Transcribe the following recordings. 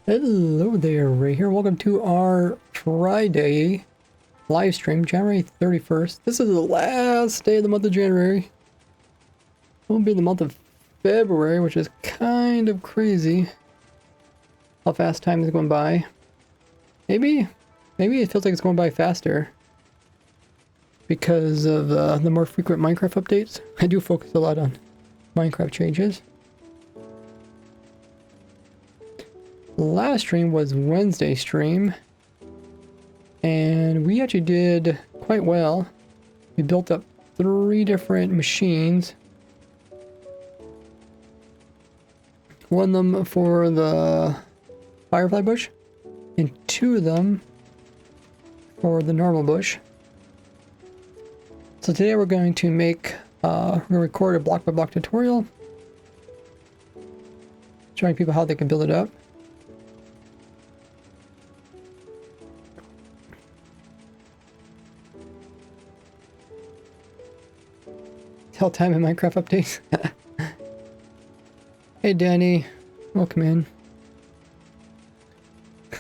Hello there, Ray here. Welcome to our Friday live stream, January 31st. This is the last day of the month of January. It will be the month of February, which is kind of crazy how fast time is going by. Maybe it feels like it's going by faster because of the more frequent Minecraft updates. I do focus a lot on Minecraft changes. Last stream was Wednesday stream, and we actually did quite well. We built up 3 different machines. One of them for the firefly bush, and 2 of them for the normal bush. So today we're going to make, we're going to record a block by block tutorial, showing people how they can build it up. Tell time in Minecraft updates. Hey Danny, welcome in. It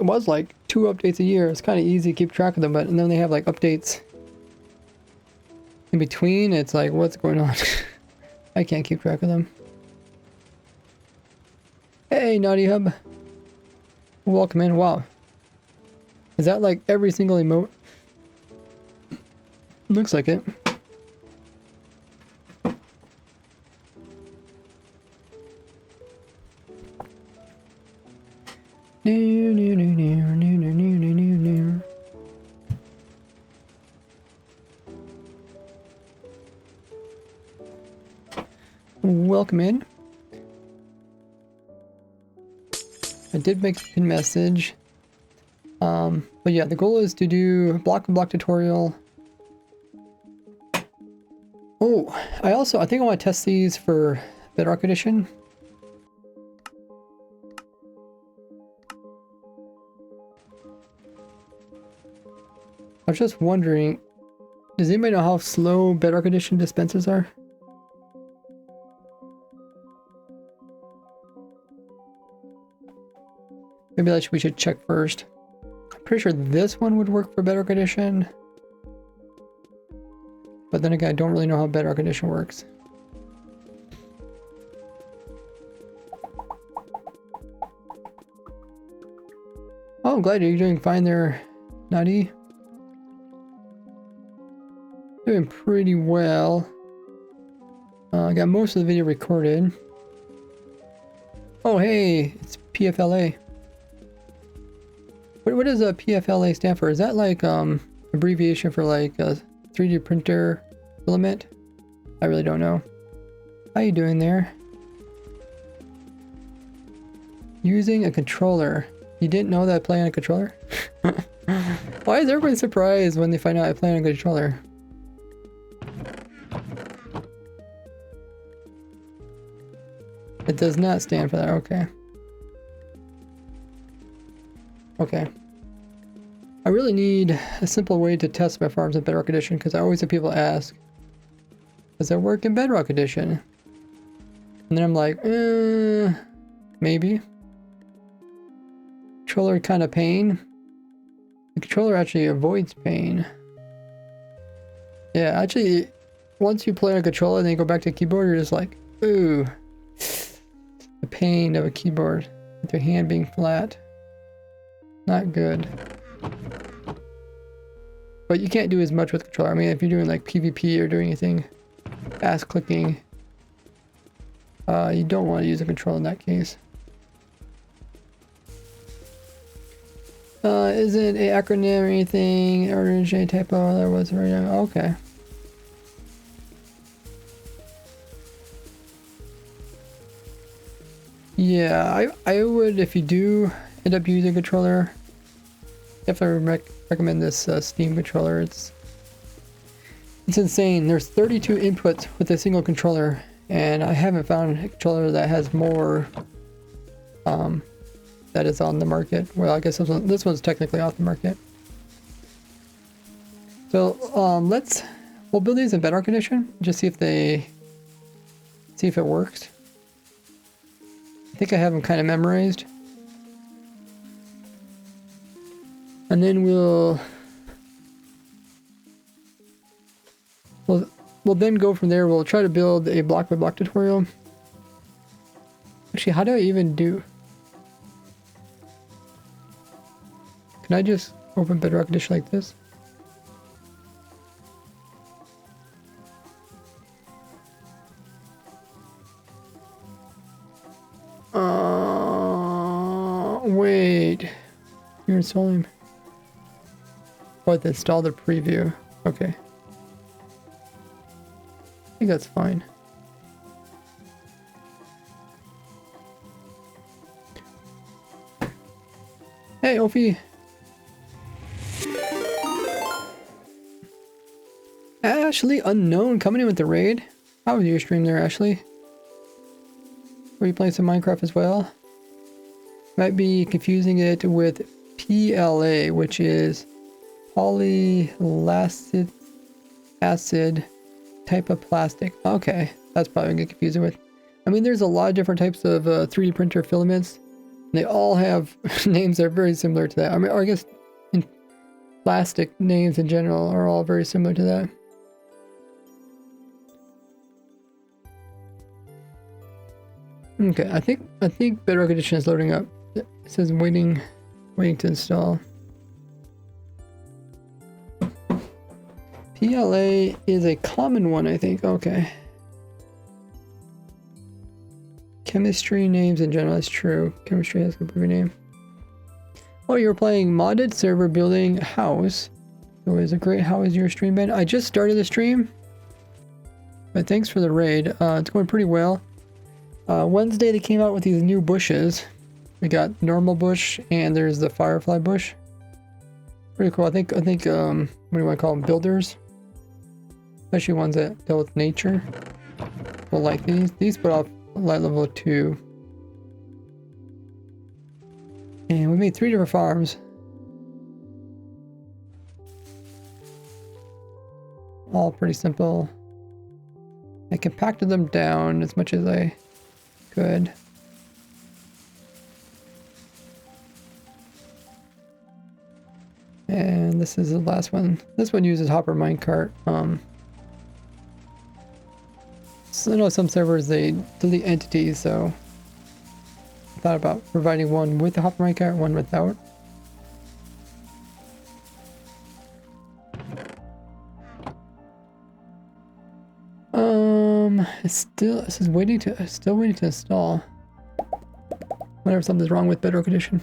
was like 2 updates a year. It's kind of easy to keep track of them, but and then they have like updates in between. It's like, what's going on? I can't keep track of them. Hey, Naughty Hub. Welcome in. Wow. Is that like every single emote? Looks like it. Welcome in. I did make a pin message. But yeah, the goal is to do block and block tutorial. Oh, I think I want to test these for Bedrock Edition. I was just wondering, does anybody know how slow Bedrock Edition dispensers are? Maybe we should check first. I'm pretty sure this one would work for Bedrock Edition. But then again, I don't really know how Bedrock Edition works. Oh, I'm glad you're doing fine there, Nutty. Doing pretty well. I got most of the video recorded. Oh, hey, it's PFLA. What does a PFLA stand for? Is that like abbreviation for like a 3D printer filament? I really don't know. How you doing there? Using a controller. You didn't know that I play on a controller? Why is everybody surprised when they find out I play on a controller? It does not stand for that, okay. Okay. I really need a simple way to test my farms in Bedrock Edition because I always have people ask, does that work in Bedrock Edition? And then I'm like, maybe. Controller kind of pain. The controller actually avoids pain. Yeah, actually, once you play on a controller and then you go back to the keyboard, you're just like, ooh. The pain of a keyboard with your hand being flat. Not good. But you can't do as much with the controller. I mean, if you're doing like PvP or doing anything fast clicking, You don't want to use a control in that case. Isn't a acronym or anything, or a typo, that was right now. Okay. Yeah, I would, if you do end up using a controller, definitely recommend this Steam controller. It's insane. There's 32 inputs with a single controller, and I haven't found a controller that has more that is on the market. Well, I guess this one's technically off the market. So we'll build these in Bedrock Edition, just see if it works. I think I have them kind of memorized. And then we'll then go from there. We'll try to build a block by block tutorial. Actually, how do I even do? Can I just open Bedrock Edition like this? Wait. You're installing. Oh, I installed the preview. Okay. I think that's fine. Hey, Ophi. Ashley Unknown coming in with the raid. How was your stream there, Ashley? Were you playing some Minecraft as well? Might be confusing it with PLA, which is polylactic acid type of plastic. Okay, that's probably gonna get confusing with. I mean, there's a lot of different types of 3D printer filaments. They all have names that are very similar to that. I mean, or I guess in plastic names in general are all very similar to that. Okay, I think Bedrock Edition is loading up. It says waiting to install. PLA is a common one, I think. Okay. Chemistry names in general, that's true. Chemistry has a pretty name. Oh, you're playing modded server building house. So is a great, how is your stream been? I just started the stream. But thanks for the raid. It's going pretty well. Wednesday they came out with these new bushes. We got normal bush and there's the firefly bush. Pretty cool. I think what do you want to call them? Builders. Especially ones that deal with nature. Will like these. These put off light level 2. And we made 3 different farms. All pretty simple. I compacted them down as much as I could. And this is the last one. This one uses Hopper Minecart. So I know some servers they delete entities, so I thought about providing one with the Hopper Minecart, one without. It says still waiting to install. Whenever something's wrong with Bedrock Edition.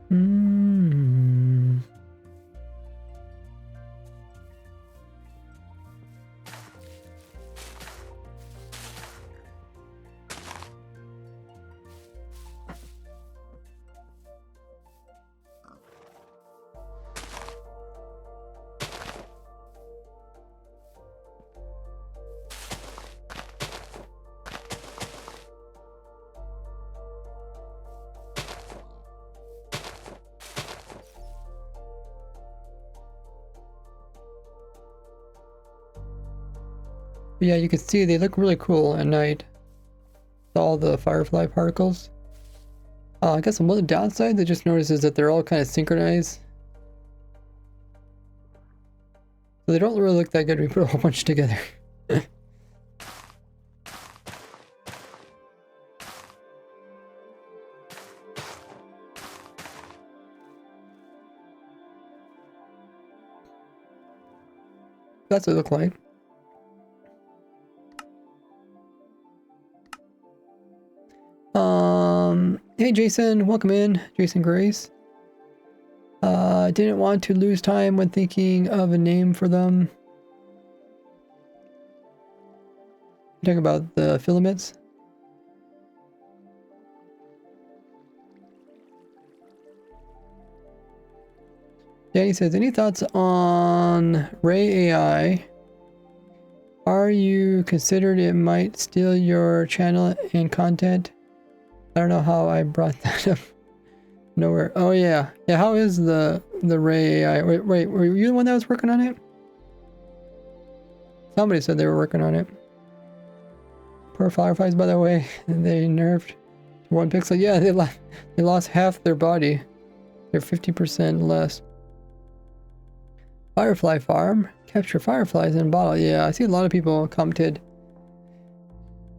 Mm. Yeah, you can see they look really cool at night. All the firefly particles. I guess one downside I just noticed is that they're all kind of synchronized. So they don't really look that good when we put a whole bunch together. That's what it looked like. Hey Jason, welcome in, Jason Grace. Didn't want to lose time when thinking of a name for them. Talking about the filaments. Danny says, any thoughts on Ray AI? Are you considered it might steal your channel and content? I don't know how I brought that up. Nowhere. Oh yeah. Yeah, how is the Ray AI? Wait, were you the one that was working on it? Somebody said they were working on it. Poor fireflies, by the way. They nerfed 1 pixel. Yeah, they lost half their body. They're 50% less. Firefly farm. Capture fireflies in a bottle. Yeah, I see a lot of people commented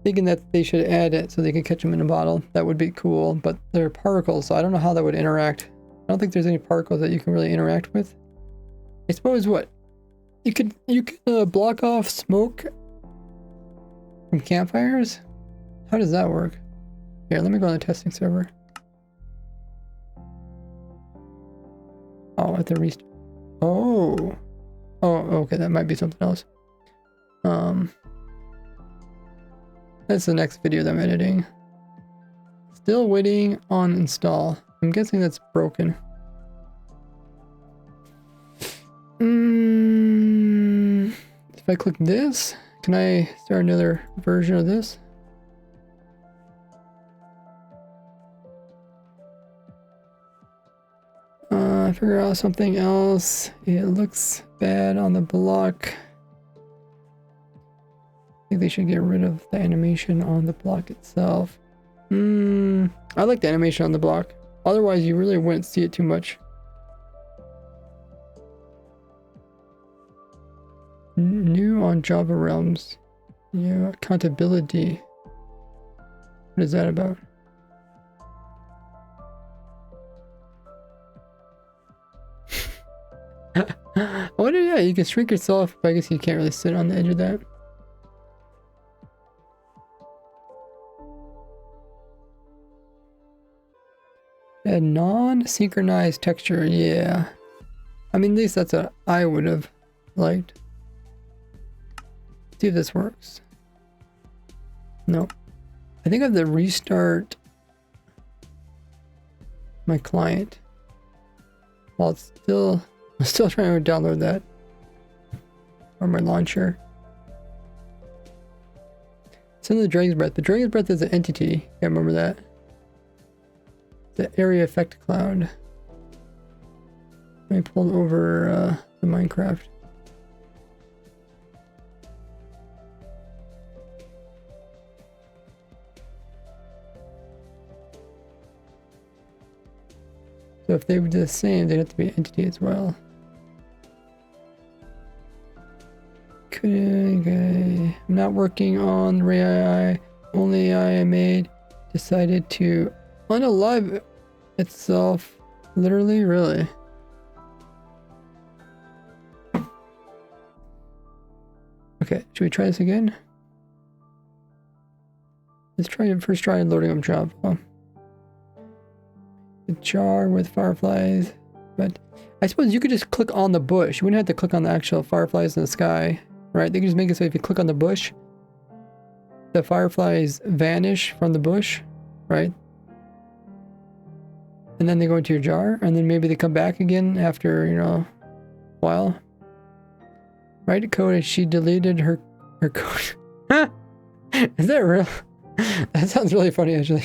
thinking that they should add it so they can catch them in a bottle. That would be cool, but they're particles, so I don't know how that would interact. I don't think there's any particles that you can really interact with. I suppose what? You could block off smoke from campfires? How does that work? Here, let me go on the testing server. Oh, at the restart. Oh, okay, that might be something else. That's the next video that I'm editing. Still waiting on install. I'm guessing that's broken. If I click this, can I start another version of this? Figure out something else. It looks bad on the block. I think they should get rid of the animation on the block itself. I like the animation on the block. Otherwise, you really wouldn't see it too much. New on Java Realms. Yeah, accountability. What is that about? Oh, yeah, you can shrink yourself, but I guess you can't really sit on the edge of that. A non-synchronized texture, yeah. I mean, at least that's what I would have liked. See if this works. No. I think I have to restart my client. While it's still... I'm still trying to download that. Or my launcher. It's in the Dragon's Breath. The Dragon's Breath is an entity. Yeah, remember that. The area effect cloud. Let me pull over the Minecraft. So if they were the same, they'd have to be an entity as well. Okay. I'm not working on Ray AI. Only AI I made decided to unalive itself. Literally, really. Okay, should we try this again? Let's try it first. Try loading up Java. the jar with fireflies. But I suppose you could just click on the bush. You wouldn't have to click on the actual fireflies in the sky, right? They could just make it so if you click on the bush, the fireflies vanish from the bush, right? And then they go into your jar, and then maybe they come back again after, you know, a while. Write code and she deleted her code. Is that real? That sounds really funny, actually.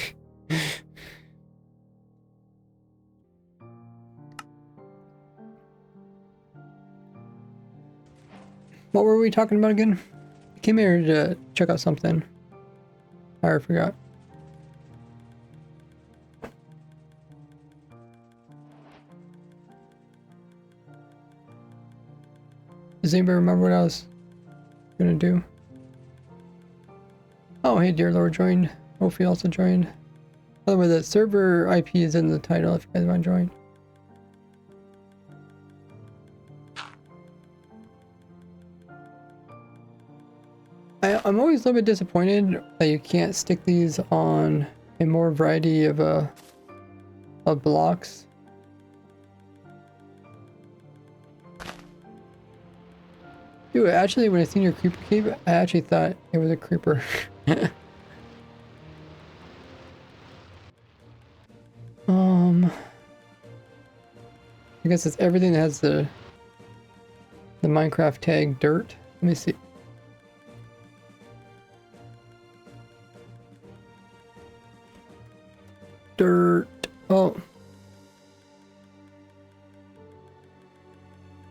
What were we talking about again? I came here to check out something. I already forgot. Does anybody remember what I was gonna do? Oh, hey, Dear Lord joined. Ophi also joined. By the way, the server IP is in the title if you guys want to join. I'm always a little bit disappointed that you can't stick these on a more variety of blocks. Dude, actually, when I seen your creeper cave, I actually thought it was a creeper. I guess it's everything that has the Minecraft tag dirt. Let me see. Dirt. Oh.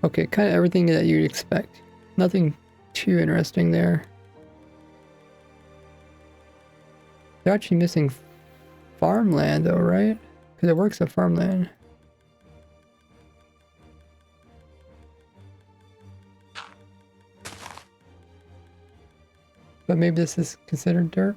Okay, kind of everything that you'd expect. Nothing too interesting there. They're actually missing farmland though, right? Because it works at farmland. But maybe this is considered dirt.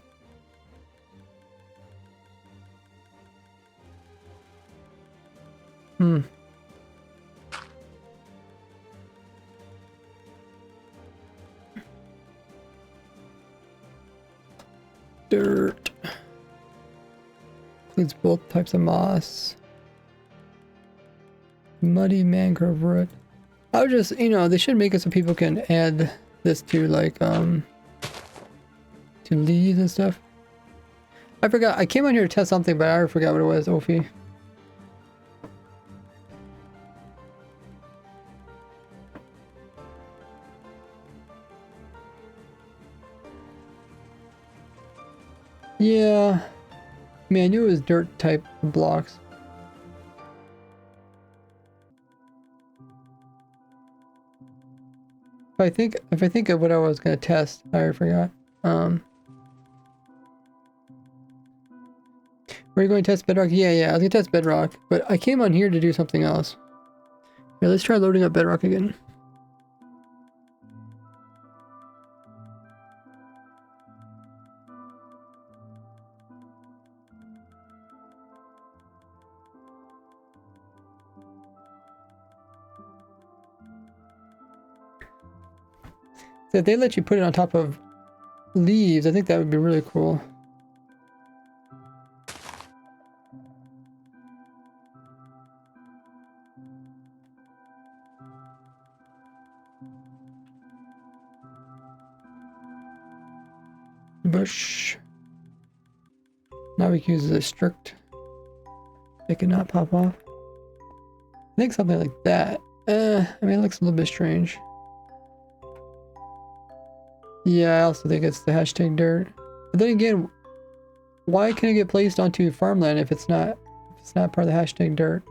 Dirt. Includes both types of moss. Muddy mangrove root. I would just, you know, they should make it so people can add this to like, to leaves and stuff. I forgot, I came on here to test something, but I already forgot what it was, Ophi. Yeah. I mean, I knew it was dirt type blocks. If I think of what I was gonna test, I already forgot. Were you going to test Bedrock? Yeah, I was gonna test Bedrock, but I came on here to do something else. Here, let's try loading up Bedrock again. So if they let you put it on top of leaves, I think that would be really cool. Bush. Now we can use the strict. It cannot pop off. I think something like that. I mean, it looks a little bit strange. Yeah, I also think it's the hashtag dirt. But then again, why can it get placed onto farmland if it's not part of the hashtag dirt?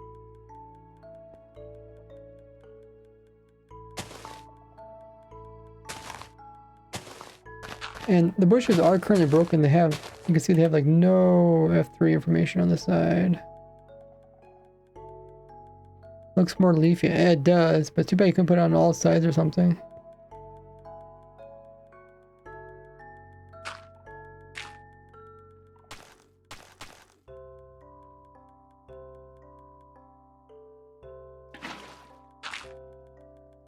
And the bushes are currently broken. They have, you can see they have like no F3 information on the side. Looks more leafy. Yeah, it does, but too bad you can put it on all sides or something.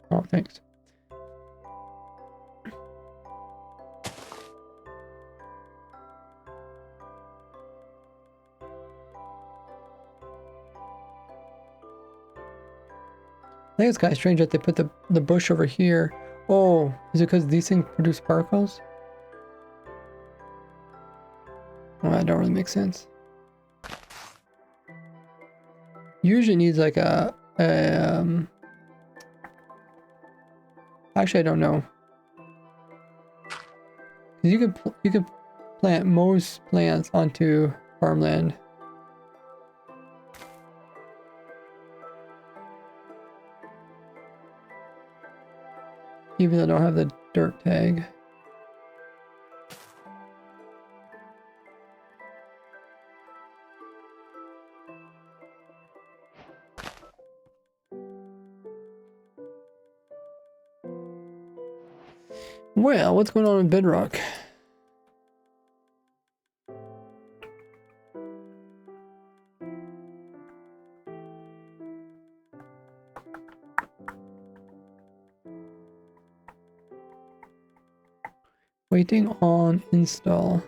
Oh, thanks. think it's kind of strange that they put the bush over here. Oh, is it because these things produce sparkles? Oh, that don't really make sense. Usually needs like a actually I don't know. 'Cause you can plant most plants onto farmland. Even though I don't have the dirt tag. Well, what's going on with bedrock? Waiting on install.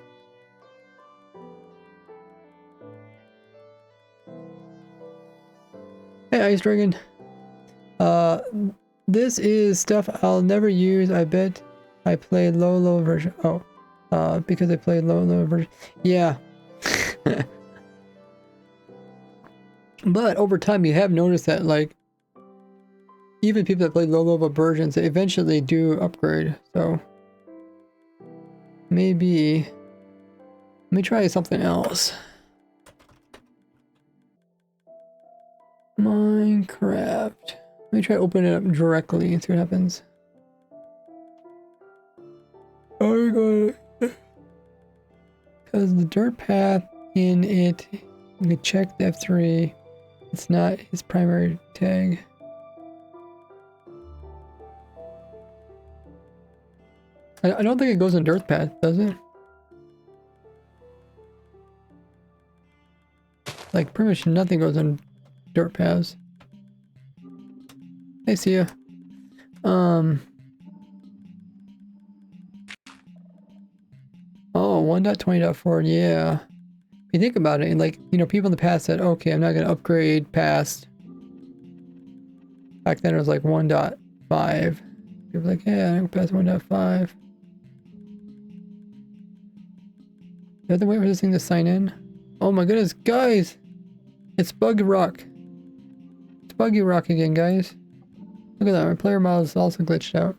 Hey, Ice Dragon. This is stuff I'll never use. I bet I played low version. Oh, because I played low version. Yeah. But over time, you have noticed that, like, even people that play low level versions, they eventually do upgrade. So maybe let me try something else. Minecraft. Let me try to open it up directly and see what happens. Oh my god. Because the dirt path in it, you can check the F3. It's not his primary tag. I don't think it goes in dirt path, does it? Like, pretty much nothing goes on dirt paths. Hey, see ya. Oh, 1.20.4, yeah. If you think about it, like, you know, people in the past said, okay, I'm not going to upgrade past. Back then it was like 1.5. People were like, yeah, I'm going to past 1.5. Do I have to wait for this thing to sign in? Oh my goodness, guys! It's Buggy Rock. It's Buggy Rock again, guys. Look at that, my player model is also glitched out.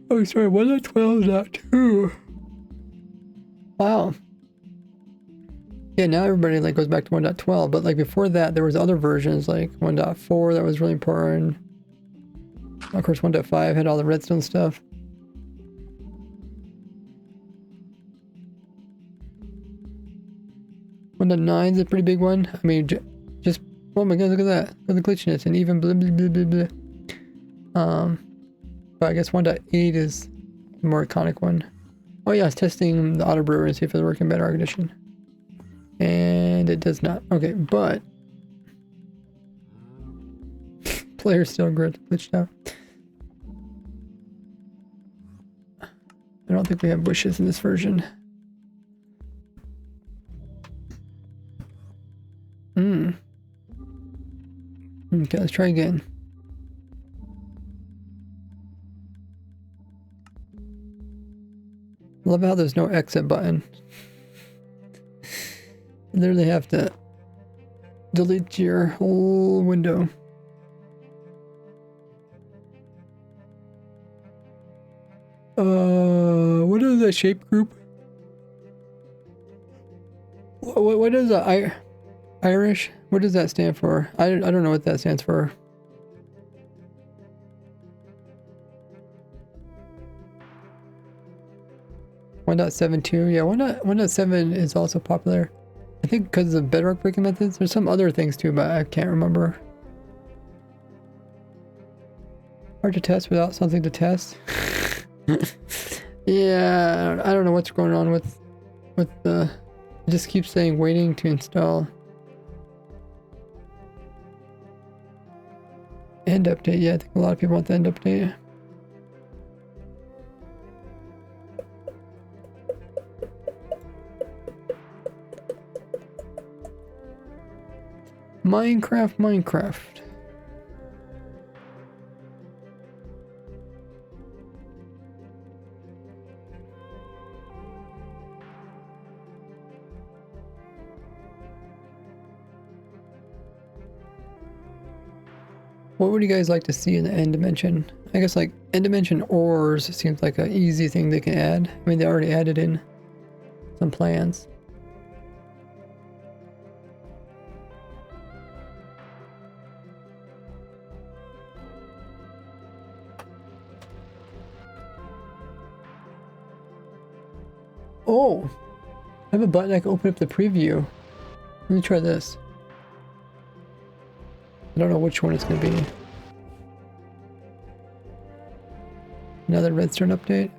Oh, sorry, 1.12.2. Wow. Yeah, now everybody like goes back to 1.12, but like before that, there was other versions like 1.4 that was really important. Of course, 1.5 had all the redstone stuff. One to 9 is a pretty big one. I mean, just oh my god, look at that! Look at the glitchiness and even blah blah blah blah blah. But I guess 1.8 is the more iconic one. Oh yeah, I was testing the auto brewer and see if it works in Bedrock Edition, and it does not. Okay, but player still glitched out. I don't think we have bushes in this version. Okay, let's try again. Love how there's no exit button. You literally have to delete your whole window. What is that shape group? What is that? Irish? What does that stand for? I don't know what that stands for. .72. Yeah, 1.7 is also popular. I think because of bedrock breaking methods. There's some other things too, but I can't remember. Hard to test without something to test. Yeah, I don't know what's going on with the. It just keeps saying waiting to install. End update. Yeah, I think a lot of people want the end update. Minecraft. What would you guys like to see in the end dimension? I guess like end dimension ores seems like an easy thing they can add. I mean, they already added in some plans. Oh, I have a button I can open up the preview. Let me try this. I don't know which one it's going to be. Another redstone update.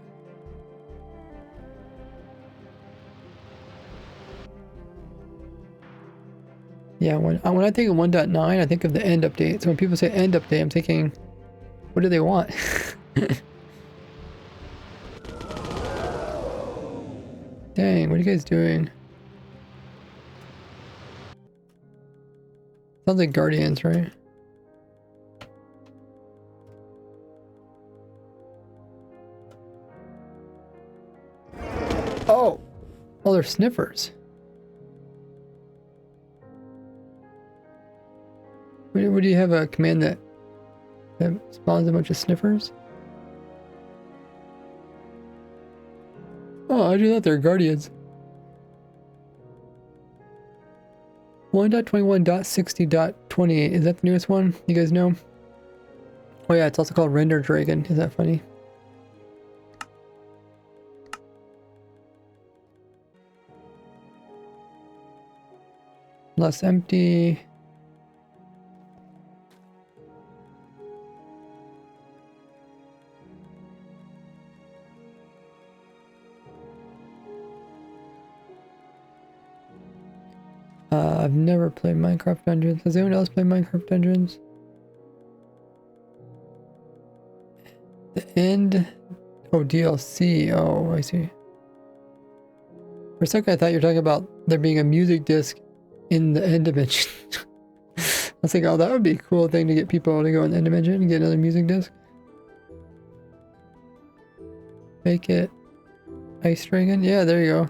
Yeah, when I think of 1.9, I think of the end update. So when people say end update, I'm thinking, what do they want? Dang, what are you guys doing? Sounds like Guardians, right? Oh! Oh, they're sniffers. Would you have a command that spawns a bunch of sniffers? Oh, I do that. They're Guardians. 1.21.60.28. Is that the newest one? You guys know? Oh yeah, it's also called Render Dragon. Is that funny? Less empty. I've never played Minecraft Dungeons. Does anyone else play Minecraft Dungeons? The end? Oh, DLC. Oh, I see. For a second I thought you were talking about there being a music disc in the end dimension. I was thinking, oh, that would be a cool thing to get people to go in the end dimension and get another music disc. Make it Ice Dragon. Yeah, there you go.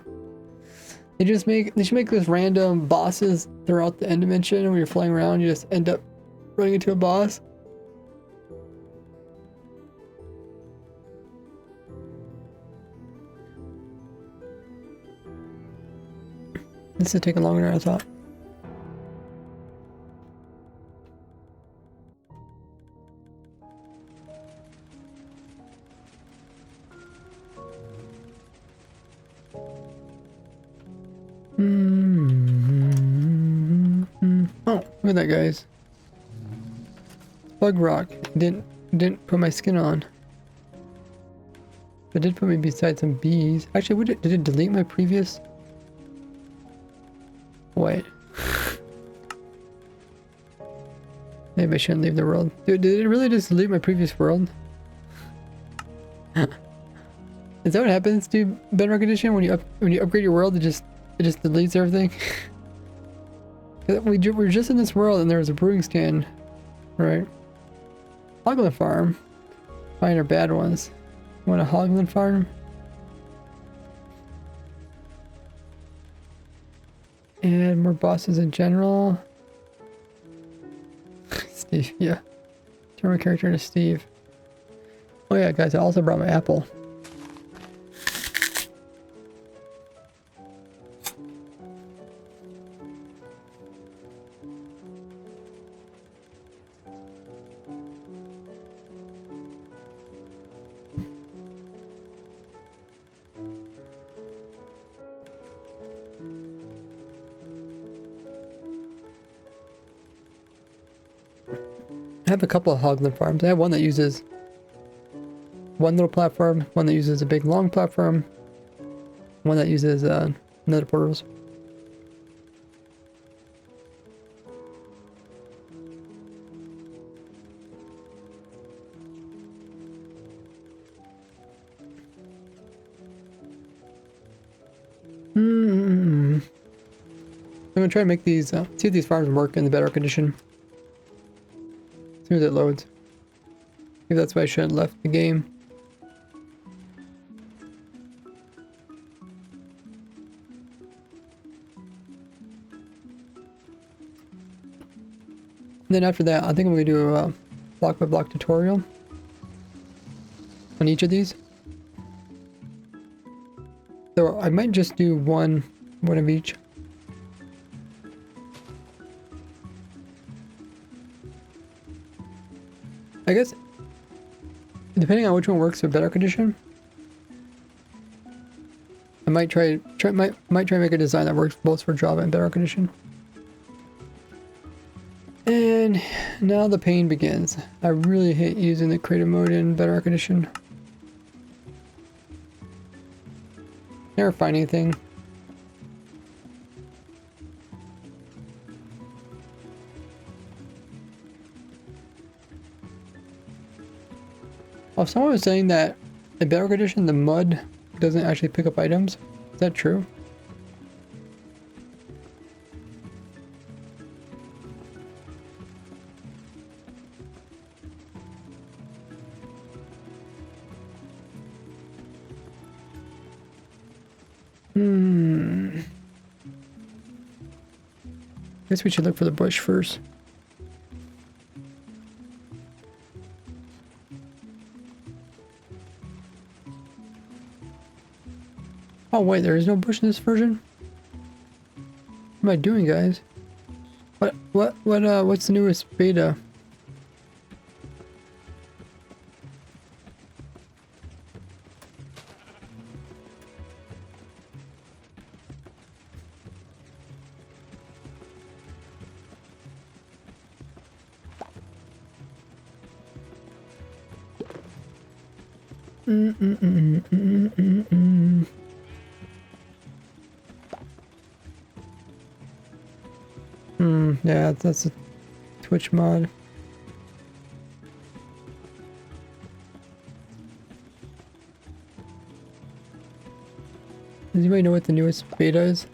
They should make this random bosses throughout the end dimension, and when you're flying around, you just end up running into a boss. This is taking longer than I thought. Oh, look at that, guys. Bug rock. Didn't put my skin on. But it did put me beside some bees. Actually, did it delete my previous? Wait. Maybe I shouldn't leave the world. Dude, did it really just delete my previous world? Is that what happens to Bedrock Edition when you upgrade your world? It just deletes everything. We were just in this world and there was a brewing stand, right? Hoglin farm. Fine or bad ones. You want a Hoglin farm? And more bosses in general. Steve, yeah. Turn my character into Steve. Oh yeah, guys, I also brought my apple. I have a couple of Hoglin farms. I have one that uses one little platform, one that uses a big long platform, one that uses nether portals. I'm gonna try to make these, see if these farms work in the better condition. As soon as it loads. Maybe that's why I should have left the game. And then after that, I think I'm gonna do a block by block tutorial on each of these. So I might just do one of each. I guess depending on which one works with better condition, I might try to make a design that works both for Java and better condition. And now the pain begins. I really hate using the creative mode in better condition. Never find anything. Oh, someone was saying that in better condition the mud doesn't actually pick up items. Is that true? Guess we should look for the bush first. Oh wait, there is no bush in this version? What am I doing, guys? What's the newest beta? Yeah, that's a Twitch mod. Does anybody know what the newest beta is?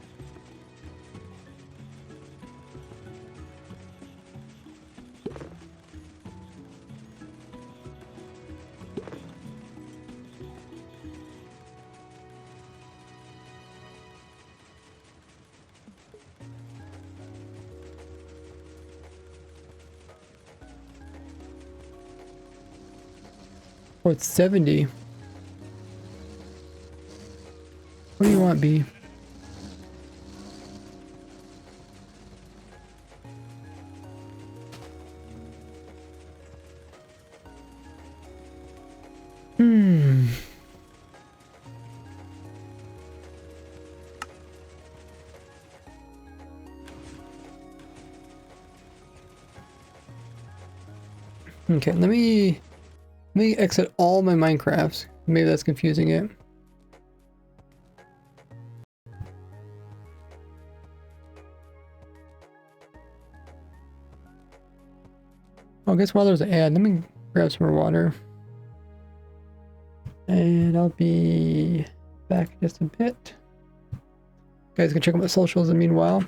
Oh, it's 70. What do you want, B? Okay, let me exit all my Minecrafts. Maybe that's confusing it. Oh, I guess while there's an ad, let me grab some more water. And I'll be back in just a bit. You guys can check out my socials in the meanwhile.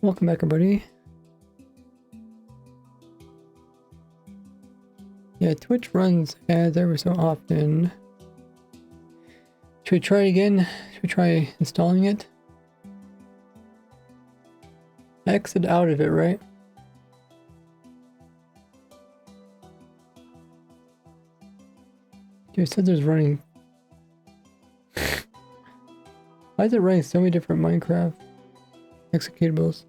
Welcome back, everybody. Yeah, Twitch runs ads every so often. Should we try it again? Should we try installing it? Exit out of it, right? Dude, it said there's running. Why is it running so many different Minecraft executables?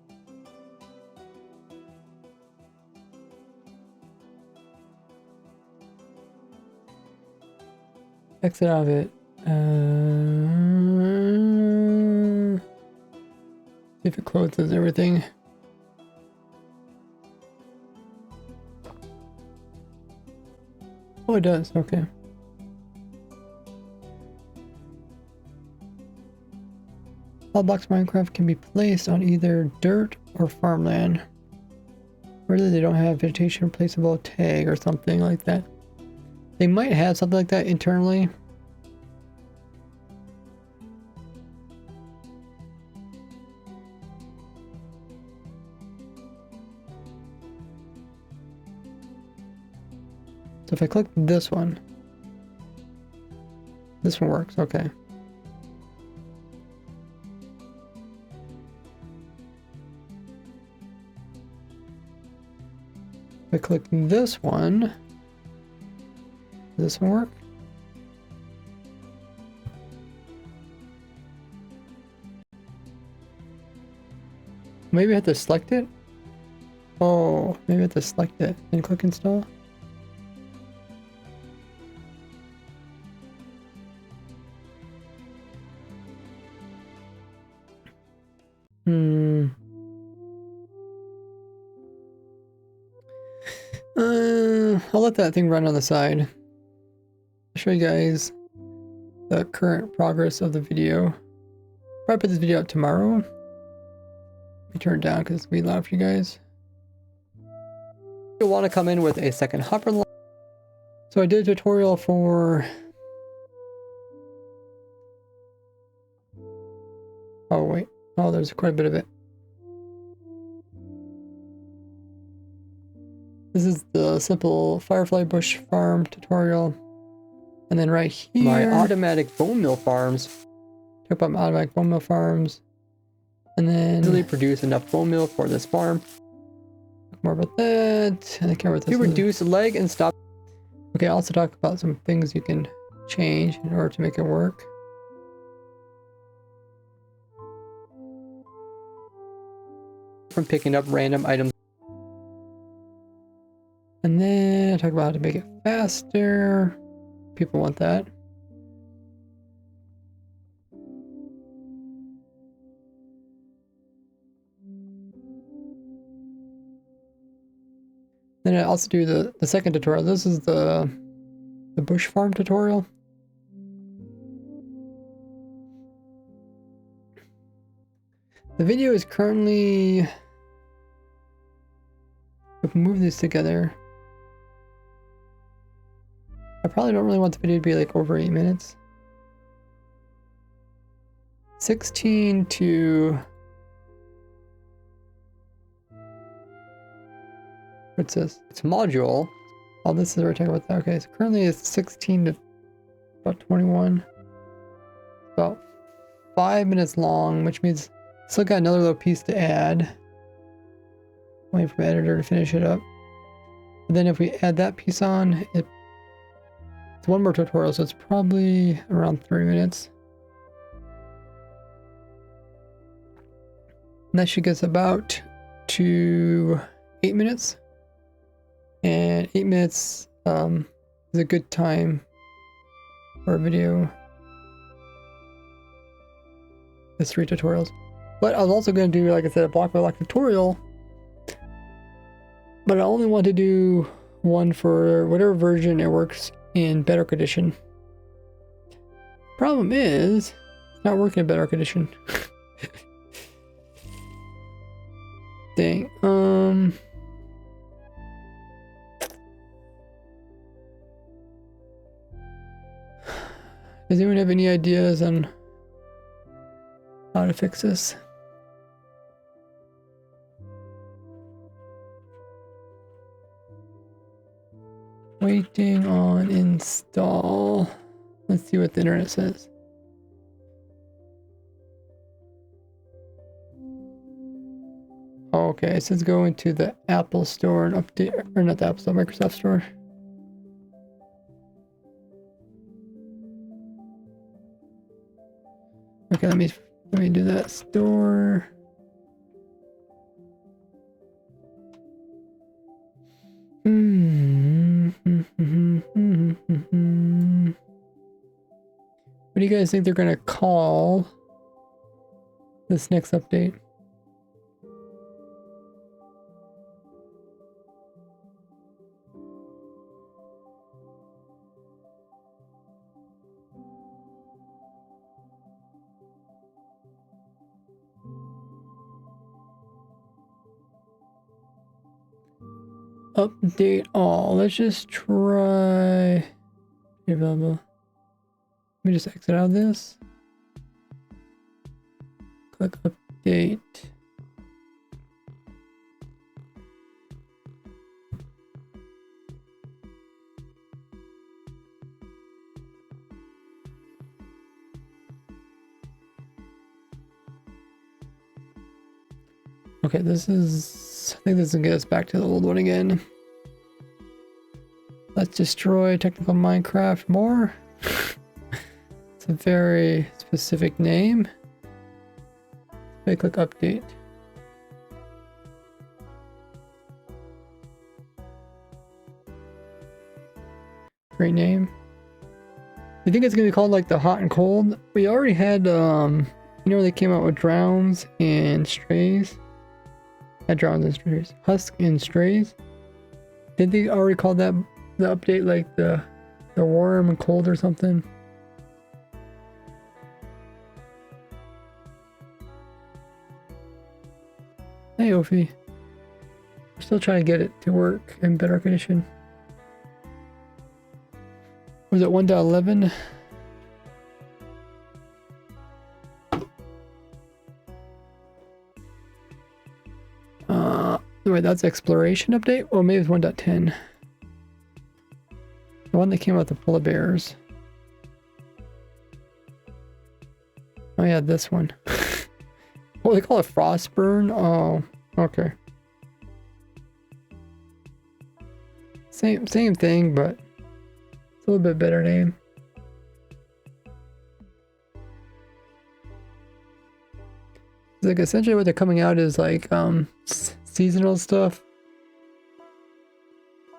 Exit out of it. See if it closes everything. Oh, it does. Okay. All blocks Minecraft can be placed on either dirt or farmland. Whether they don't have vegetation placeable tag or something like that. They might have something like that internally. So if I click this one works, okay. If I click this one, does this one work? Maybe I have to select it? Oh, maybe I have to select it and click install. I'll let that thing run on the side. I'll show you guys the current progress of the video. Probably put this video up tomorrow. Let me turn it down because it's gonna be loud for you guys. You'll want to come in with a second hopper line. So I did a tutorial for... Oh wait, oh there's quite a bit of it. This is the simple firefly bush farm tutorial. And then right here, my automatic bone meal farms. Talk about my automatic bone meal farms. And then really produce enough bone meal for this farm. Talk more about that. And I care about this. You reduce leg and stop. Okay, I'll also talk about some things you can change in order to make it work. From picking up random items. And then I talk about how to make it faster. People want that. Then I also do the second tutorial. This is the bush farm tutorial. The video is currently... If we move these together... I probably don't really want the video to be like over 8 minutes. 16 to... What's this? It's module. Oh, this is where we're talking about that. Okay, so currently it's 16 to about 21. About 5 minutes long, which means still got another little piece to add. Waiting for my editor to finish it up. But then if we add that piece on, it's one more tutorial, so it's probably around 3 minutes. And that should get us about to 8 minutes. And 8 minutes is a good time for a video. There's 3 tutorials. But I was also going to do, like I said, a block by block tutorial. But I only want to do one for whatever version it works in Bedrock Edition. Problem is, it's not working in Bedrock Edition. Dang. Does anyone have any ideas on how to fix this? Waiting on install. Let's see what the internet says. Okay, it says go into the Apple Store and update, or not the Apple Store, Microsoft Store. Okay, let me do that store. What do you guys think they're gonna call this next update? Update all. Let's just try. Available. Let me just exit out of this. Click update. Okay, this is, I think this will get us back to the old one again. Let's destroy technical Minecraft more. It's a very specific name. I click update. Great name. You think it's gonna be called like the hot and cold? We already had, you know, they came out with drowns and strays. Not drowns and strays. Husk and strays. Did they already call that the update like the warm and cold or something? Hey, Ophi. We're still trying to get it to work in better condition. Was it 1.11? Wait, that's exploration update? Well, maybe it's 1.10. The one that came out with the polar bears. Oh yeah, this one. Oh, they call it Frostburn? Oh, okay. Same thing, but it's a little bit better name. It's like essentially what they're coming out is like seasonal stuff.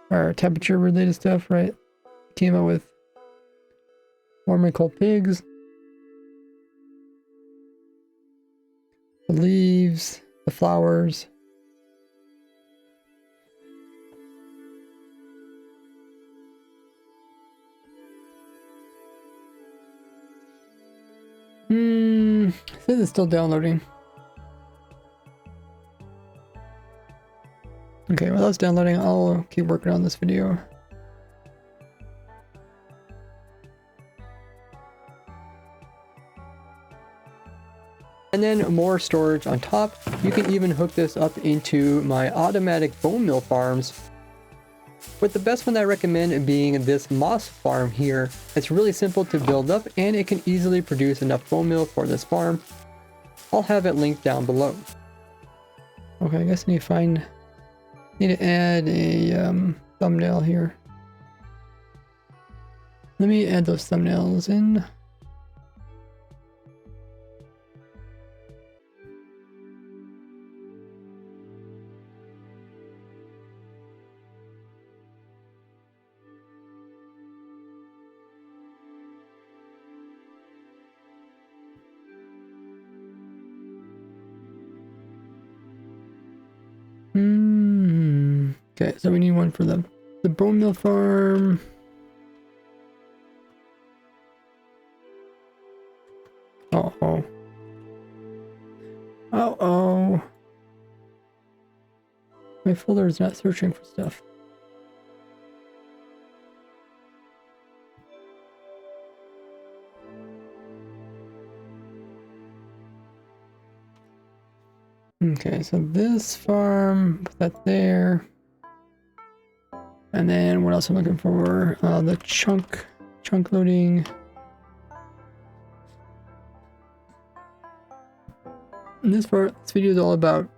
Or temperature related stuff, right? Came out with warm and cold pigs. The leaves, the flowers. It says it's still downloading. Okay, while that's downloading, I'll keep working on this video. And then more storage on top. You can even hook this up into my automatic bone meal farms, with the best one I recommend being this moss farm here. It's really simple to build up and it can easily produce enough bone meal for this farm. I'll have it linked down below. Okay, I guess I need to add a thumbnail here. Let me add those thumbnails in. Okay, so we need one for the bone meal farm. Uh-oh. Uh-oh. My folder is not searching for stuff. Okay, so this farm, put that there. And then what else I'm looking for? The chunk loading. And this video is all about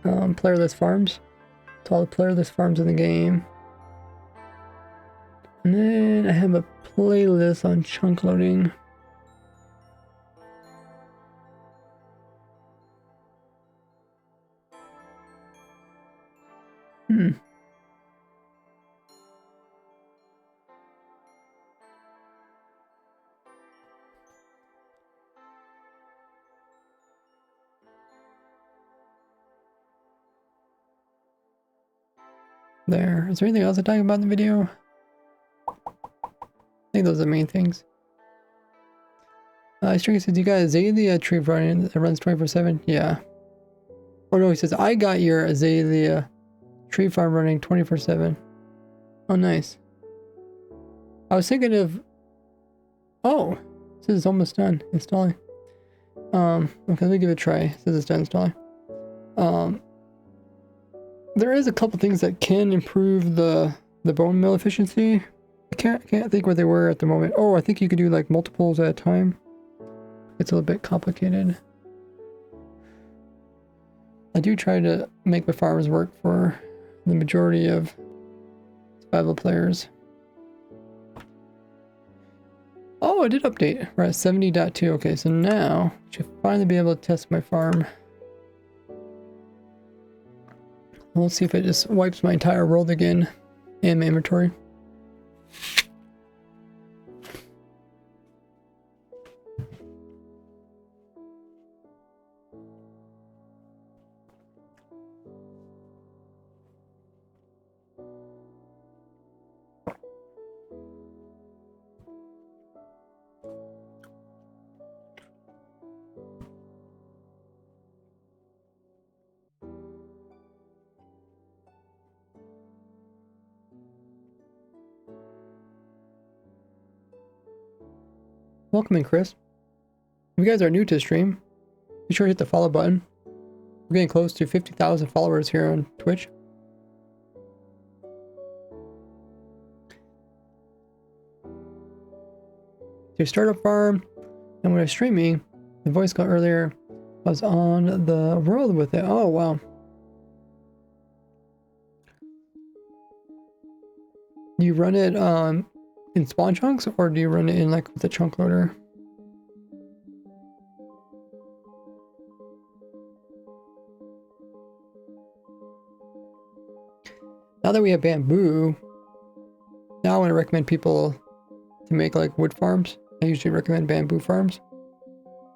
playerless farms. It's all the playerless farms in the game. And then I have a playlist on chunk loading. There. Is there anything else I'm talking about in the video? I think those are the main things. Stringer says, you got azalea tree running that runs 24/7? Yeah. Oh no, he says, I got your azalea tree farm running 24/7. Oh, nice. I was thinking of... Oh! It says it's almost done installing. Okay, let me give it a try. It says it's done installing. There is a couple things that can improve the bone meal efficiency. I can't think where they were at the moment. Oh, I think you could do like multiples at a time. It's a little bit complicated. I do try to make my farms work for the majority of survival players. Oh, I did update. We're at 70.2. Okay, so now I should finally be able to test my farm. Let's see if it just wipes my entire world again and my inventory. Welcome in, Chris. If you guys are new to the stream, be sure to hit the follow button. We're getting close to 50,000 followers here on Twitch. To start a farm, and when I was streaming, the voice call earlier was on the world with it. Oh, wow. Do you run it in spawn chunks, or do you run it in like with the chunk loader? Now that we have bamboo, now I want to recommend people to make like wood farms. I usually recommend bamboo farms,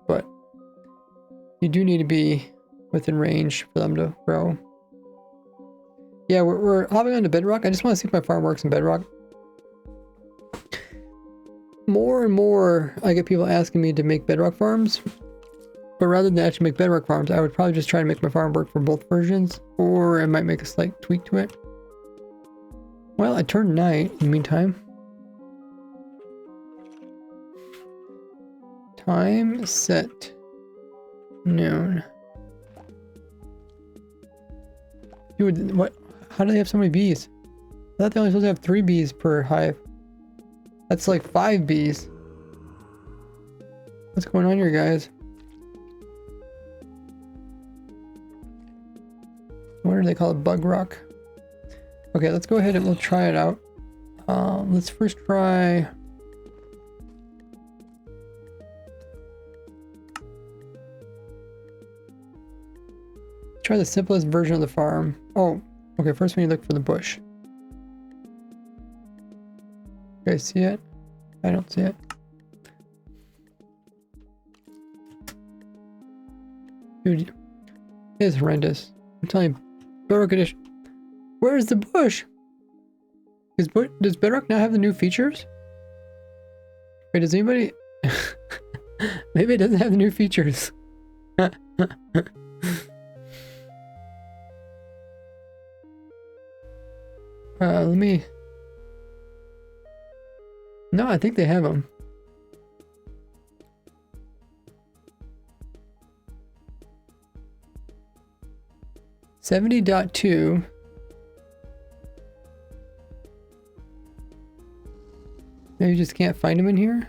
but you do need to be within range for them to grow. Yeah, we're hopping onto bedrock. I just want to see if my farm works in bedrock. More and more I get people asking me to make bedrock farms, but rather than actually make bedrock farms, I would probably just try to make my farm work for both versions, or I might make a slight tweak to it. Well, I turned night in the meantime. Time set noon. Dude, what? How do they have so many bees? I thought they only supposed to have 3 bees per hive. That's like 5 bees. What's going on here, guys? What do they call it? Bug rock. Okay, let's go ahead and we'll try it out. Let's first try... Try the simplest version of the farm. Oh, okay, first we need to look for the bush. You guys see it? I don't see it. Dude, it is horrendous. I'm telling you, Bedrock Edition. Where is the bush? Does Bedrock now have the new features? Wait, does anybody... Maybe it doesn't have the new features. Let me... No, I think they have them. 70.2. Maybe you just can't find them in here?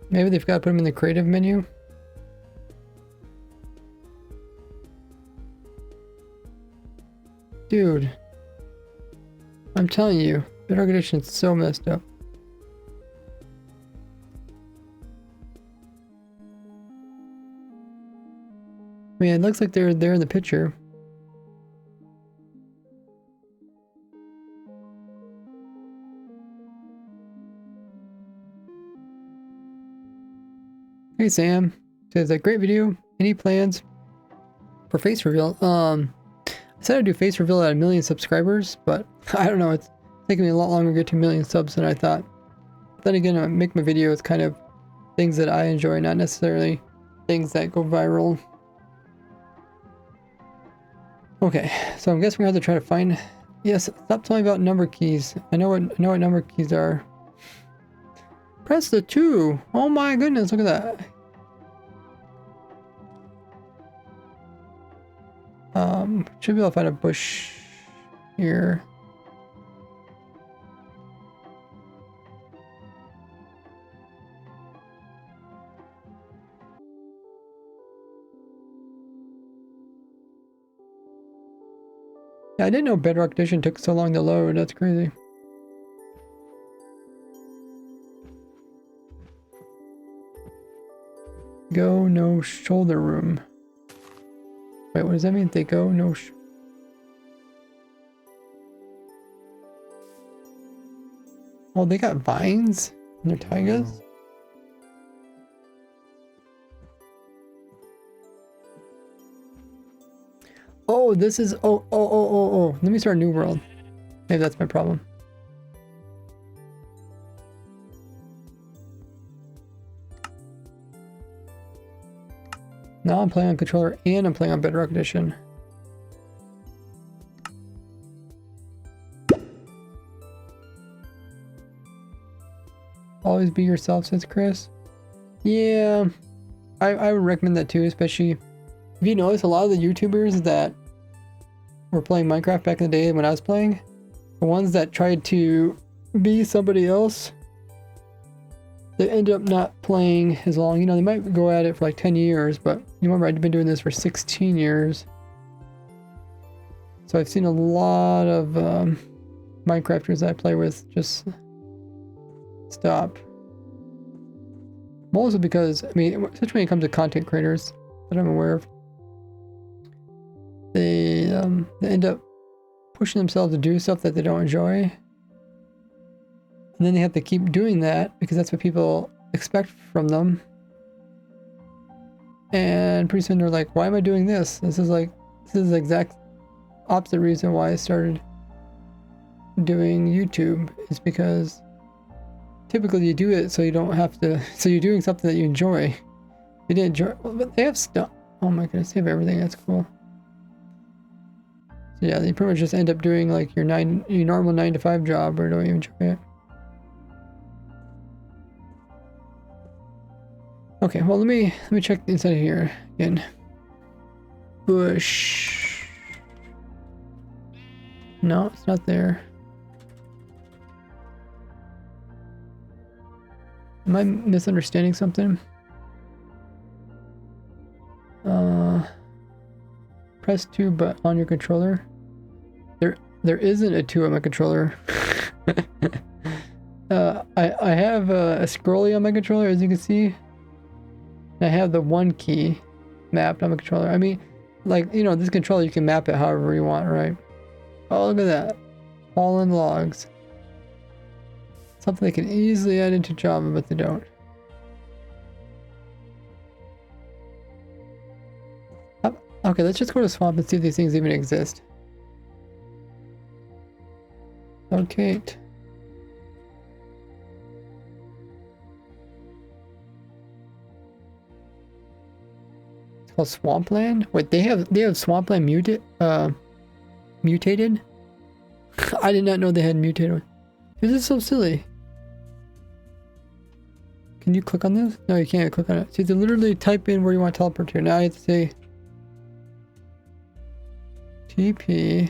Maybe they've got to put them in the creative menu. Dude, I'm telling you, Bedrock Edition is so messed up. I mean, it looks like they're there in the picture. Hey Sam, says a great video. Any plans for face reveal? I said I'd do face reveal at 1 million subscribers, but I don't know. It's taking me a lot longer to get to 1 million subs than I thought. Then again, I make my videos kind of things that I enjoy, not necessarily things that go viral. Okay, so I'm guessing we have to try to find. Yes, stop telling me about number keys. I know what number keys are. Press the 2. Oh my goodness, look at that. Should be able to find a bush here. Yeah, I didn't know Bedrock Edition took so long to load. That's crazy. Go no shoulder room. Wait, what does that mean? They go no oh, they got vines in their taigas? Oh, this is oh. Let me start a new world. Maybe that's my problem. Now I'm playing on controller and I'm playing on Bedrock Edition. Always be yourself, says Chris. Yeah, I would recommend that too, especially if you notice a lot of the YouTubers that were playing Minecraft back in the day when I was playing, the ones that tried to be somebody else, they end up not playing as long. You know, they might go at it for like 10 years, but you remember I've been doing this for 16 years. So I've seen a lot of Minecrafters that I play with just stop. Mostly because, I mean, especially when it comes to content creators that I'm aware of, they end up pushing themselves to do stuff that they don't enjoy. And then they have to keep doing that because that's what people expect from them. And pretty soon they're like, why am I doing this? This is the exact opposite reason why I started doing YouTube, is because typically you do it so you don't have to, so you're doing something that you enjoy. You didn't enjoy, but they have stuff. Oh my goodness, they have everything. That's cool. So yeah, you pretty much just end up doing like your normal 9 to 5 job, or don't you enjoy it? Okay, well let me check inside of here again. Bush. No, it's not there. Am I misunderstanding something? Press 2 but on your controller. There isn't a 2 on my controller. I have a scrolly on my controller, as you can see. I have the 1 key mapped on my controller. I mean, like, you know, this controller you can map it however you want, right? Oh, look at that. Fallen logs. Something they can easily add into Java, but they don't. Okay, let's just go to Swamp and see if these things even exist. Okay. It's called Swampland? Wait, they have Swampland mutated? I did not know they had mutated. This is so silly. Can you click on this? No, you can't click on it. So you have to literally type in where you want to teleport to. Now you have to say TP.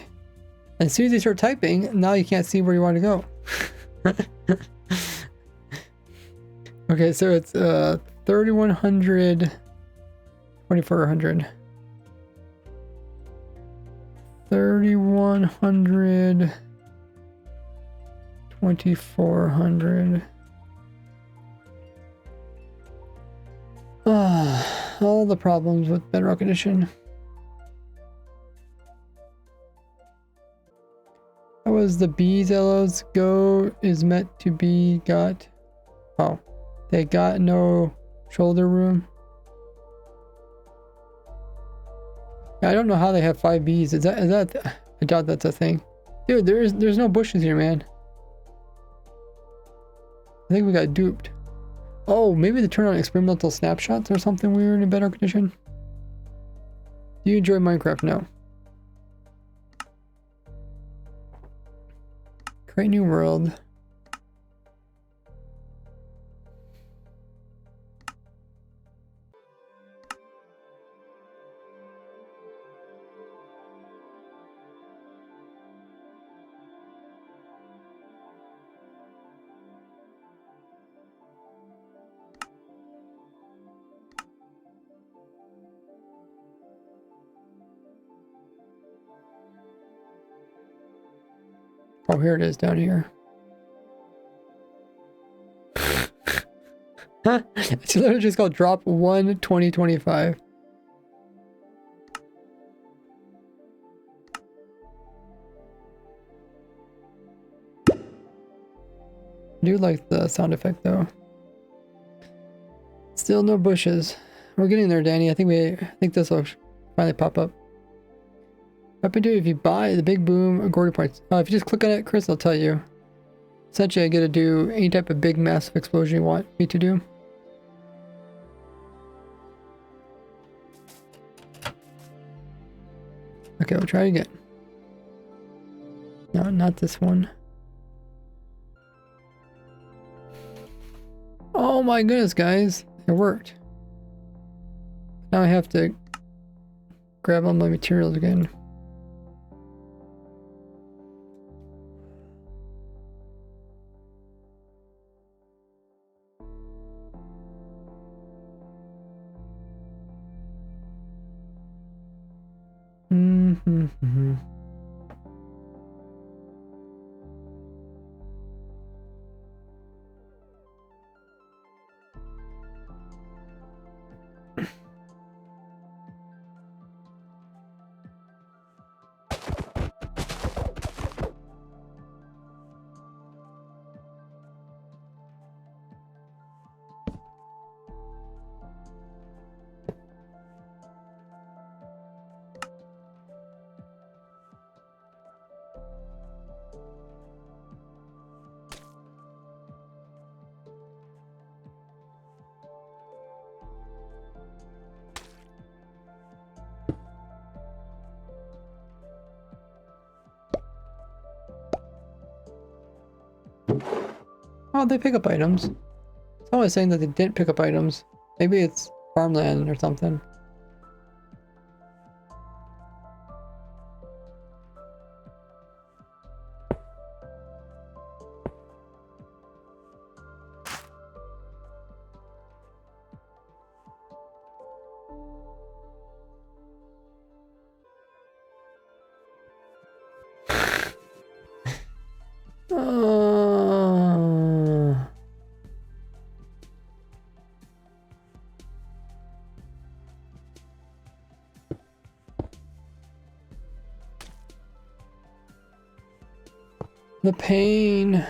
And as soon as you start typing, now you can't see where you want to go. Okay, so it's 3100, 2400. 3100, 2400. All the problems with Bedrock Edition. How was the bees, LOs? Go is meant to be got. Oh, they got no shoulder room. I don't know how they have 5 bees. Is that? I doubt that's a thing. Dude, there's no bushes here, man. I think we got duped. Oh, maybe they turn on experimental snapshots or something weird in Bedrock Edition. Do you enjoy Minecraft? No. Create new world. Oh, here it is down here. It's literally just called Drop 1 2025. I do like the sound effect though. Still no bushes. We're getting there, Danny. I think this will finally pop up. What I do if you buy the big boom Gordy points. If you just click on it, Chris, I'll tell you. Essentially, I get to do any type of big massive explosion you want me to do. Okay, we'll try again. No, not this one. Oh my goodness, guys. It worked. Now I have to grab all my materials again. Oh, they pick up items. It's always saying that they didn't pick up items. Maybe it's farmland or something. The pain.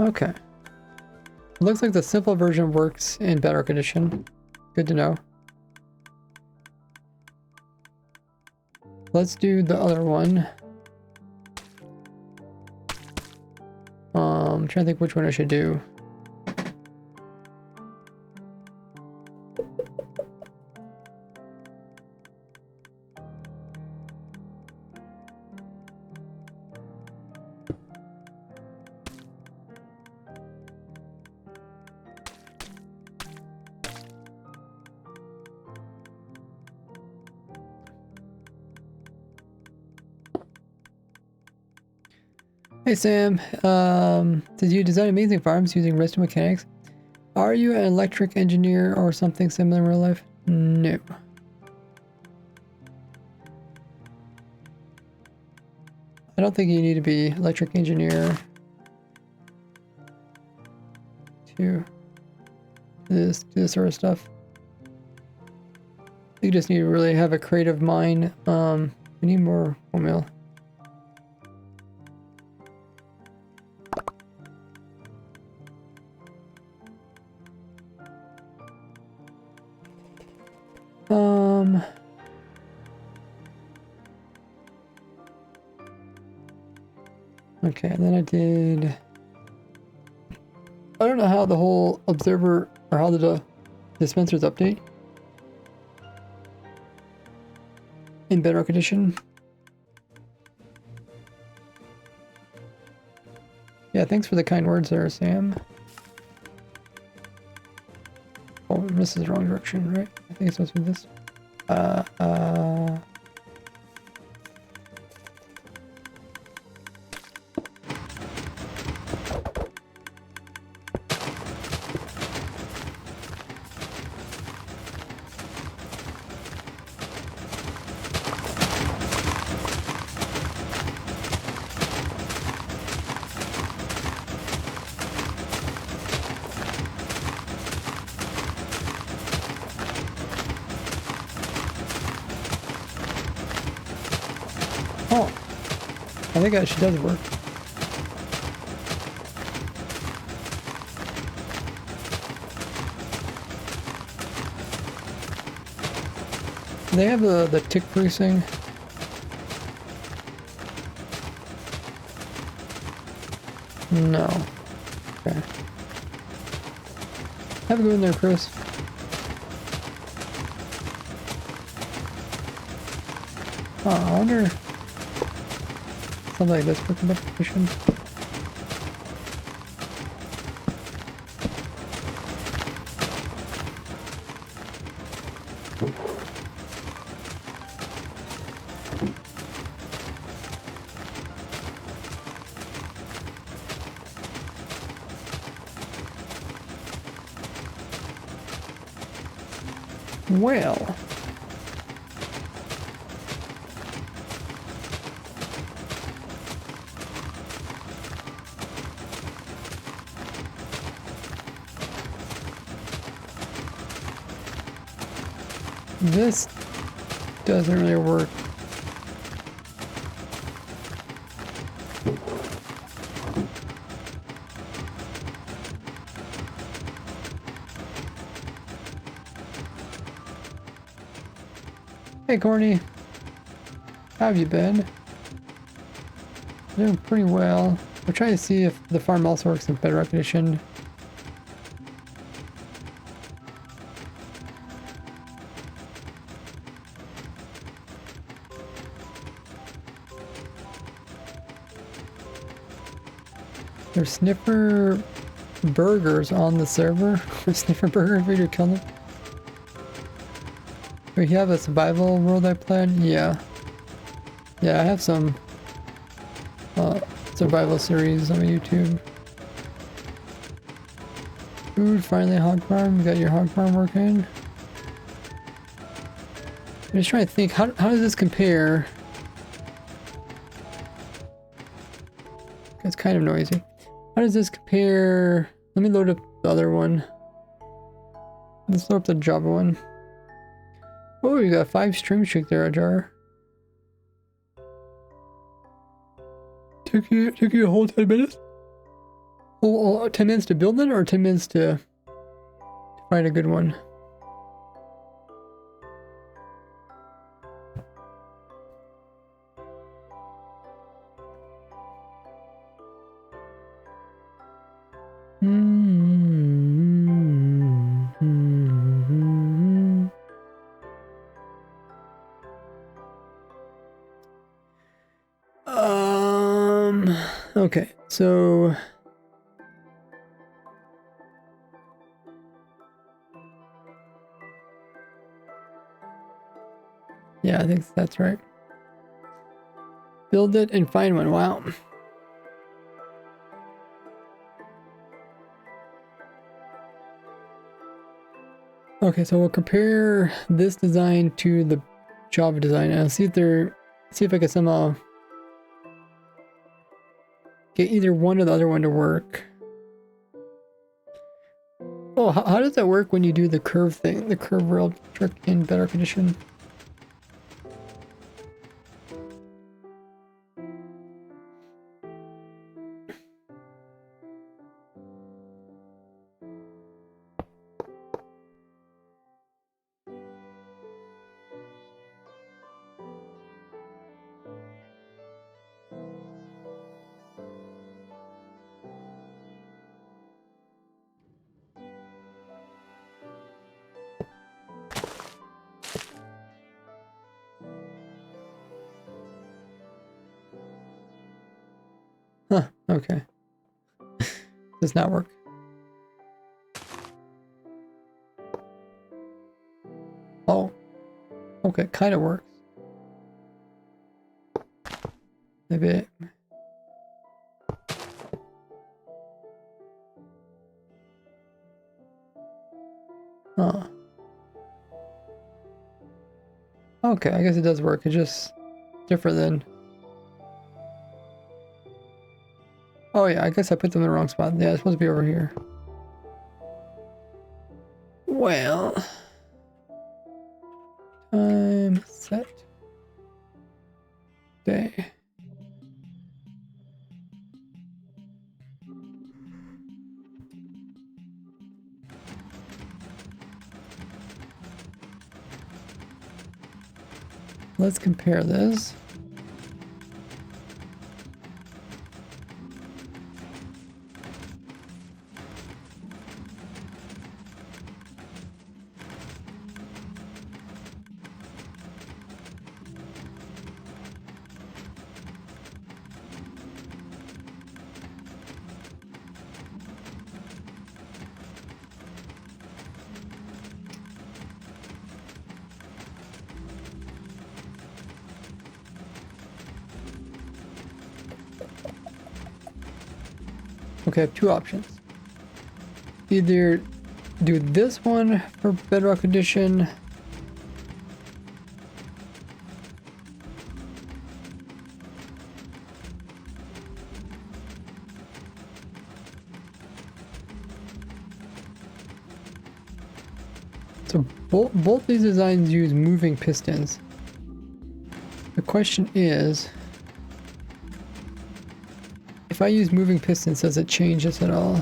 Okay. Looks like the simple version works in Bedrock Edition. Good to know. Let's do the other one. I'm trying to think which one I should do. Hey Sam, did you design amazing farms using resto mechanics? Are you an electric engineer or something similar in real life? No. I don't think you need to be electric engineer to do this sort of stuff. You just need to really have a creative mind. We need more windmill. Okay, and then I don't know how the whole observer, or how the dispensers update in Bedrock Edition. Yeah, thanks for the kind words there, Sam. Oh, this is the wrong direction, right? I think it's supposed to be this. Oh, I think that she does work. They have the tick policing. No. Okay. Have a go in there, Chris. Oh, I wonder. Something like this for competition. Well. This doesn't really work. Hey, Corny. How have you been? Doing pretty well. We're trying to see if the farm also works in Bedrock Edition. There's sniffer burgers on the server. Sniffer burger if we do kill them. We have a survival world I played? Yeah. Yeah, I have some survival series on YouTube. Food, finally hog farm. You got your hog farm working. I'm just trying to think, how does this compare? It's kind of noisy. How does this compare? Let me load up the other one. Let's load up the Java one. Oh, you got 5 stream streak there, Ajar. took you a whole 10 minutes? Oh, 10 minutes to build it, or 10 minutes to find a good one? Okay, so yeah, I think that's right. Build it and find one. Wow. Okay, so we'll compare this design to the Java design and see if I can somehow get either one or the other one to work. Oh, how does that work when you do the curve thing, the curve rail trick in better condition? Huh, okay. Does not work. Oh. Okay, kind of works. Maybe. Huh. Okay, I guess it does work. It's just different than... Oh yeah, I guess I put them in the wrong spot. Yeah, it's supposed to be over here. Well... Time set. Day. Let's compare this. Okay, I have two options. Either do this one for bedrock condition. So both these designs use moving pistons. The question is, if I use moving pistons, does it change this at all?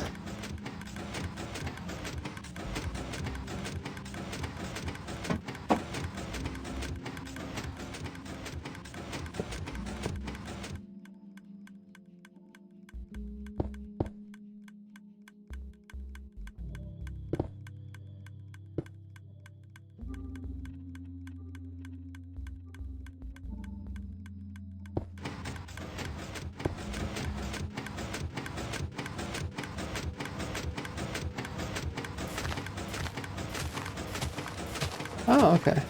Oh, okay.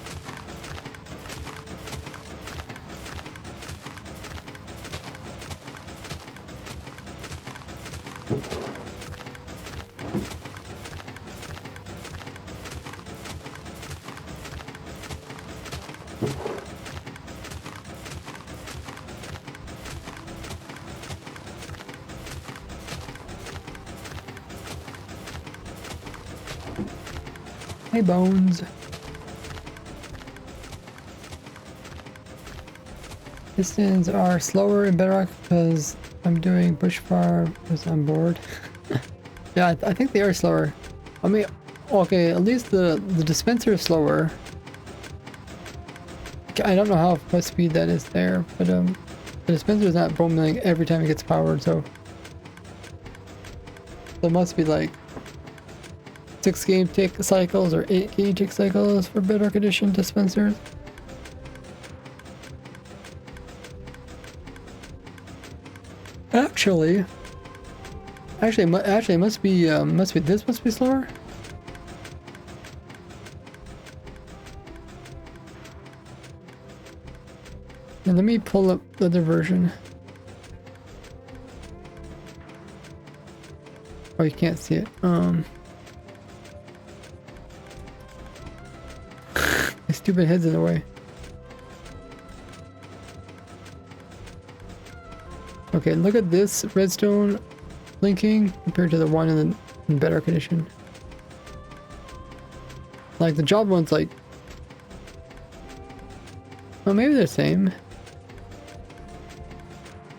Hey, Bones. Pistons are slower in bedrock because I'm doing bush farm is on board. Yeah, I think they are slower. I mean, okay, at least the dispenser is slower. I don't know how much speed that is there, but the dispenser is not bone milling every time it gets powered, so there must be like 6 game tick cycles or 8 game tick cycles for Bedrock Edition dispensers. Actually, it must be this must be slower. And let me pull up the other version. Oh, you can't see it. My stupid head's in the way. Okay, look at this redstone linking compared to the one in the Bedrock Edition. Like the job one's like, well, maybe they're the same.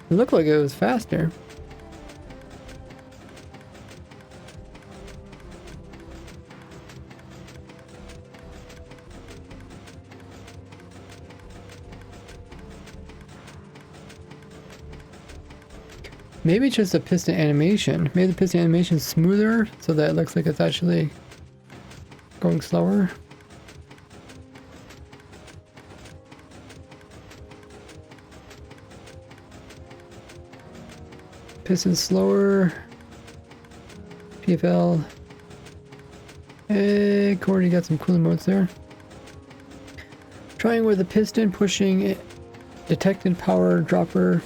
It looked like it was faster. Maybe it's just a piston animation. Maybe the piston animation is smoother so that it looks like it's actually going slower. Piston slower. PFL. Hey, Cordy got some cooling modes there. Trying with the piston, pushing it. Detected power dropper.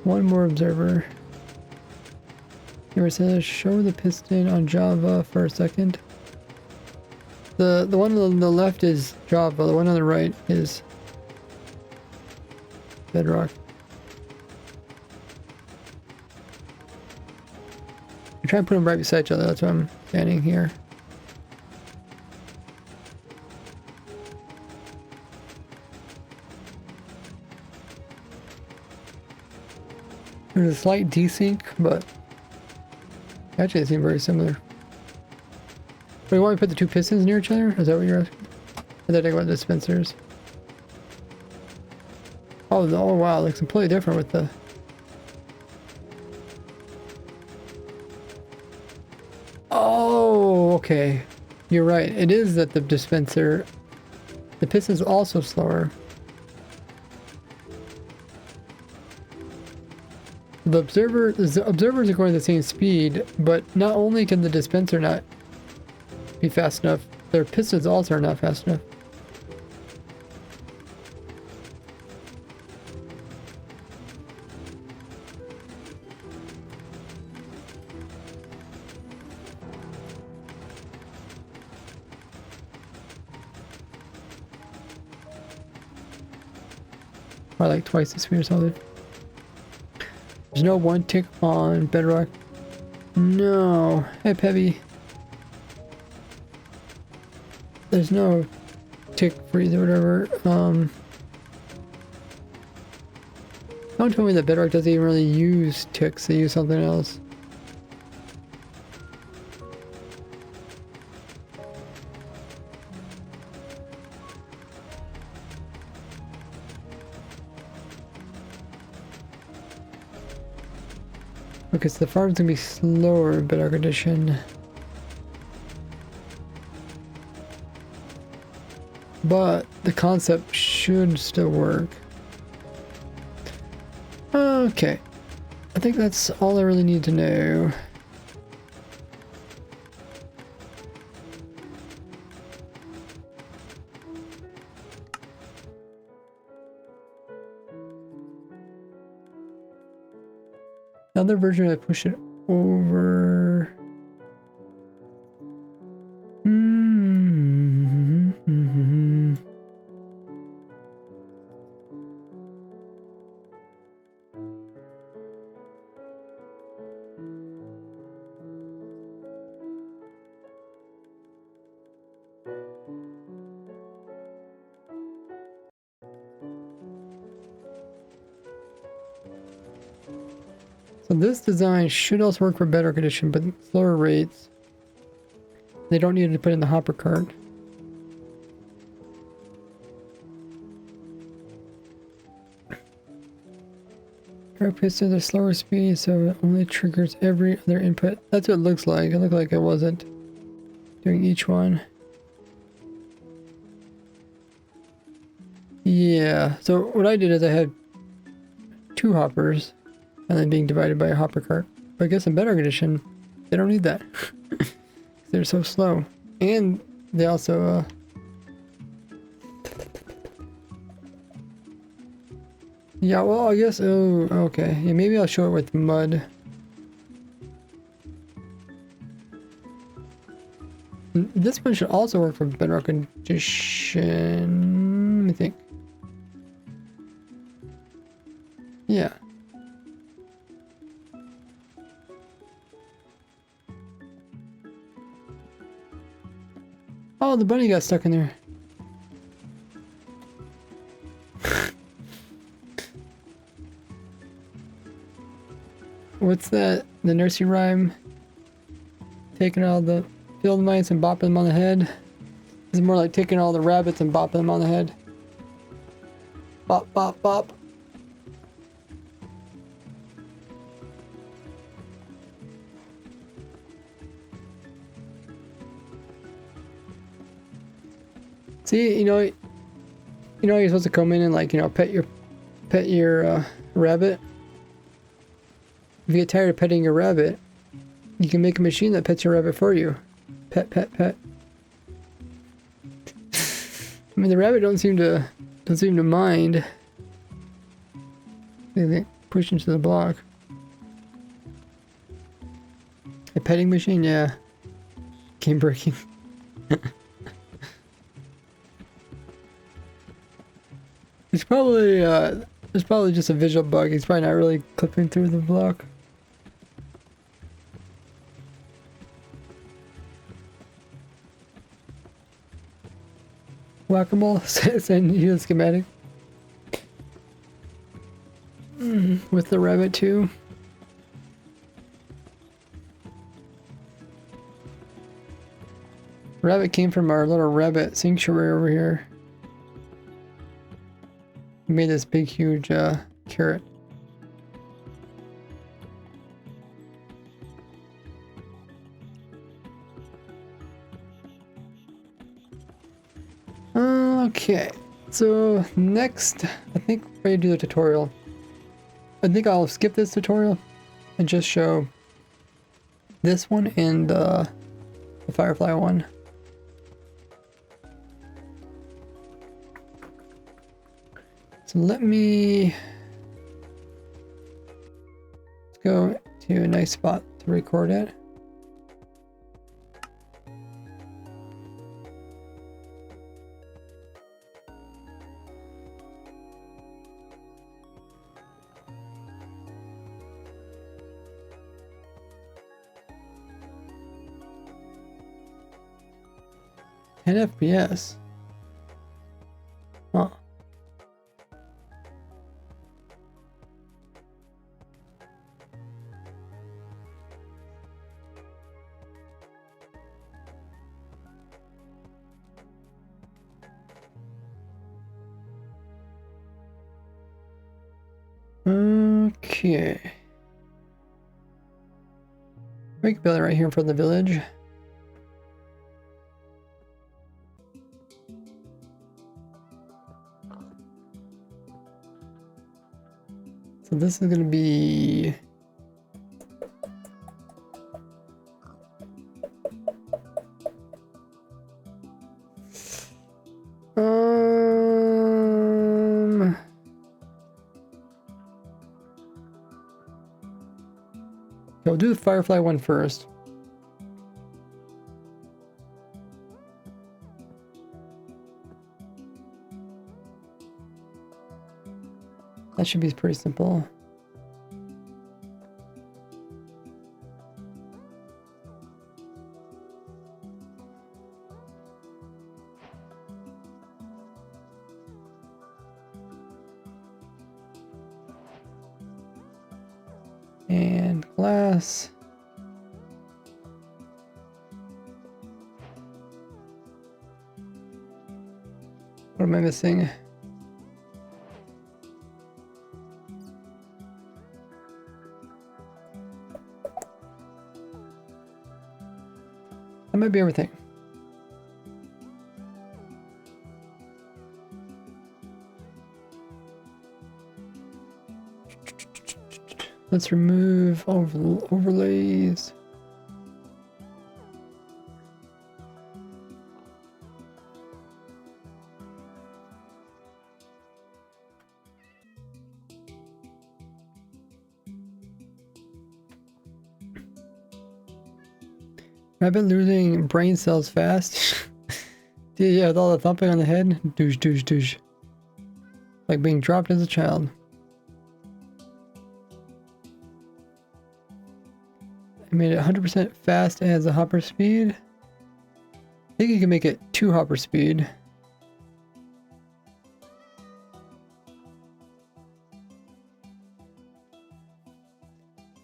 One more observer. Here it says show the piston on Java for a second. The one on the left is Java, the one on the right is Bedrock. I'm trying to put them right beside each other, that's why I'm standing here. There's a slight desync, but actually they seem very similar. Wait, you want me to put the two pistons near each other? Is that what you're asking? Or did I think about dispensers? Oh, oh wow, looks completely different with the... Oh, okay. You're right. It is that the dispenser... The piston's also slower. The observers are going at the same speed, but not only can the dispenser not be fast enough, their pistons also are not fast enough. Probably like twice the speed or something. There's no one tick on Bedrock. No. Hey, Pebby. There's no tick freeze or whatever. Don't tell me that Bedrock doesn't even really use ticks, they use something else. Okay, so the farm's gonna be slower in Bedrock Edition. But the concept should still work. Okay. I think that's all I really need to know. Another version, I push it over. So this design should also work for better condition, but slower rates. They don't need to put in the hopper cart. Air piston at slower speed, so it only triggers every other input. That's what it looks like. It looked like it wasn't doing each one. Yeah, so what I did is I had 2 hoppers and then being divided by a hopper cart. But I guess in better condition, they don't need that. They're so slow. And they also, yeah, well, I guess, oh, okay. Yeah, maybe I'll show it with mud. This one should also work for better condition. Let me think. Yeah. Oh, the bunny got stuck in there. What's that? The nursery rhyme? Taking all the field mice and bopping them on the head? It's more like taking all the rabbits and bopping them on the head. Bop, bop, bop. See, you're supposed to come in and like, pet your rabbit. If you get tired of petting your rabbit, you can make a machine that pets your rabbit for you. Pet, pet, pet. I mean, the rabbit don't seem to mind. They push into the block. A petting machine, yeah. Game breaking. It's probably just a visual bug. He's probably not really clipping through the block. Whack-a-mole. Send you a schematic. With the rabbit too. Rabbit came from our little rabbit sanctuary over here. We made this big huge carrot. Okay, so next I think we're ready to do the tutorial. I think I'll skip this tutorial and just show this one and the Firefly one. So let's go to a nice spot to record it. FPS. Huh. Okay. We can build it right here in front of the village. So this is going to be we'll do the Firefly one first. That should be pretty simple. And glass. What am I missing? That might be everything. Let's remove overlays. I've been losing brain cells fast. Yeah, with all the thumping on the head. Douche, douche, douche. Like being dropped as a child. I made it 100% fast as a hopper speed. I think you can make it 2 hopper speed.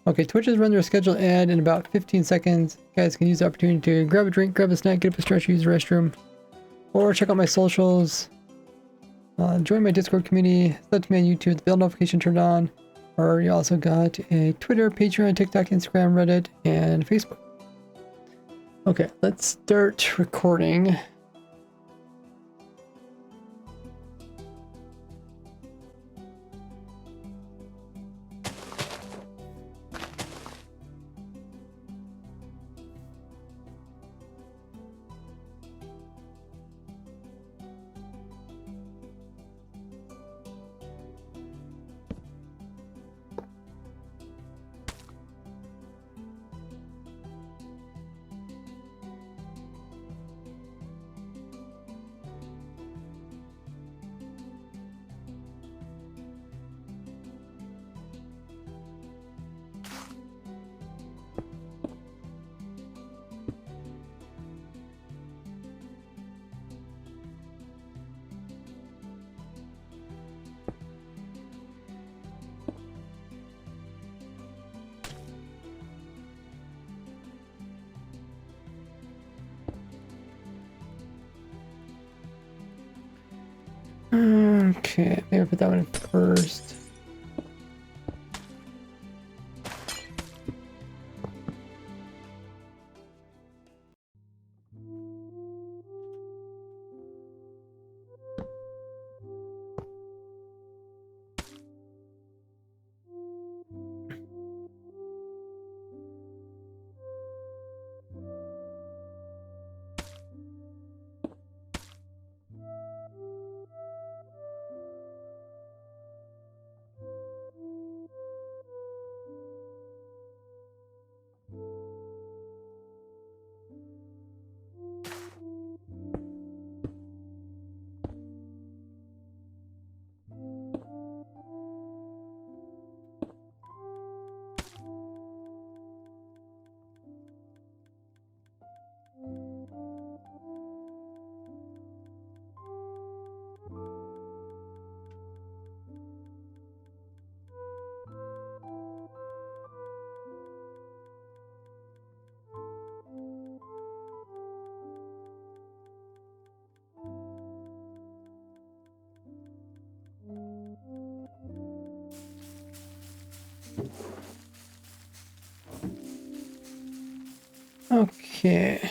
Okay, Twitch has run their scheduled ad in about 15 seconds. You guys can use the opportunity to grab a drink, grab a snack, get up a stretch, use the restroom, or check out my socials. Join my Discord community, sub to me on YouTube, the bell notification turned on. Or you also got a Twitter, Patreon, TikTok, Instagram, Reddit, and Facebook. Okay, let's start recording. Okay, maybe I'll put that one in first. Okay.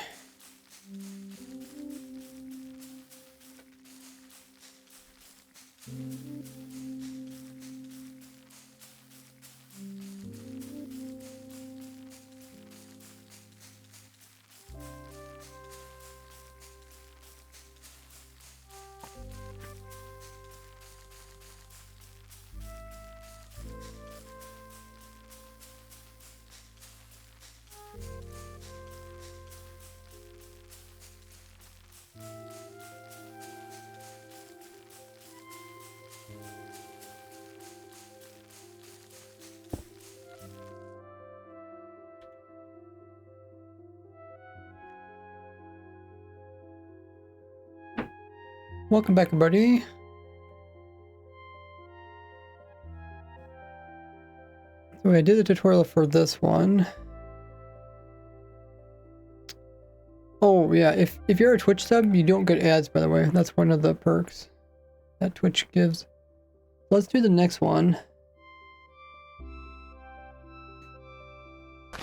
Welcome back, everybody. So Okay, I did the tutorial for this one. Oh yeah, if you're a Twitch sub, you don't get ads, by the way. That's one of the perks that Twitch gives. Let's do the next one.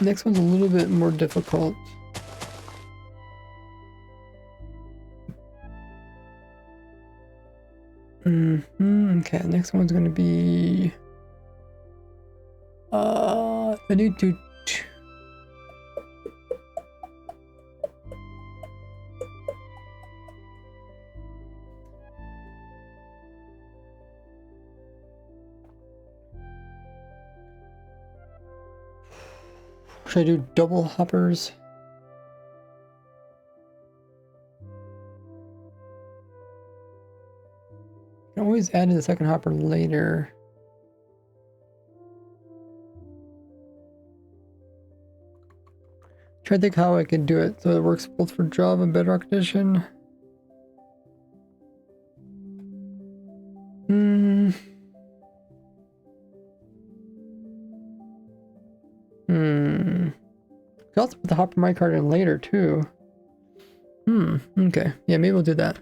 Next one's a little bit more difficult. Okay, next one's gonna be I need to should I do double hoppers? I can always add in the second hopper later. Try to think how I can do it so it works both for Java and Bedrock Edition. I also put the hopper my card in later too. Okay. Yeah, maybe we'll do that.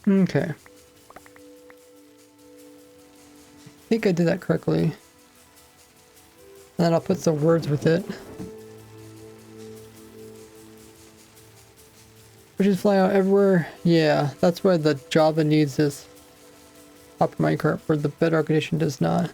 Okay. I think I did that correctly. And then I'll put some words with it. Bushes fly out everywhere. Yeah, that's why the Java needs this top minecart, where the Bedrock Edition does not.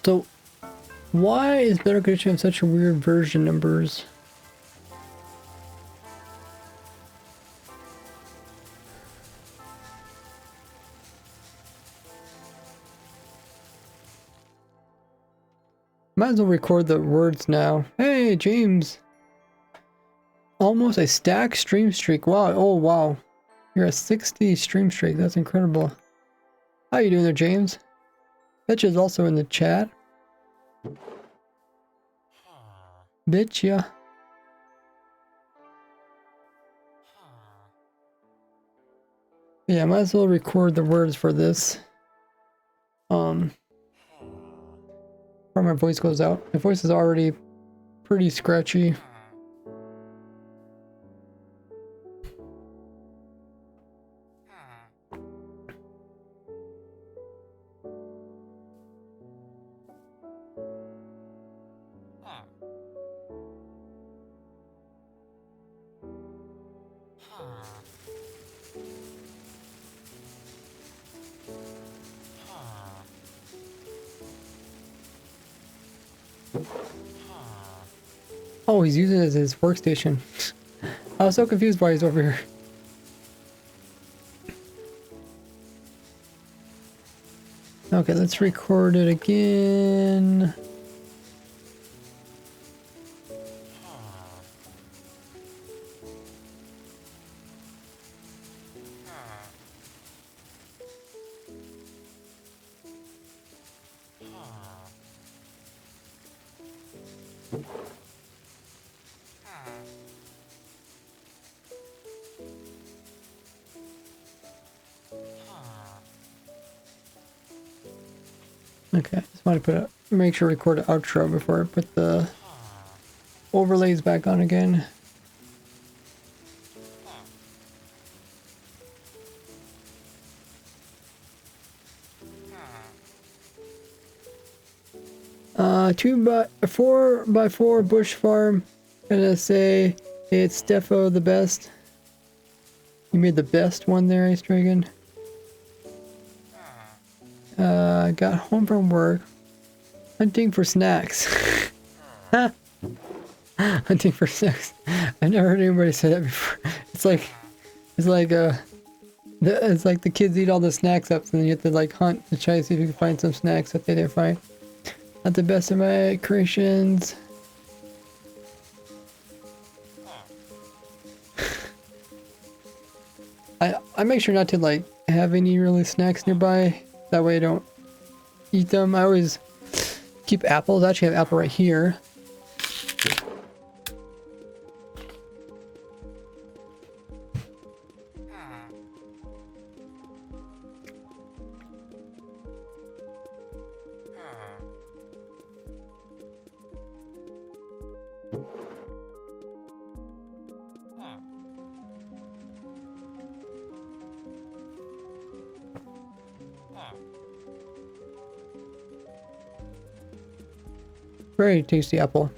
So, why is Bedrock Edition have such a weird version numbers? Might as well record the words now. Hey, James! Almost a stack stream streak. Wow, oh wow. You're a 60 stream streak. That's incredible. How you doing there, James? Bitch is also in the chat. Bitch, yeah. Yeah, might as well record the words for this. Before my voice goes out. My voice is already pretty scratchy. Oh, he's using it as his workstation. I was so confused why he's over here. Okay, let's record it again. Okay, just want to make sure record an outro before I put the overlays back on again. Four by four bush farm. Gonna say it's defo the best. You made the best one there, Ice Dragon. Got home from work. Hunting for snacks. Hunting for snacks. I've never heard anybody say that before. It's like the kids eat all the snacks up, and then you have to like hunt to try to see if you can find some snacks that they didn't find. Not the best of my creations. I make sure not to like have any really snacks nearby. That way I don't eat them. I always keep apples. I actually have apple right here. Very tasty apple.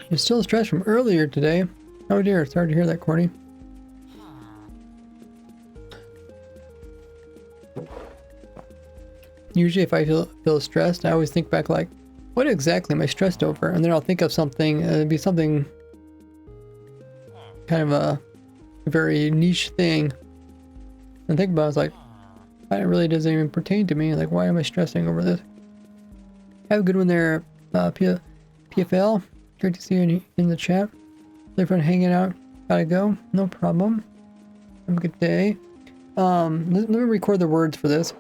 You're still stressed from earlier today. Oh dear, sorry to hear that, Courtney. Usually if I feel stressed, I always think back like, what exactly am I stressed over? And then I'll think of something, it'd be something kind of a very niche thing. And think about it, it's like, that really doesn't even pertain to me. Like, why am I stressing over this? Have a good one there, PFL. Great to see you in the chat. Really fun hanging out. Gotta go. No problem. Have a good day. Let me record the words for this.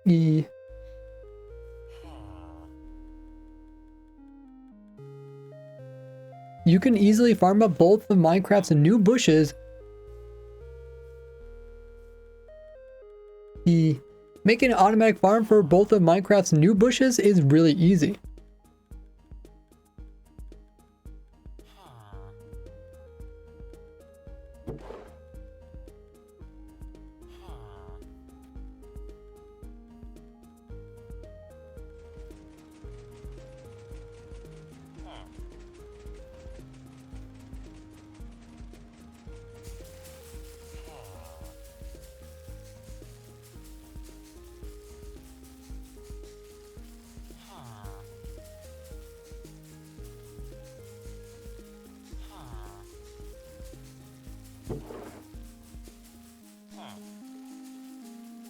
E. You can easily farm up both of Minecraft's new bushes. Making an automatic farm for both of Minecraft's new bushes is really easy.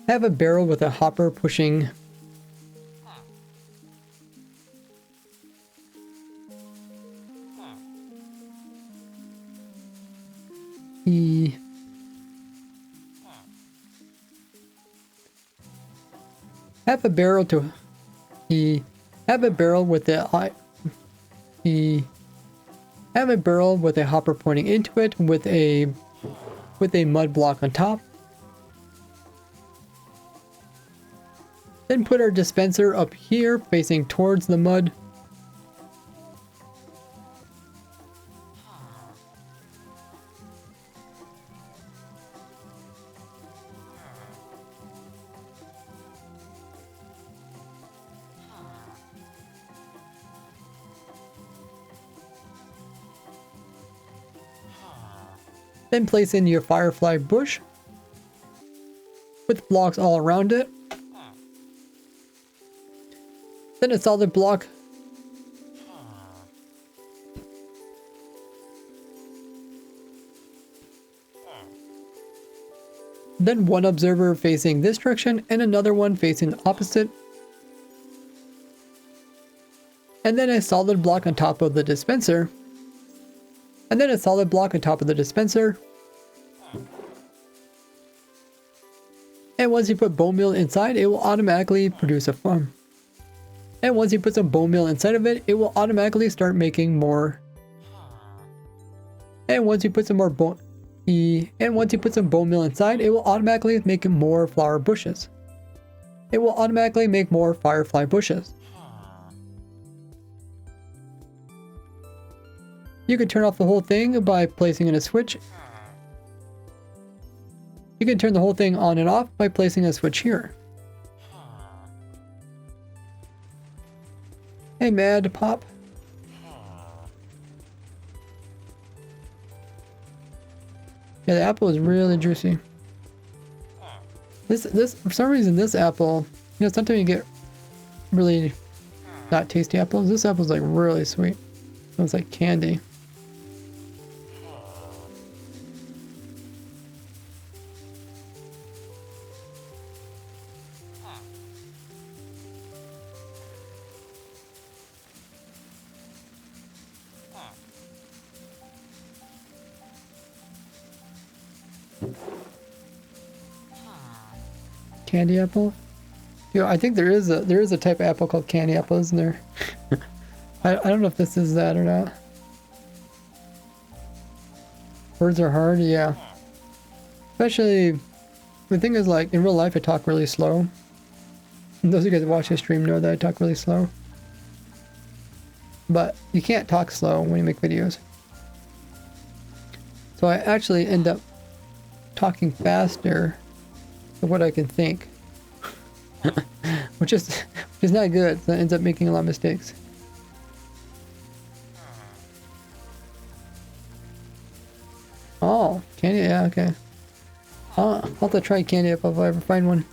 Have a barrel with a hopper pushing. Have a barrel to. Have a barrel with a have a barrel with a hopper pointing into it with a mud block on top. Then put our dispenser up here facing towards the mud. Then place in your firefly bush with blocks all around it. Then a solid block. Then one observer facing this direction and another one facing the opposite. And then a solid block on top of the dispenser. And then a solid block on top of the dispenser. And once you put bone meal inside, it will automatically produce a farm. And once you put some bone meal inside of it, it will automatically start making more. And once you put some more bone meal inside, it will automatically make more flower bushes. It will automatically make more firefly bushes. You can turn off the whole thing by placing in a switch. You can turn the whole thing on and off by placing a switch here. Hey, Mad Pop. Yeah, the apple is really juicy. This for some reason this apple, you know, sometimes you get really not tasty apples. This apple's like really sweet. It's like candy. Candy apple? You know, I think there is a type of apple called candy apple, isn't there? I don't know if this is that or not. Words are hard, yeah. Especially, the thing is, like, in real life I talk really slow. And those of you guys that watch this stream know that I talk really slow. But you can't talk slow when you make videos. So I actually end up talking faster than what I can think. which is not good. So it ends up making a lot of mistakes. Oh, candy, yeah, okay. I'll have to try candy apple if I ever find one.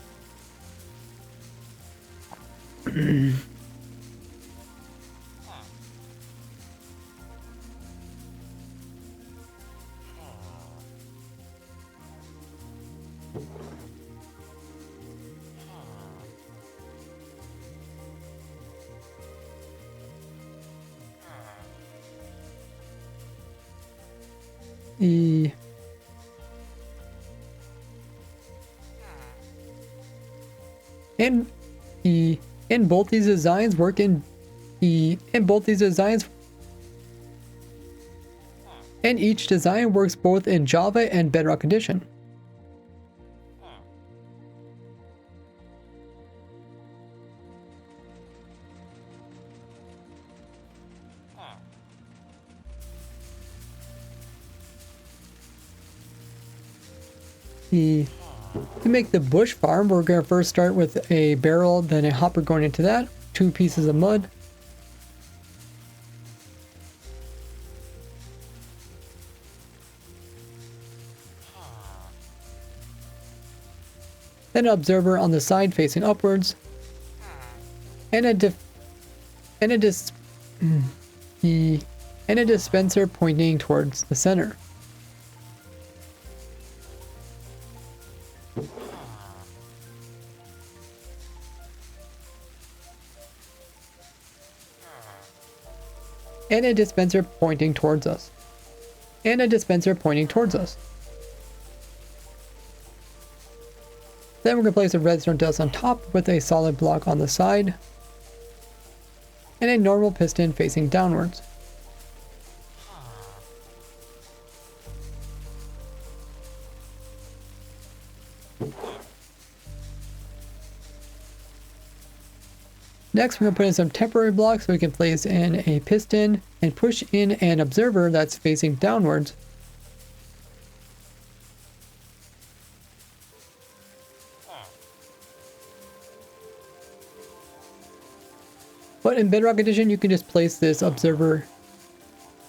E. And both these designs work in both these designs, and each design works both in Java and Bedrock Edition. To make the bush farm, we're going to first start with a barrel, then a hopper going into that, 2 pieces of mud. Then an observer on the side facing upwards. And a dispenser pointing towards the center. And a dispenser pointing towards us. And a dispenser pointing towards us. Then we're going to place a redstone dust on top with a solid block on the side. And a normal piston facing downwards. Next, we're going to put in some temporary blocks so we can place in a piston and push in an observer that's facing downwards. But in Bedrock Edition, you can just place this observer.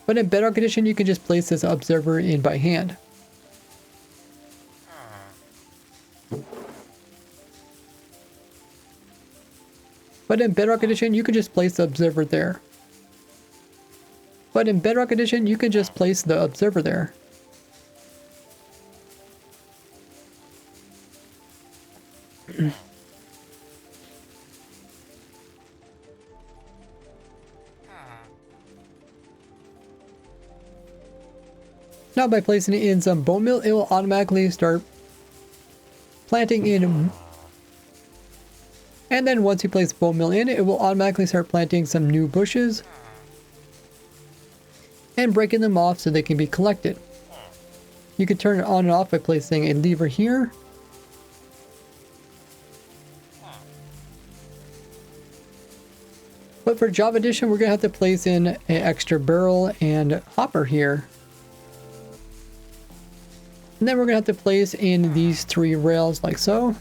In by hand. But in Bedrock Edition, you can just place the observer there. Now by placing it in some bone meal, it will automatically start planting in. And then once you place bone meal in, it will automatically start planting some new bushes and breaking them off so they can be collected. You can turn it on and off by placing a lever here. But for Java Edition, we're going to have to place in an extra barrel and hopper here. And then we're going to have to place in these 3 rails like so.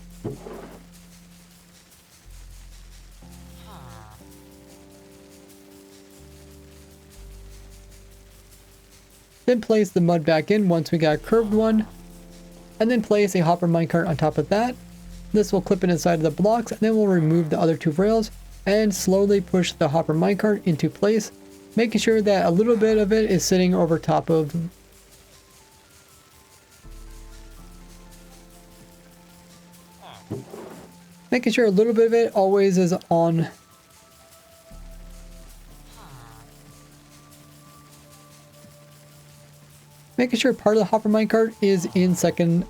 Then place the mud back in once we got a curved one. And then place a hopper minecart on top of that. This will clip it inside of the blocks, and then we'll remove the other 2 rails and slowly push the hopper minecart into place, making sure that a little bit of it is sitting over top of. Making sure a little bit of it always is on. Making sure part of the hopper minecart is in second.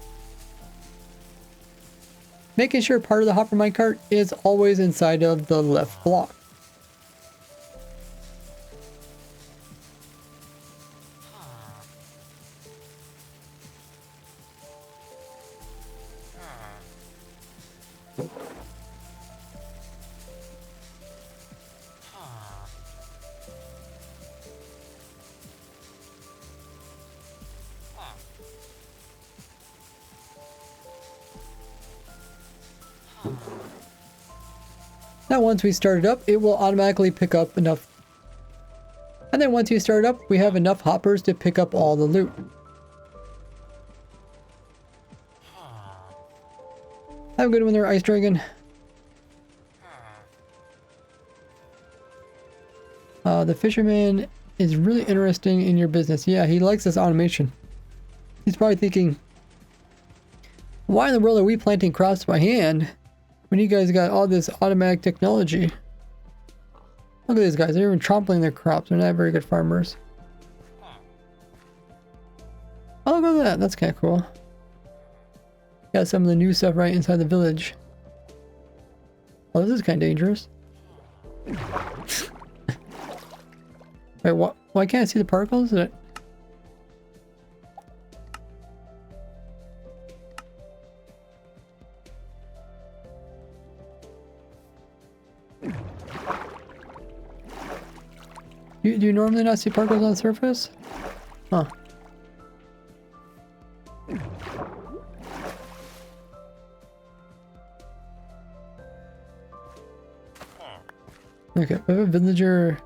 Making sure part of the hopper minecart is always inside of the left block. Now once we start it up, it will automatically pick up enough. And then once you start it up, we have enough hoppers to pick up all the loot. Have a good one there, Ice Dragon. The fisherman is really interesting in your business. Yeah, he likes this automation. He's probably thinking, why in the world are we planting crops by hand when you guys got all this automatic technology? Look at these guys, they're even trampling their crops. They're not very good farmers. Oh, look at that. That's kind of cool. Got some of the new stuff right inside the village. Oh, this is kind of dangerous. Wait, what? Why can't I see the particles? Is it? Do you normally not see particles on the surface? Huh. Okay, if a villager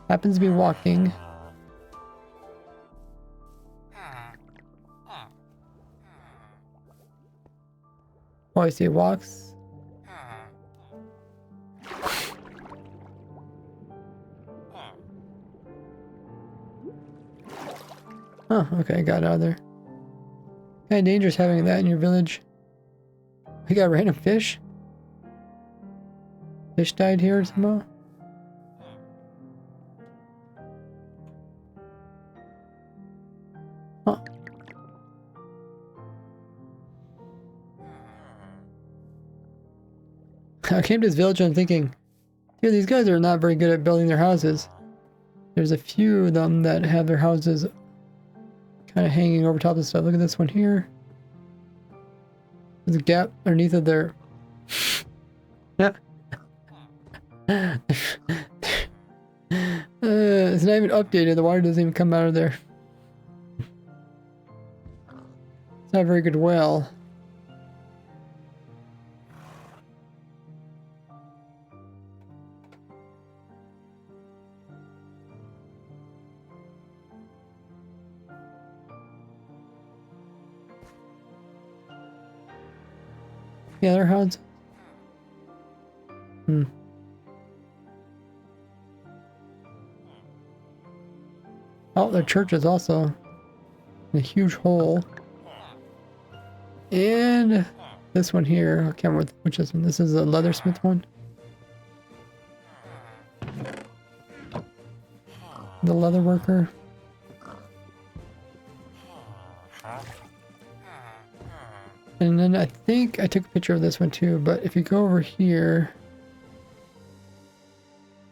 happens to be walking. Oh, I see, walks. Oh, okay, got it out of there. Kind of dangerous having that in your village. We got random fish. Fish died here somehow. Huh. I came to this village and I'm thinking, dude, these guys are not very good at building their houses. There's a few of them that have their houses kind of hanging over top of stuff. Look at this one here. There's a gap underneath of their... Yeah. It's not even updated. The water doesn't even come out of there. It's not a very good well. Yeah, their houses. Oh, their church is also in a huge hole. And this one here, I can't remember which is one. This is a leathersmith one. The leather worker. And then I think I took a picture of this one too, but if you go over here...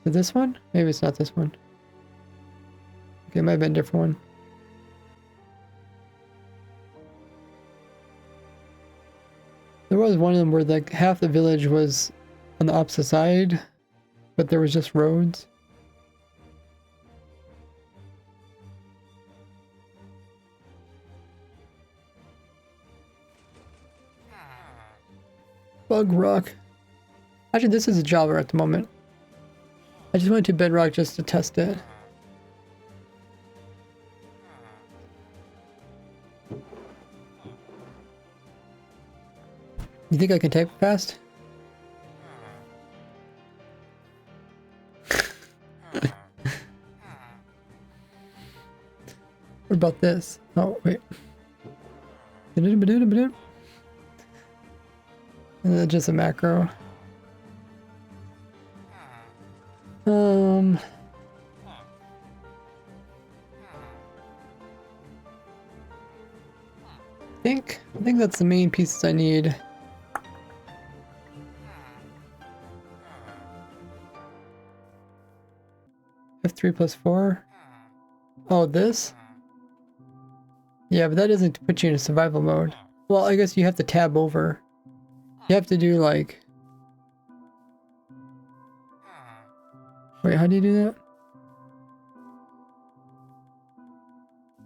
Is this one? Maybe it's not this one. Okay, it might have been a different one. There was one of them where like half the village was on the opposite side, but there was just roads. Bug rock. Actually, this is a Java at the moment. I just went to Bedrock just to test it. You think I can type fast? What about this? Oh, wait. And then just a macro. I think that's the main pieces I need. F3 plus 4. Oh, this? Yeah, but that doesn't put you in a survival mode. Well, I guess you have to tab over. You have to do like... Wait, how do you do that?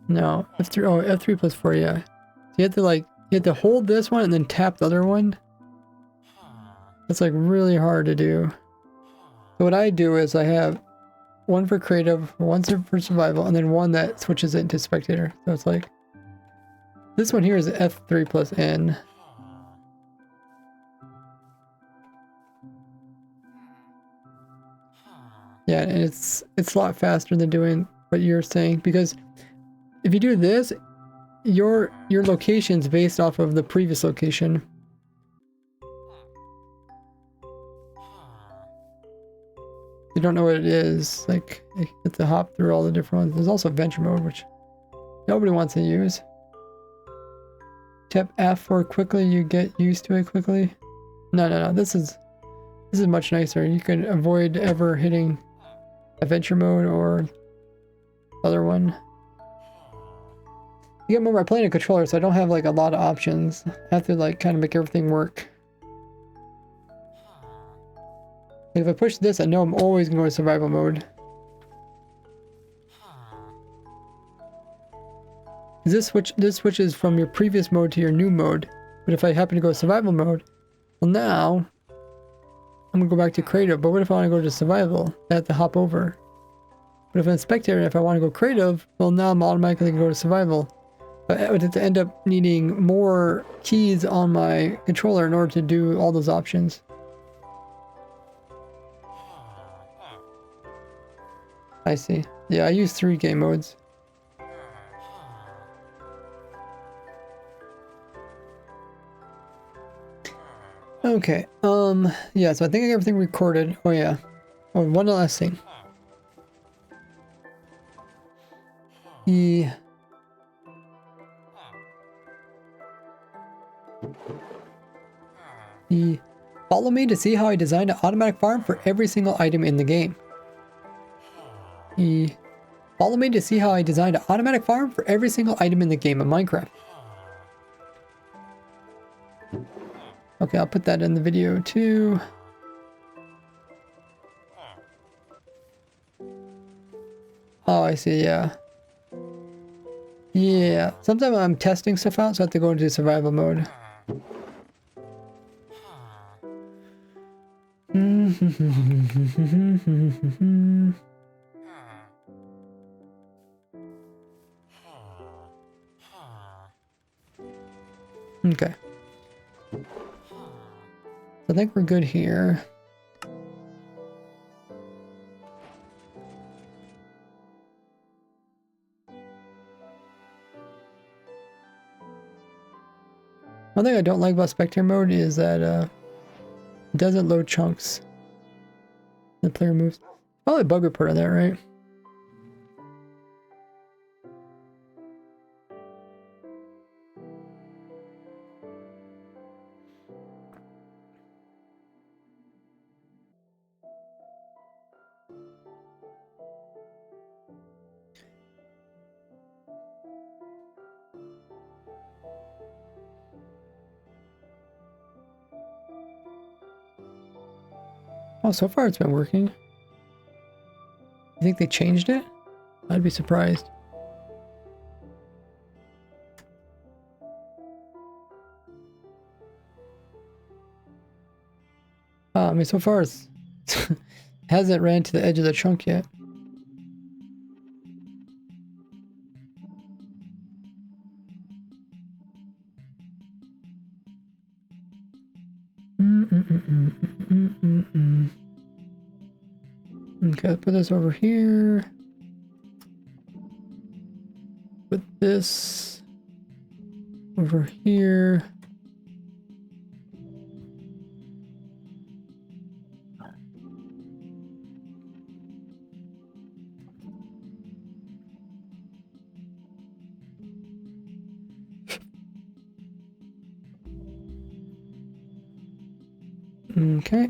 No, F3, oh, F3 plus 4, yeah. So you have to like, you have to hold this one and then tap the other one. That's like really hard to do. So what I do is I have one for creative, one for survival, and then one that switches it into spectator. So it's like, this one here is F3 plus N. Yeah, and it's a lot faster than doing what you're saying, because if you do this, your location's based off of the previous location. You don't know what it is, like you have to hop through all the different ones. There's also venture mode, which nobody wants to use. Tap F for quickly, you get used to it quickly. No. This is much nicer. You can avoid ever hitting adventure mode or other one. You get remember, I play in a controller, so I don't have like a lot of options. I have to like kind of make everything work. And if I push this, I know I'm always gonna go to survival mode. This switches from your previous mode to your new mode. But if I happen to go to survival mode, well now I'm gonna go back to creative. But what if I want to go to survival? I have to hop over. But if I'm a spectator, if I want to go creative, well now I'm automatically gonna go to survival. But I would have to end up needing more keys on my controller in order to do all those options. I see. Yeah, I use 3 game modes. Okay, yeah, so I think I got everything recorded. Oh yeah. Oh, one last thing. Follow me to see how I designed an automatic farm for every single item in the game. Follow me to see how I designed an automatic farm for every single item in the game of Minecraft. Okay, I'll put that in the video too. Oh, I see, yeah. Yeah, sometimes I'm testing stuff out, so I have to go into survival mode. Okay. I think we're good here. One thing I don't like about spectator mode is that it doesn't load chunks. The player moves. Probably a bug report on that, right? Oh, so far it's been working. You think they changed it? I'd be surprised. I mean, so far it's hasn't ran to the edge of the chunk yet. Okay, put this over here. Put this over here. Okay.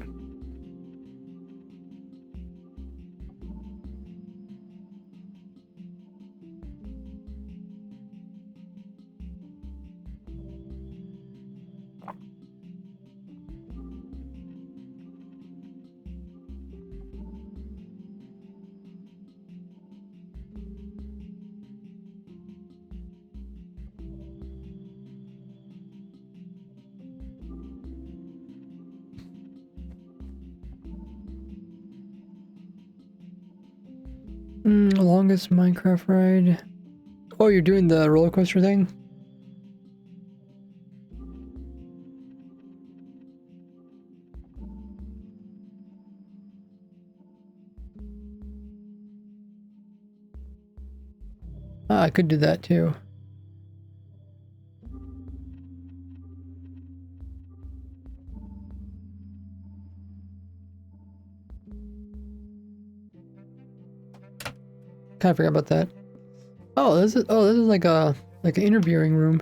Longest Minecraft ride. Oh, you're doing the roller coaster thing? Ah, I could do that too. Kind of forgot about that. Oh, this is like an interviewing room.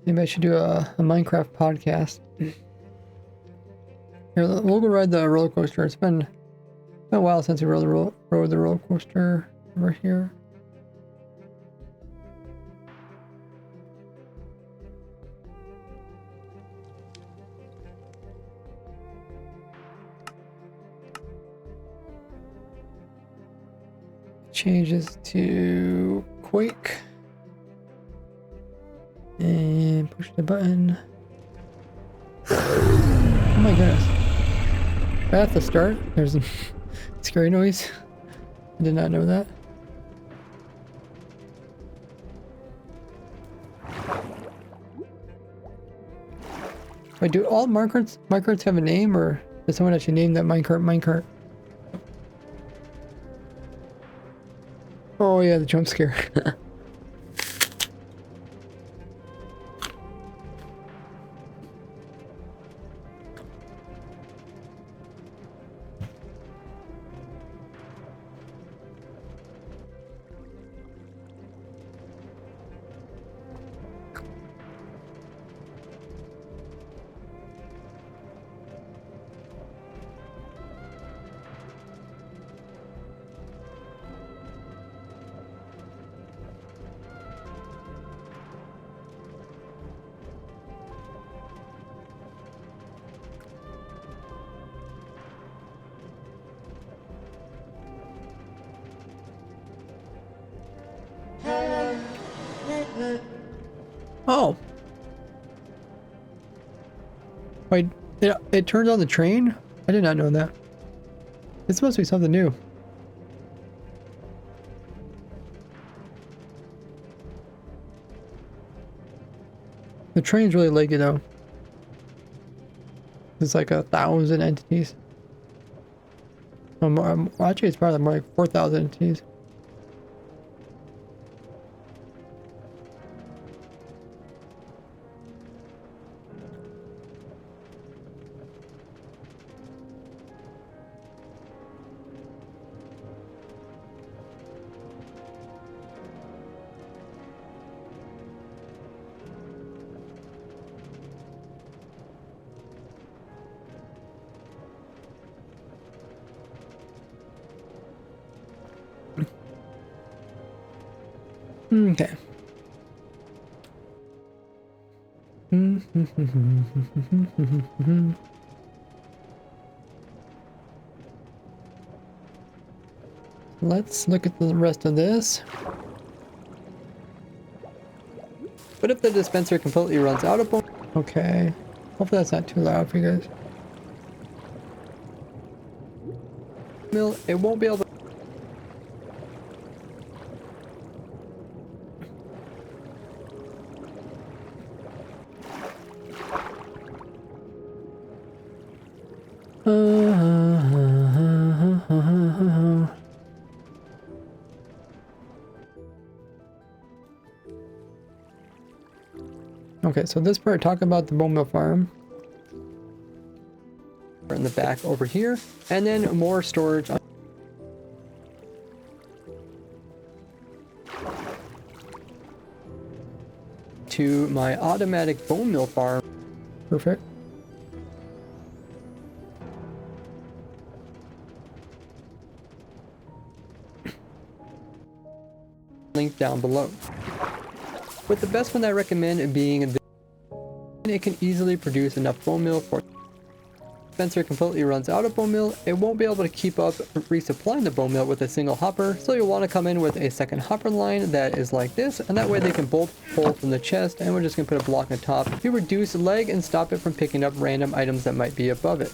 Maybe I should do a Minecraft podcast. Here, we'll go ride the roller coaster. It's been a while since we rode the roller coaster over here. Changes to Quake. And push the button. Oh my goodness. I have to start. There's a scary noise. I did not know that. Wait, do all minecarts have a name, or does someone actually name that minecart? Oh yeah, the jump scare. Oh. Wait, it turns on the train? I did not know that. It's supposed to be something new. The train's really leggy though. It's like 1,000 entities. Actually, it's probably more like 4,000 entities. Okay. Let's look at the rest of this. What if the dispenser completely runs out of bone? Okay. Hopefully that's not too loud for you guys. It won't be able to. Okay, so this part talking about the bone meal farm. In the back over here, and then more storage to my automatic bone meal farm. Perfect. Link down below. With the best one I recommend being the it can easily produce enough bone meal for dispenser completely runs out of bone meal, it won't be able to keep up resupplying the bone meal with a single hopper, so you'll want to come in with a second hopper line that is like this, and that way they can both pull from the chest, and we're just going to put a block on top to reduce lag and stop it from picking up random items that might be above it.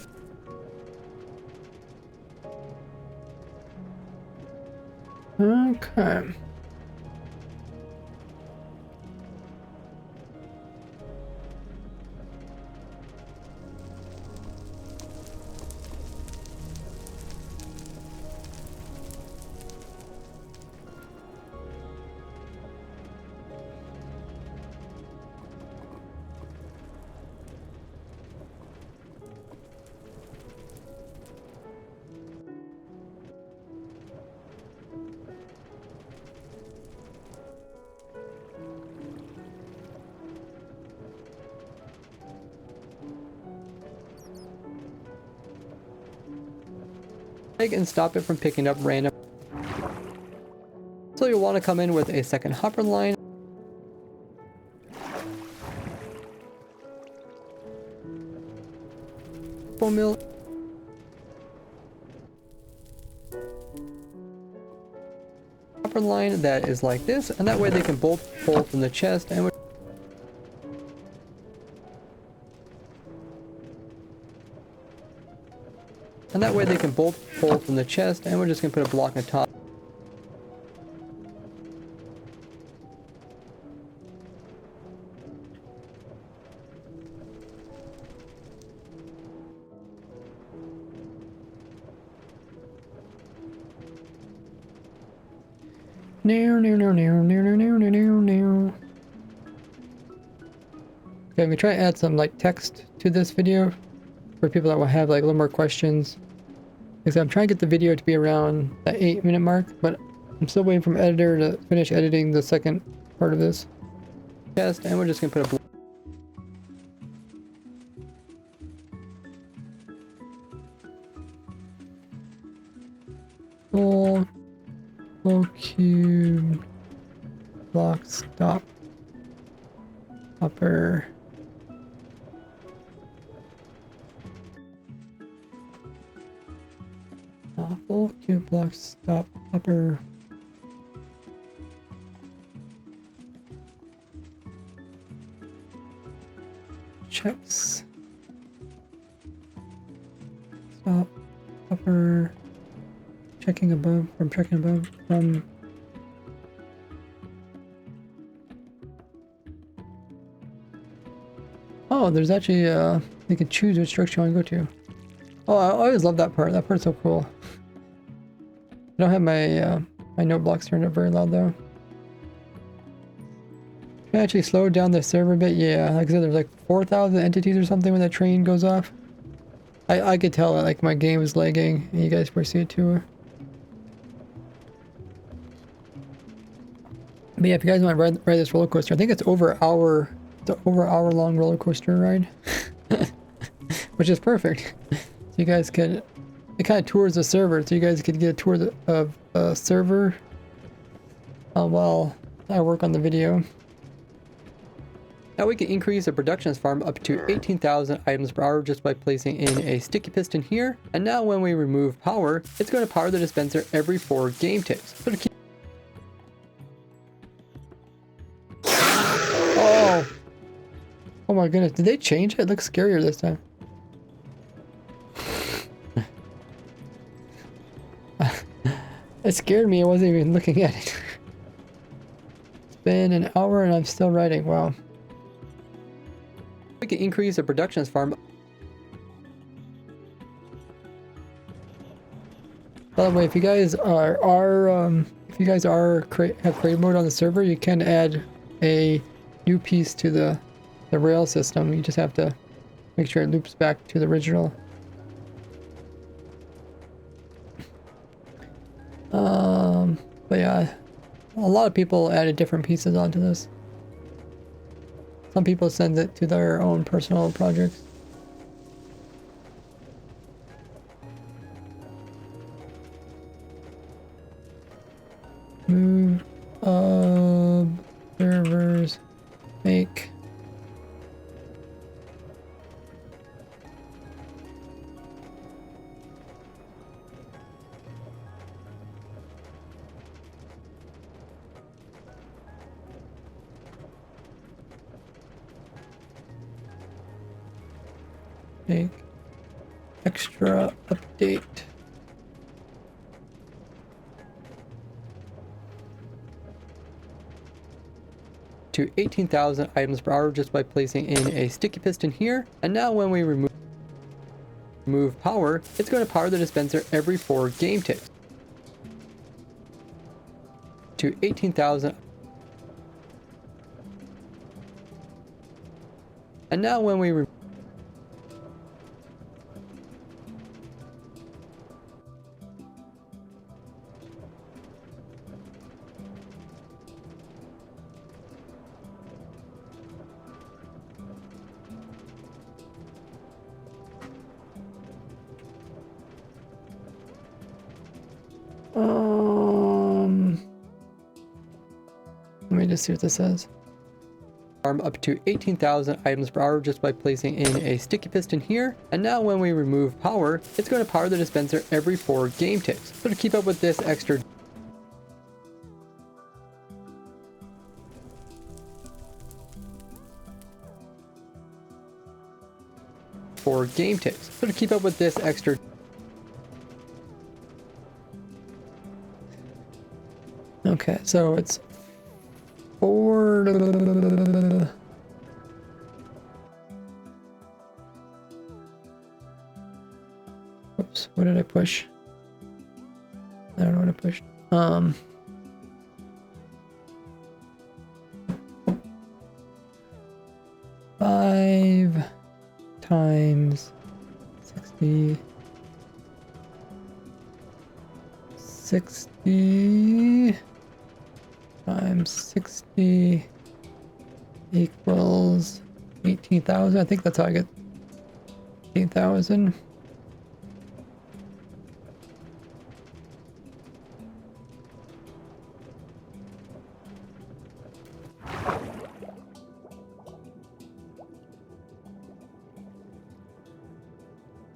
Okay. and stop it from picking up random. So you'll want to come in with a second hopper line. Mill. Hopper line that is like this, and that way they can both pull from the chest and we're just gonna put a block on top. Okay, we try to add some like text to this video for people that will have like a little more questions. Because I'm trying to get the video to be around the 8-minute mark, but I'm still waiting for editor to finish editing the second part of this. Test, and we're just gonna put a full cube block stop upper full cube block stop upper checks stop upper checking above from oh, there's actually you can choose which direction you want to go to. Oh, I always love that part. That part's so cool. I don't have my my note blocks turned up very loud though. Can I actually slow down the server a bit? Yeah, like I said, there's like 4,000 entities or something when that train goes off. I could tell that like my game is lagging, and you guys foresee it too. But yeah, if you guys want to ride this roller coaster, I think it's over an hour. It's an over hour long roller coaster ride, which is perfect. So you guys could, it kind of tours the server, so you guys could get a tour of the server while I work on the video. Now we can increase the productions farm up to 18,000 items per hour just by placing in a sticky piston here. And now when we remove power, it's going to power the dispenser every 4 game ticks. So to keep oh my goodness, did they change it? It looks scarier this time. It scared me, I wasn't even looking at it. It's been an hour and I'm still writing, wow. We can increase the productions farm. By the way, if you guys have creative mode on the server, you can add a new piece to the rail system. You just have to make sure it loops back to the original. But yeah, a lot of people added different pieces onto this. Some people send it to their own personal projects. Move servers, make extra update. To 18,000 items per hour just by placing in a sticky piston here. And now when we remove power, it's going to power the dispenser every 4 game ticks. To 18,000. And now when we Let me just see what this says. Farm up to 18,000 items per hour just by placing in a sticky piston here. And now when we remove power, it's going to power the dispenser every 4 game ticks. So to keep up with this extra game ticks. So to keep up with this extra okay, so it's 4 oops, what did I push? I don't know what I pushed. 5 times 60 times 60 equals 18,000. I think that's how I get 18,000.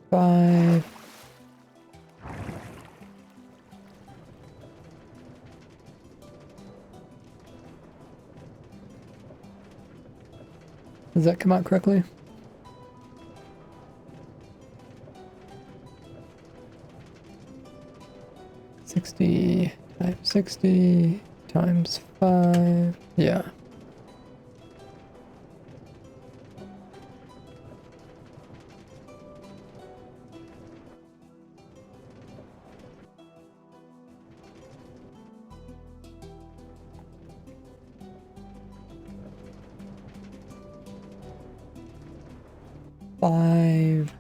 Five. Does that come out correctly? $60 times 60 times 5. Yeah. Five.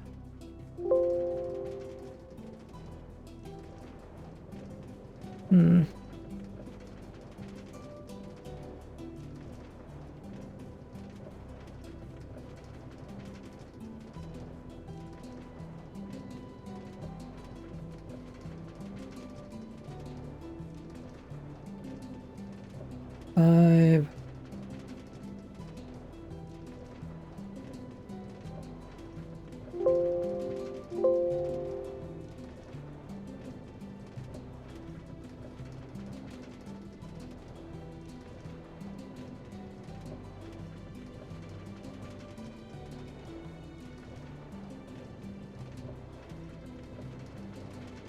Five.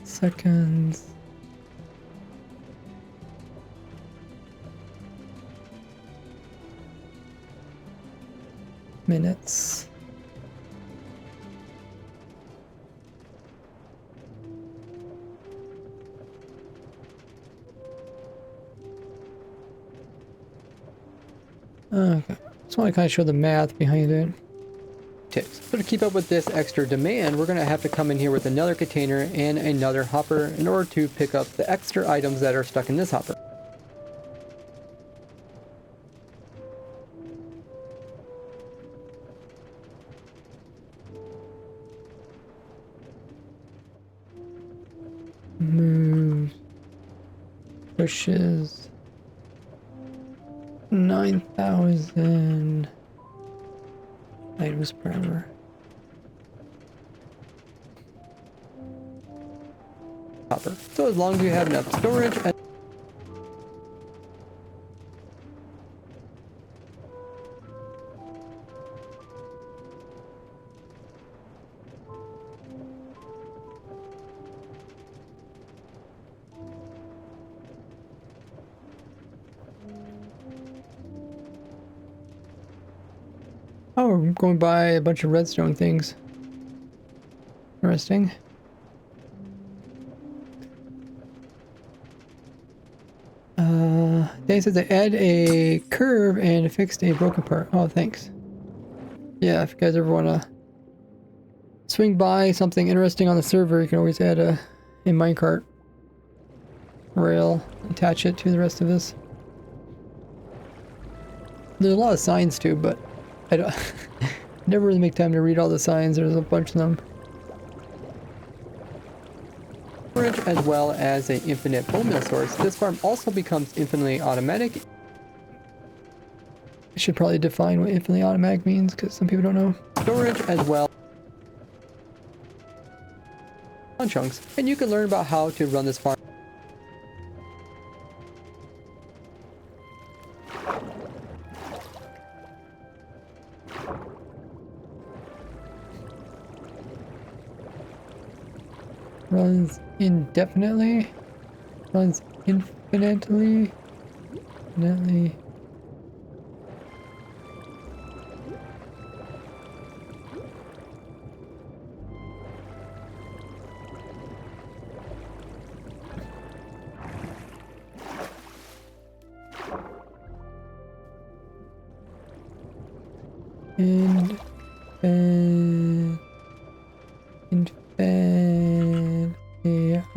Seconds. Minutes. Okay. Just want to kind of show the math behind it. Ticks. So to keep up with this extra demand, we're going to have to come in here with another container and another hopper in order to pick up the extra items that are stuck in this hopper. Moves. Pushes. 9,000 items per hour. Hopper. So as long as you have enough storage and oh, we're going by a bunch of redstone things. Interesting. They said they add a curve and fixed a broken part. Oh, thanks. Yeah, if you guys ever want to swing by something interesting on the server, you can always add a minecart rail, attach it to the rest of this. There's a lot of signs too, but I don't never really make time to read all the signs. There's a bunch of them. storage as well as an infinite bone meal source. This farm also becomes infinitely automatic. I should probably define what infinitely automatic means because some people don't know. Storage as well on chunks, and you can learn about how to run this farm. Runs indefinitely, runs infinitely. Infinitely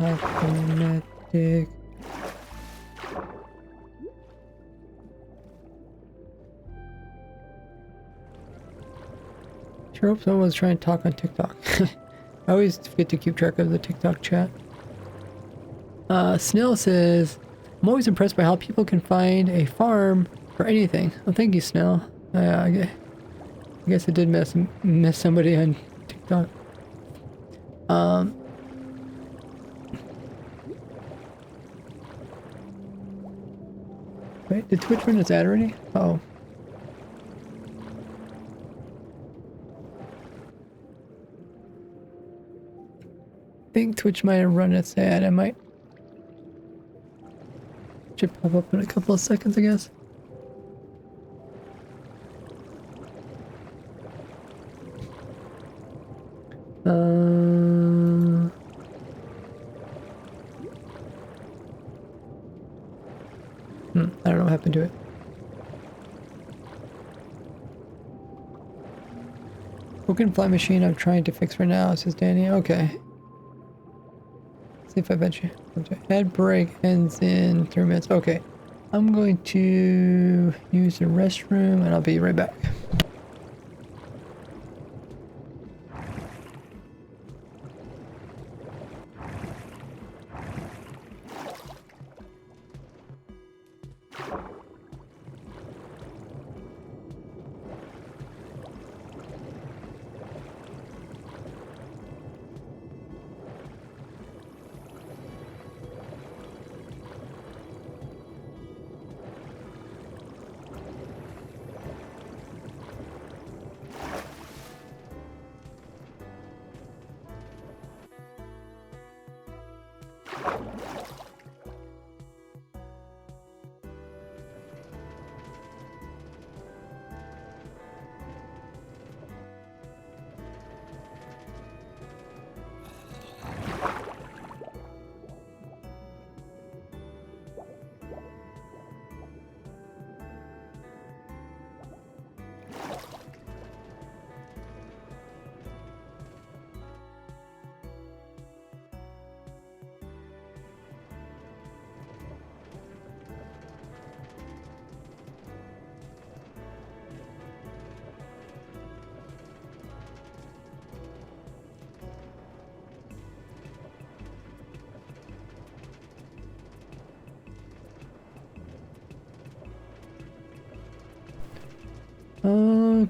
automatic. Sure hope someone's trying to talk on TikTok. I always forget to keep track of the TikTok chat. Snail says, I'm always impressed by how people can find a farm for anything. Oh, thank you, Snail. I guess I did miss somebody on TikTok. Wait, did Twitch run its ad already? Oh. I think Twitch might have run its ad. I might. Should pop up in a couple of seconds, I guess. I don't know what happened to it. Broken fly machine I'm trying to fix right now, says Danny. Okay. See if I bet you. Ad break ends in 3 minutes. Okay. I'm going to use the restroom and I'll be right back.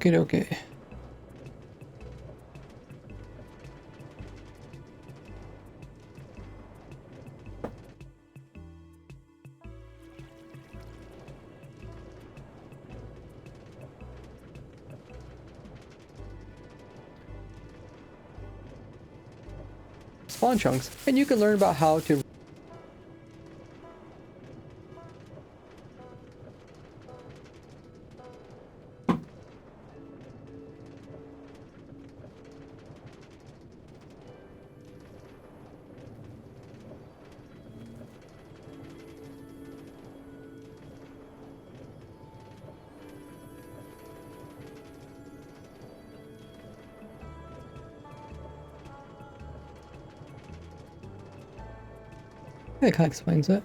Okay. Spawn chunks, and you can learn about how to That kind of explains it.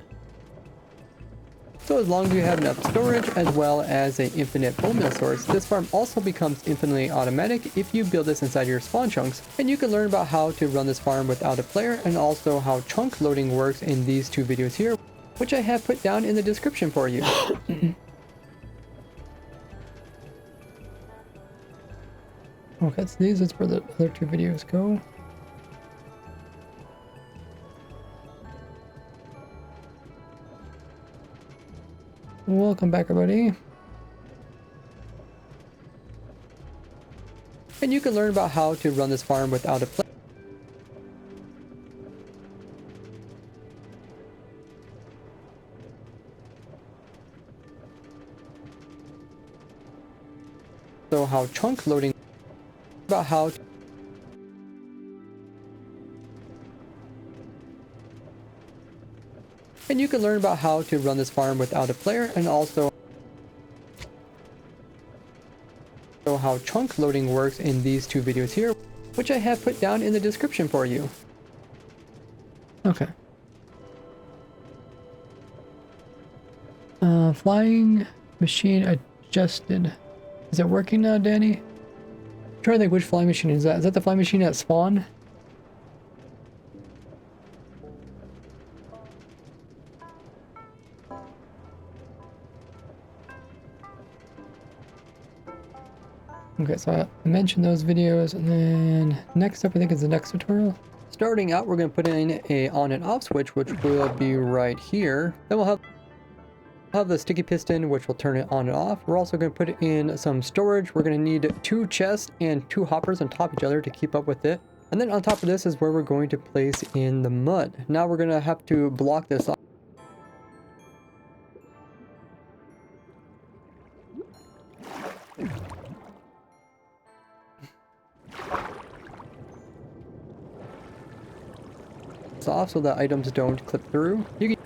So as long as you have enough storage as well as an infinite bone meal source, this farm also becomes infinitely automatic if you build this inside your spawn chunks. And you can learn about how to run this farm without a player and also how chunk loading works in these two videos here, which I have put down in the description for you. Okay, so these is where the other two videos go. Welcome back, everybody. And you can learn about how to run this farm without a player. So how chunk loading, about how to and you can learn about how to run this farm without a player and also how chunk loading works in these two videos here, which I have put down in the description for you. Okay. Flying machine adjusted. Is it working now, Danny? I'm trying to think which flying machine is that. Is that the flying machine at spawn? Okay, so I mentioned those videos, and then next up I think is the next tutorial. Starting out, we're going to put in a on and off switch, which will be right here. Then we'll have the sticky piston, which will turn it on and off. We're also going to put in some storage. We're going to need 2 chests and 2 hoppers on top of each other to keep up with it. And then on top of this is where we're going to place in the mud. Now we're going to have to block this off. Off so that items don't clip through. You can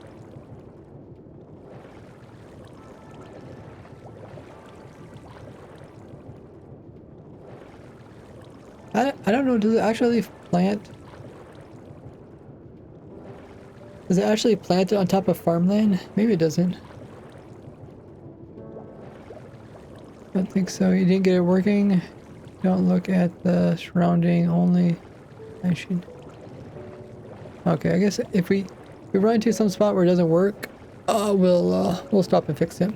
I don't know, does it actually plant? Does it actually plant it on top of farmland? Maybe it doesn't. I don't think so. You didn't get it working? Don't look at the surrounding only. I should. Okay, I guess if we run into some spot where it doesn't work, we'll stop and fix it.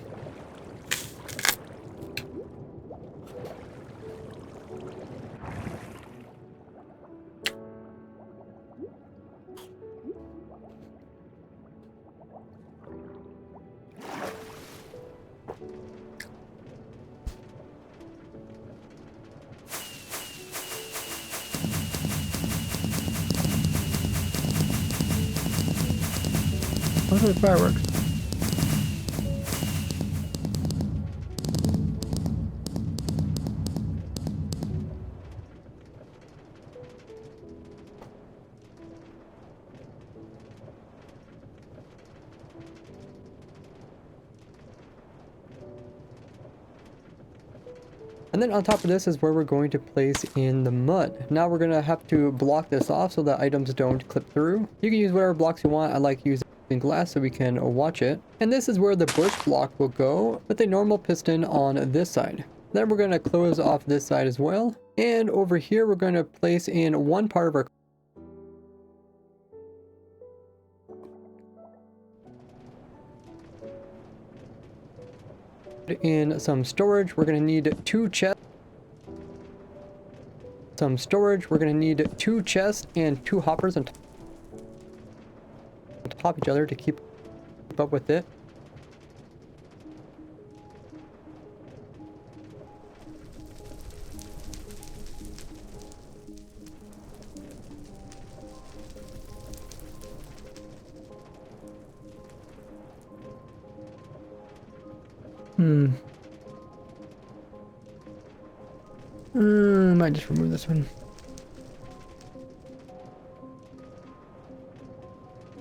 What are the fireworks? And then on top of this is where we're going to place in the mud. Now we're going to have to block this off so that items don't clip through. You can use whatever blocks you want. I like using glass so we can watch it. And this is where the bush block will go with a normal piston on this side. Then we're going to close off this side as well. And over here we're going to place in one part of our in some storage. We're going to need 2 chests. Some storage. We're going to need 2 chests and 2 hoppers on top of each other to keep up with it. Might just remove this one.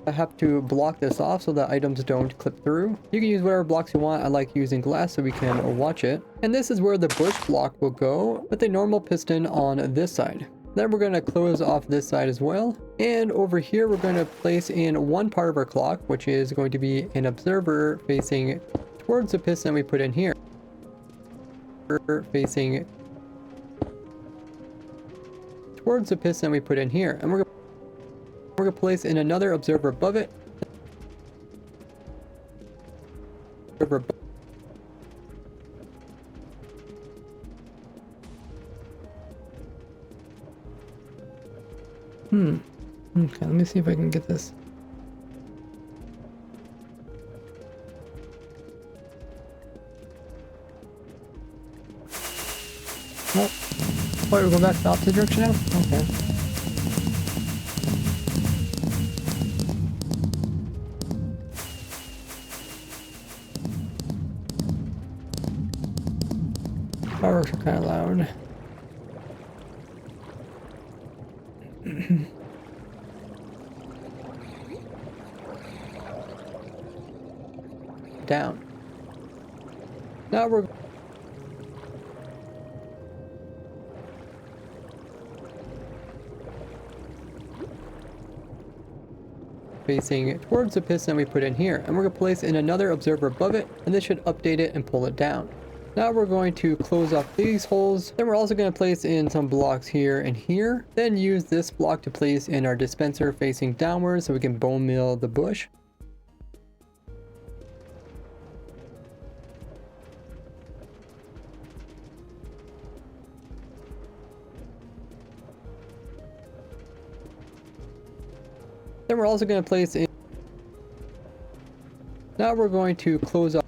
I have to block this off so that items don't clip through. You can use whatever blocks you want. I like using glass so we can watch it. And this is where the bush block will go with a normal piston on this side. Then we're going to close off this side as well. And over here, we're going to place in one part of our clock, which is going to be an observer facing towards the piston we put in here. Facing towards the piston we put in here. And we're going to place in another observer above it. Okay, let me see if I can get this. Oh, wait, we're going back to the opposite direction now? Okay. Fireworks are kind of loud. Down. Now we're facing towards the piston we put in here, and we're going to place in another observer above it, and this should update it and pull it down. Now we're going to close off these holes. Then we're also going to place in some blocks here and here. Then use this block to place in our dispenser facing downwards so we can bone mill the bush. Then we're also going to place in. Now we're going to close off.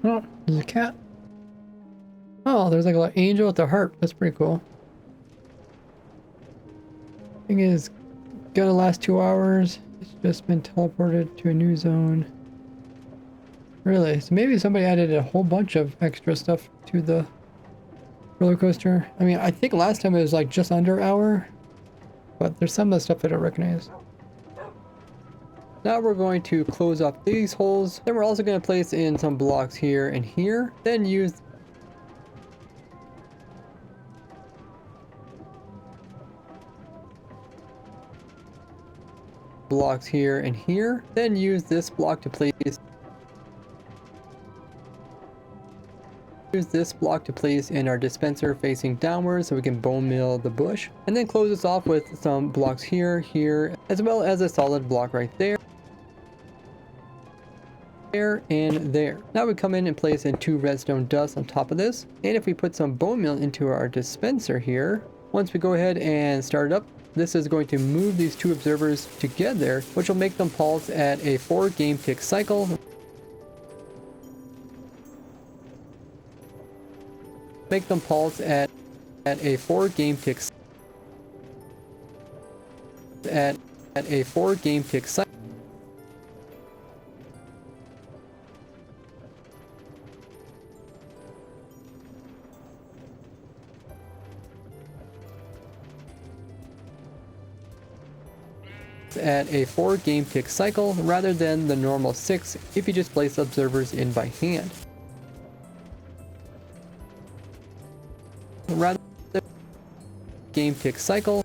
Oh, there's a cat. Oh, there's like a little angel with the heart. That's pretty cool. Thing is, gonna last 2 hours. It's just been teleported to a new zone. Really? So maybe somebody added a whole bunch of extra stuff to the roller coaster. I mean, I think last time it was like just under an hour, but there's some of the stuff I don't recognize. Now we're going to close off these holes. Then we're also going to place in some blocks here and here. Then use blocks here and here. Then use this block to place. Use this block to place in our dispenser facing downwards so we can bone mill the bush. And then close this off with some blocks here, here, as well as a solid block right there. And there. Now we come in and place in 2 redstone dust on top of this. And if we put some bone meal into our dispenser here, once we go ahead and start it up, this is going to move these 2 observers together, which will make them pulse at a 4 game tick cycle. Make them pulse at a 4 game tick at a 4 game tick cycle. At a 4 game tick cycle rather than the normal 6 if you just place observers in by hand. Rather than game tick cycle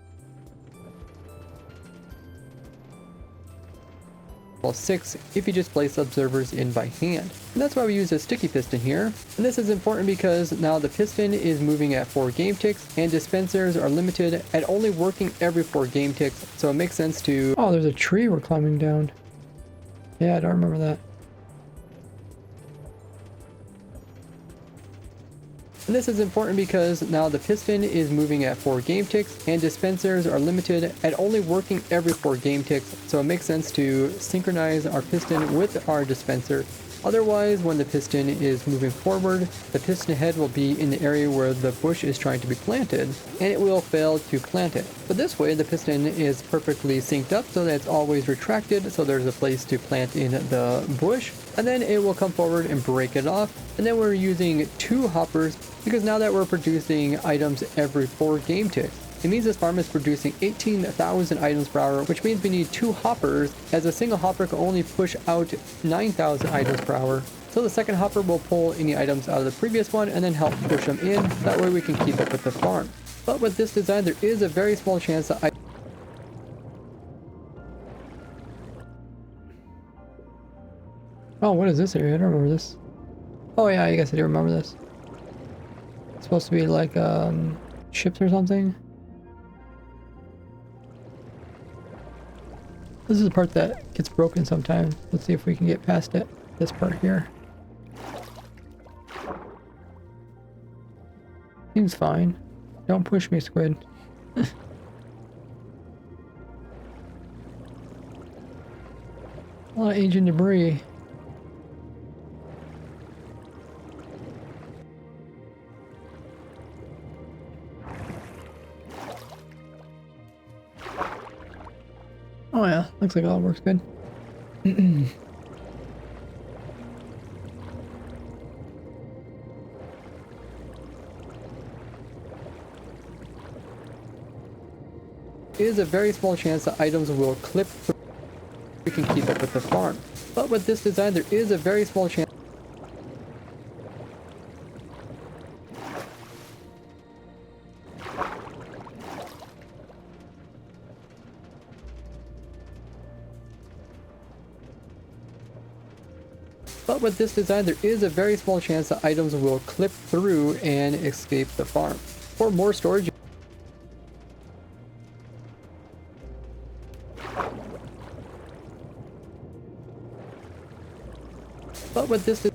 6 if you just place observers in by hand. And that's why we use a sticky piston here. And this is important because now the piston is moving at 4 game ticks and dispensers are limited at only working every 4 game ticks. So it makes sense to... Oh, there's a tree we're climbing down. Yeah, I don't remember that. And this is important because now the piston is moving at 4 game ticks and dispensers are limited at only working every 4 game ticks, so it makes sense to synchronize our piston with our dispenser. Otherwise, when the piston is moving forward, the piston head will be in the area where the bush is trying to be planted, and it will fail to plant it. But this way, the piston is perfectly synced up so that it's always retracted, so there's a place to plant in the bush, and then it will come forward and break it off. And then we're using 2 hoppers because now that we're producing items every 4 game ticks, it means this farm is producing 18,000 items per hour, which means we need 2 hoppers, as a single hopper can only push out 9,000 items per hour. So the second hopper will pull any items out of the previous one and then help push them in, that way we can keep up with the farm. But with this design, there is a very small chance that Oh, what is this area? I don't remember this. Oh yeah, I guess I do remember this. It's supposed to be like ships or something. This is the part that gets broken sometimes. Let's see if we can get past it. This part here. Seems fine. Don't push me, squid. A lot of ancient debris. Oh yeah, looks like all works good. Is a very small chance that items will clip through. We can keep up with the farm. But with this design, there is a very small chance. But with this design, there is a very small chance that items will clip through and escape the farm. For more storage, but with this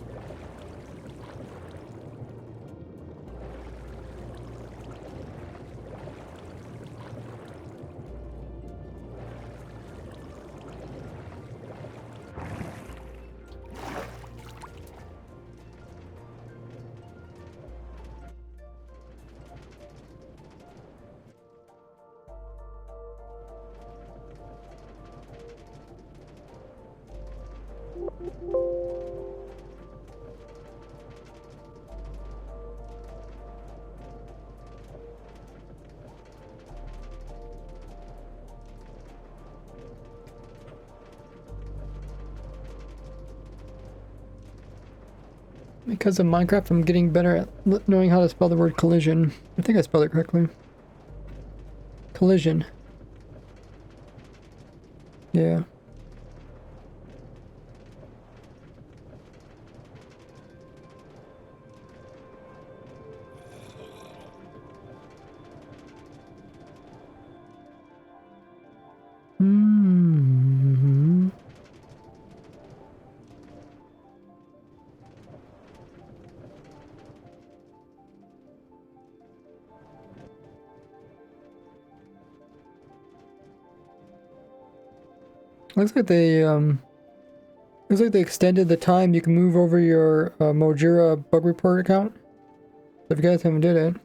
because of Minecraft, I'm getting better at knowing how to spell the word collision. I think I spelled it correctly. Collision. Yeah. Looks like they extended the time you can move over your Mojira bug report account. If you guys haven't did it.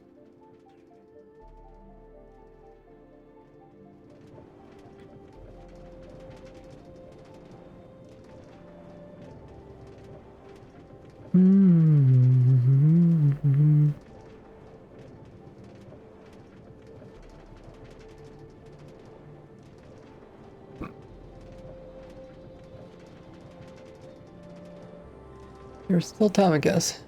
There's still time, I guess.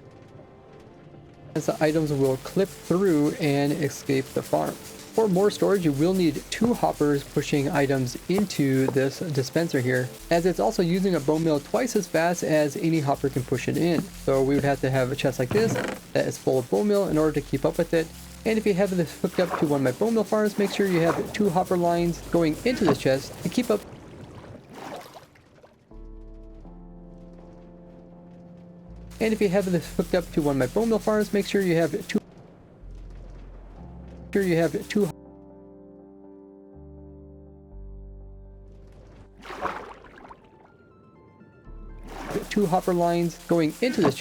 As the items will clip through and escape the farm. For more storage, you will need 2 hoppers pushing items into this dispenser here, as it's also using a bone meal twice as fast as any hopper can push it in. So we would have to have a chest like this that is full of bone meal in order to keep up with it. And if you have this hooked up to one of my bone meal farms, make sure you have 2 hopper lines going into this chest to keep up. And if you have this hooked up to one of my bone meal farms, make sure you have 2 hopper lines going into this.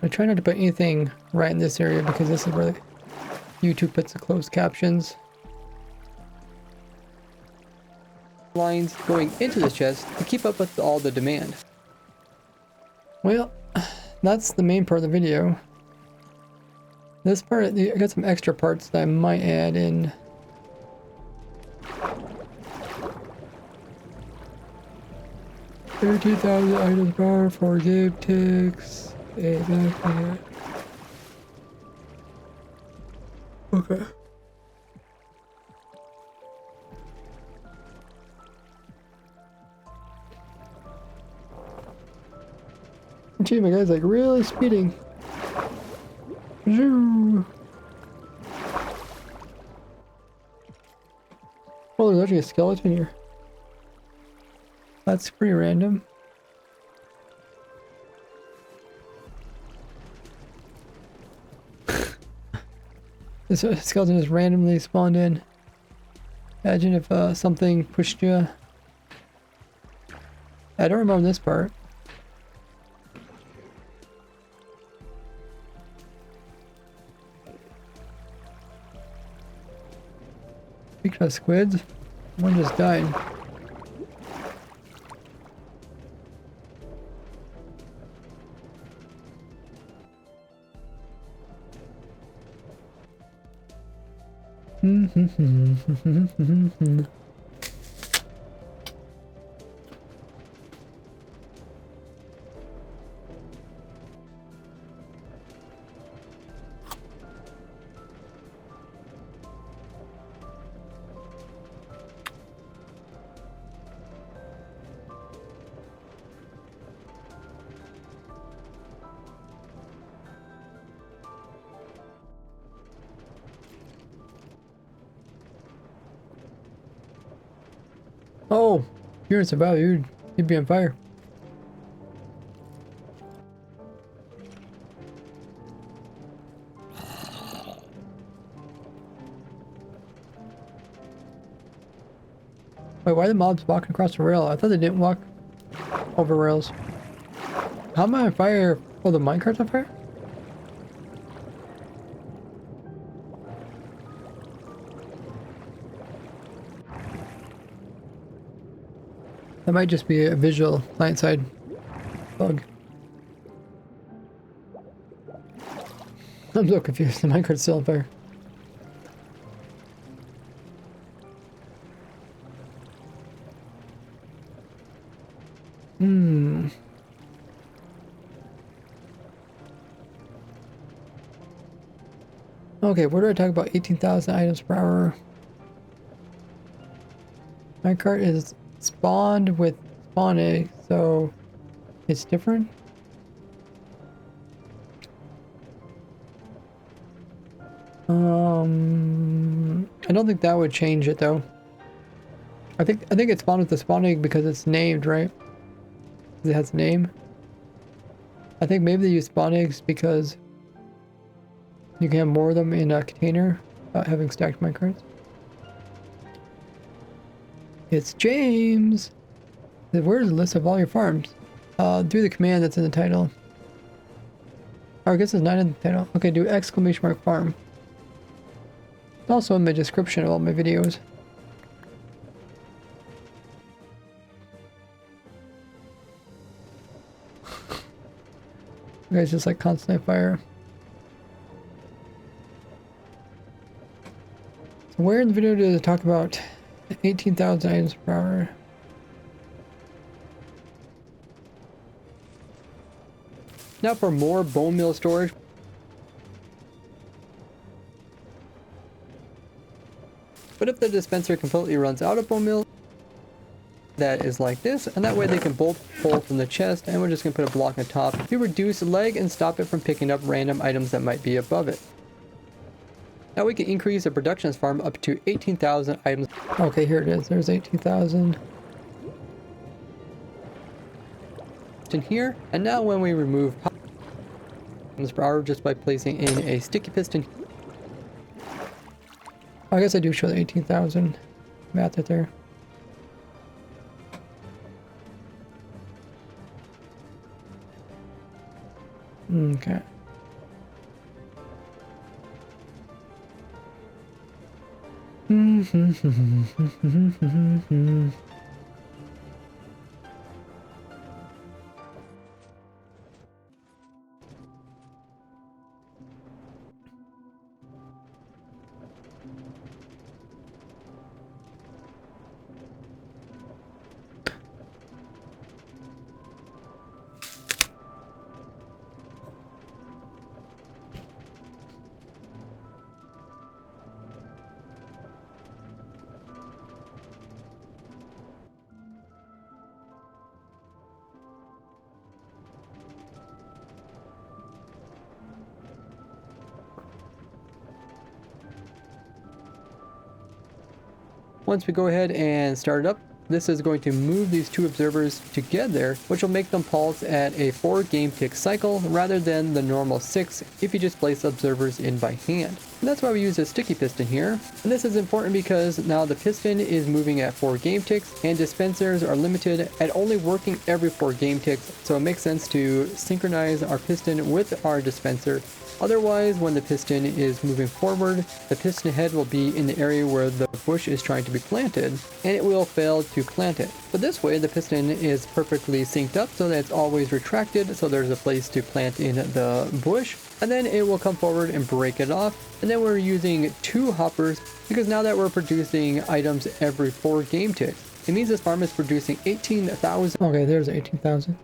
I try not to put anything right in this area because this is where YouTube puts the closed captions. lines going into the chest to keep up with all the demand. Well, that's the main part of the video. This part, I got some extra parts that I might add in. $13,000 items bar for game ticks. Okay. Gee, my guy's like really speeding. Zoo. Oh, there's actually a skeleton here. That's pretty random. This skeleton just randomly spawned in. Imagine if something pushed you. I don't remember this part. Speaking of squids, one just died. Oh, you're in survival, you'd be on fire. Wait, why are the mobs walking across the rail? I thought they didn't walk over rails. How am I on fire? Oh, the minecart's on fire? That might just be a visual client-side bug. I'm so confused. The minecart's still on fire. Okay, where do I talk about 18,000 items per hour? Minecart is spawned with spawn egg, so it's different. I don't think that would change it though. I think it spawned with the spawn egg because it's named, right? It has a name. I think maybe they use spawn eggs because you can have more of them in a container without having stacked minecarts. It's James! Where's the list of all your farms? Do the command that's in the title. Or I guess it's not in the title. Okay, do exclamation mark farm. It's also in the description of all my videos. You guys just like constantly fire. So where in the video did it talk about 18,000 items per hour? Now for more bone meal storage. But if the dispenser completely runs out of bone meal, that is like this, and that way they can both pull from the chest, and we're just going to put a block on top to reduce lag and stop it from picking up random items that might be above it. Now we can increase the production farm up to 18,000 items. Okay, here it is. There's 18,000. In here, and now when we remove items per hour just by placing in a sticky piston. I guess I do show the 18,000 math right there. Okay. Once we go ahead and start it up, this is going to move these two observers together, which will make them pulse at a 4 game tick cycle rather than the normal 6 if you just place observers in by hand. And that's why we use a sticky piston here. And this is important because now the piston is moving at 4 game ticks and dispensers are limited at only working every 4 game ticks, so it makes sense to synchronize our piston with our dispenser. Otherwise, when the piston is moving forward, the piston head will be in the area where the bush is trying to be planted, and it will fail to plant it. But this way, the piston is perfectly synced up so that it's always retracted, so there's a place to plant in the bush, and then it will come forward and break it off. And then we're using 2 hoppers because now that we're producing items every 4 game ticks, it means this farm is producing 18,000. Okay, there's 18,000.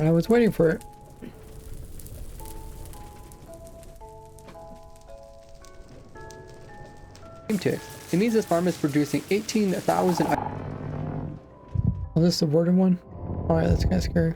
I was waiting for it. Ticks. It means this farm is producing 18,000. Oh, this is the worded one? Alright, that's kind of scary.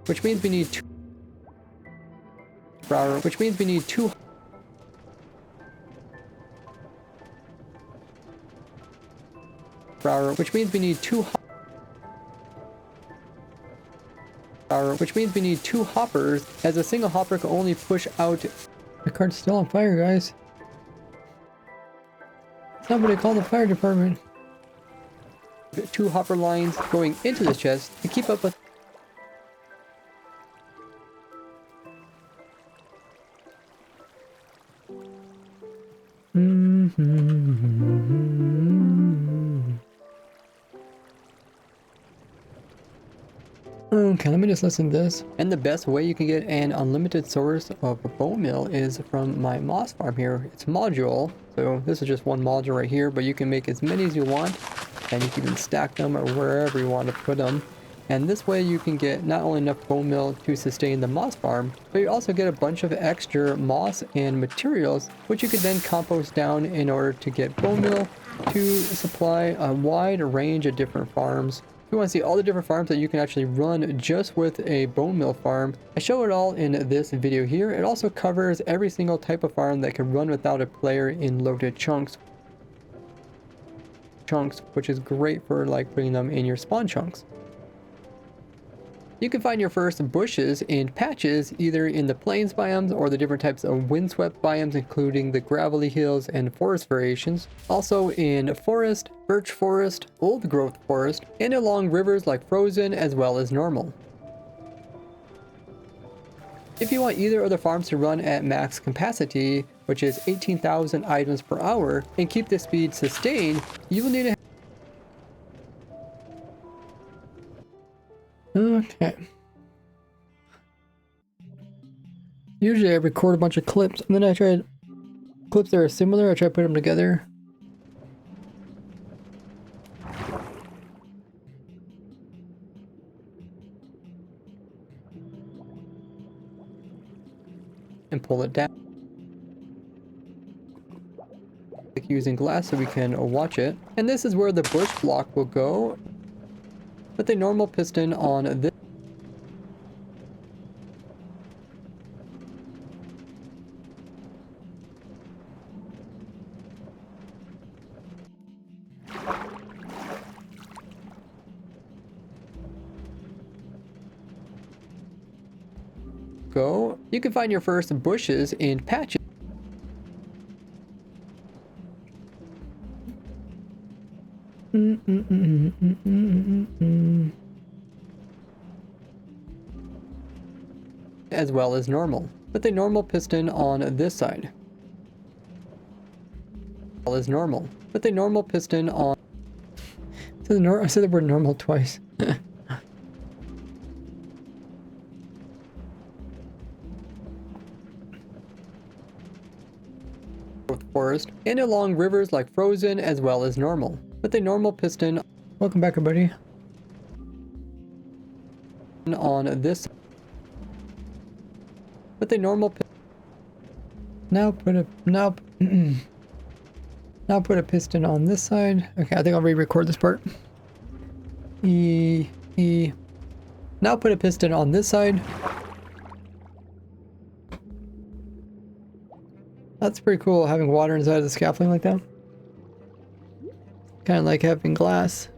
Which means we need 2 per hour, which means we need 2 per hour, which means we need 2 hour, which means we need 2 hoppers, as a single hopper can only push out. My car's still on fire, guys. Somebody call the fire department. 2 hopper lines going into the chest to keep up with. Okay, let me just listen to this. And the best way you can get an unlimited source of bone meal is from my moss farm here. It's module, so this is just one module right here, but you can make as many as you want, and you can even stack them or wherever you want to put them. And this way you can get not only enough bone meal to sustain the moss farm, but you also get a bunch of extra moss and materials, which you could then compost down in order to get bone meal to supply a wide range of different farms. If you want to see all the different farms that you can actually run just with a bone meal farm, I show it all in this video here. It also covers every single type of farm that can run without a player in loaded chunks, which is great for like putting them in your spawn chunks. You can find your first bushes in patches either in the plains biomes or the different types of windswept biomes, including the gravelly hills and forest variations. Also in forest, birch forest, old growth forest, and along rivers like frozen as well as normal. If you want either of the farms to run at max capacity, which is 18,000 items per hour, and keep the speed sustained, you will need to. Okay. Usually I record a bunch of clips and then I try clips that are similar, I try to put them together. And pull it down. Like using glass so we can watch it. And this is where the bush block will go. With a normal piston on this. Go. You can find your first bushes in patches. As well as normal, with a normal piston on this side. As normal, with a normal piston on. I said the word normal twice. Forest and along rivers like frozen as well as normal, with a normal piston. Welcome back, everybody. on this with a normal now put a now put a piston on this side. Okay, I think I'll re-record this part. Now put a piston on this side. That's pretty cool, having water inside of the scaffolding like that. Kind of like having glass.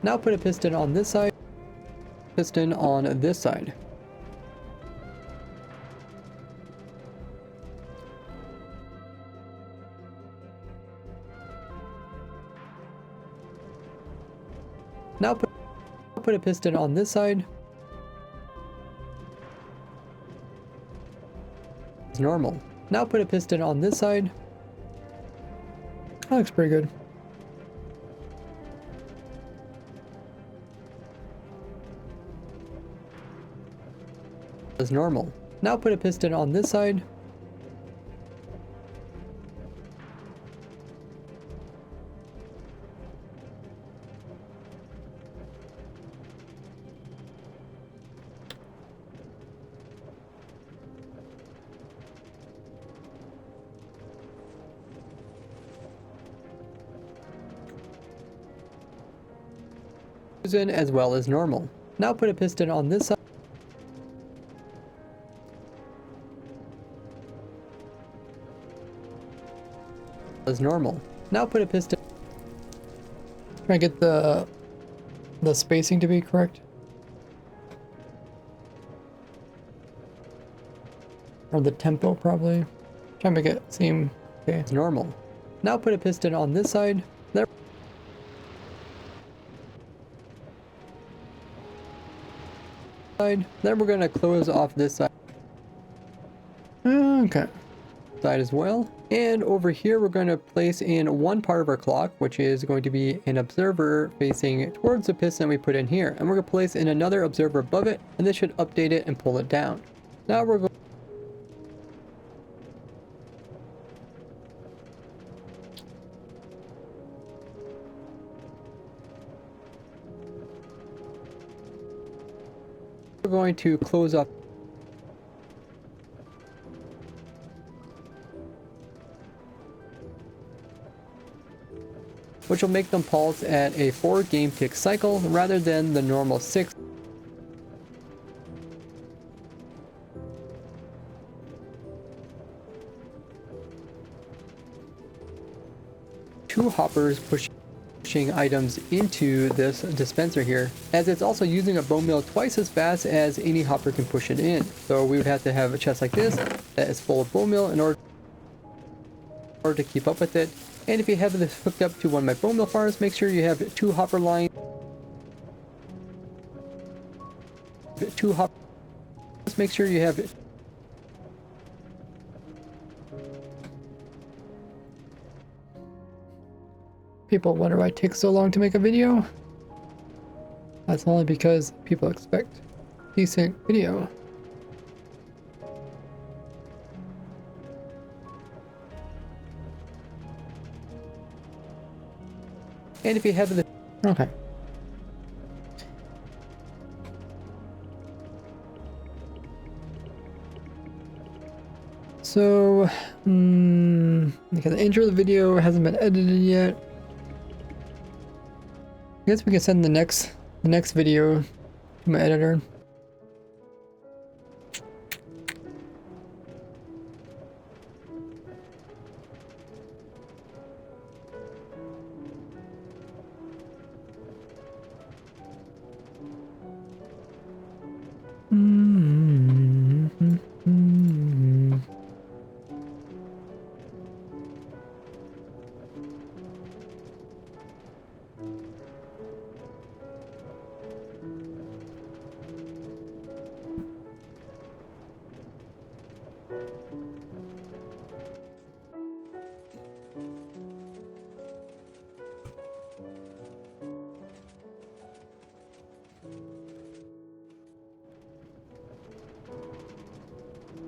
Now put a piston on this side. Piston on this side. Now put a piston on this side. It's normal. Now put a piston on this side. That looks pretty good. As normal. Now put a piston on this side. As well as normal. Now put a piston on this side. As normal. Now put a piston. Try to get the spacing to be correct. Or the tempo probably. Try to make it seem okay. It's normal. Now put a piston on this side. There. Then we're going to close off this side. Okay. Side as well. And over here we're going to place in one part of our clock, which is going to be an observer facing towards the piston we put in here. And we're going to place in another observer above it, and this should update it and pull it down. Now we're going to close up, which will make them pulse at a 4 game tick cycle rather than the normal 6. Two hoppers pushing items into this dispenser here, as it's also using a bone meal twice as fast as any hopper can push it in. So we would have to have a chest like this that is full of bone meal in order to keep up with it. And if you have this hooked up to one of my bone meal farms, make sure you have 2 hopper lines. 2 hoppers. Just make sure you have it. People wonder why it takes so long to make a video. That's only because people expect decent video. And if you have the... Okay. So, because the intro of the video hasn't been edited yet. I guess we can send the next video to my editor.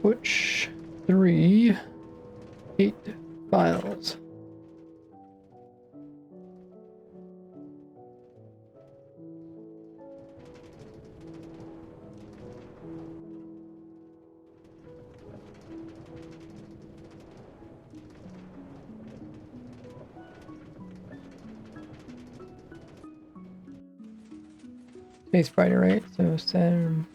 Which 8 files. Space Fighter, right? So Saturn.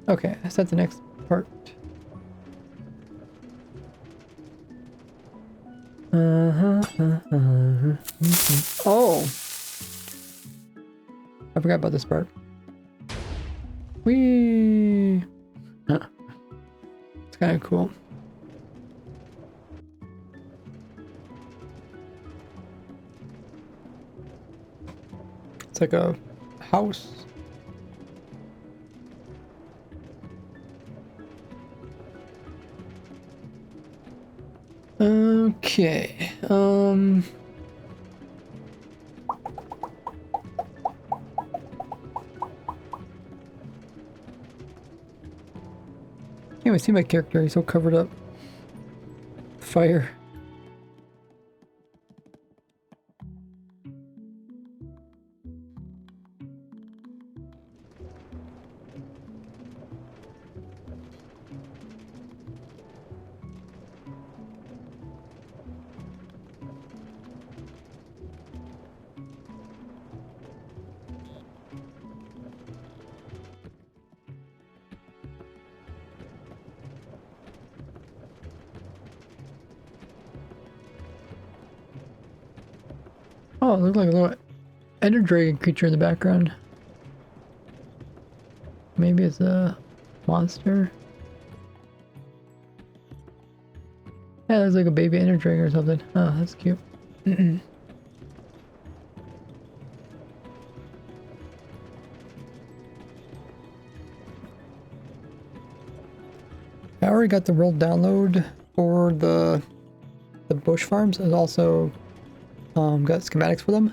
Okay, that's the next part. Oh! I forgot about this part. Whee! Huh. It's kind of cool. It's like a house. Okay, can't even see my character, he's so covered up. Fire. Oh, it looks like a little ender dragon creature in the background. Maybe it's a monster. Yeah, there's like a baby ender dragon or something. Oh, that's cute. I already got the world download for the bush farms. It also got schematics for them.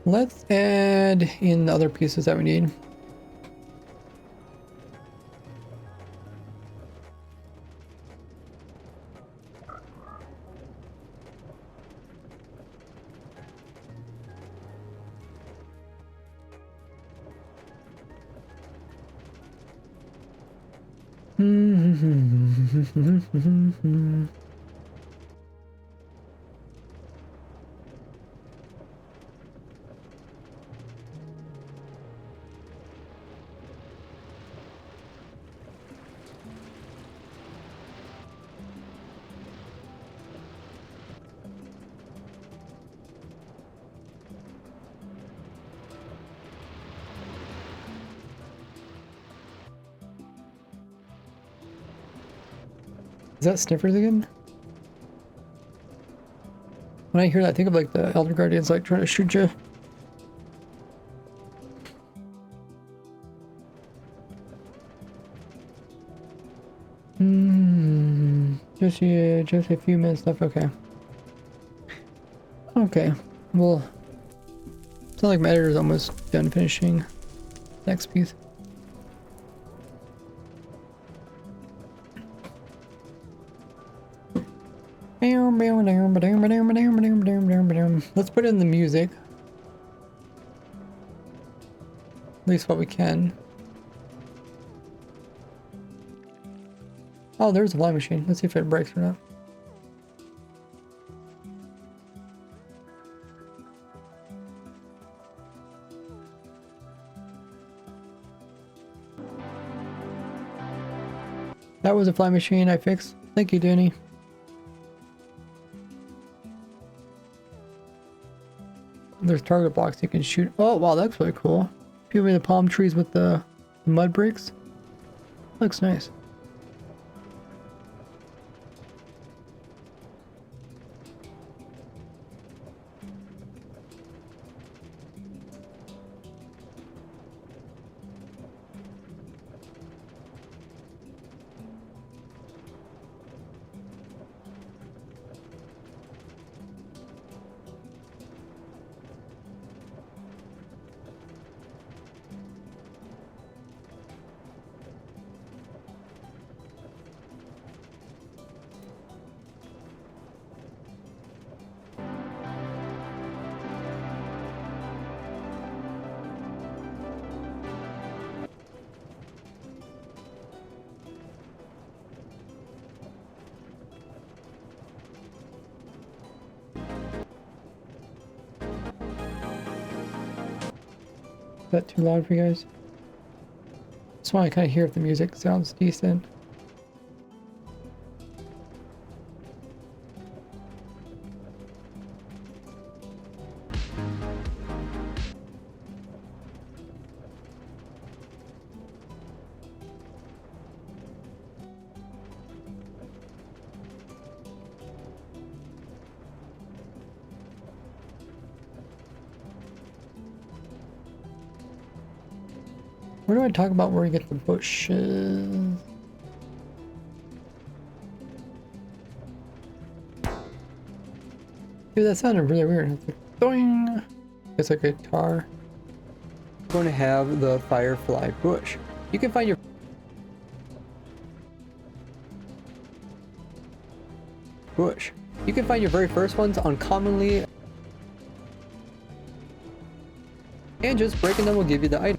Let's add in the other pieces that we need. Is that sniffers again? When I hear that, I think of like the Elder Guardians like trying to shoot you. Just a few minutes left. Okay. Okay. Well, it's not like my editor's almost done finishing next piece. Let's put in the music. At least what we can. Oh, there's a flying machine. Let's see if it breaks or not. That was a flying machine I fixed. Thank you, Danny. There's target blocks you can shoot. Oh, wow, that's really cool. Give me the palm trees with the mud bricks. Looks nice. Is that too loud for you guys? Just want to kind of hear if the music sounds decent. Where do I talk about where we get the bushes? Dude, that sounded really weird. It's like, doing. It's like a guitar. We're going to have the firefly bush. You can find your bush. You can find your very first ones uncommonly, and just breaking them will give you the item.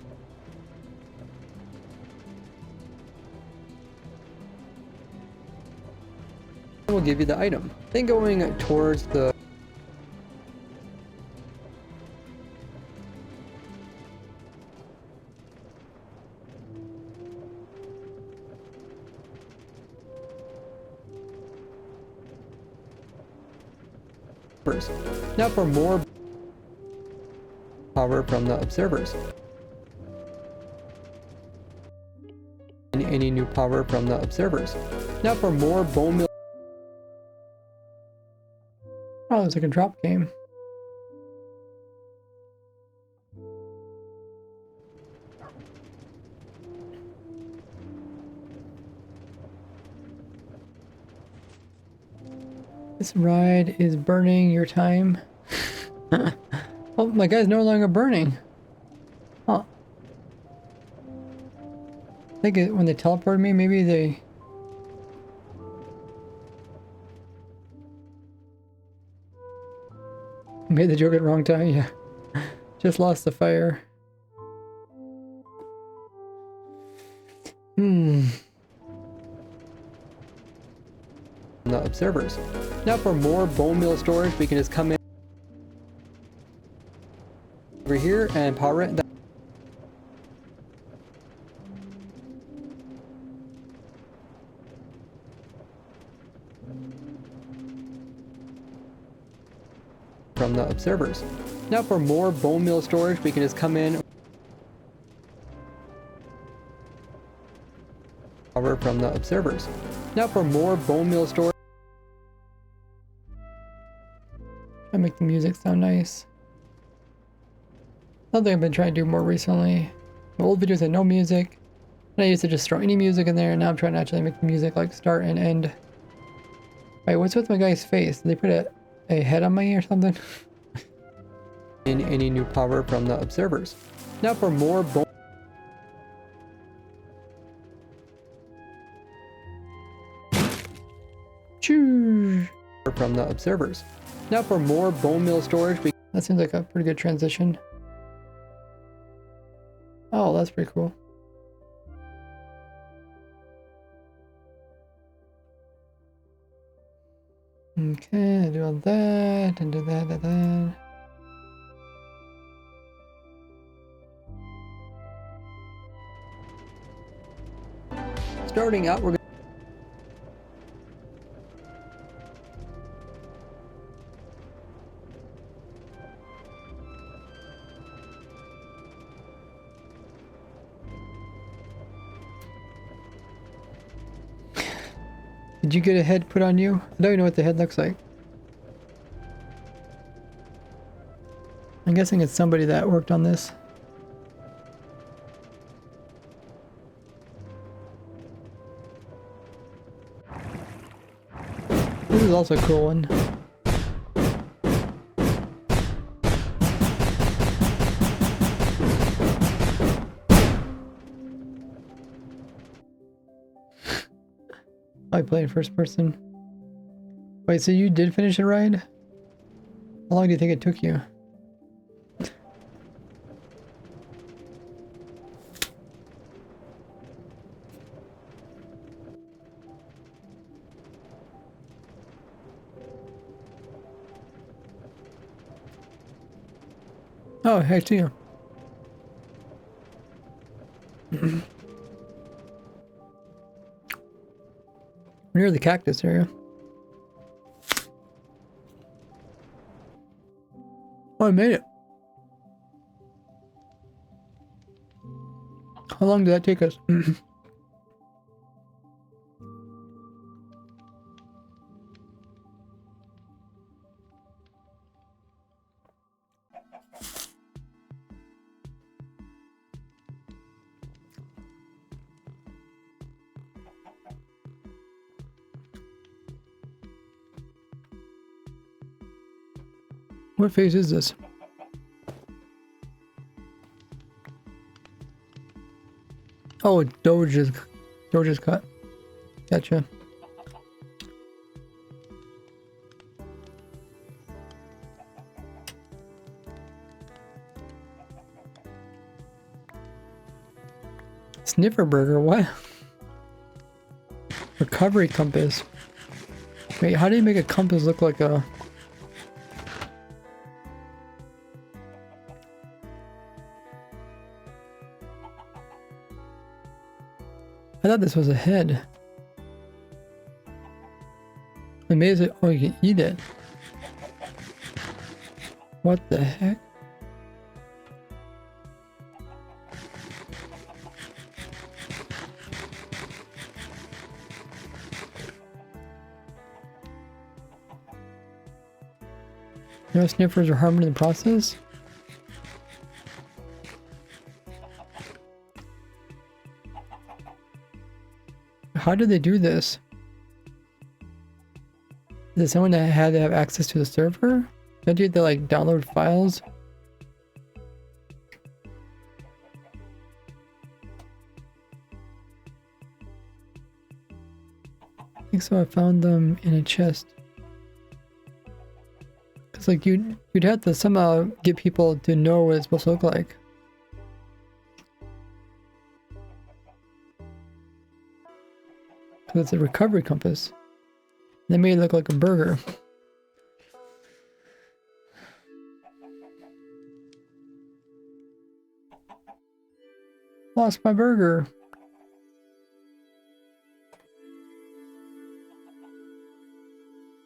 Will give you the item. Then going towards the now for more power from the observers. And any new power from the observers. Now for more bone meal. Oh, it's like a drop game. This ride is burning your time. Oh, my guy's no longer burning. Huh. I think when they teleport me, maybe they... made the joke at the wrong time, yeah. Just lost the fire. The observers. Now for more bone meal storage, we can just come in over here and power it. From the observers. Now for more bone meal storage, we can just come in power from the observers. Now for more bone meal storage. I make the music sound nice. Something I've been trying to do more recently. My old videos had no music. And I used to just throw any music in there, and now I'm trying to actually make the music like start and end. Wait, what's with my guy's face? Did they put a head on me or something? In any new power from the observers. Now for more bone. Choo! From the observers. Now for more bone meal storage. That seems like a pretty good transition. Oh, that's pretty cool. Okay, do all that and do that. Starting out, we're going. Did you get a head put on you? I don't even know what the head looks like. I'm guessing it's somebody that worked on this. This is also a cool one. I play in first person. Wait, so you did finish the ride? How long do you think it took you? Oh, I see you. Near the cactus area. Oh, I made it. How long did that take us? What phase is this? Oh, Doge's cut. Gotcha. Sniffer burger, what? Recovery compass. Wait, how do you make a compass look like a... I thought this was a head. Amazing. Oh, you can eat it. What the heck? No sniffers are harmed in the process? How did they do this? Is it someone that had to have access to the server? Don't you have to like download files? I think so. I found them in a chest. Cause like you'd have to somehow get people to know what it's supposed to look like. It's a recovery compass. They made it look like a burger. Lost my burger.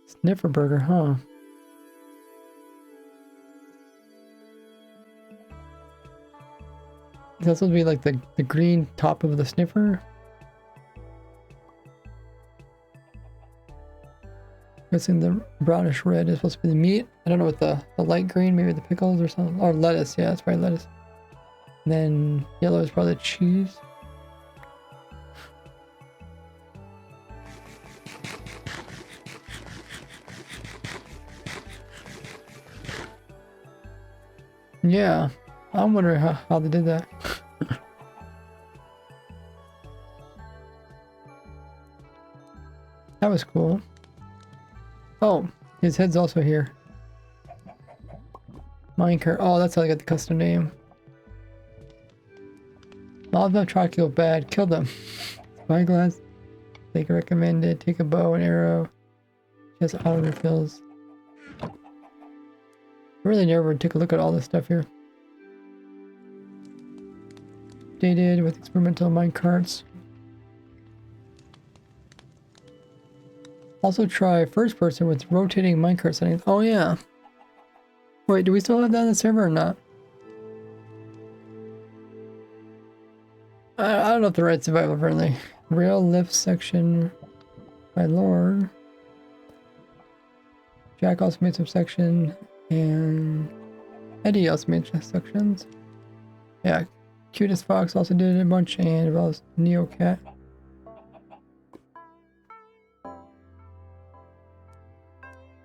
Sniffer burger, huh? That's supposed to be like the green top of the sniffer. guessing the brownish red is supposed to be the meat. I don't know what the light green, maybe the pickles or something. Or lettuce, yeah, it's probably lettuce. And then yellow is probably the cheese. Yeah, I'm wondering how they did that. That was cool. Oh, his head's also here. Minecart. Oh, that's how I got the custom name. Mobs not try to go bad. Kill them. Spyglass. Take recommended. Take a bow and arrow. Just auto refills. I really never took a look at all this stuff here. Updated with experimental minecarts. Also try first person with rotating minecart settings. Oh yeah. Wait, do we still have that on the server or not? I don't know if the right survival friendly. Rail lift section by Lord. Jack also made some section, and Eddie also made some sections. Yeah, Cutest Fox also did a bunch, and well as Neo Cat.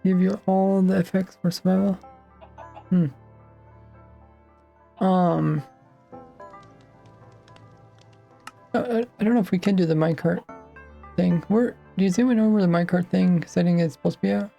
Give you all the effects for survival. I don't know if we can do the minecart thing. Do you see we know where the minecart thing setting is supposed to be at?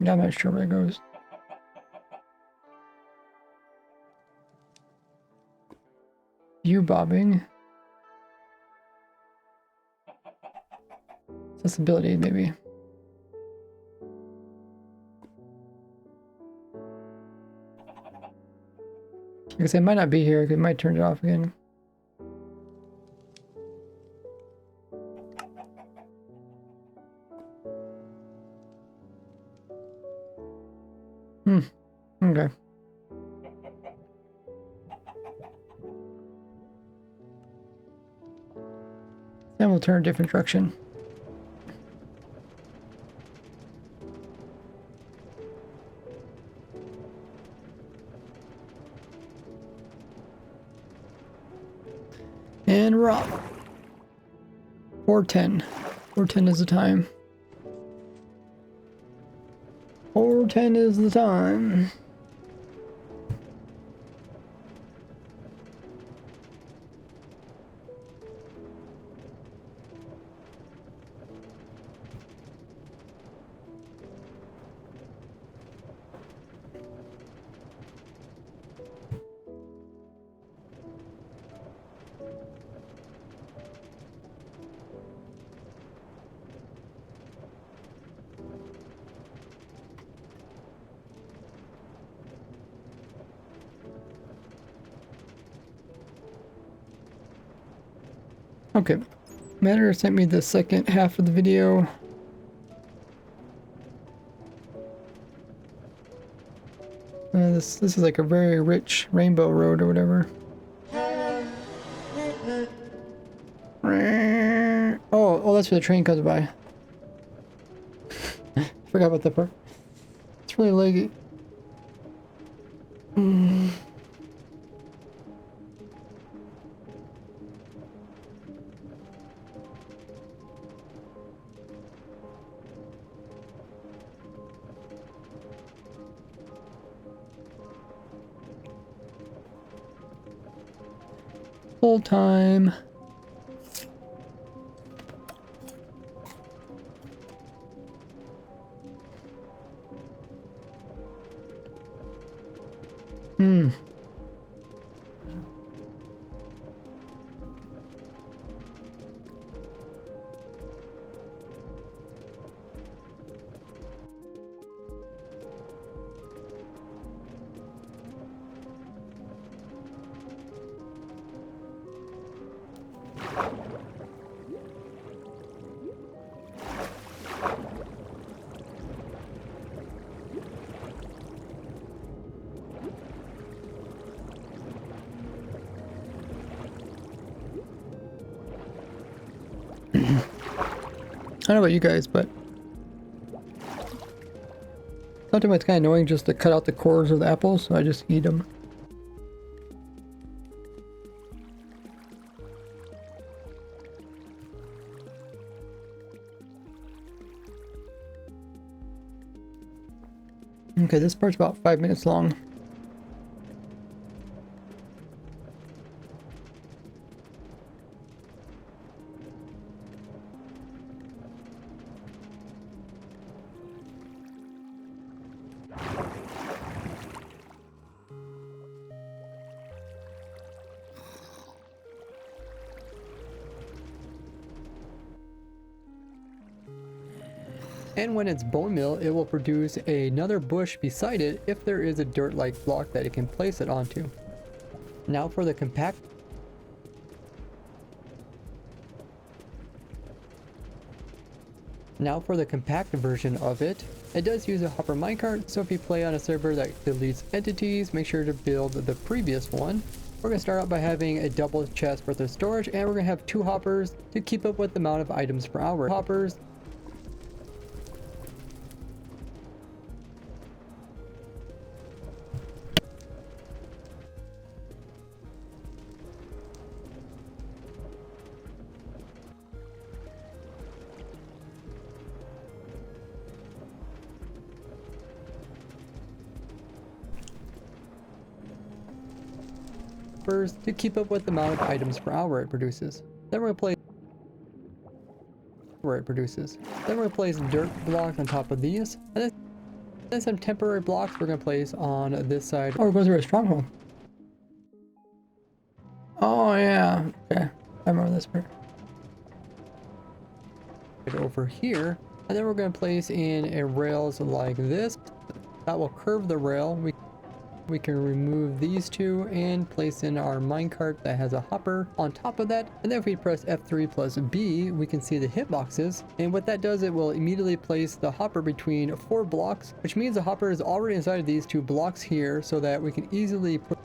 Yeah, I'm not sure where it goes. View bobbing. Accessibility, maybe. Because it might not be here, it might turn it off again. Okay. Then we'll turn a different direction. And we're off. 4:10. 4:10 is the time. 4:10 is the time. Okay, Matter sent me the second half of the video. This is like a very rich rainbow road or whatever. Oh, that's where the train comes by. Forgot about that part. It's really leggy. Full time. I don't know about you guys, but sometimes it's kind of annoying just to cut out the cores of the apples, so I just eat them. Okay, this part's about 5 minutes long. And when it's bone meal, it will produce another bush beside it if there is a dirt-like block that it can place it onto. Now for the compact version of it, it does use a hopper minecart, so if you play on a server that deletes entities, make sure to build the previous one. We're going to start out by having a double chest worth of storage, and we're going to have 2 hoppers to keep up with the amount of items per hour. Hoppers. To keep up with the amount of items per hour it produces. Then we're going to place dirt blocks on top of these, and then some temporary blocks we're going to place on this side. Oh, we're going through a stronghold. Oh yeah, okay, I remember this part. Over here, and then we're going to place in a rails like this that will curve the rail. We can remove these 2 and place in our minecart that has a hopper on top of that. And then if we press F3 plus B, we can see the hitboxes. And what that does, it will immediately place the hopper between 4 blocks, which means the hopper is already inside of these 2 blocks here, so that we can easily place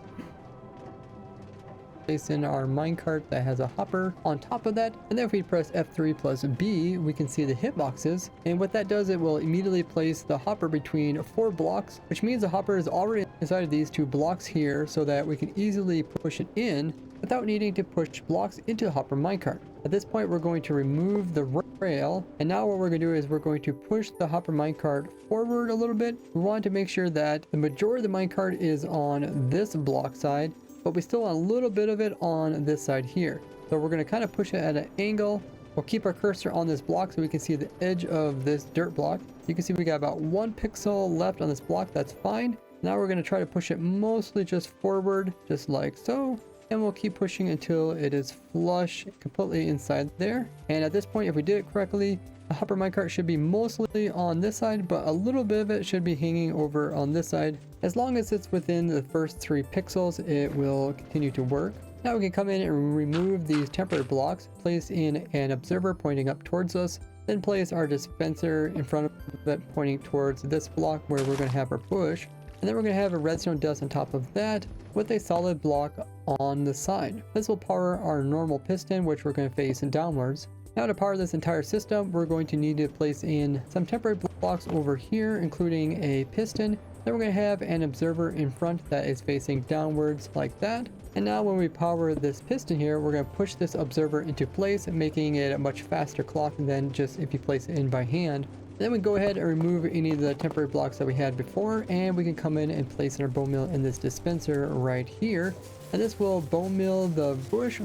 in our minecart that has a hopper on top of that. And then if we press F3 plus B, we can see the hitboxes. And what that does, it will immediately place the hopper between 4 blocks, which means the hopper is already inside of these 2 blocks here, so that we can easily push it in without needing to push blocks into the hopper minecart. At this point, we're going to remove the rail, and now what we're going to do is we're going to push the hopper minecart forward a little bit. We want to make sure that the majority of the minecart is on this block side, but we still want a little bit of it on this side here. So we're going to kind of push it at an angle. We'll keep our cursor on this block so we can see the edge of this dirt block. You can see we got about 1 pixel left on this block. That's fine. Now we're going to try to push it mostly just forward, just like so. And we'll keep pushing until it is flush completely inside there. And at this point, if we did it correctly, the hopper minecart should be mostly on this side, but a little bit of it should be hanging over on this side. As long as it's within the first 3 pixels, it will continue to work. Now we can come in and remove these temporary blocks, place in an observer pointing up towards us, then place our dispenser in front of it pointing towards this block where we're going to have our bush. And then we're going to have a redstone dust on top of that with a solid block on the side. This will power our normal piston, which we're going to face downwards. Now to power this entire system, we're going to need to place in some temporary blocks over here, including a piston. Then we're going to have an observer in front that is facing downwards like that. And now when we power this piston here, we're going to push this observer into place, making it a much faster clock than just if you place it in by hand. Then we go ahead and remove any of the temporary blocks that we had before, and we can come in and place in our bone meal in this dispenser right here. And this will bone meal the bush.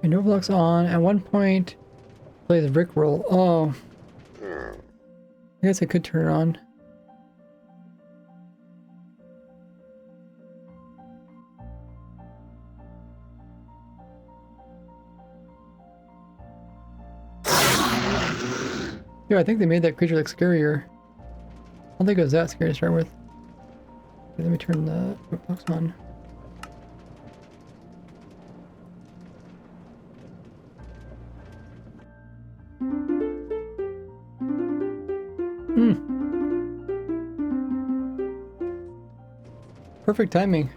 And no blocks on. At one point, plays Rickroll. Oh. I guess I could turn it on. Yeah, I think they made that creature look scarier. I don't think it was that scary to start with. Okay, let me turn the box on. Perfect timing.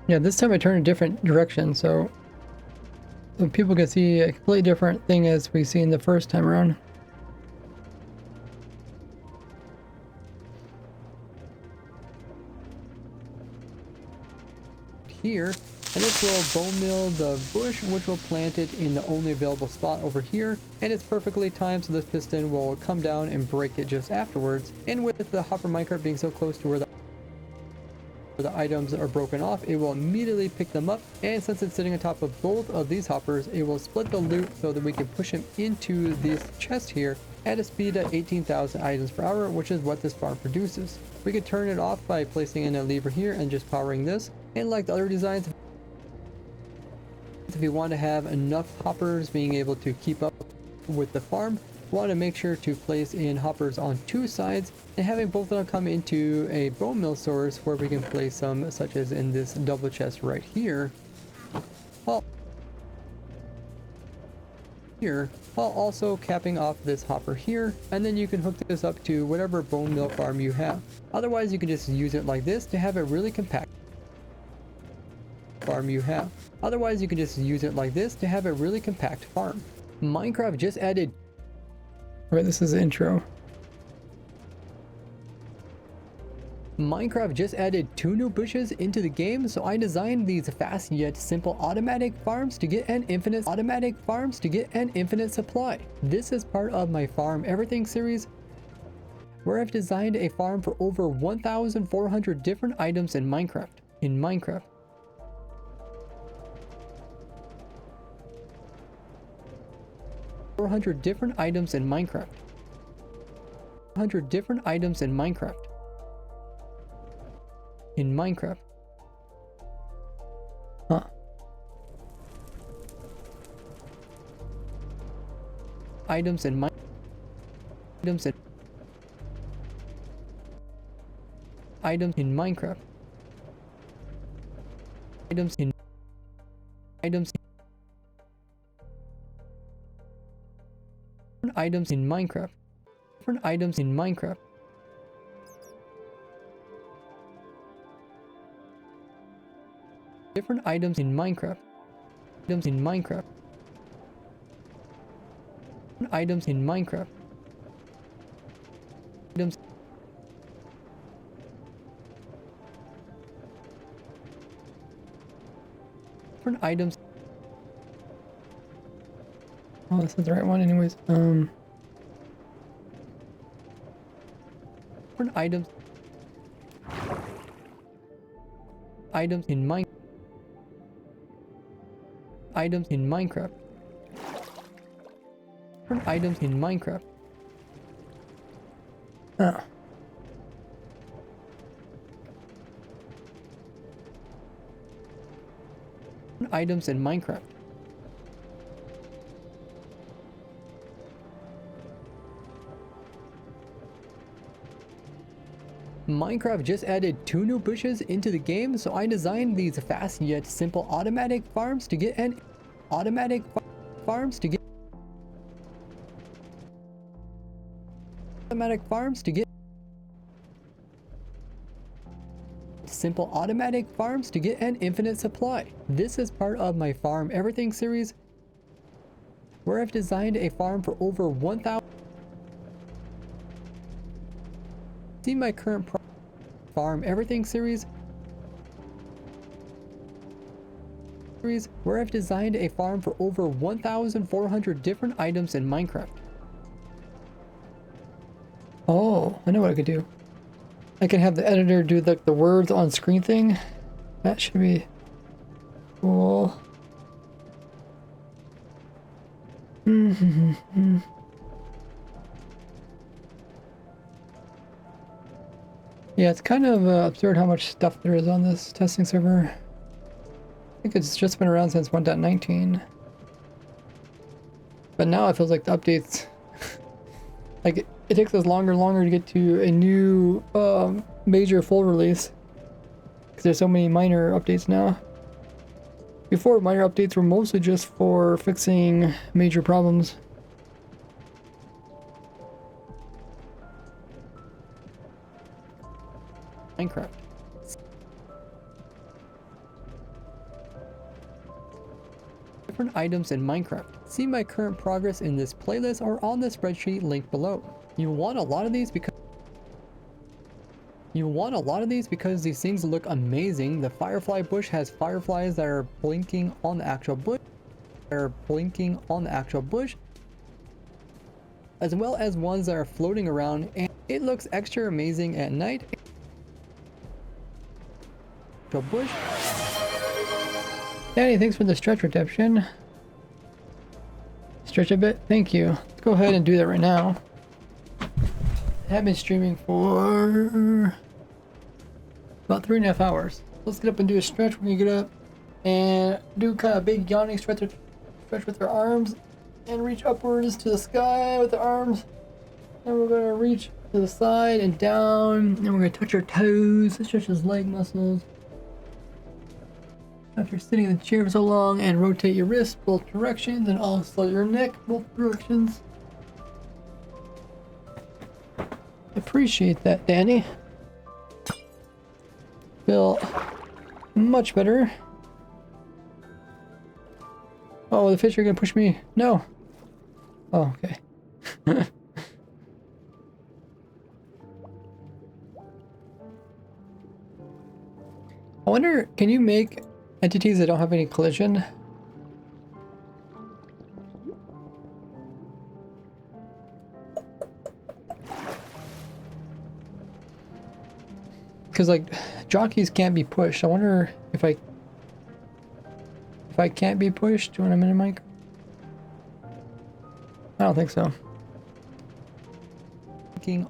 Yeah, this time I turned a different direction, so people can see a completely different thing as we seen the first time around. Here, and this will bone mill the bush, which will plant it in the only available spot over here, and it's perfectly timed so this piston will come down and break it just afterwards. And with the hopper minecart being so close to where the items are broken off, it will immediately pick them up, and since it's sitting on top of both of these hoppers, it will split the loot so that we can push them into this chest here at a speed of 18,000 items per hour, which is what this farm produces. We could turn it off by placing in a lever here and just powering this, and like the other designs, if you want to have enough hoppers being able to keep up with the farm, want to make sure to place in hoppers on two sides and having both of them come into a bone mill source where we can place some, such as in this double chest right here, while also capping off this hopper here, and then you can hook this up to whatever bone mill farm you have. Otherwise you can just use it like this to have a really compact farm you have. Otherwise you can just use it like this to have a really compact farm. Minecraft just added... Alright, this is the intro. Minecraft just added 2 new bushes into the game, so I designed these fast yet simple automatic farms to get an infinite supply. This is part of my Farm Everything series, where I've designed a farm for over 1,400 different items in Minecraft. 400 different items in Minecraft. 100 different items in Minecraft. Huh. Items in Minecraft. Items in Minecraft. Items in Minecraft. Different items in Minecraft. Different items in Minecraft. Items in Minecraft. Items in Minecraft. Items. Different items. Oh, this is the right one anyways. Different items. Items in Minecraft. Items in Minecraft. Different items in Minecraft. Oh. Different items in Minecraft. Minecraft just added 2 new bushes into the game, so I designed these fast yet simple automatic farms to get an simple automatic farms to get an infinite supply. This is part of my Farm Everything series, where I've designed a farm for over 1,000. See my current Farm Everything series, where I've designed a farm for over 1,400 different items in Minecraft. Oh, I know what I could do. I can have the editor do the words on screen thing. That should be cool. Yeah, it's kind of absurd how much stuff there is on this testing server. I think it's just been around since 1.19. But now it feels like the updates... like, it takes us longer and longer to get to a new major full release. Because there's so many minor updates now. Before, minor updates were mostly just for fixing major problems. Minecraft. Different items in Minecraft. See my current progress in this playlist or on the spreadsheet linked below. You want a lot of these because these things look amazing. The firefly bush has fireflies that are blinking on the actual bush. As well as ones that are floating around, and it looks extra amazing at night. Bush. Danny, thanks for the stretch redemption. Stretch a bit? Thank you. Let's go ahead and do that right now. I have been streaming for about 3.5 hours. Let's get up and do a stretch when you get up. And do kind of a big yawning stretch with our arms. And reach upwards to the sky with the arms. And we're going to reach to the side and down. And we're going to touch our toes. Stretch those leg muscles. After sitting in the chair for so long, and rotate your wrists both directions and also your neck both directions. Appreciate that, Danny. Feel much better. Oh, the fish are gonna push me. No. Oh, okay. I wonder, can you make entities that don't have any collision? Because like jockeys can't be pushed. I wonder if I can't be pushed when I'm in a mic. I don't think so.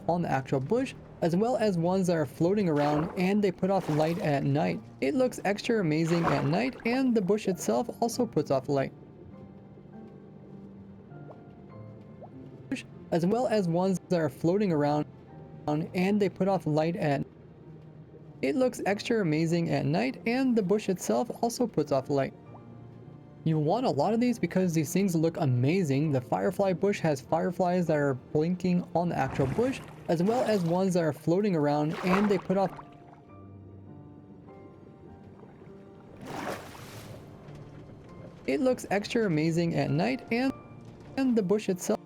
On the actual bush, as well as ones that are floating around, and they put off light at night. It looks extra amazing at night, and the bush itself also puts off light. As well as ones that are floating around, and they put off light at night. It looks extra amazing at night, and the bush itself also puts off light. You want a lot of these because these things look amazing. The firefly bush has fireflies that are blinking on the actual bush, as well as ones that are floating around, and they put off. It looks extra amazing at night, and the bush itself.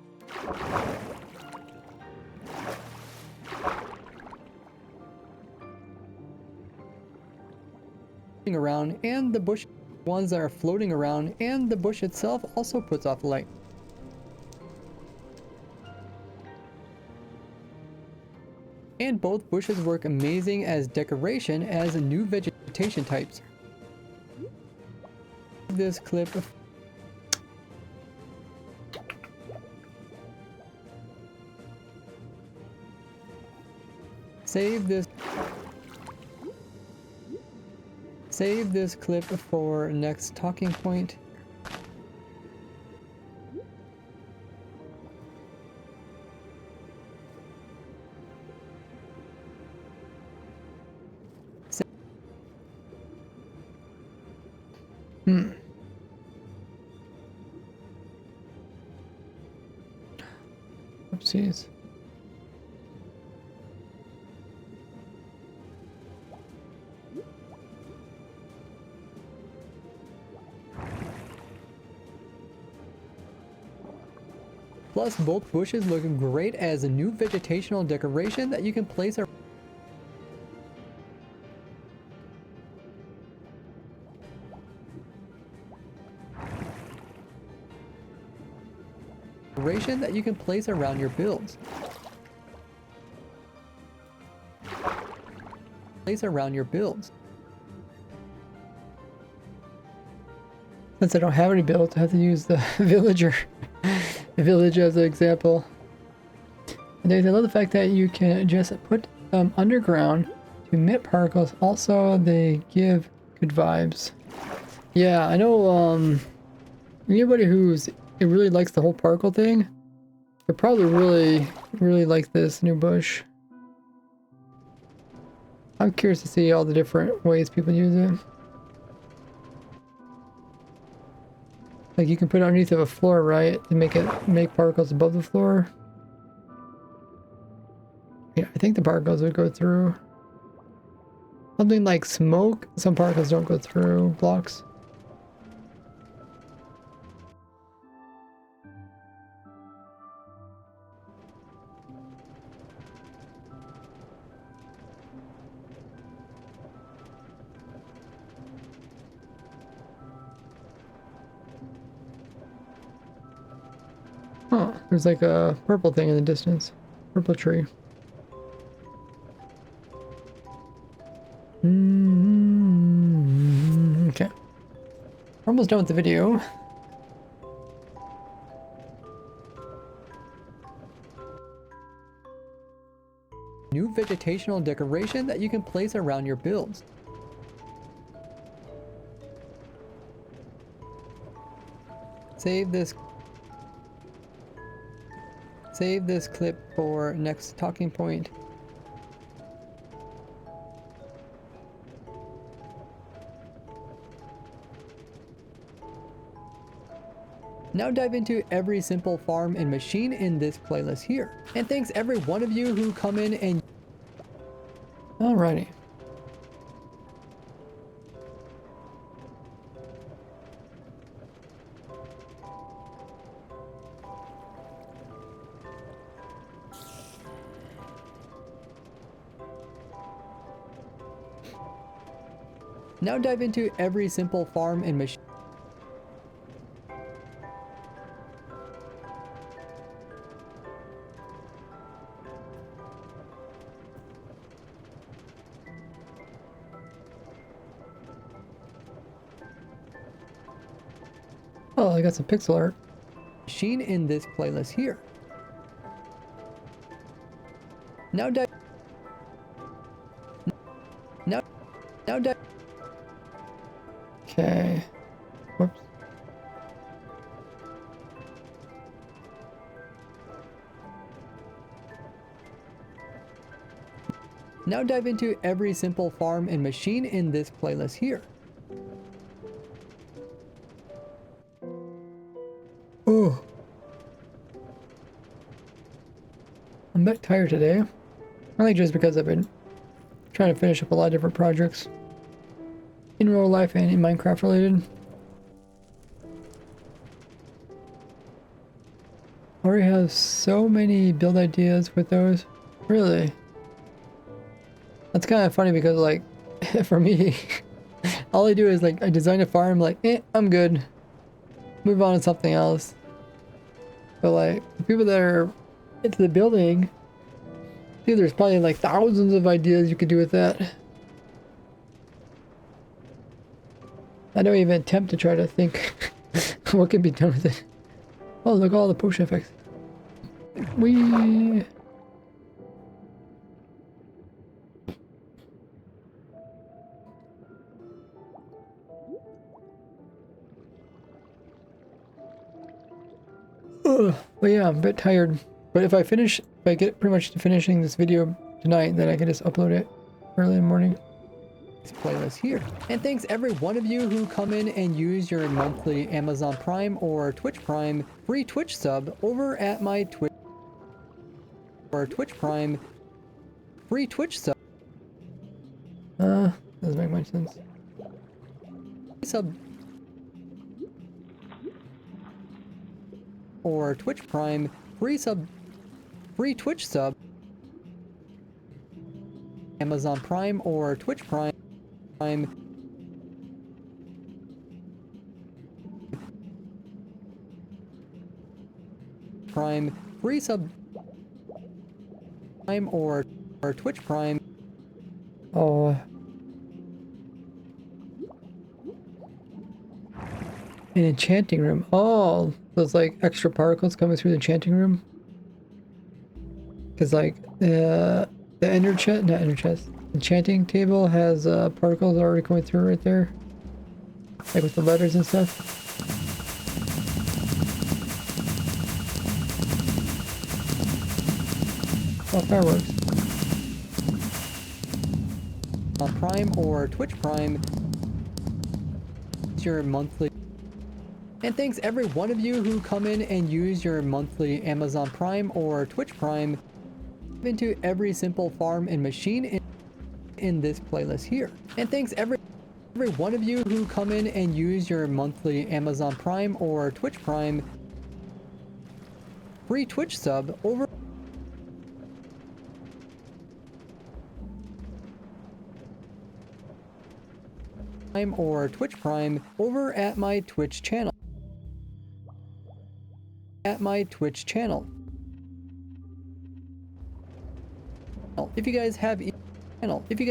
Around, and the bush ones that are floating around, and the bush itself also puts off light. And both bushes work amazing as decoration as new vegetation types. This clip of Save this clip for next talking point. Oopsies. Plus, both bushes look great as a new vegetational decoration that you can place around. That you can place around your builds. Place around your builds. Since I don't have any builds, I have to use the villager. The village as an example. And I love the fact that you can just put them underground to emit particles. Also, they give good vibes. Yeah, I know anybody who's really likes the whole particle thing, they probably really like this new bush. I'm curious to see all the different ways people use it. Like you can put it underneath of a floor, right? To make particles above the floor. Yeah, I think the particles would go through. Something like smoke, some particles don't go through blocks. Oh, there's like a purple thing in the distance. Purple tree. Okay. We're almost done with the video. New vegetational decoration that you can place around your builds. Save this clip for next talking point. Now dive into every simple farm and machine in this playlist here. And thanks every one of you who come in and... Alrighty. Now dive into every simple farm and machine. Oh, I got some pixel art. Machine in this playlist here. Now dive. Now dive. Okay. Whoops. Now dive into every simple farm and machine in this playlist here. Oh. I'm a bit tired today. I think just because I've been trying to finish up a lot of different projects. In real life and in Minecraft related. I already have so many build ideas with those. Really? That's kind of funny because like, for me, all I do is like, I design a farm like, I'm good. Move on to something else. But like, the people that are into the building, dude, there's probably like thousands of ideas you could do with that. I don't even attempt to try to think what can be done with it. Oh, look at all the potion effects. We. But yeah, I'm a bit tired. But if I get pretty much to finishing this video tonight, then I can just upload it early in the morning. This playlist here. And thanks every one of you who come in and use your monthly Amazon Prime or Twitch Prime free Twitch sub over at my Twitch or Twitch Prime free Twitch sub. Doesn't make much sense. Sub or Twitch Prime free Twitch sub. Amazon Prime or Twitch Prime free sub Prime or Twitch Prime. Oh, an enchanting room. Oh, those like extra particles coming through the enchanting room. Because like the enchanting table has particles already going through right there, like with the letters and stuff. Oh, fireworks. On Prime or Twitch Prime, it's your monthly And thanks every one of you who come in and use your monthly Amazon Prime or Twitch Prime into every simple farm and machine in this playlist here. And thanks every one of you who come in and use your monthly Amazon Prime or Twitch Prime free Twitch sub over or Twitch Prime over at my Twitch channel. If you guys have if you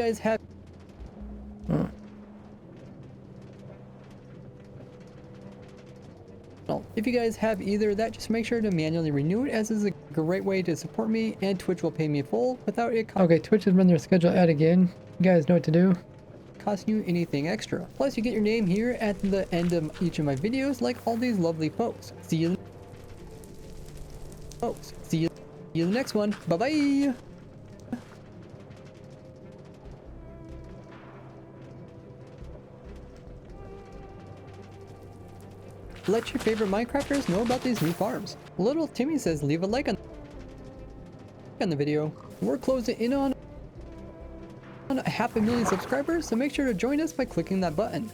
guys have either of that, just make sure to manually renew it, as is a great way to support me, and Twitch will pay me full without it. Okay, Twitch has run their schedule ad again. You guys know what to do. Cost you anything extra. Plus, you get your name here at the end of each of my videos, like all these lovely folks. See you in the next one. Bye bye. Let your favorite Minecrafters know about these new farms. Little Timmy says leave a like on the video. We're closing in on 500,000 subscribers, so make sure to join us by clicking that button.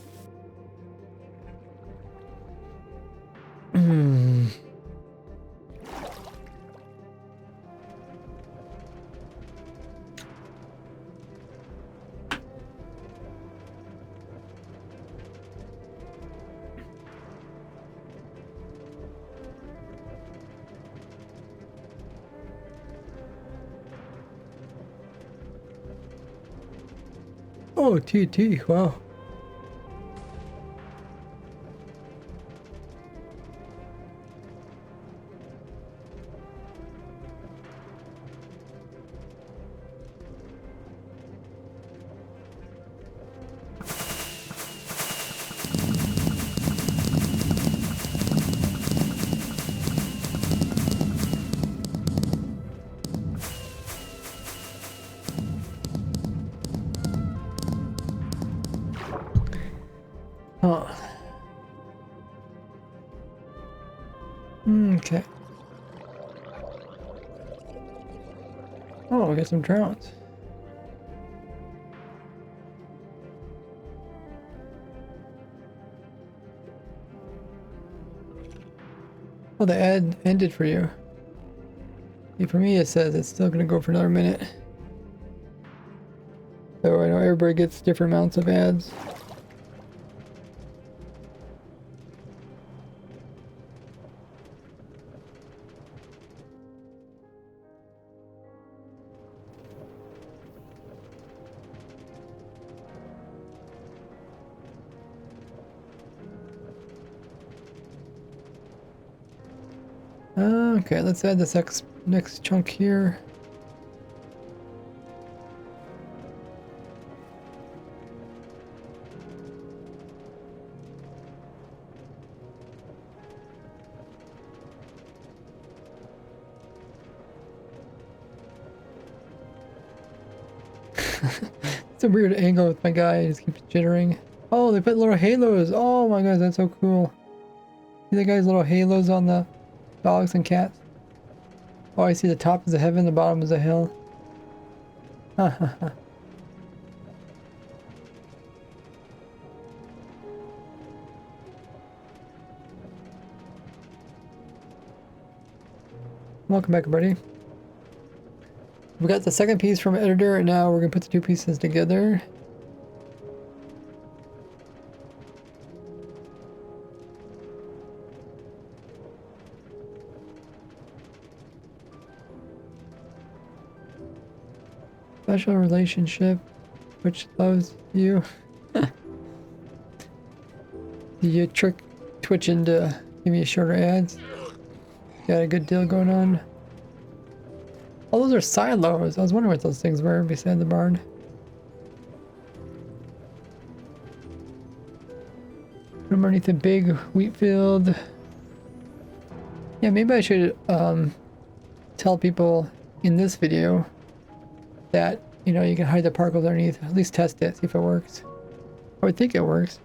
Oh, TT, wow. Oh. Okay. Oh, we got some drowns. Oh, the ad ended for you. See, for me, it says it's still going to go for another minute. So I know everybody gets different amounts of ads. Okay, let's add this next chunk here. It's a weird angle with my guy, he just keeps jittering. Oh, they put little halos. Oh my god, that's so cool. See the guy's little halos on the dogs and cats? Oh, I see the top is a heaven, the bottom is a hill. Ha ha ha. Welcome back, everybody. We got the second piece from editor, and now we're gonna put the two pieces together. Special relationship, which loves you. You trick Twitch into give me shorter ads. Got a good deal going on. Oh, those are silos. I was wondering what those things were beside the barn. Put them underneath a big wheat field. Yeah, maybe I should tell people in this video that, you know, you can hide the particles underneath. At least test it, see if it works. I would think it works.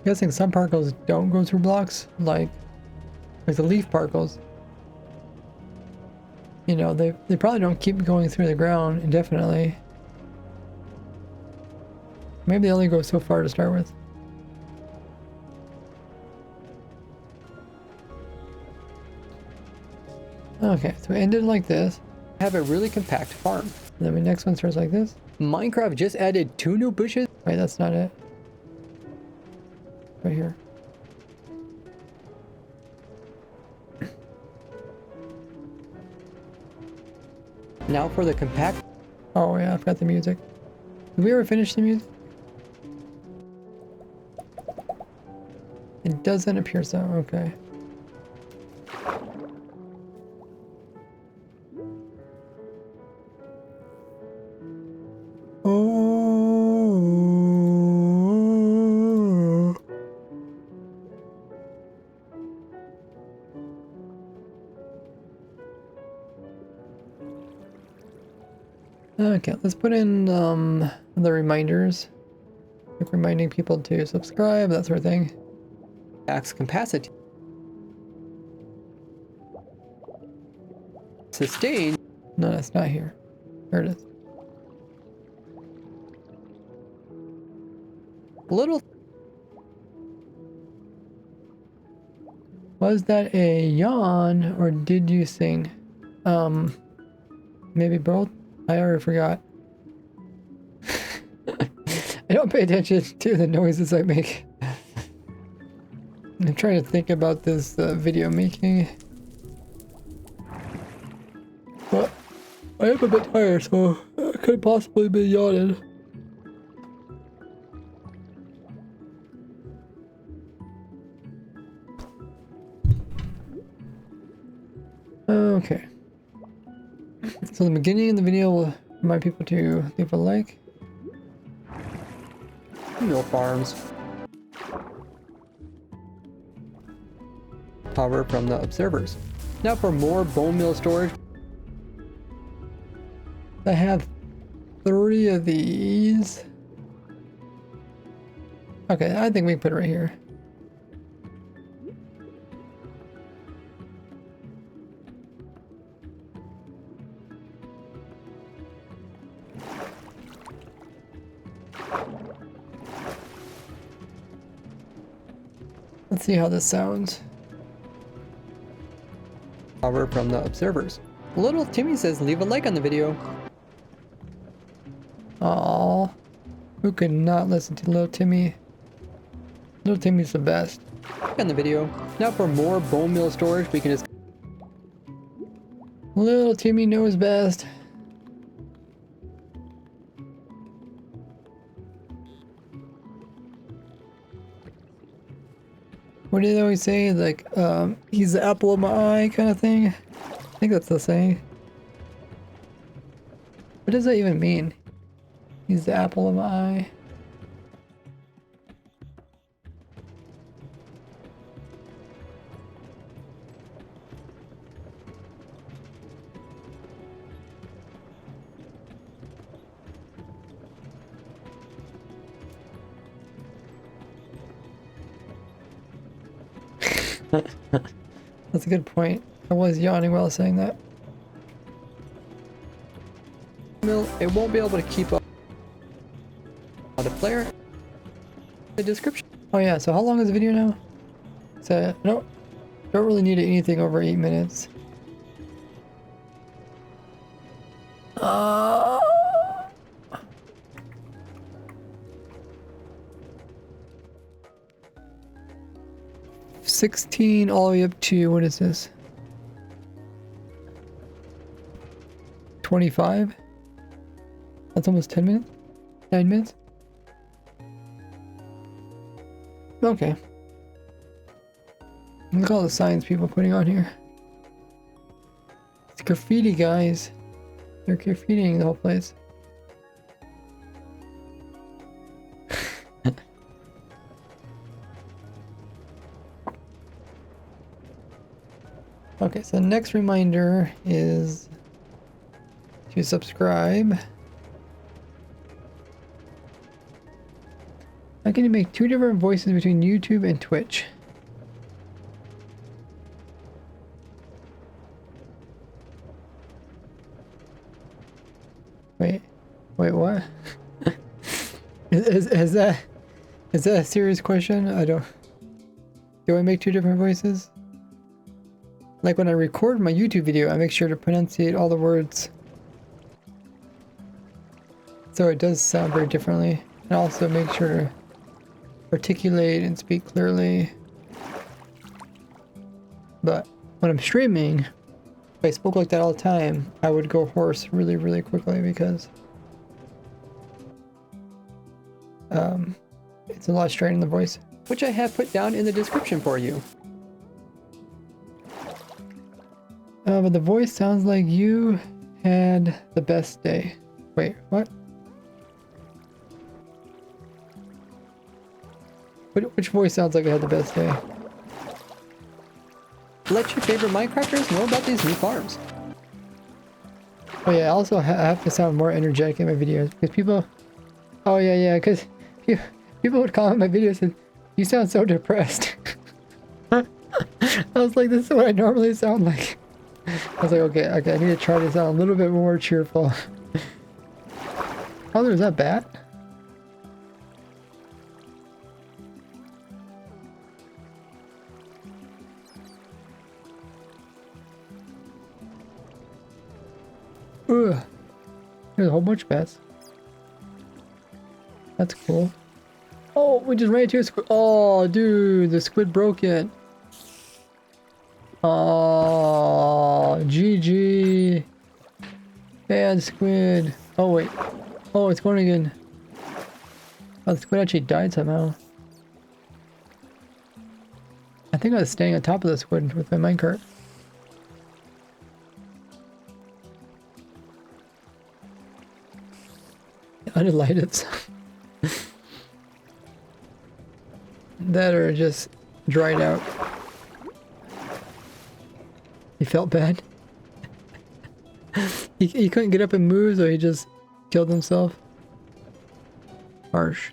guessing some particles don't go through blocks, like the leaf particles. You know, they probably don't keep going through the ground indefinitely. Maybe they only go so far to start with. Okay, so we ended like this. Have a really compact farm. And then the next one starts like this. Minecraft just added 2 new bushes. Wait, that's not it. Right here. Now for the compact. Oh yeah, I forgot the music. Did we ever finish the music? It doesn't appear so. Okay. Oh. Okay, let's put in the reminders, like reminding people to subscribe, that sort of thing. Max capacity. Sustain. No, it's not here. There it is. Little. Was that a yawn or did you sing? Maybe both? I already forgot. I don't pay attention to the noises I make. I'm trying to think about this video making. But I am a bit tired, so I could possibly be yawning. Okay. So the beginning of the video will remind people to leave a like. Mill farms. Power from the observers. Now for more bone meal storage. I have 3 of these. Okay, I think we can put it right here. Let's see how this sounds. Power from the observers. Little Timmy says leave a like on the video. Aww. Who could not listen to Little Timmy? Little Timmy's the best. On the video. Now for more bone meal storage, we can just... Little Timmy knows best. What do they always say? Like, he's the apple of my eye kind of thing? I think that's the saying. What does that even mean? He's the apple of my eye. That's a good point. I was yawning while saying that. It won't be able to keep up on the player. The description. Oh yeah, so how long is the video now? So don't really need anything over 8 minutes. 16 all the way up to, what is this? 25? That's almost 10 minutes? 9 minutes? Okay. Look at all the signs people are putting on here. It's graffiti, guys. They're graffitiing the whole place. Okay, so the next reminder is to subscribe. How can you make two different voices between YouTube and Twitch? Wait, what? is that a serious question? I don't. Do I make two different voices? Like when I record my YouTube video, I make sure to pronunciate all the words, so it does sound very differently, and also make sure to articulate and speak clearly. But when I'm streaming, if I spoke like that all the time, I would go hoarse really, really quickly because it's a lot of strain in the voice, which I have put down in the description for you. But the voice sounds like you had the best day. Wait, what? Which voice sounds like I had the best day? Let your favorite Minecrafters know about these new farms. Oh yeah, I also have to sound more energetic in my videos because people... Oh yeah, because people would comment my videos and you sound so depressed. I was like, this is what I normally sound like. I was like, okay, I need to try to sound a little bit more cheerful. Oh, there's that bat? Ugh. There's a whole bunch of bats. That's cool. Oh, we just ran into a squid. Oh, dude, the squid broke it. Oh, GG. Bad squid. Oh, wait. Oh, it's going again. Oh, the squid actually died somehow. I think I was staying on top of the squid with my minecart. Unlighted. That or just dried out. He felt bad. he couldn't get up and move, so he just killed himself. Harsh.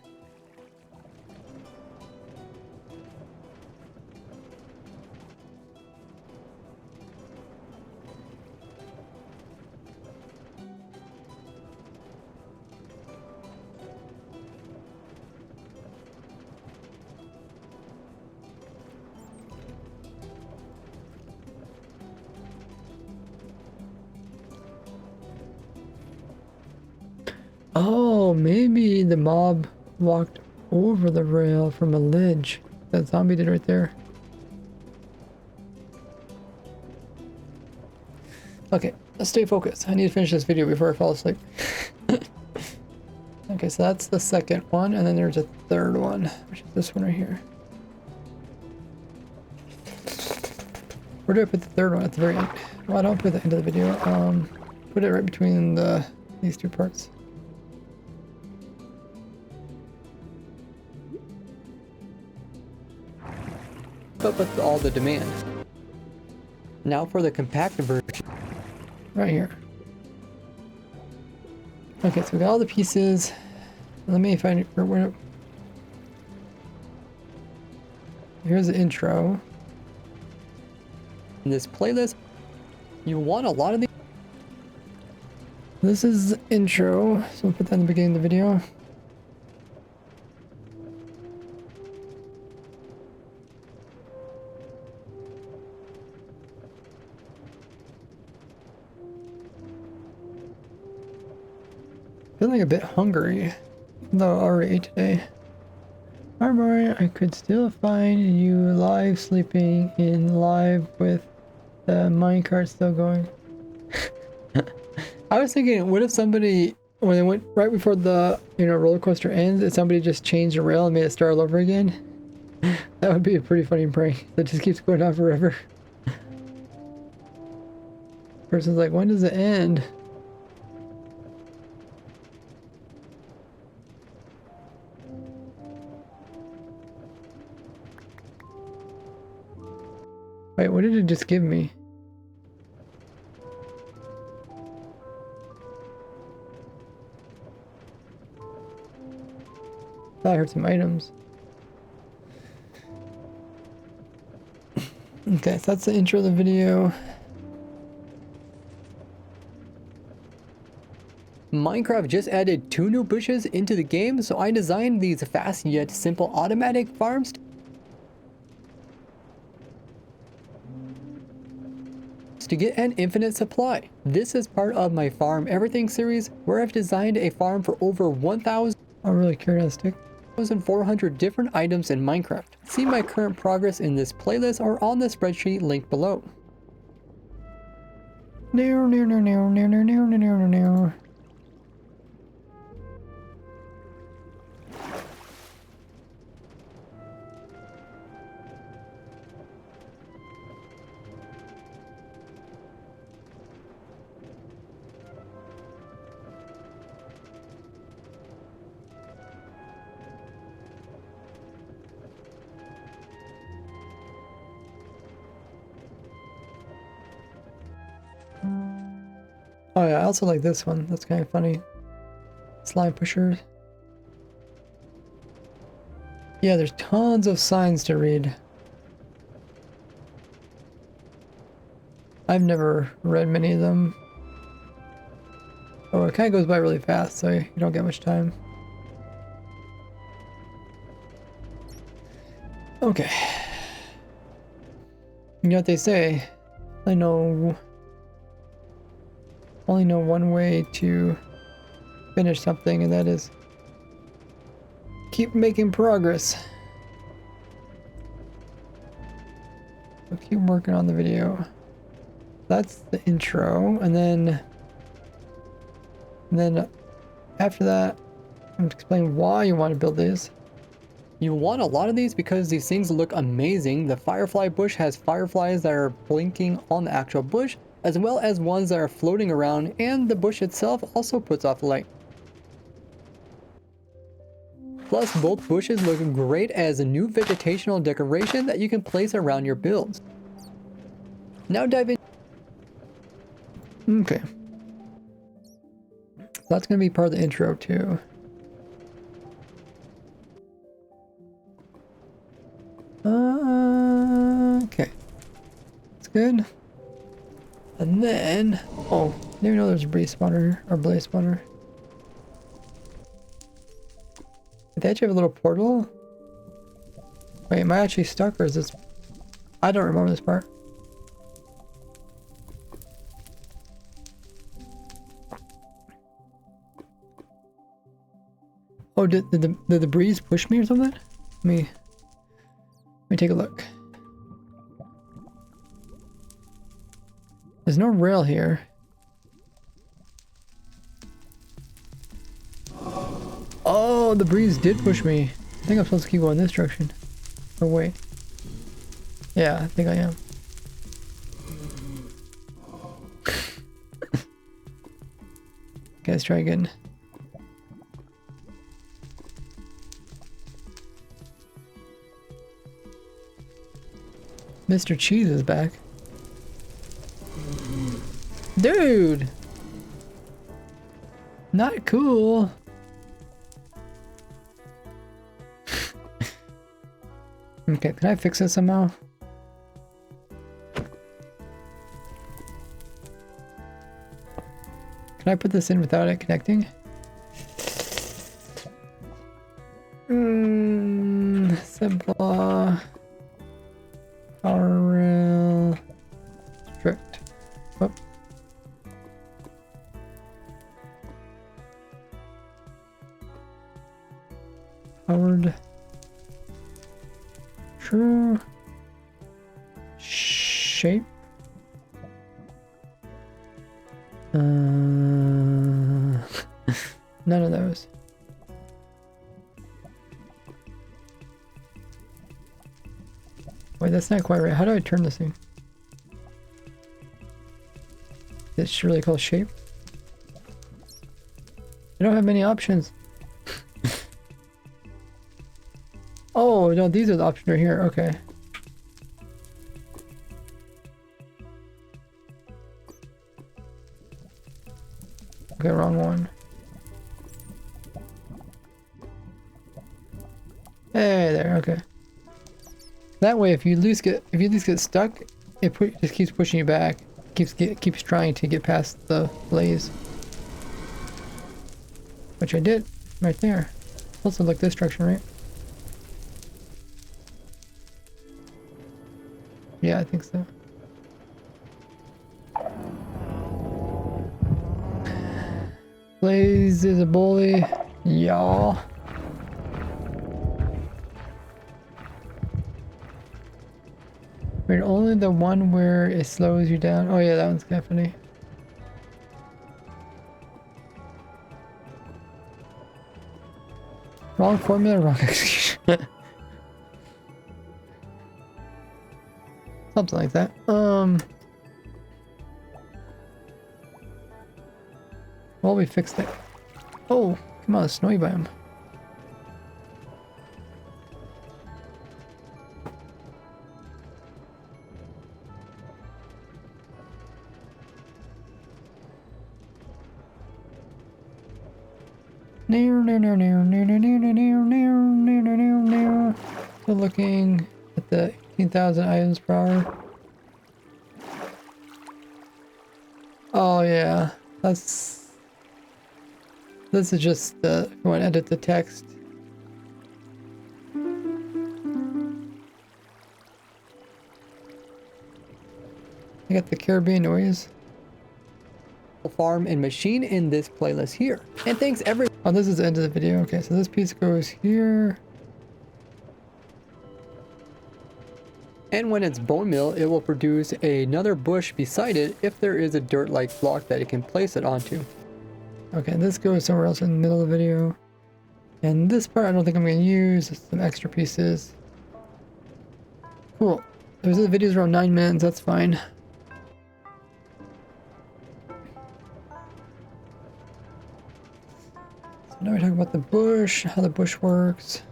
Oh, maybe the mob walked over the rail from a ledge. That zombie did right there. Okay, let's stay focused. I need to finish this video before I fall asleep. Okay, so that's the second one, and then there's a third one, which is this one right here. Where do I put the third one? At the very end. Well, I don't put it at the end of the video. Put it right between these two parts. But with all the demand. Now for the compact version. Right here. Okay, so we got all the pieces. Let me find it. Here's the intro. In this playlist, you want a lot of these. This is the intro, so we'll put that in the beginning of the video. Feeling a bit hungry, even though I already ate today. Armory, I could still find you live sleeping in live with the minecart still going. I was thinking, what if somebody, when they went right before the roller coaster ends, if somebody just changed the rail and made it start all over again? That would be a pretty funny prank that just keeps going on forever. Person's like, when does it end? Wait, what did it just give me? Thought I heard some items. Okay, so that's the intro of the video. Minecraft just added 2 new bushes into the game, so I designed these fast yet simple automatic farms to get an infinite supply. This is part of my Farm Everything series, where I've designed a farm for over 1,400 different items in Minecraft. See my current progress in this playlist or on the spreadsheet linked below. Oh yeah, I also like this one. That's kind of funny. Slime pushers. Yeah, there's tons of signs to read. I've never read many of them. Oh, it kind of goes by really fast, so you don't get much time. Okay. You know what they say? I only know one way to finish something, and that is keep making progress. So keep working on the video. That's the intro, and then after that, I'm going to explain why you want to build these. You want a lot of these because these things look amazing. The firefly bush has fireflies that are blinking on the actual bush, as well as ones that are floating around, and the bush itself also puts off light. Plus, both bushes look great as a new vegetational decoration that you can place around your builds. Now dive in. Okay. That's going to be part of the intro too. Okay. That's good. And then, oh, didn't even know there's a breeze spawner or blaze spawner. Did they actually have a little portal? Wait, am I actually stuck, or is this? I don't remember this part. Oh, did the breeze push me or something? Let me take a look. There's no rail here. Oh, the breeze did push me. I think I'm supposed to keep going this direction. Oh, wait. Yeah, I think I am. Okay, let's try again. Mr. Cheese is back. Dude! Not cool. Okay, can I fix this somehow? Can I put this in without it connecting? Simple. Power rail. Strict. Whoop. Powered. True. Shape. None of those. Wait, that's not quite right. How do I turn this thing? It's really called shape. I don't have many options. Oh, no, these are the options right here. Okay. Okay, wrong one. That way, if you at least get stuck, just keeps pushing you back. Keeps trying to get past the blaze. Which I did, right there. Also like this direction, right? Yeah, I think so. Blaze is a bully. Y'all. Wait, only the one where it slows you down? Oh yeah, that one's kind of funny. Wrong formula, wrong execution. Something like that. Well, we fixed it. Oh, come on, snowy biome. Still looking at the 18,000 items per hour. Oh yeah, this is just if you want to edit the text. I got the Caribbean noise. Farm and machine in this playlist here. And thanks oh, this is the end of the video. Okay, so this piece goes here. And when it's bone meal, it will produce another bush beside it if there is a dirt-like block that it can place it onto. Okay, this goes somewhere else in the middle of the video. And this part I don't think I'm going to use. Some extra pieces. Cool. The video's around 9 minutes, that's fine. So now we talk about the bush, how the bush works.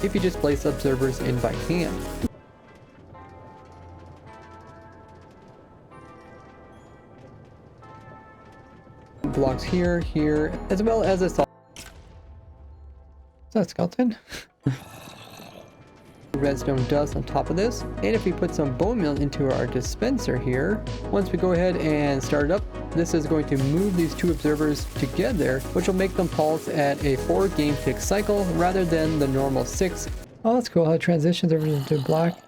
If you just place observers in by hand. Blocks here, here, as well as a Is that a skeleton? Redstone dust on top of this. And if we put some bone meal into our dispenser here, once we go ahead and start it up, this is going to move these two observers together, which will make them pulse at a 4 game tick cycle rather than the normal 6. Oh, that's cool how it transitions everything to black.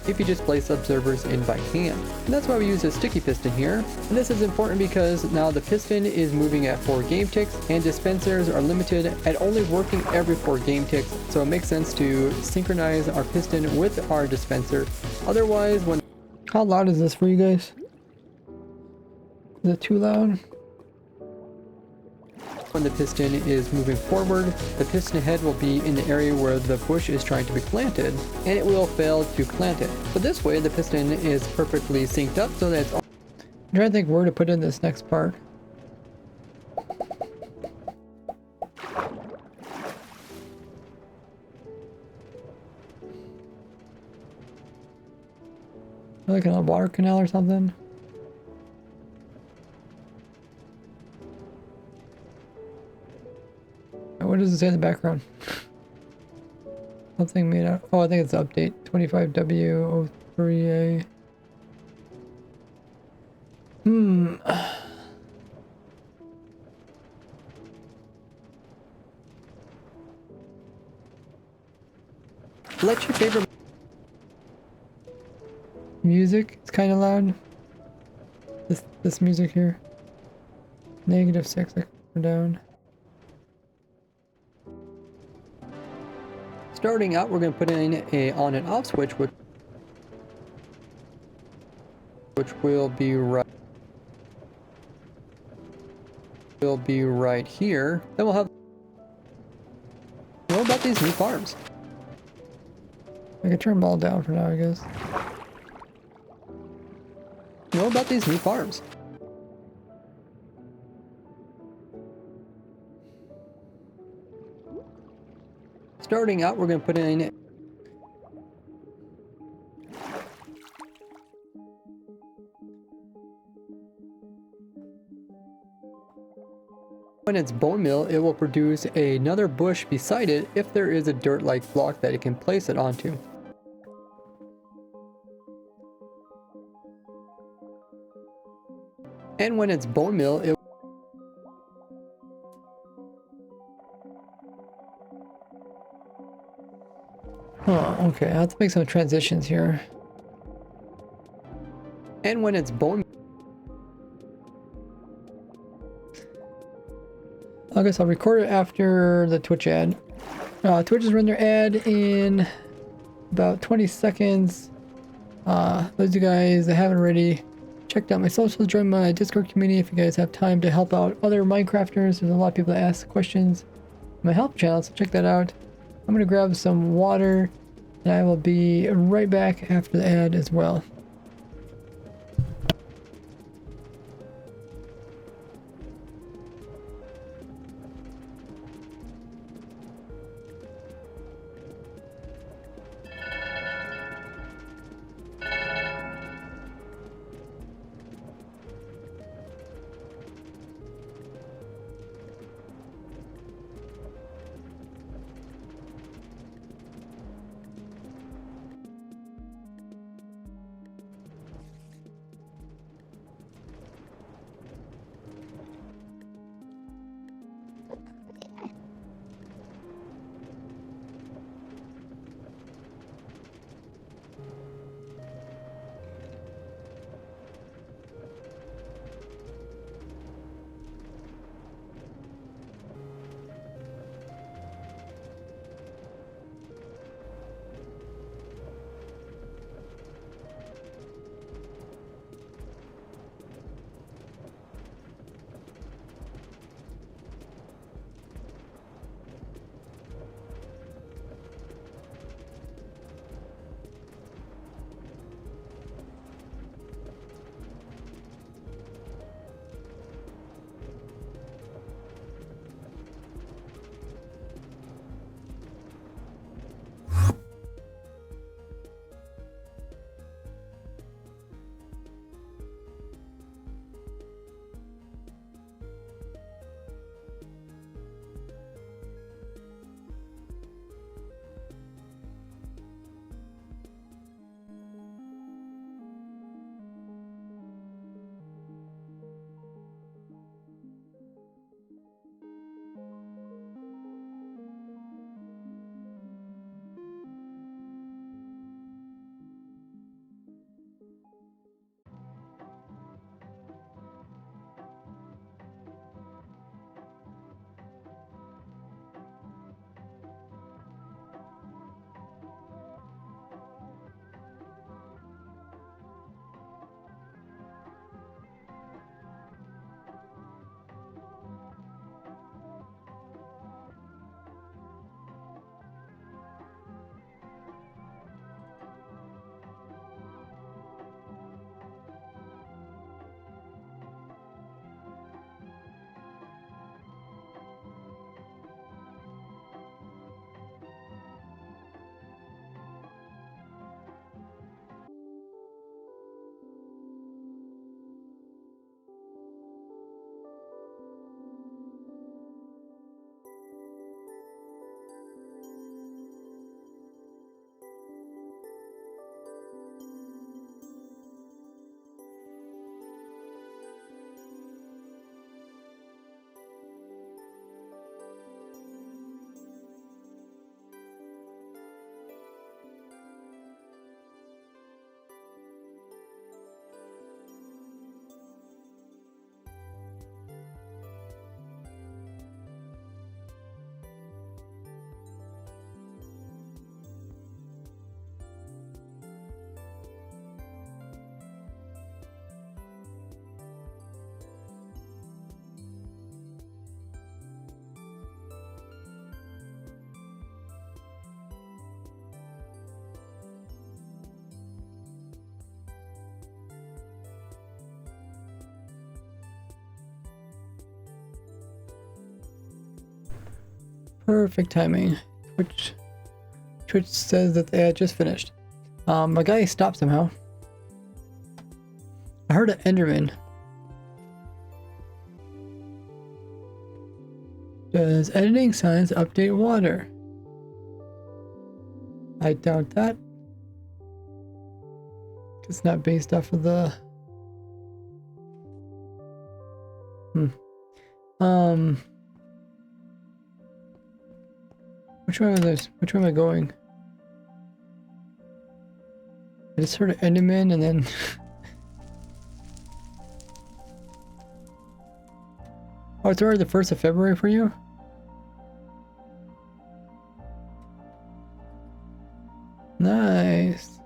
If you just place observers in by hand. And that's why we use a sticky piston here. And this is important because now the piston is moving at 4 game ticks and dispensers are limited at only working every 4 game ticks. So it makes sense to synchronize our piston with our dispenser. Otherwise, when... How loud is this for you guys? Is it too loud? When the piston is moving forward, the piston head will be in the area where the bush is trying to be planted, and it will fail to plant it. But this way, the piston is perfectly synced up so that it's... I'm trying to think where to put in this next part. Like a water canal or something? What does it say in the background? Something made out. Oh, I think it's update 25W03A. Let your favorite music. It's kind of loud. This music here. -6. We're down. Starting out, we're going to put in a on and off switch, which will be right here. Then we'll have... What about these new farms? I can turn them all down for now, I guess. What about these new farms? Starting out, we're going to put in... When it's bone meal, it will produce another bush beside it if there is a dirt-like block that it can place it onto. And when it's bone meal, it okay, I have to make some transitions here. And when it's bone, I guess I'll record it after the Twitch ad. Twitch has run their ad in about 20 seconds. Those of you guys that haven't already checked out my socials, join my Discord community if you guys have time to help out other Minecrafters. There's a lot of people that ask questions on my help channel, so check that out. I'm gonna grab some water and I will be right back after the ad as well. Perfect timing. Twitch says that the ad just finished. My guy stopped somehow. I heard an Enderman. Does editing science update water? I doubt that. It's not based off of the... Which way was this? Which way am I going? I just heard an Enderman and then... Oh, it's already the 1st of February for you? Nice.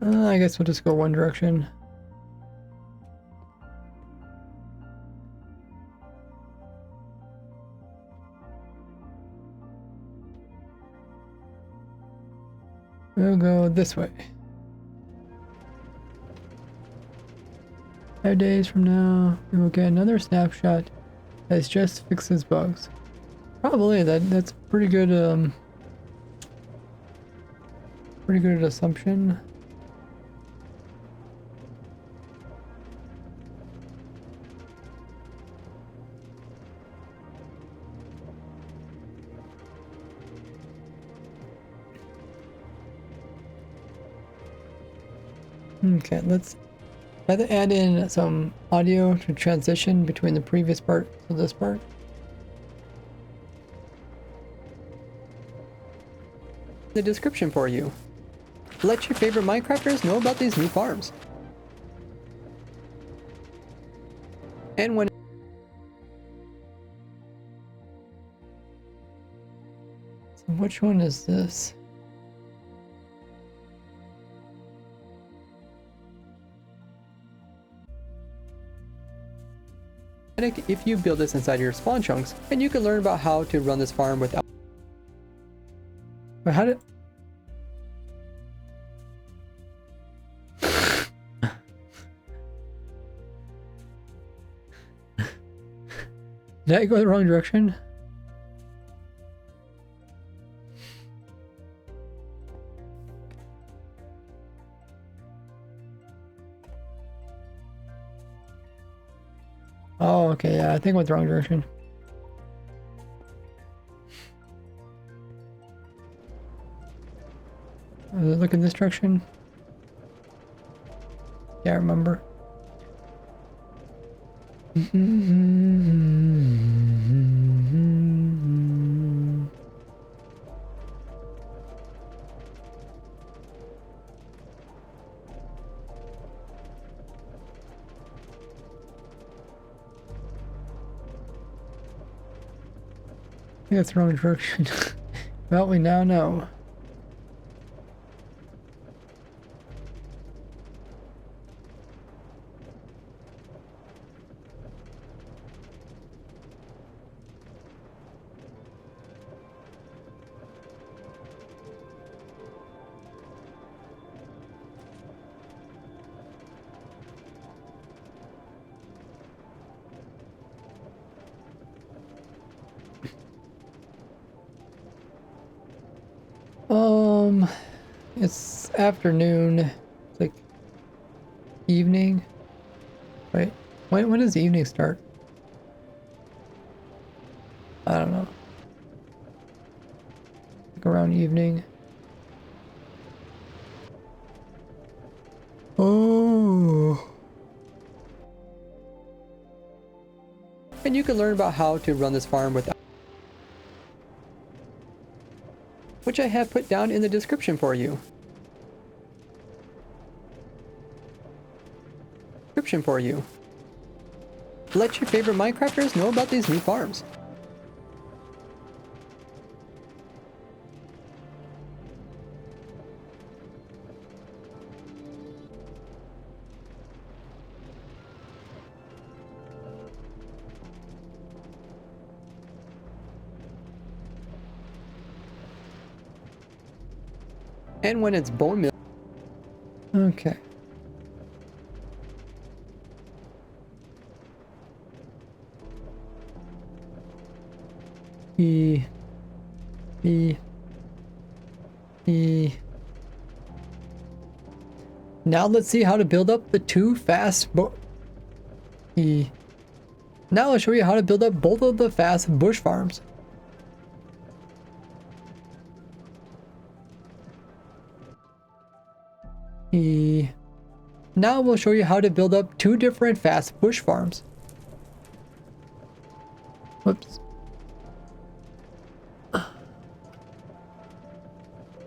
I guess we'll just go one direction. We'll go this way. 5 days from now, we will get another snapshot that just fixes bugs. Probably that's pretty good. Pretty good assumption. Okay, let's either add in some audio to transition between the previous part to this part. The description for you. Let your favorite Minecrafters know about these new farms. And when... So which one is this? If you build this inside your spawn chunks, and you can learn about how to run this farm without... But how did... Did I go the wrong direction? Oh, okay, yeah, I think I went the wrong direction. Look in this direction. Yeah, I remember. I think that's the wrong direction. Well, we now know. It's afternoon. It's like evening. Right? When does the evening start? I don't know. Like around evening. Oh. And you can learn about how to run this farm without, which I have put down in the description for you. Let your favorite Minecrafters know about these new farms. And when it's bone meal. Okay. E. Now let's see how to build up the two fast Now I'll show you how to build up both of the fast bush farms. Now we'll show you how to build up two different fast bush farms. Whoops.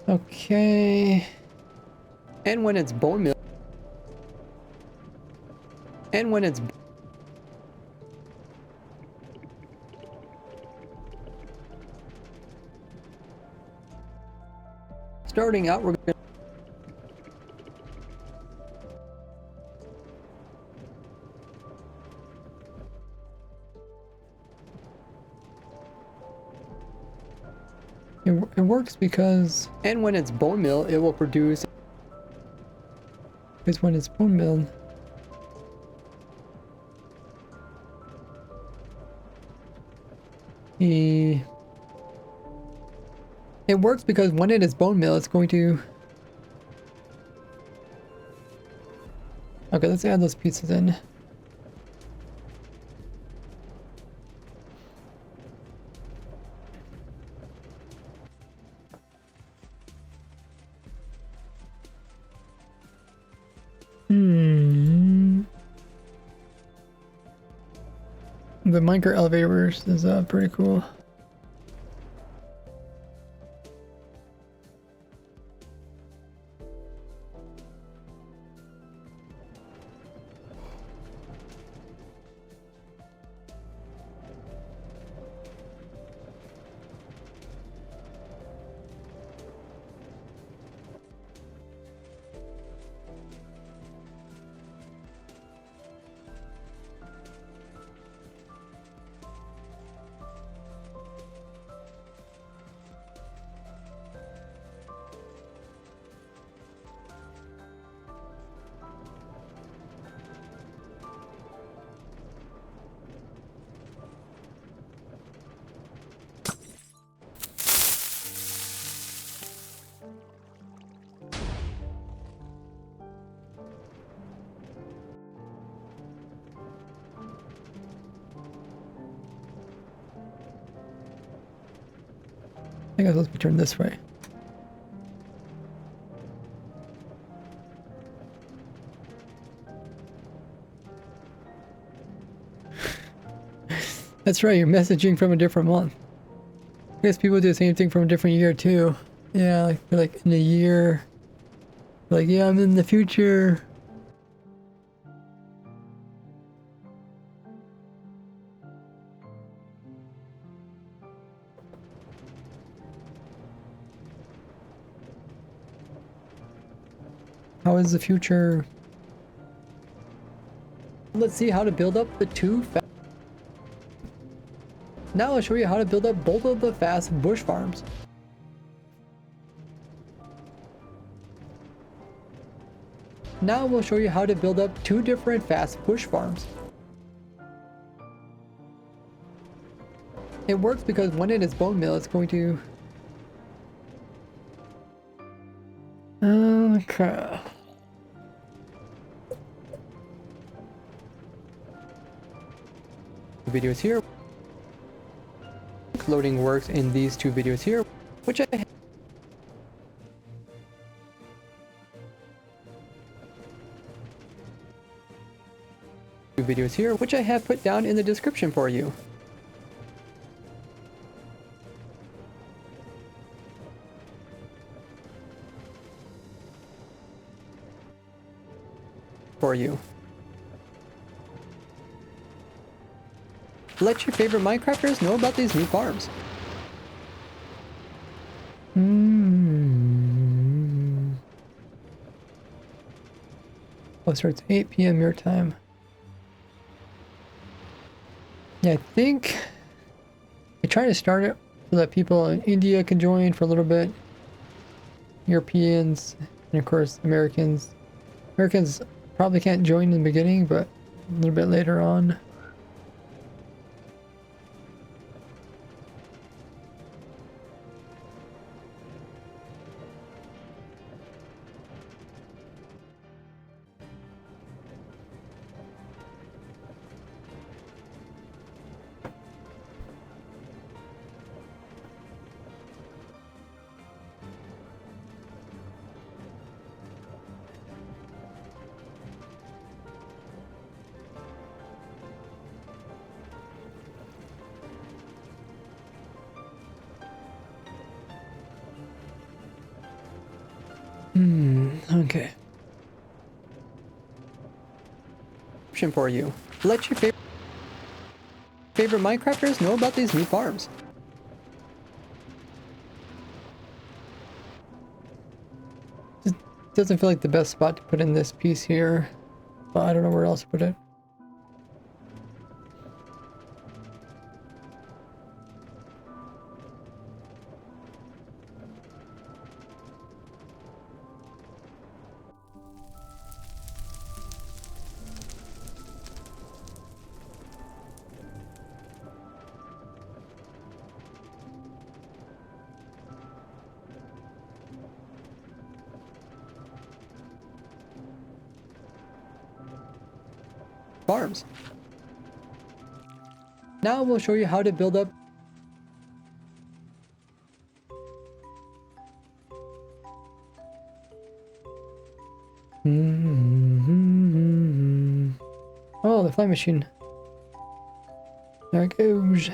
Okay. And when it's bone meal. And when it's starting out, we're gonna it works because, and when it's bone meal, it will produce, because when it's bone meal, it works because when it is bone meal, it's going to, okay, let's add those pieces in. The micro elevators is pretty cool. I think I'm supposed to be turned this way. That's right, you're messaging from a different month. I guess people do the same thing from a different year too. Yeah, like in a year. Like, yeah, I'm in the future. How is the future? Let's see how to build up the two Now I'll show you how to build up both of the fast bush farms. Now we'll show you how to build up two different fast bush farms. It works because when it is bone meal, it's going to... Okay. Videos here. Loading works in these two videos here, which I have put down in the description for you. Let your favorite Minecrafters know about these new farms. Oh, it starts 8 p.m. your time. Yeah, I think I try to start it so that people in India can join for a little bit. Europeans, and of course Americans. Americans probably can't join in the beginning, but a little bit later on. Okay. Option for you. Let your favorite Minecrafters know about these new farms. Just doesn't feel like the best spot to put in this piece here, but I don't know where else to put it. Farms. Now we'll show you how to build up Oh, the flying machine. There it goes.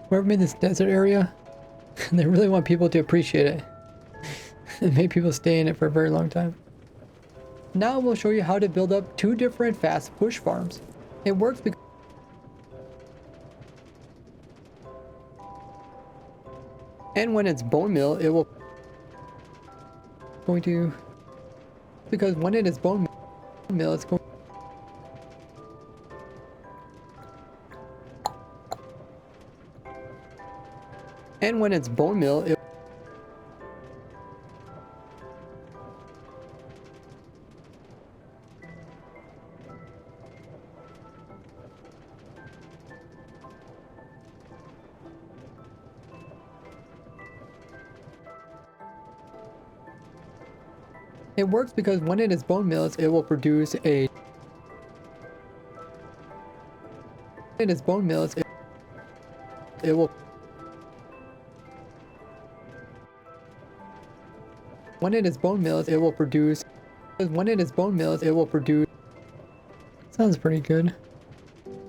Whoever made this desert area, they really want people to appreciate it. And make people stay in it for a very long time. Now we'll show you how to build up 2 different fast push farms. It works because and when it's bone meal, it will going to because when it is bone meal, it's going and when it's bone meal, it works because when it is bone meal, it will produce a it is bone meal, it will when it is bone meal, it will produce when it is bone meal, it will produce sounds pretty good,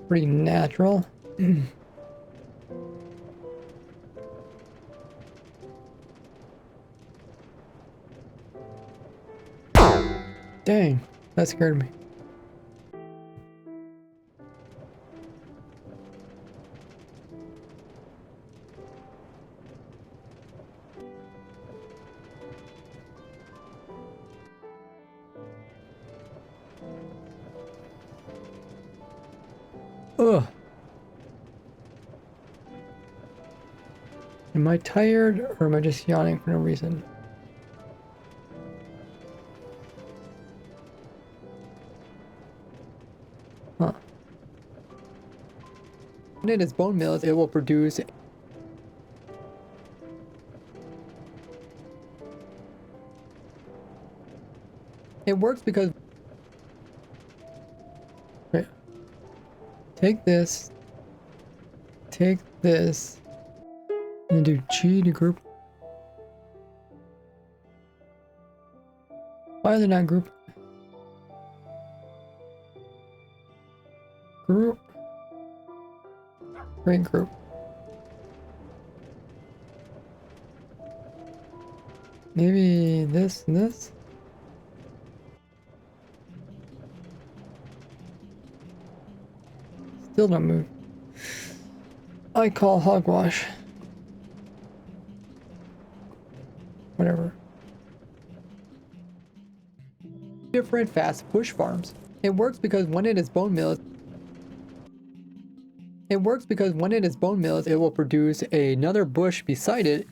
pretty natural. Dang, that scared me. Ugh. Am I tired or am I just yawning for no reason? Huh. When it is bone meal, it will produce it works because okay. Take this, and do G to group. Why are they not grouped? Group. Great group. Maybe this and this? Still don't move. I call hogwash. Whatever. Different fast push farms. It works because when it is bone meal, it works because when it is bone meal, it will produce another bush beside it.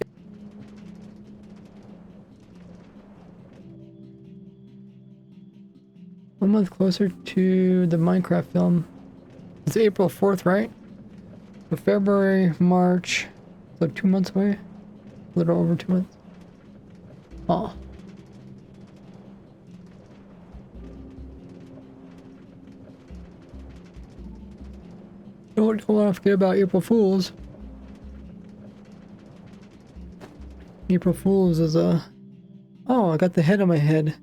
1 month closer to the Minecraft film. It's April 4th, right? So February, March, so 2 months away? A little over 2 months. Oh. don't want to forget about April Fools. April Fools is a... Oh, I got the head on my head.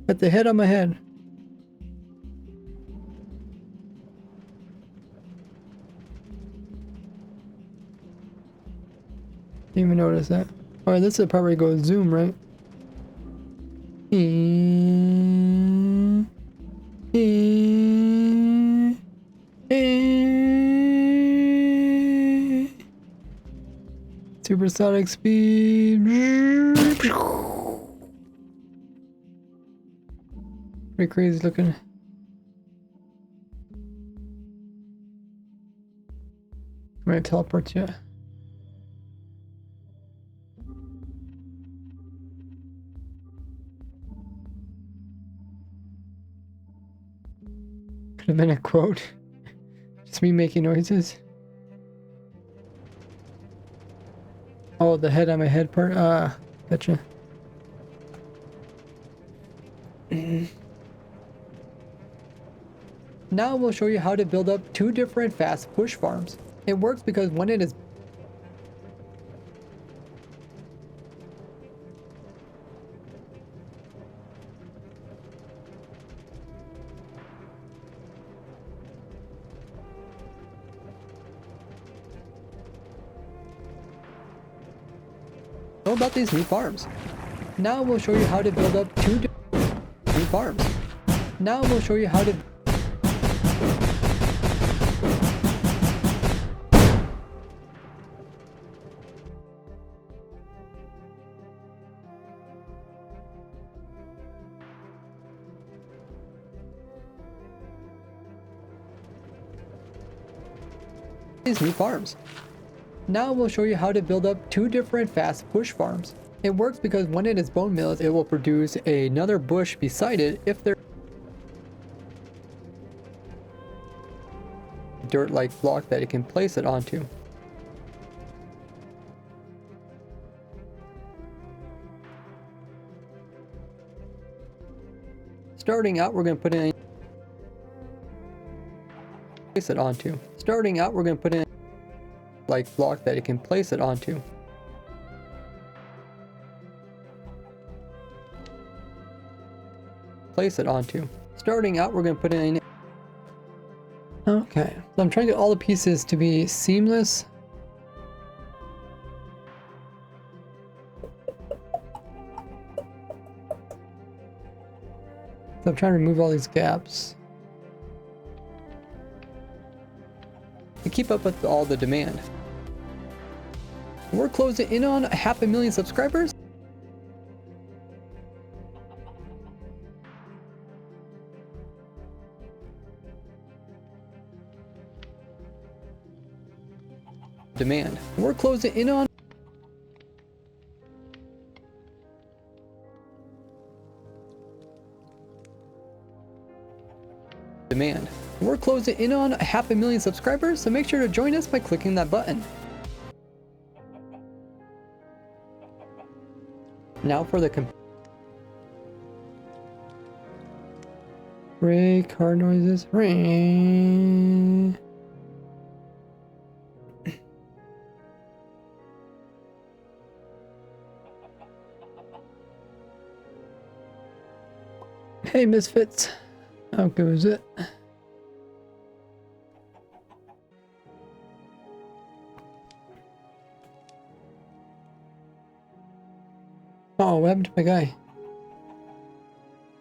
Got the head on my head. Didn't even notice that. Alright, this is the part where you go zoom, right? Supersonic speed. Pretty crazy looking. I'm gonna teleport you. Could have been a quote. Just me making noises. Oh, the head on my head part? Gotcha. Now we'll show you how to build up 2 different fast push farms. It works because when it is know about these new farms. Now we'll show you how to build up 2 new farms. Now we'll show you how to these new farms. Now we'll show you how to build up 2 different fast push farms. It works because when it is bone milled, it will produce another bush beside it if there dirt-like block that it can place it onto. Starting out, we're going to put in place it onto. Starting out, we're going to put in like block that it can place it onto. Place it onto. Starting out, we're going to put in. Okay, so I'm trying to get all the pieces to be seamless. So I'm trying to remove all these gaps to keep up with all the demand. We're closing in on 500,000 subscribers. Demand. We're closing in on demand. We're closing in on 500,000 subscribers, so make sure to join us by clicking that button. Now for the Ray car noises. Ray. Hey misfits. How good was it? Oh, what happened to my guy?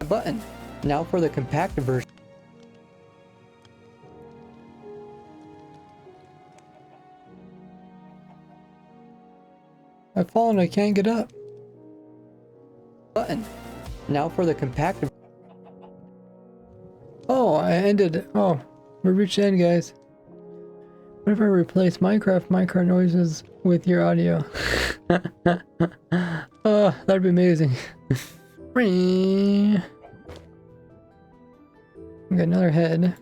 Button. Now for the compacted version. I've fallen, I can't get up. Button. Now for the compacted. Oh, I ended. Oh, we reached the end, guys. What if I replace Minecraft noises with your audio? Oh, that'd be amazing. We got another head.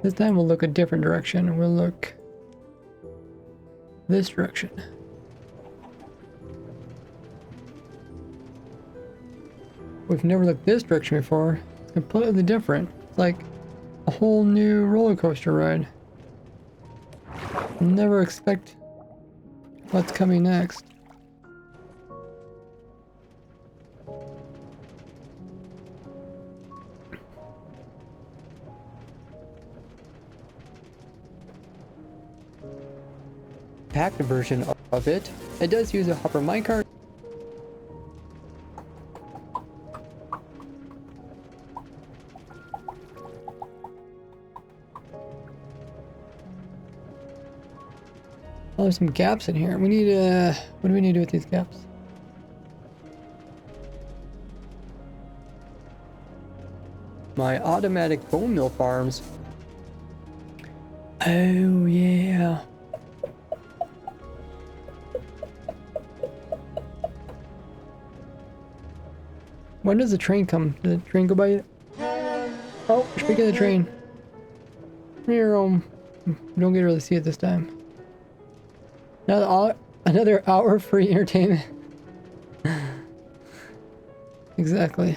This time we'll look a different direction. We'll look this direction. we've never looked this direction before. It's completely different. It's like a whole new roller coaster ride. Never expect what's coming next. Packed version of it. It does use a hopper minecart. Oh, there's some gaps in here. We need what do we need to do with these gaps? My automatic bone mill farms. Oh yeah. When does the train come? Does the train go by yet? Oh, speaking of the train. Here, don't get to really see it this time. Another hour free entertainment. Exactly.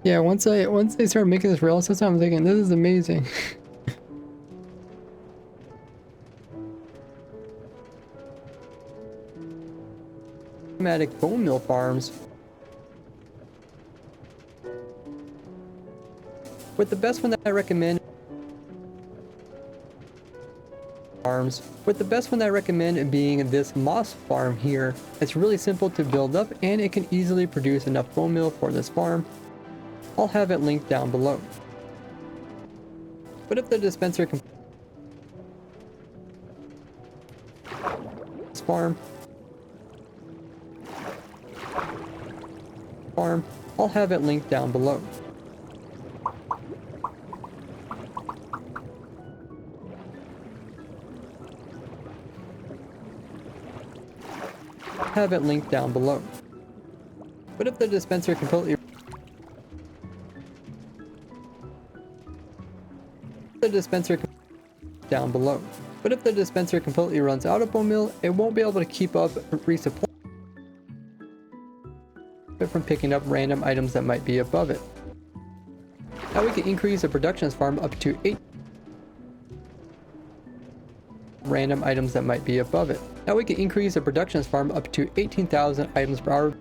Yeah, once they start making this rail system, I'm thinking this is amazing. Automatic bone mill farms. With the best one that I recommend being this moss farm here. It's really simple to build up and it can easily produce enough bone meal for this farm. I'll have it linked down below. But if the dispenser can farm, I'll have it linked down below. Have it linked down below. But if the dispenser completely down below. But if the dispenser completely runs out of bone meal, it won't be able to keep up resupply from picking up random items that might be above it. Now we can increase the production farm up to 8 random items that might be above it. Now we can increase the production farm up to 18,000 items per hour.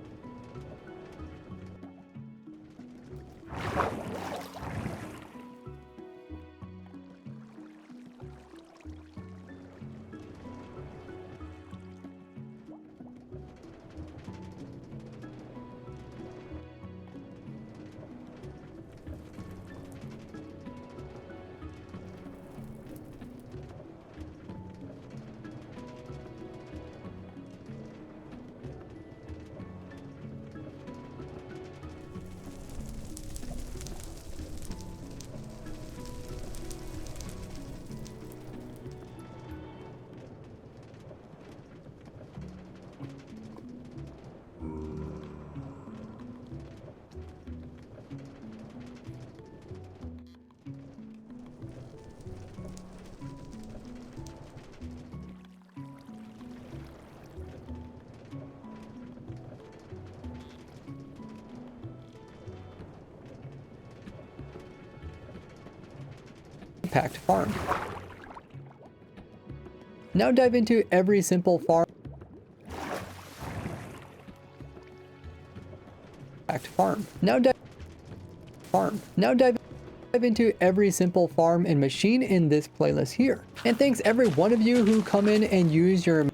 Packed farm. Now dive into every simple farm. Packed farm. Now dive into every simple farm and machine in this playlist here. And thanks every one of you who come in and use your.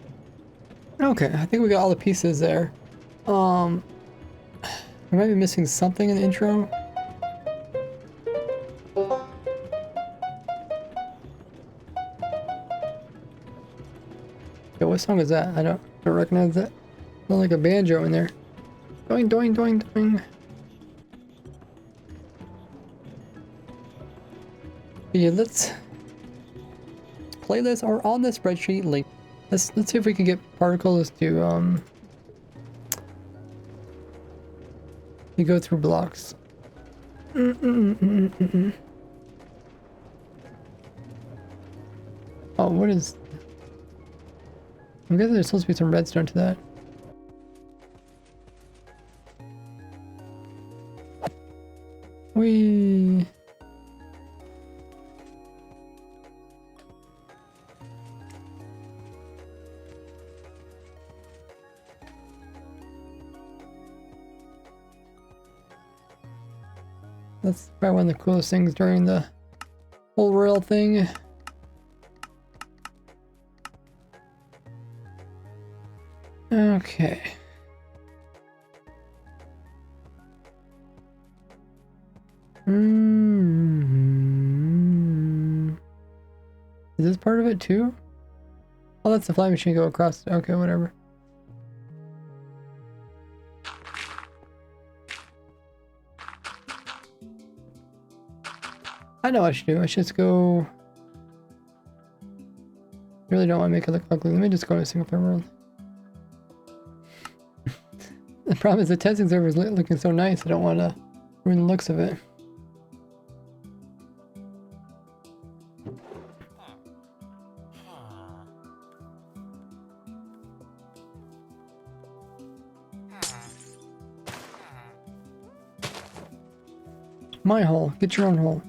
Okay, I think we got all the pieces there. I might be missing something in the intro. What song is that? I don't recognize that. Sounds like a banjo in there. Doing, doing, doing, doing. Yeah, let's playlist or on the spreadsheet link. Let's see if we can get particles to you go through blocks. Oh, what is? I'm guessing there's supposed to be some redstone to that. Whee! That's probably one of the coolest things during the whole rail thing. Okay. Is this part of it too? Oh, that's the flying machine go across. Okay, whatever. I know what I should do. I should just go. I really don't want to make it look ugly. Let me just go to a single player world. The problem is the testing server is looking so nice. I don't want to ruin the looks of it. My hole. Get your own hole.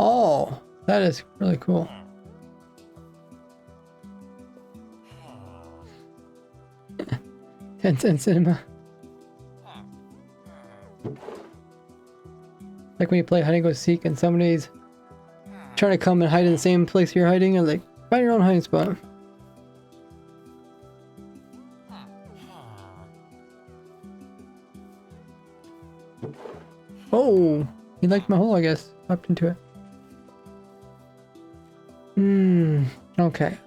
Oh, that is really cool. $0.10 cinema. Like when you play hide and go seek and somebody's trying to come and hide in the same place you're hiding, and like, find your own hiding spot. Oh, he liked my hole, I guess. Hopped into it. Okay.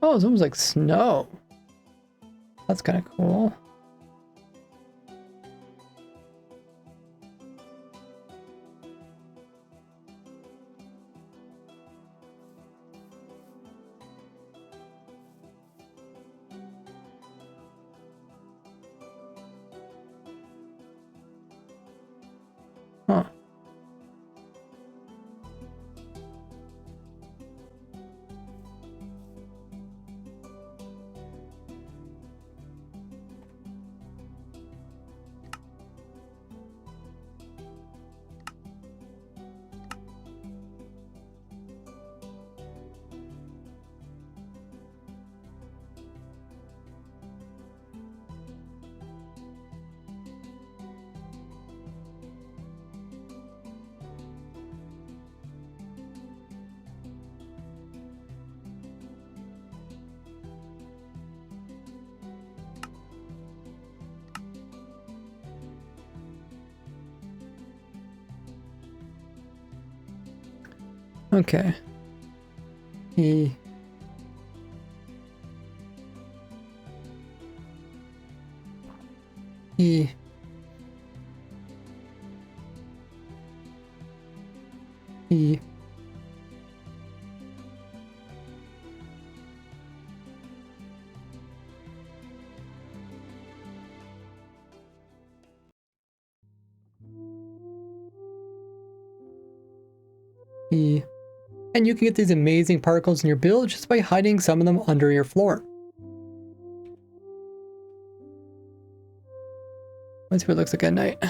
Oh, it's almost like snow. That's kind of cool. Huh. Okay. E. E. E. E. And you can get these amazing particles in your build just by hiding some of them under your floor. Let's see what it looks like at night.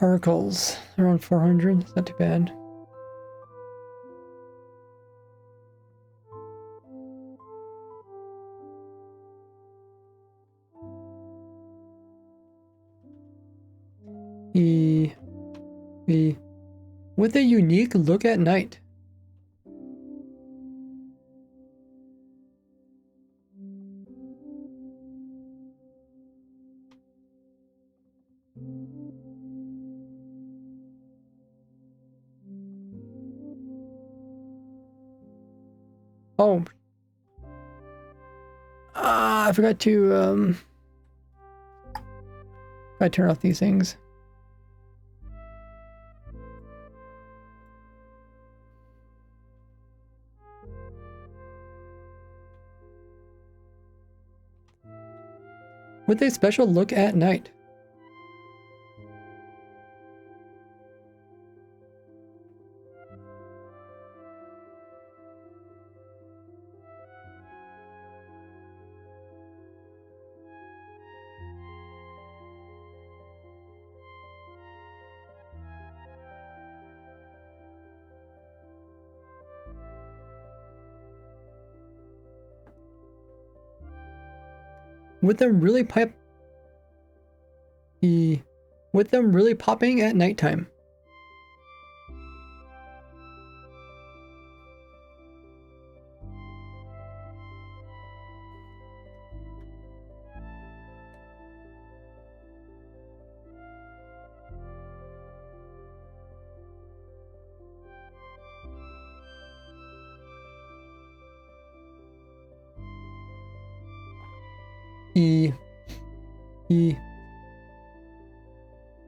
particles. Around 400. It's not too bad. With a unique look at night. Oh. I forgot to turn off these things. With a special look at night. With them really popping at nighttime.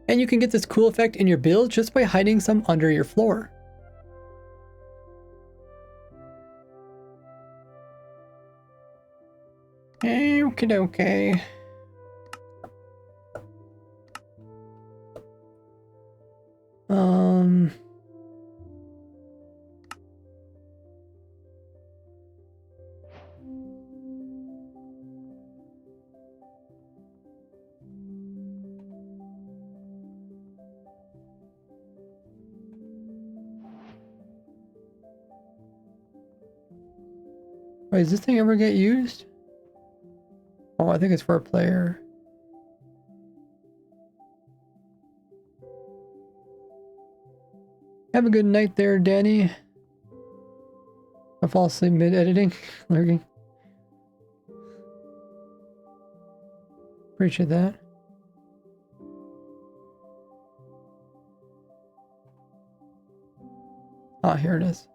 And you can get this cool effect in your build just by hiding some under your floor. Okay. Wait, does this thing ever get used? Oh, I think it's for a player. Have a good night there, Danny. I fall asleep mid-editing. Lurking. Appreciate that. Ah, here it is.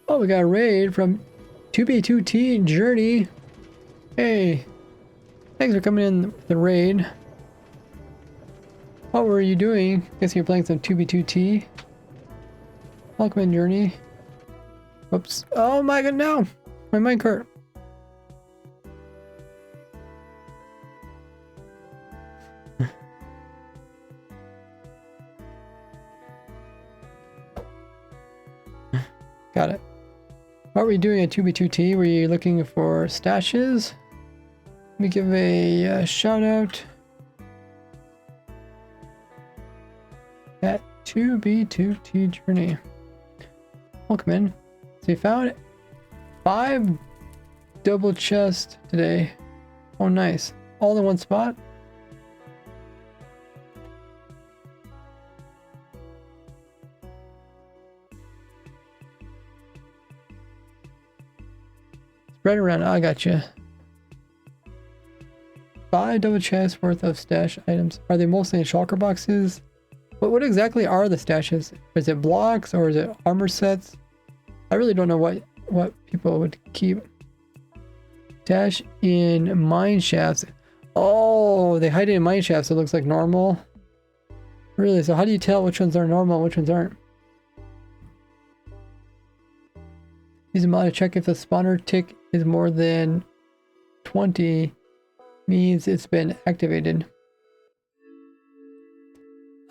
Oh, we got a raid from 2B2T Journey. Hey, thanks for coming in the raid. What were you doing? Guessing you're playing some 2B2T. Welcome in, Journey. Whoops. Oh my god, no! My minecart. Got it. What were you doing at 2B2T? Were you looking for stashes? Let me give a shout out at 2B2T Journey. Welcome in. So you found 5 double chests today. Oh, nice. All in one spot? Spread around. I got you. 5 double chests worth of stash items. Are they mostly in shulker boxes? What exactly are the stashes? Is it blocks or is it armor sets? I really don't know what people would keep. Dash in mine shafts. Oh, they hide it in mine shafts, so it looks like normal. Really? So how do you tell which ones are normal and which ones aren't? Use a mod to check if the spawner tick is more than 20, means it's been activated.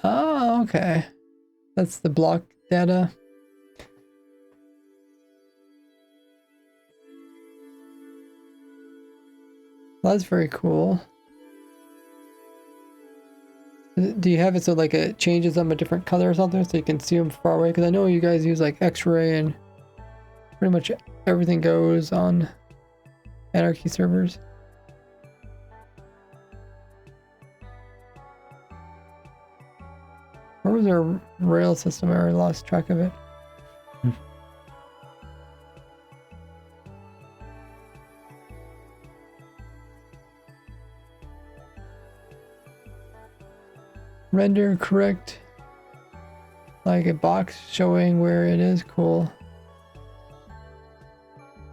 Oh, okay. That's the block data. Well, that's very cool. Do you have it so like it changes them a different color or something so you can see them far away? Because I know you guys use like X-ray and pretty much everything goes on Anarchy servers. Where was our rail system? I already lost track of it. Render correct. Like a box showing where it is. Cool.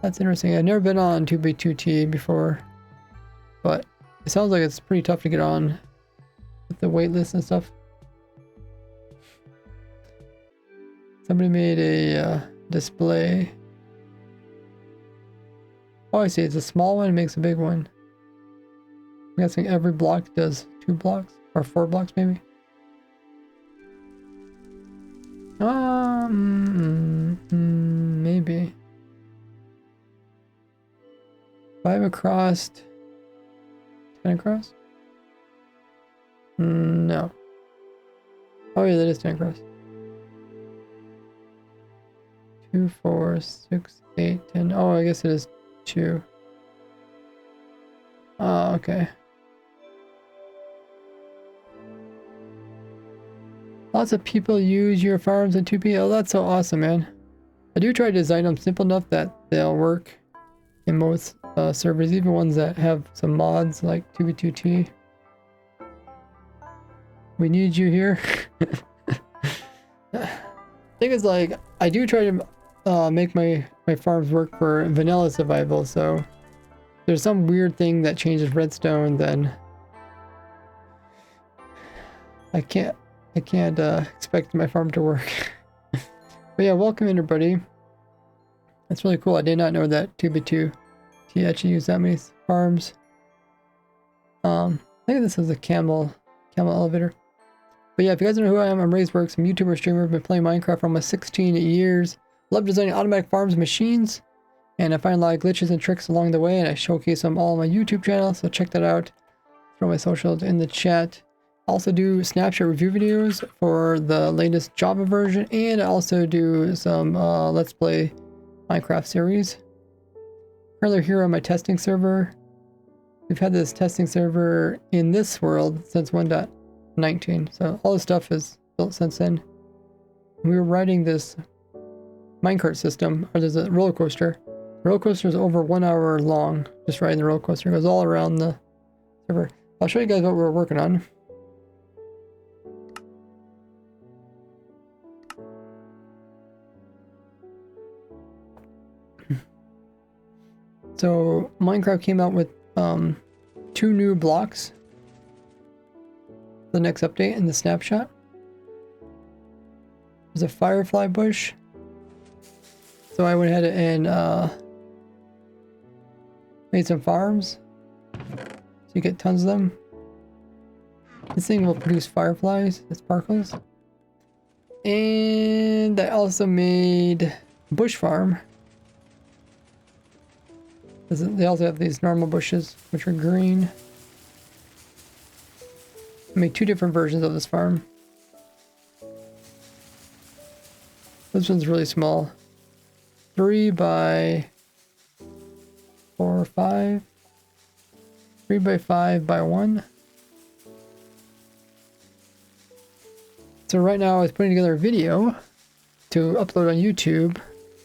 That's interesting. I've never been on 2B2T before, but it sounds like it's pretty tough to get on with the waitlist and stuff. Somebody made a display. Oh, I see. It's a small one. It makes a big one. I'm guessing every block does 2 blocks or 4 blocks, maybe. Maybe. 5 across, 10 across? No. Oh yeah, that is 10 across. 2, 4, 6, 8, 10. Oh, I guess it is 2. Oh, okay. Lots of people use your farms in 2P. Oh, that's so awesome, man. I do try to design them simple enough that they'll work in most servers, even ones that have some mods like 2B2T. We need you here. Thing is, like, I do try to make my farms work for vanilla survival, so if there's some weird thing that changes redstone, then I can't expect my farm to work. But yeah, welcome everybody. That's really cool. I did not know that 2B2T actually used that many farms. I think this is a camel elevator. But yeah, if you guys don't know who I am, I'm Razeworks. I'm a YouTuber, streamer. I've been playing Minecraft for almost 16 years. Love designing automatic farms and machines. And I find a lot of glitches and tricks along the way, and I showcase them all on my YouTube channel, so check that out. Throw my socials in the chat. I also do snapshot review videos for the latest Java version, and I also do some Let's Play Minecraft series. Currently here on my testing server. We've had this testing server in this world since 1.19, so all this stuff is built since then. We were riding this minecart system, or there's a roller coaster. The roller coaster is over 1 hour long, just riding the roller coaster. It goes all around the server. I'll show you guys what we're working on. So Minecraft came out with 2 new blocks. The next update in the snapshot. There's a firefly bush. So I went ahead and made some farms. So you get tons of them. This thing will produce fireflies that sparkles. And I also made a bush farm. They also have these normal bushes, which are green. I made 2 different versions of this farm. This one's really small. 3 by 4 or 5. 3 by 5 by 1. So right now I was putting together a video to upload on YouTube.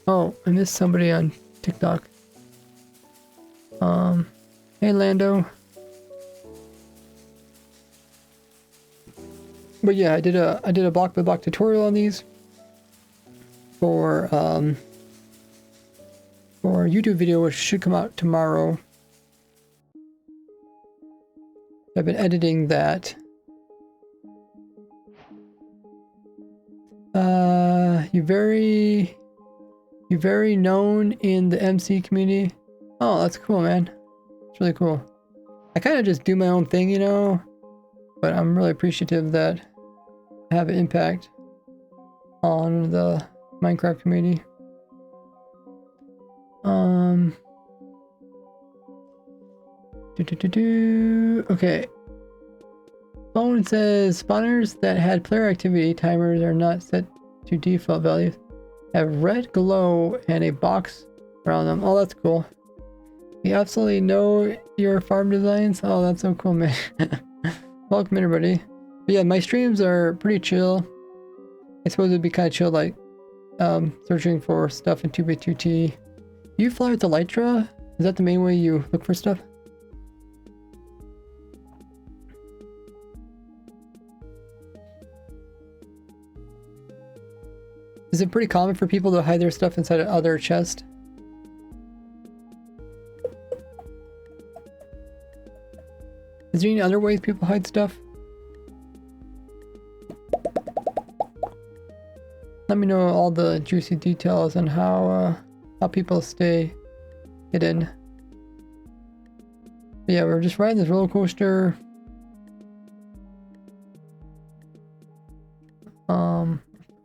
Oh, I missed somebody on TikTok. Hey Lando. But yeah, I did a block by block tutorial on these for a YouTube video, which should come out tomorrow. I've been editing that. You're very known in the MC community. Oh, that's cool, man. It's really cool. I kind of just do my own thing, you know, but I'm really appreciative that I have an impact on the Minecraft community. Okay. Phone says spawners that had player activity timers are not set to default values. Have red glow and a box around them. Oh, that's cool. You absolutely know your farm designs. Oh, that's so cool, man. Welcome everybody. But yeah, my streams are pretty chill. I suppose it'd be kind of chill, like searching for stuff in 2x2t. You fly with Elytra? Is that the main way you look for stuff? Is it pretty common for people to hide their stuff inside of other chests? Is there any other ways people hide stuff? Let me know all the juicy details on how people stay hidden. But yeah, we're just riding this roller coaster.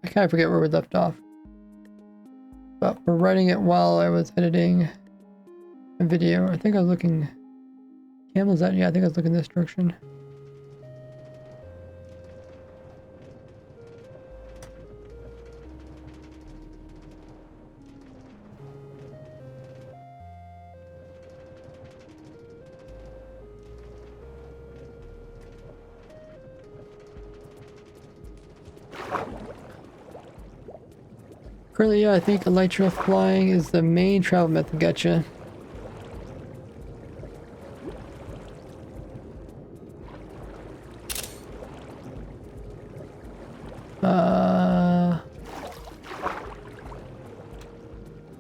I kind of forget where we left off. But we're riding it while I was editing a video. I think I was looking... Camel's that? Yeah, I think I was looking this direction. Currently, yeah, I think elytra flying is the main travel method. Gotcha.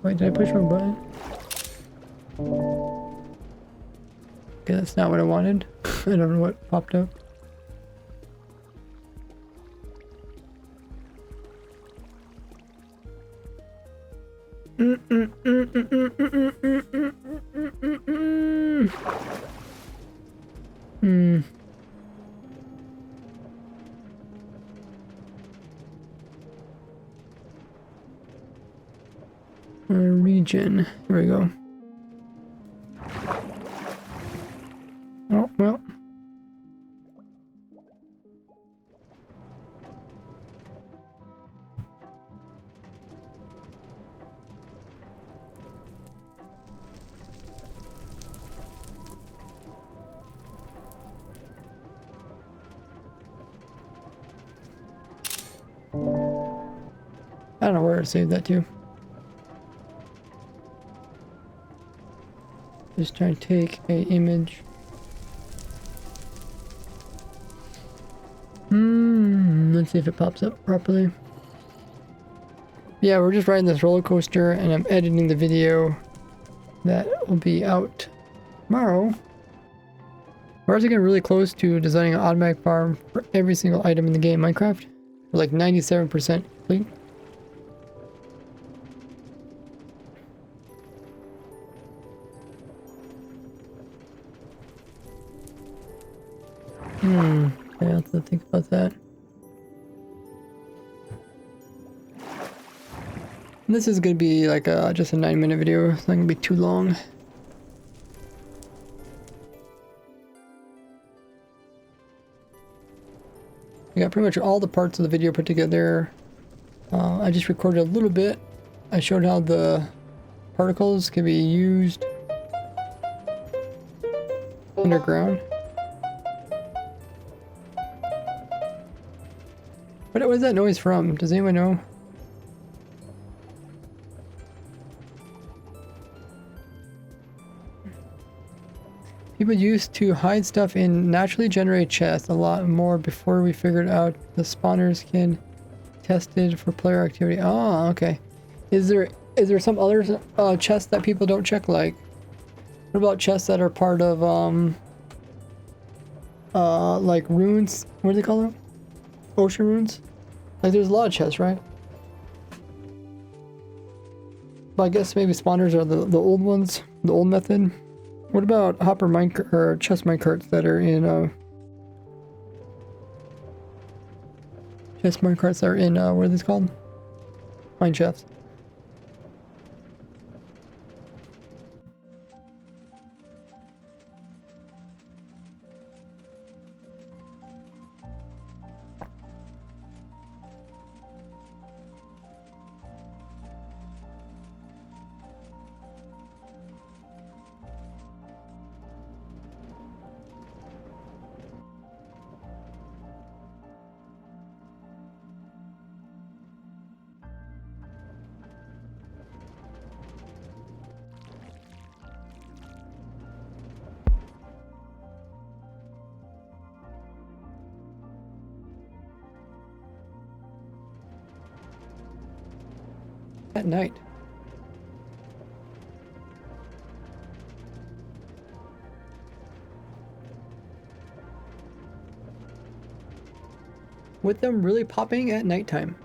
Wait, did I push one button? Okay, that's not what I wanted. I don't know what popped up. Region. Here we go. Oh, well. I don't know where to save that to. Just trying to take a image. Let's see if it pops up properly. Yeah, we're just riding this roller coaster and I'm editing the video that will be out tomorrow. We're also getting really close to designing an automatic farm for every single item in the game Minecraft. We're like 97% complete. I have to think about that. And this is going to be like just a 9-minute video. It's not going to be too long. I got pretty much all the parts of the video put together. I just recorded a little bit. I showed how the particles can be used underground. What was that noise from? Does anyone know? People used to hide stuff in naturally generated chests a lot more before we figured out the spawners can tested for player activity. Oh, okay. Is there some other chests that people don't check? Like, what about chests that are part of like runes. What do they call them? Ocean runes. Like there's a lot of chests, right? But I guess maybe spawners are the old ones, the old method. What about hopper mine or chest minecarts that are in chest minecarts that are in what are these called? Mine shafts. At night. With them really popping at nighttime.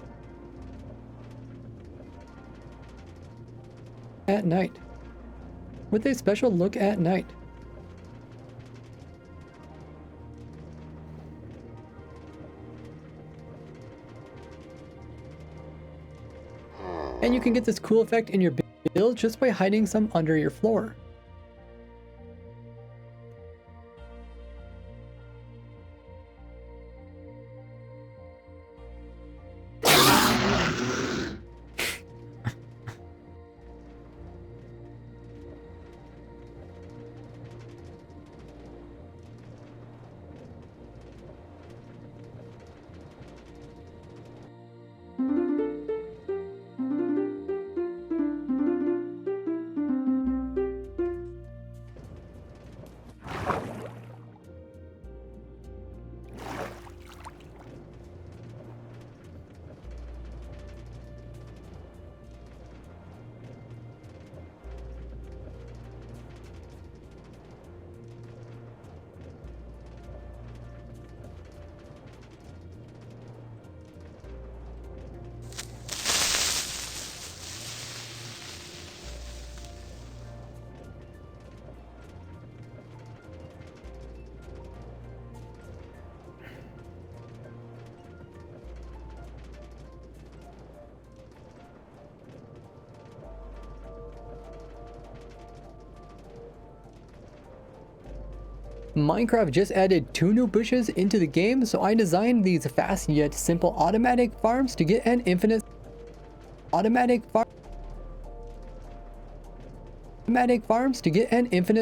At night. With a special look at night. And you can get this cool effect in your build just by hiding some under your floor. Minecraft just added 2 new bushes into the game, so I designed these fast yet simple automatic farms to get an infinite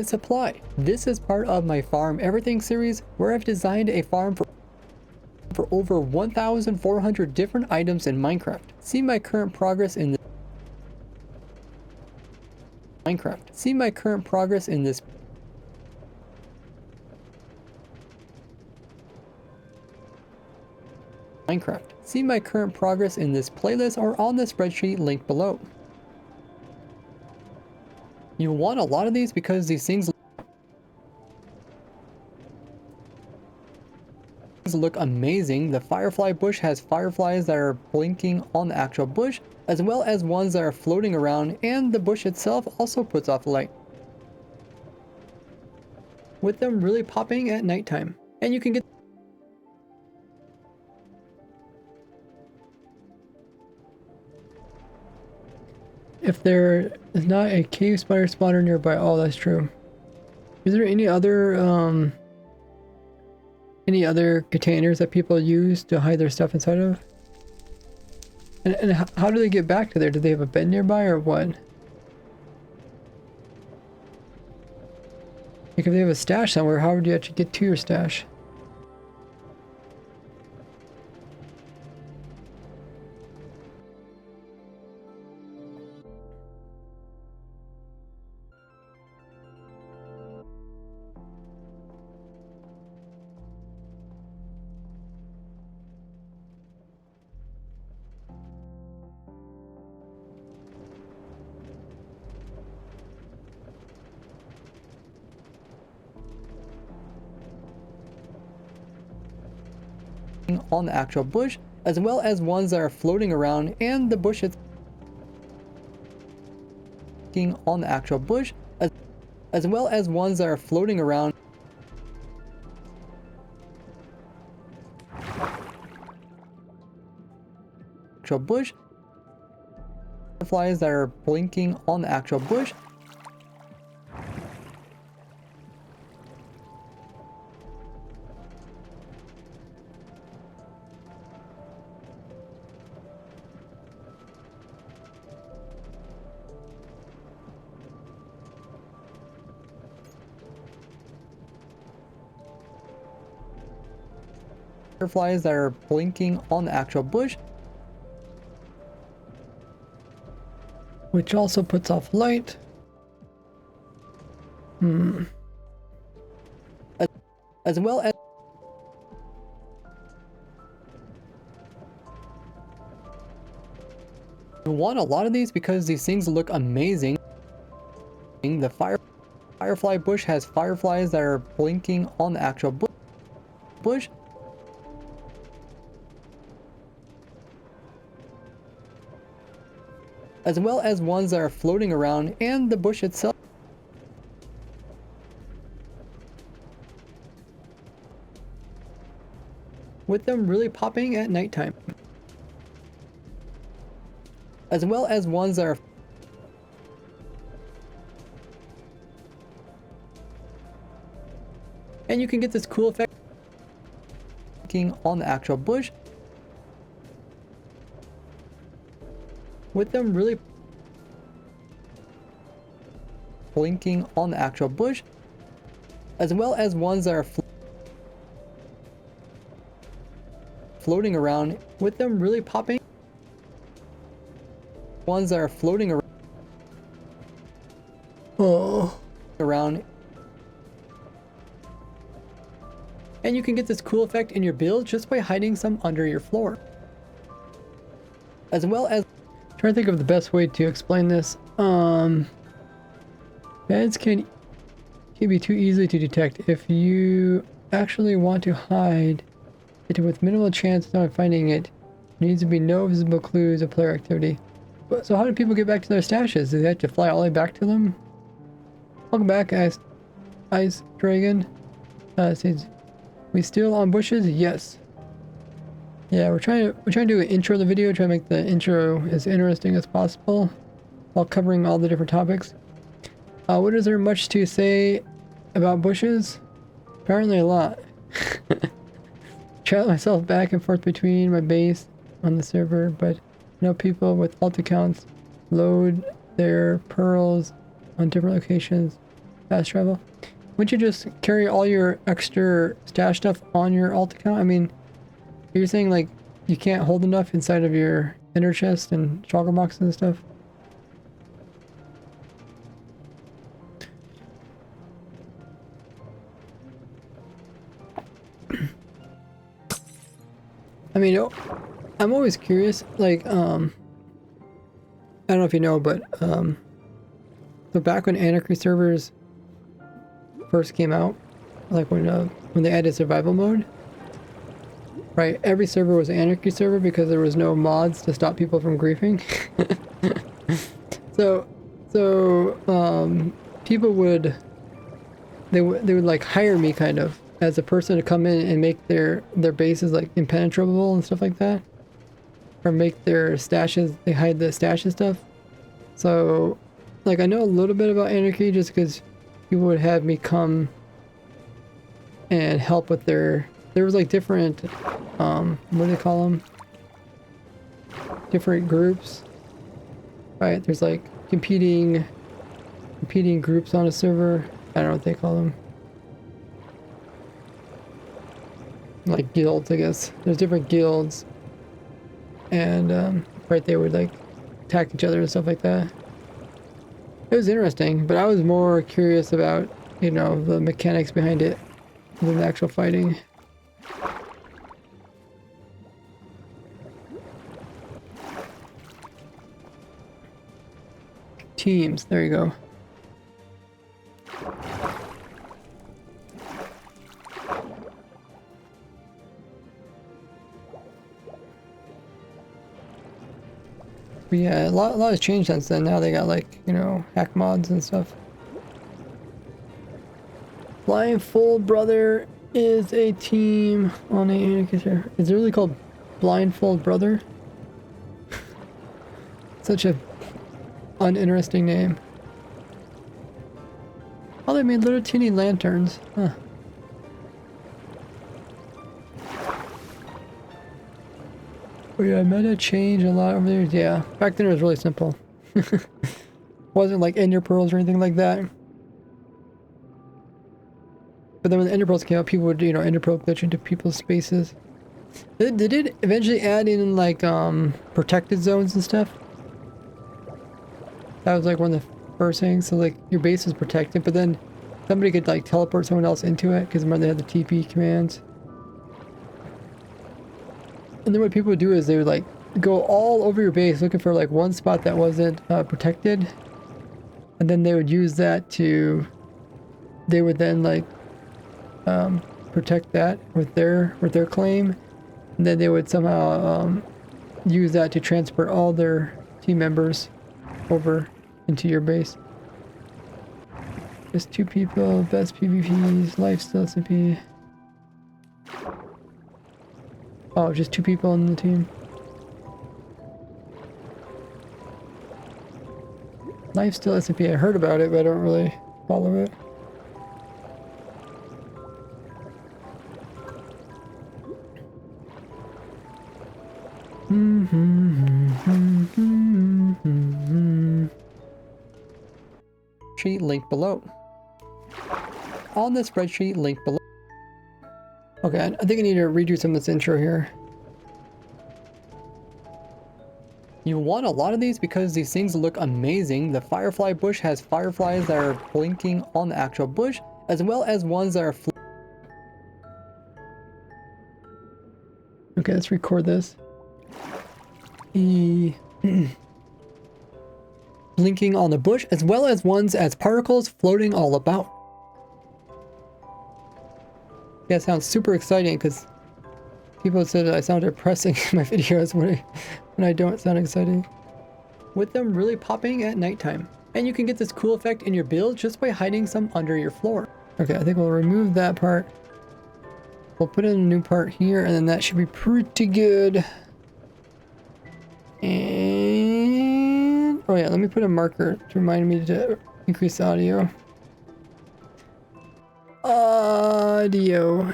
supply. This is part of my Farm Everything series, where I've designed a farm for over 1,400 different items in Minecraft. See my current progress in this playlist or on the spreadsheet linked below. You want a lot of these because these things look amazing. The firefly bush has fireflies that are blinking on the actual bush, as well as ones that are floating around, and the bush itself also puts off light, with them really popping at nighttime. And you can get if there is not a cave spider spawner nearby. Oh, that's true. Is there any other containers that people use to hide their stuff inside of? And how do they get back to there? Do they have a bed nearby or what? Like if they have a stash somewhere, how would you actually get to your stash? on the actual bush, as well as ones that are floating around and the bush is on the actual bush, as well as ones that are floating around actual bush, butterflies that are blinking on the actual bush, butterflies that are blinking on the actual bush, which also puts off light. As well as you want a lot of these because these things look amazing. The firefly bush has fireflies that are blinking on the actual bush. As well as ones that are floating around and the bush itself. With them really popping at nighttime. As well as ones that are and you can get this cool effect on the actual bush. With them really blinking on the actual bush, as well as ones that are floating around, with them really popping, ones that are floating around, and you can get this cool effect in your build just by hiding some under your floor. As well as trying to think of the best way to explain this. Beds can be too easy to detect if you actually want to hide it with minimal chance of not finding it. There needs to be no visible clues of player activity. But so how do people get back to their stashes? Do they have to fly all the way back to them? Welcome back, Ice Dragon. Says, we still on bushes? Yes. Yeah, we're trying to do an intro of the video, try to make the intro as interesting as possible while covering all the different topics. What is there much to say about bushes? Apparently a lot. Travel myself back and forth between my base on the server, but people with alt accounts load their pearls on different locations. Fast travel. Wouldn't you just carry all your extra stash stuff on your alt account? I mean, you're saying like you can't hold enough inside of your inner chest and shulker boxes and stuff? I mean, I'm always curious, like, I don't know if you know, but, so back when Anarchy servers first came out, like when they added survival mode, right, every server was an Anarchy server because there was no mods to stop people from griefing. so, people would like hire me kind of as a person to come in and make their bases like impenetrable and stuff like that, or make their stashes, they hide the stash and stuff. So like I know a little bit about Anarchy just because people would have me come and help with there was like different what do they call them, different groups, right? There's like competing groups on a server. I don't know what they call them. Like guilds, I guess. There's different guilds, and right, they would like attack each other and stuff like that. It was interesting, but I was more curious about, the mechanics behind it than the actual fighting. Teams, there you go. But yeah, a lot has changed since then. Now they got like, you know, hack mods and stuff. Blindfold Brother is a team on a indicator. Is it really called Blindfold Brother? Such a uninteresting name. Oh, they made little teeny lanterns. Huh. Oh yeah, meta changed a lot over there. Yeah, back then it was really simple. Wasn't like ender pearls or anything like that. But then when the ender pearls came out, people would, you know, ender pearl glitch into people's spaces. They did eventually add in like protected zones and stuff. That was like one of the first things. So like your base was protected, but then somebody could like teleport someone else into it because remember they had the TP commands. And then what people would do is they would like go all over your base looking for like one spot that wasn't protected, and then they would use that to. They would then like protect that with their claim, and then they would somehow use that to transfer all their team members over into your base. Just 2 people, best PvPs, lifestyle SMP. Oh, just 2 people on the team. Lifestyle SMP, I heard about it, but I don't really follow it. Sheet link below. On the spreadsheet link below. Okay, I think I need to redo some of this intro here. You want a lot of these because these things look amazing. The firefly bush has fireflies that are blinking on the actual bush, as well as ones that are okay, let's record this. Blinking on the bush, as well as ones as particles floating all about. Yeah, it sounds super exciting because people said I sound depressing in my videos when I don't sound exciting. With them really popping at nighttime. And you can get this cool effect in your build just by hiding some under your floor. Okay, I think we'll remove that part. We'll put in a new part here, and then that should be pretty good. And oh yeah, let me put a marker to remind me to increase the audio.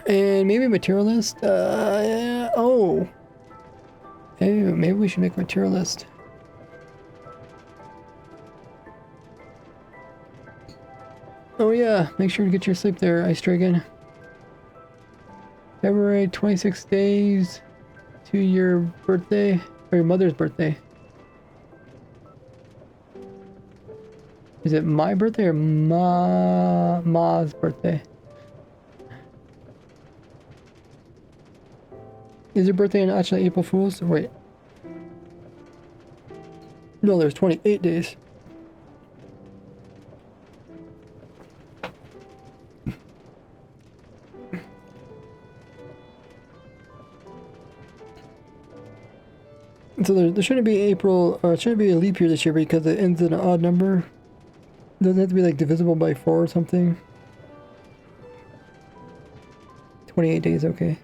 And maybe a material list. Oh, hey, maybe we should make a material list. Oh yeah, make sure to get your sleep there, Ice Dragon. February 26 days to your birthday, or your mother's birthday. Is it my birthday or Ma's birthday? Is your birthday on actually April Fool's? Wait. No, there's 28 days. So there shouldn't be April, or it shouldn't be a leap year this year because it ends in an odd number. It doesn't have to be like divisible by 4 or something. 28 days, okay.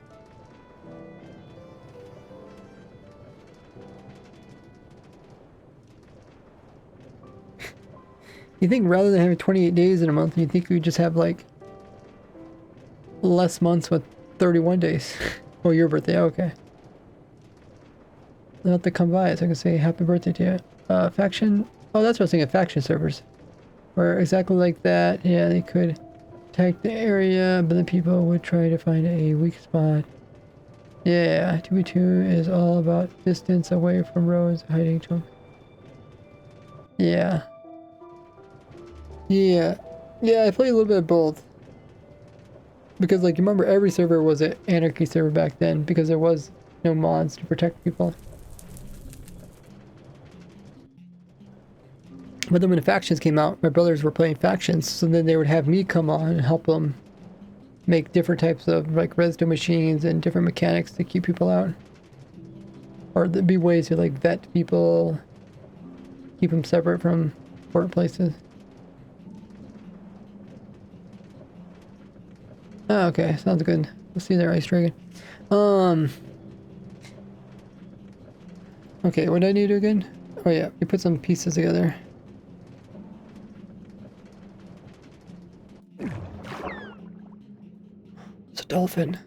You think rather than having 28 days in a month, you think we just have like less months with 31 days? Oh, your birthday, okay. They'll have to come by so I can say happy birthday to you. Faction, oh that's what I was thinking, faction servers. Where exactly like that, yeah, they could attack the area, but then people would try to find a weak spot. Yeah, 2v2 is all about distance away from roads, hiding jump. Yeah. Yeah, I played a little bit of both. Because like, you remember every server was an anarchy server back then because there was no mods to protect people. But then when the factions came out, my brothers were playing factions, so then they would have me come on and help them make different types of like redstone machines and different mechanics to keep people out. Or there'd be ways to like vet people Keep them separate from port places. Oh, okay, sounds good. Let's see their ice dragon. Okay, what did I need to do again? Oh yeah, we put some pieces together. It's a dolphin.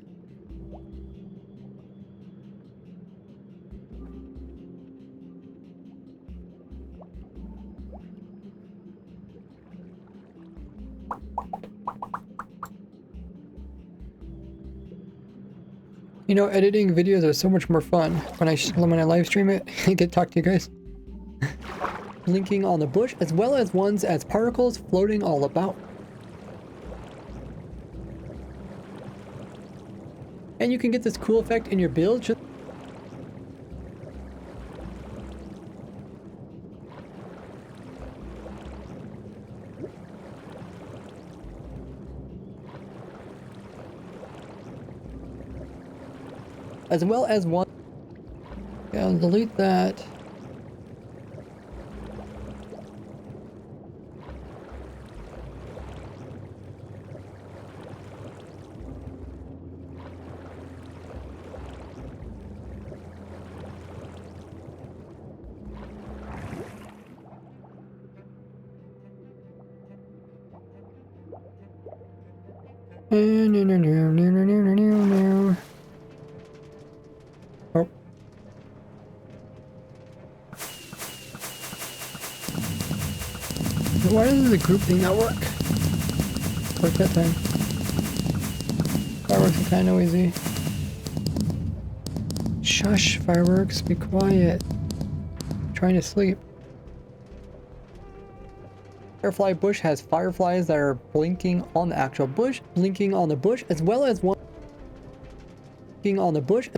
You know, editing videos are so much more fun when I live stream it. I get to talk to you guys. Blinking on the bush, as well as ones as particles floating all about. And you can get this cool effect in your build just as well as one. Yeah, I'll delete that. Oh. Why does the group thing not work? Work that time. Fireworks are kind of noisy. Shush, fireworks, be quiet. I'm trying to sleep. Firefly bush has fireflies that are blinking on the actual bush, blinking on the bush, as well as one blinking on the bush.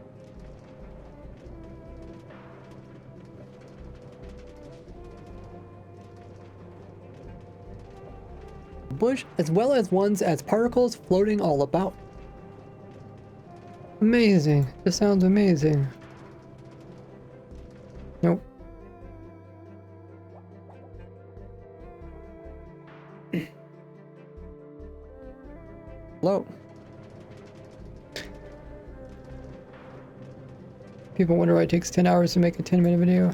Bush, as well as ones as particles floating all about. Amazing. This sounds amazing. Nope. Hello. People wonder why it takes 10 hours to make a 10-minute video.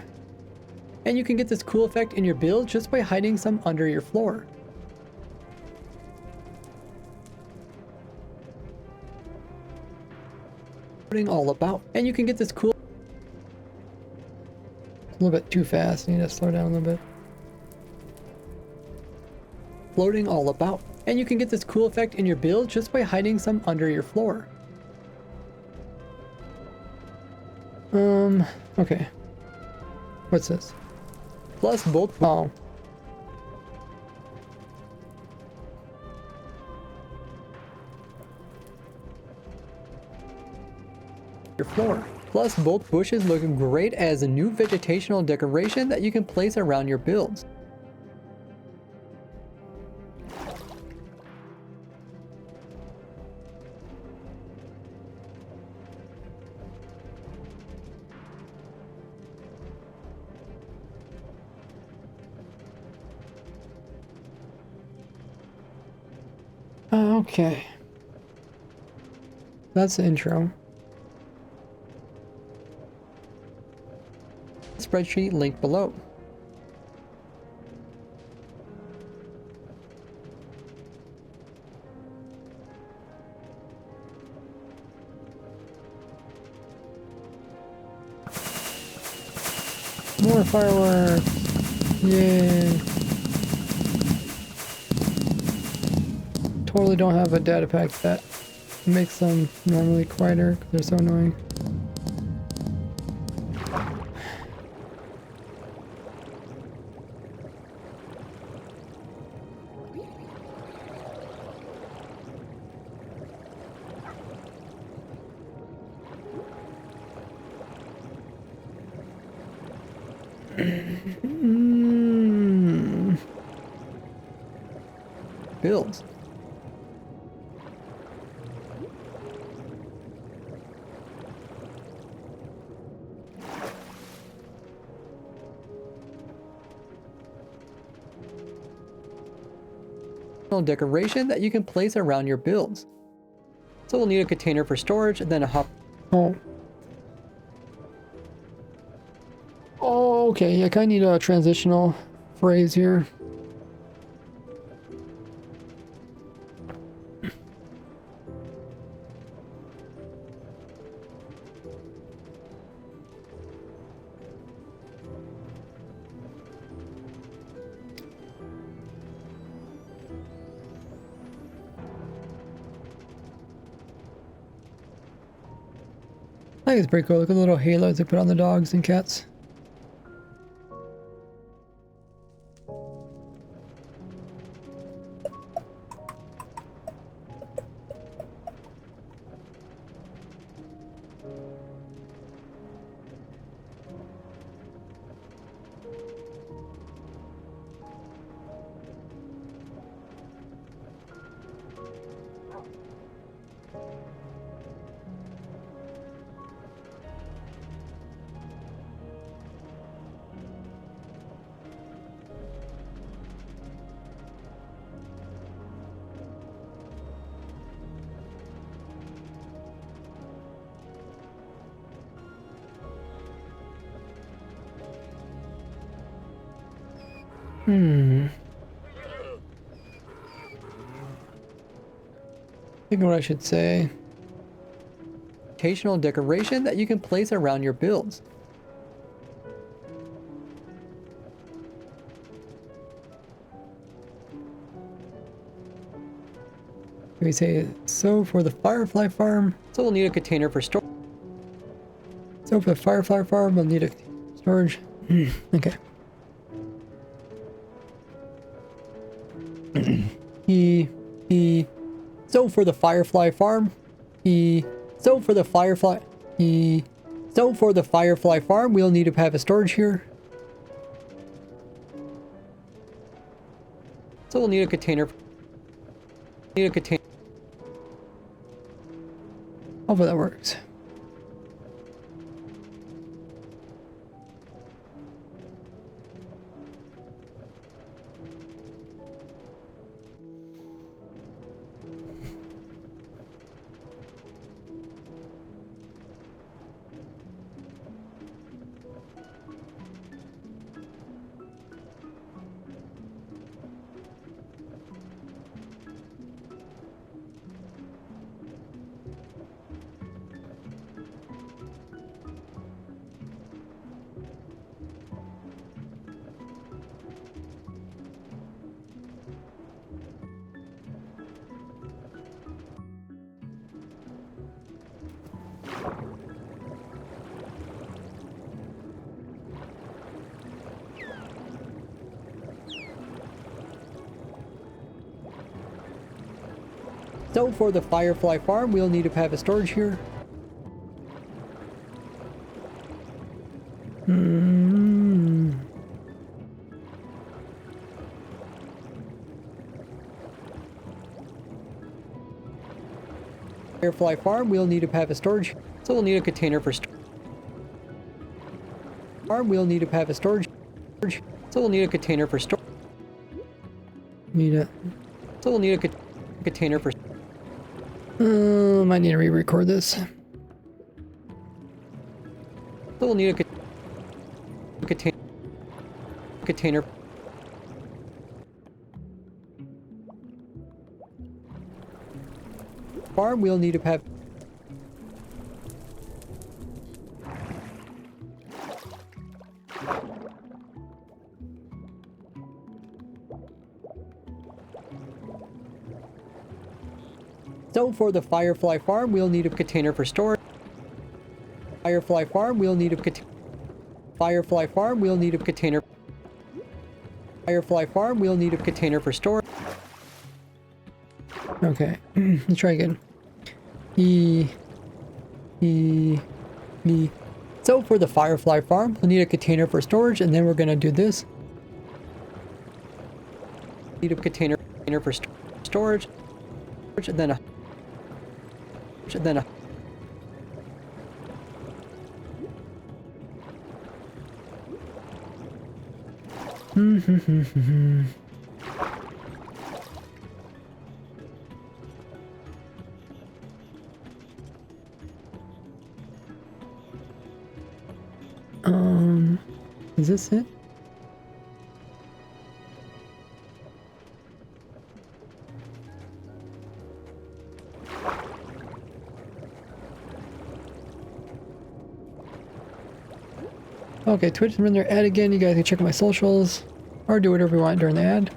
And you can get this cool effect in your build just by hiding some under your floor. All about, and you can get this cool. A little bit too fast. I need to slow down a little bit. Floating all about, and you can get this cool effect in your build just by hiding some under your floor. Okay. What's this? Plus bulk. Oh. Your floor. Plus, bulk bushes look great as a new vegetational decoration that you can place around your builds. Okay. That's the intro. Spreadsheet linked below. More fireworks! Yay! Totally don't have a data pack that makes them normally quieter because they're so annoying. Builds. decoration that you can place around your builds. So we'll need a container for storage and then a hop. Oh. Oh, okay. Yeah, I kind of need a transitional phrase here. I think it's pretty cool. Look at the little halos they put on the dogs and cats. Thinking what I should say. Rotational decoration that you can place around your builds. We say so for the Firefly farm. So we'll need a container for storage. So for the Firefly farm, we'll need a storage. Okay. So for the Firefly farm, so for the Firefly farm, we'll need to have a storage here. So we'll need a container. Hopefully that works. So for the Firefly farm, we'll need to have a storage here. Firefly farm, we'll need to have a storage. So we'll need a container for storage. Farm, we'll need to have a storage. So we'll need a container for storage. So we'll need a container for. Might need to re-record this. So we'll need a container. Farm, we'll need to have. So for the Firefly farm, we'll need a container for storage. Firefly farm, we'll need a Firefly farm, we'll need a container. Firefly farm, we'll need a container for storage. Okay, let's try again. So for the Firefly farm, we'll need a container for storage, and then we're gonna do this. Need a container for storage, and then a. Is this it? Okay, Twitch is in their ad again. You guys can check out my socials or do whatever you want during the ad.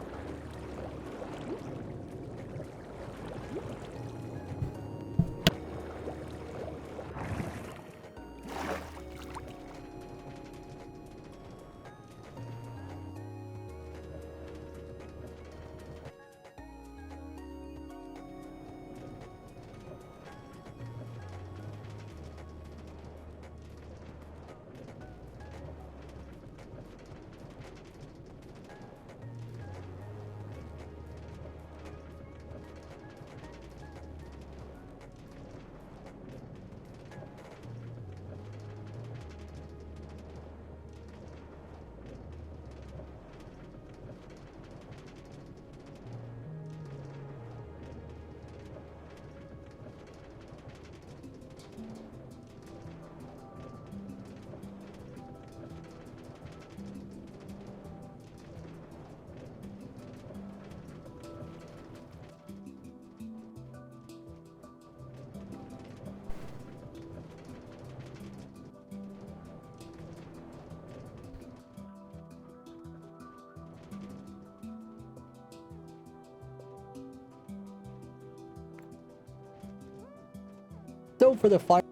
So for the fire.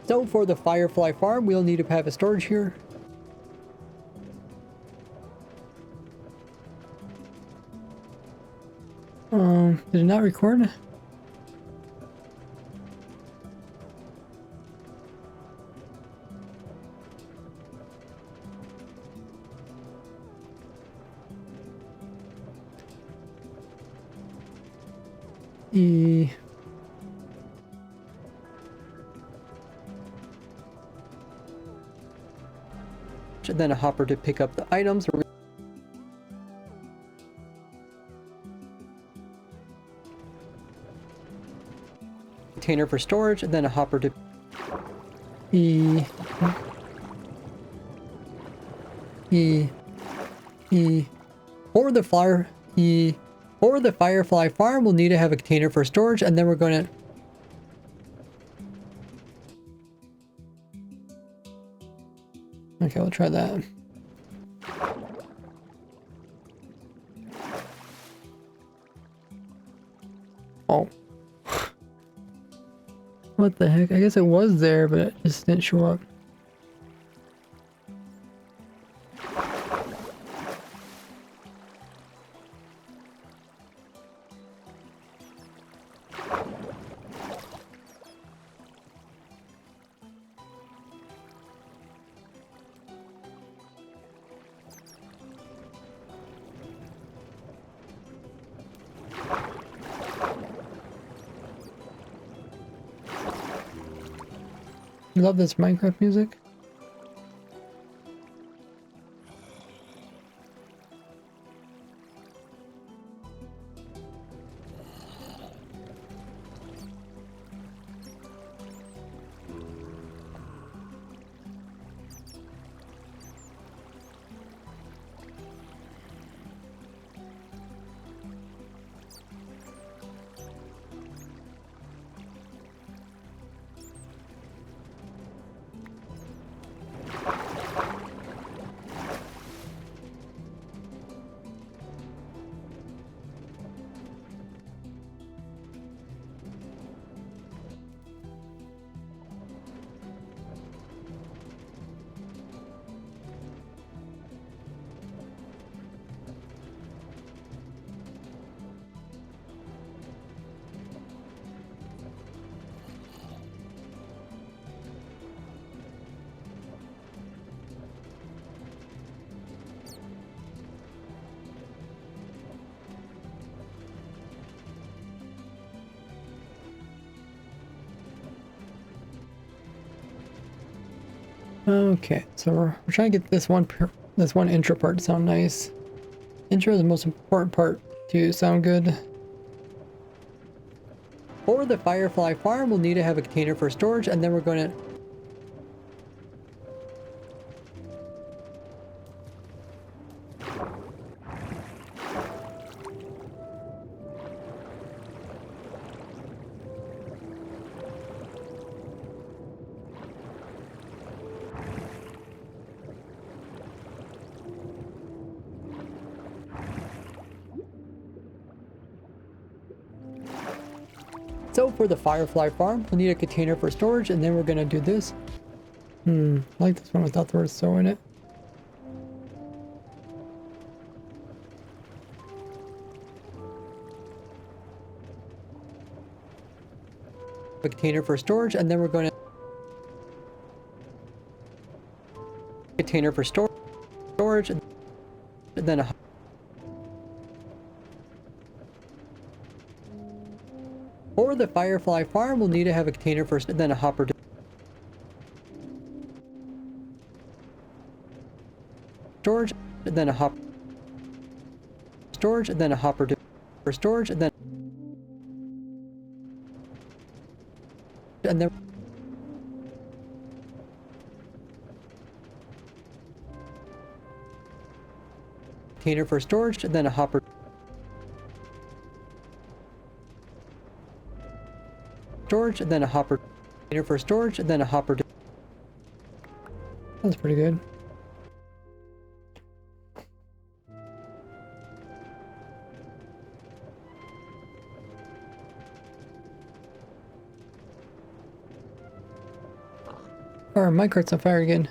So for the Firefly farm, we'll need to have a storage here. Did it not record? And then a hopper to pick up the items. Container for storage, and then a hopper to for the Firefly farm, we'll need to have a container for storage, and then we're going to okay, we'll try that. Oh. What the heck? I guess it was there, but it just didn't show up. You love this Minecraft music? Okay, so we're trying to get this one intro part to sound nice. Intro is the most important part to sound good. For the Firefly farm, we'll need to have a container for storage, and then we're going to... So for the Firefly farm, we'll need a container for storage, and then we're going to do this. I like this one without the word "so" in it. A container for storage, and then we're going to... Container for storage, and then a... For the Firefly farm, we'll need to have a container for... Then a hopper... Storage, and then a hopper... Storage, and then a hopper... For storage, and then... And then... Container for storage, and then a hopper... Storage, and then a hopper... Container for storage, and then a hopper... That's pretty good. Our minecart's on fire again.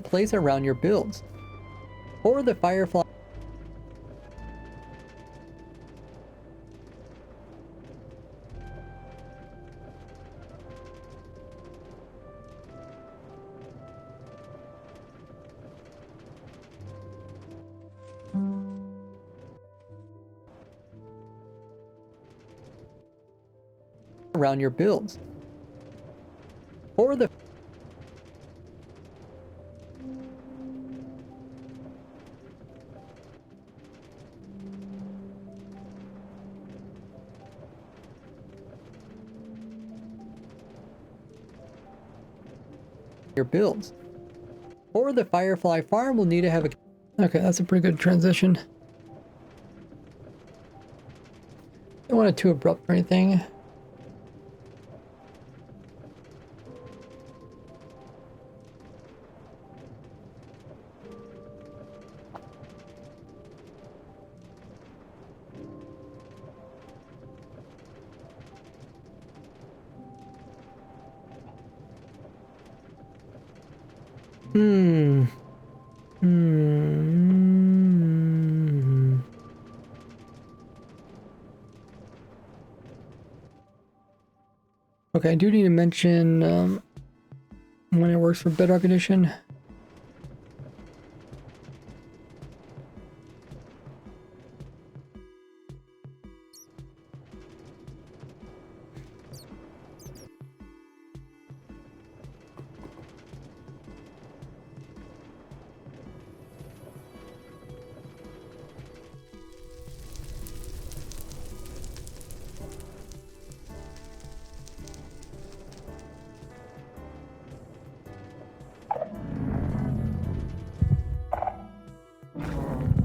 Place around your builds. Or the Firefly. Around your builds. Or the your builds. Or the Firefly farm will need to have a... Okay, that's a pretty good transition. Don't want it too abrupt or anything. Okay, I do need to mention when it works for Bedrock Edition.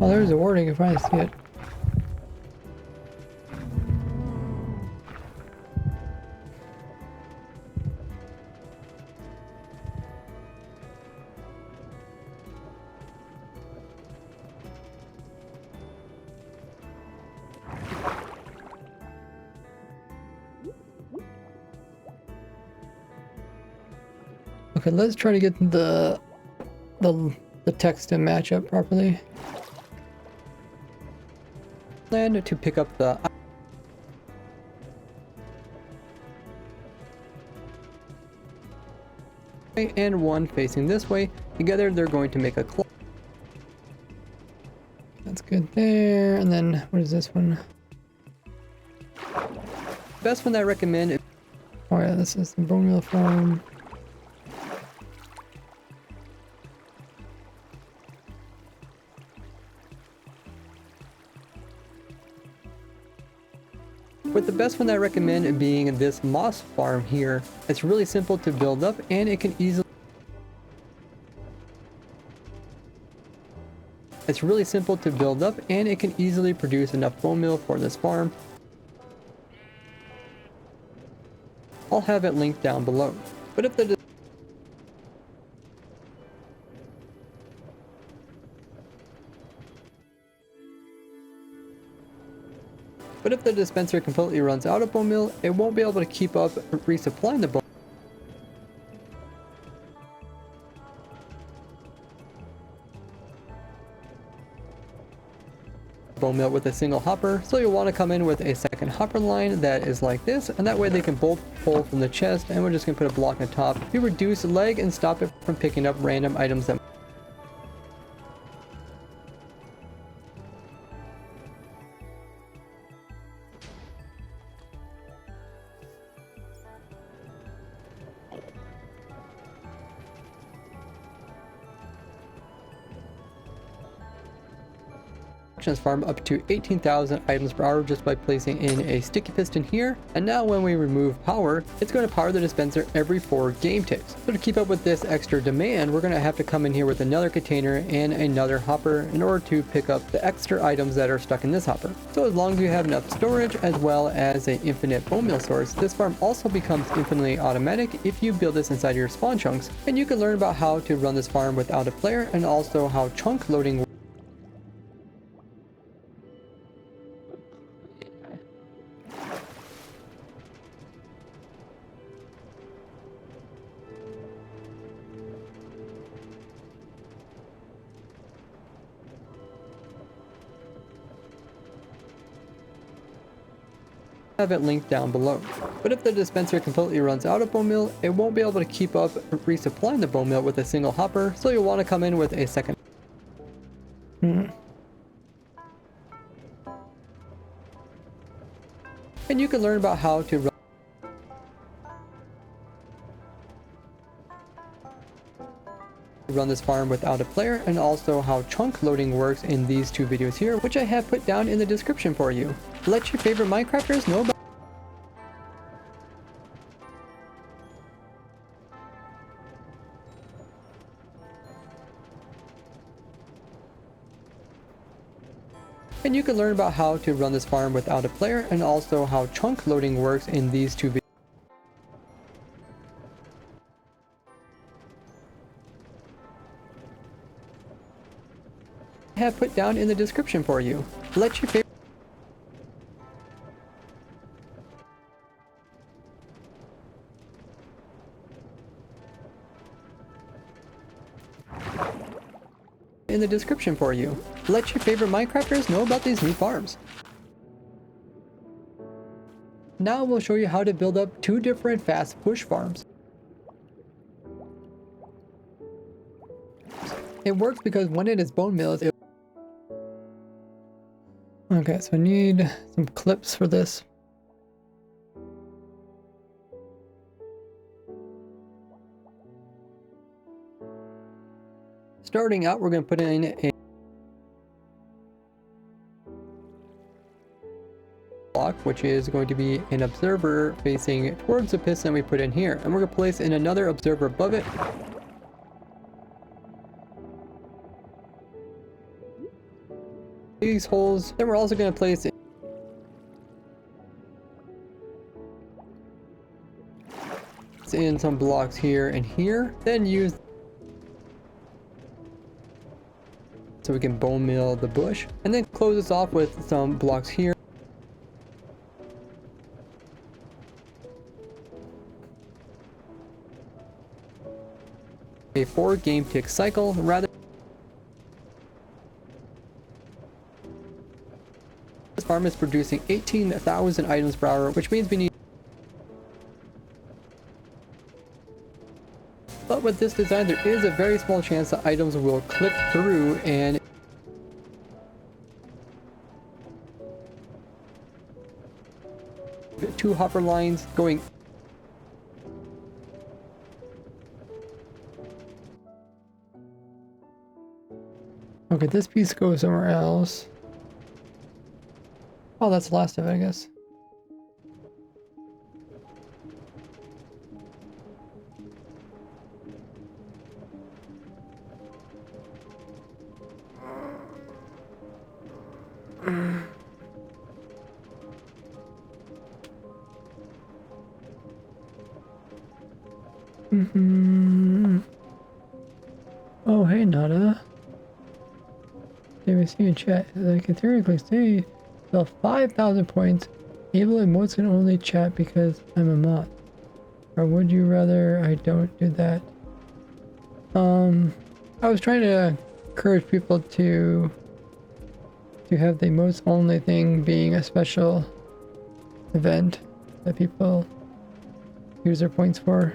Oh, there's a warning if I see it. Okay, let's try to get the text to match up properly. And to pick up the and one facing this way. Together they're going to make a clock. That's good there. And then what is this one? Best one that I recommend. Oh yeah, this is the bone meal farm. But the best one that I recommend being this moss farm here. It's really simple to build up and it can easily produce enough bone meal for this farm. I'll have it linked down below. But if the dispenser completely runs out of bone meal, it won't be able to keep up resupplying the bone meal with a single hopper, so you'll want to come in with a second hopper line that is like this, and that way they can both pull from the chest, and we're just going to put a block on top to reduce leg and stop it from picking up random items that farm up to 18,000 items per hour just by placing in a sticky piston here. And now when we remove power, it's going to power the dispenser every 4 game ticks. So to keep up with this extra demand, we're going to have to come in here with another container and another hopper in order to pick up the extra items that are stuck in this hopper. So as long as you have enough storage as well as an infinite bone meal source, this farm also becomes infinitely automatic if you build this inside your spawn chunks. And you can learn about how to run this farm without a player and also how chunk loading works. Have it linked down below. But if the dispenser completely runs out of bone meal, it won't be able to keep up resupplying the bone meal with a single hopper, so you'll want to come in with a second. And you can learn about how to run this farm without a player and also how chunk loading works in these 2 videos here, which I have put down in the description for you. Let your favorite Minecrafters know about and you can learn about how to run this farm without a player and also how chunk loading works in these 2 videos. I have put down in the description for you. Let your favorite in the description for you. Let your favorite Minecrafters know about these new farms. Now we'll show you how to build up 2 different fast push farms. It works because when it is bone meal, okay, so I need some clips for this. Starting out, we're going to put in a block, which is going to be an observer facing towards the piston we put in here. And we're going to place in another observer above it. These holes. Then we're also going to place in some blocks here and here. Then use so we can bone meal the bush, and then close this off with some blocks here. a 4-game tick cycle rather. This farm is producing 18,000 items per hour, which means we need. But with this design, there is a very small chance that items will clip through and two hopper lines going. Okay, this piece goes somewhere else. Oh, that's the last of it, I guess. Oh, hey, Nada. They see in chat. I can theoretically say, so 5,000 points. Able emotes can only chat because I'm a mod. Or would you rather I don't do that? I was trying to encourage people to have the emotes only thing being a special event that people use their points for.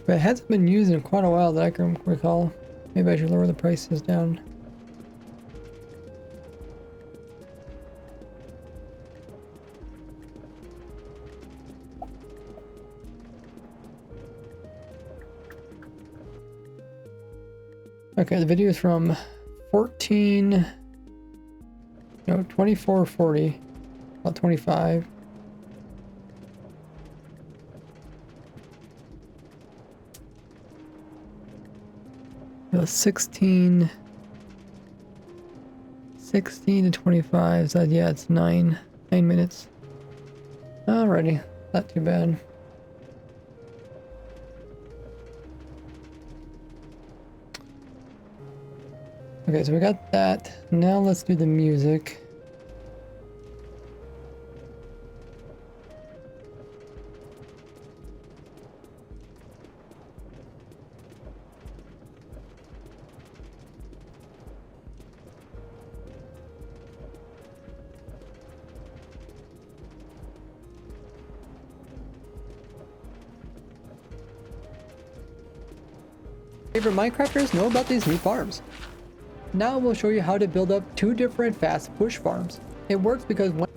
But it hasn't been used in quite a while that I can recall. Maybe I should lower the prices down. Okay, the video is from 2440, about 25. It was 16 to 25, so yeah, it's 9 minutes. Alrighty, not too bad. Okay, so we got that. Now let's do the music. Favorite Minecrafters know about these new farms. Now we'll show you how to build up 2 different fast bush farms. It works because one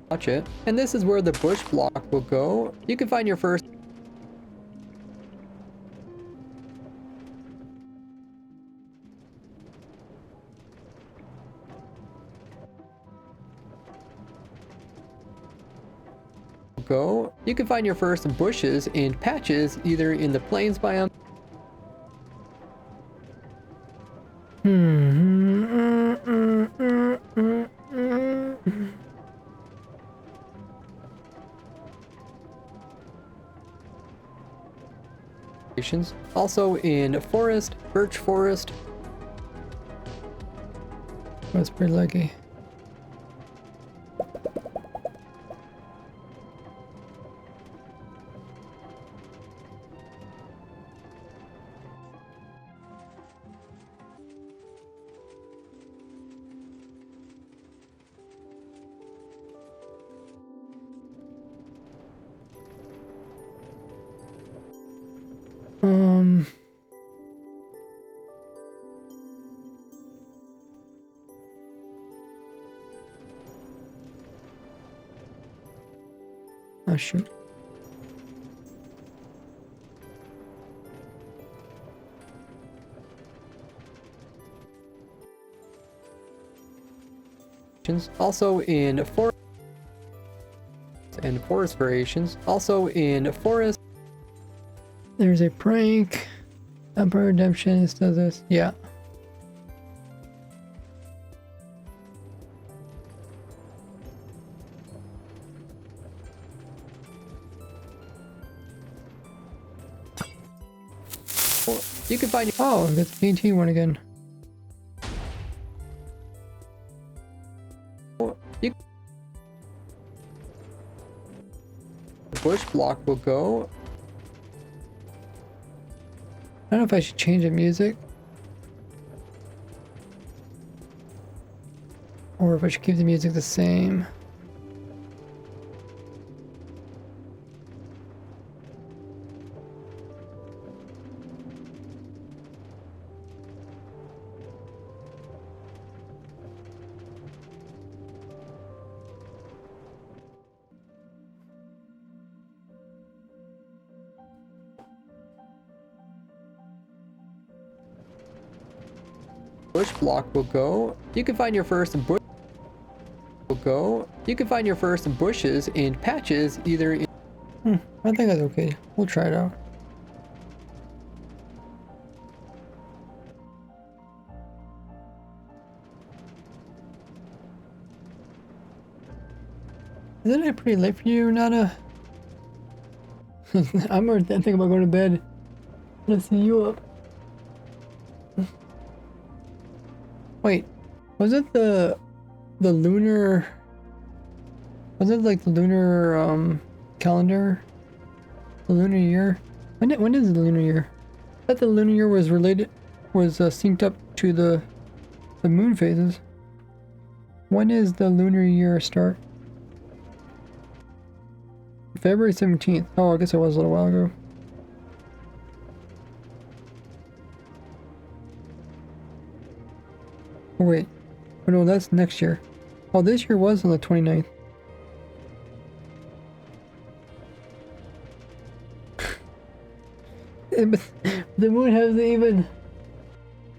watch it, and this is where the bush block will go. You can find your first bushes in patches, either in the plains biome. Also in forest, birch forest. That's pretty lucky. Oh shoot. variations, also in forest and forest variations, also in forest. There's a prank. Empire Redemption does this. Yeah. You can find. Oh, that's the PNT one again. You. The bush block will go. I don't know if I should change the music. Or if I should keep the music the same. Bush block will go. You can find your first bush will go. You can find your first bushes and patches either in I think that's okay. We'll try it out. Isn't it pretty late for you, Nana? I'm already thinking about going to bed. Let's see you up. Wait, was it the lunar? Was it like the lunar calendar? The lunar year? When is the lunar year? I thought the lunar year was synced up to the moon phases. When is the lunar year start? February 17th. Oh, I guess it was a little while ago. Oh wait, oh no, that's next year. Oh, this year was on the 29th. The moon hasn't even...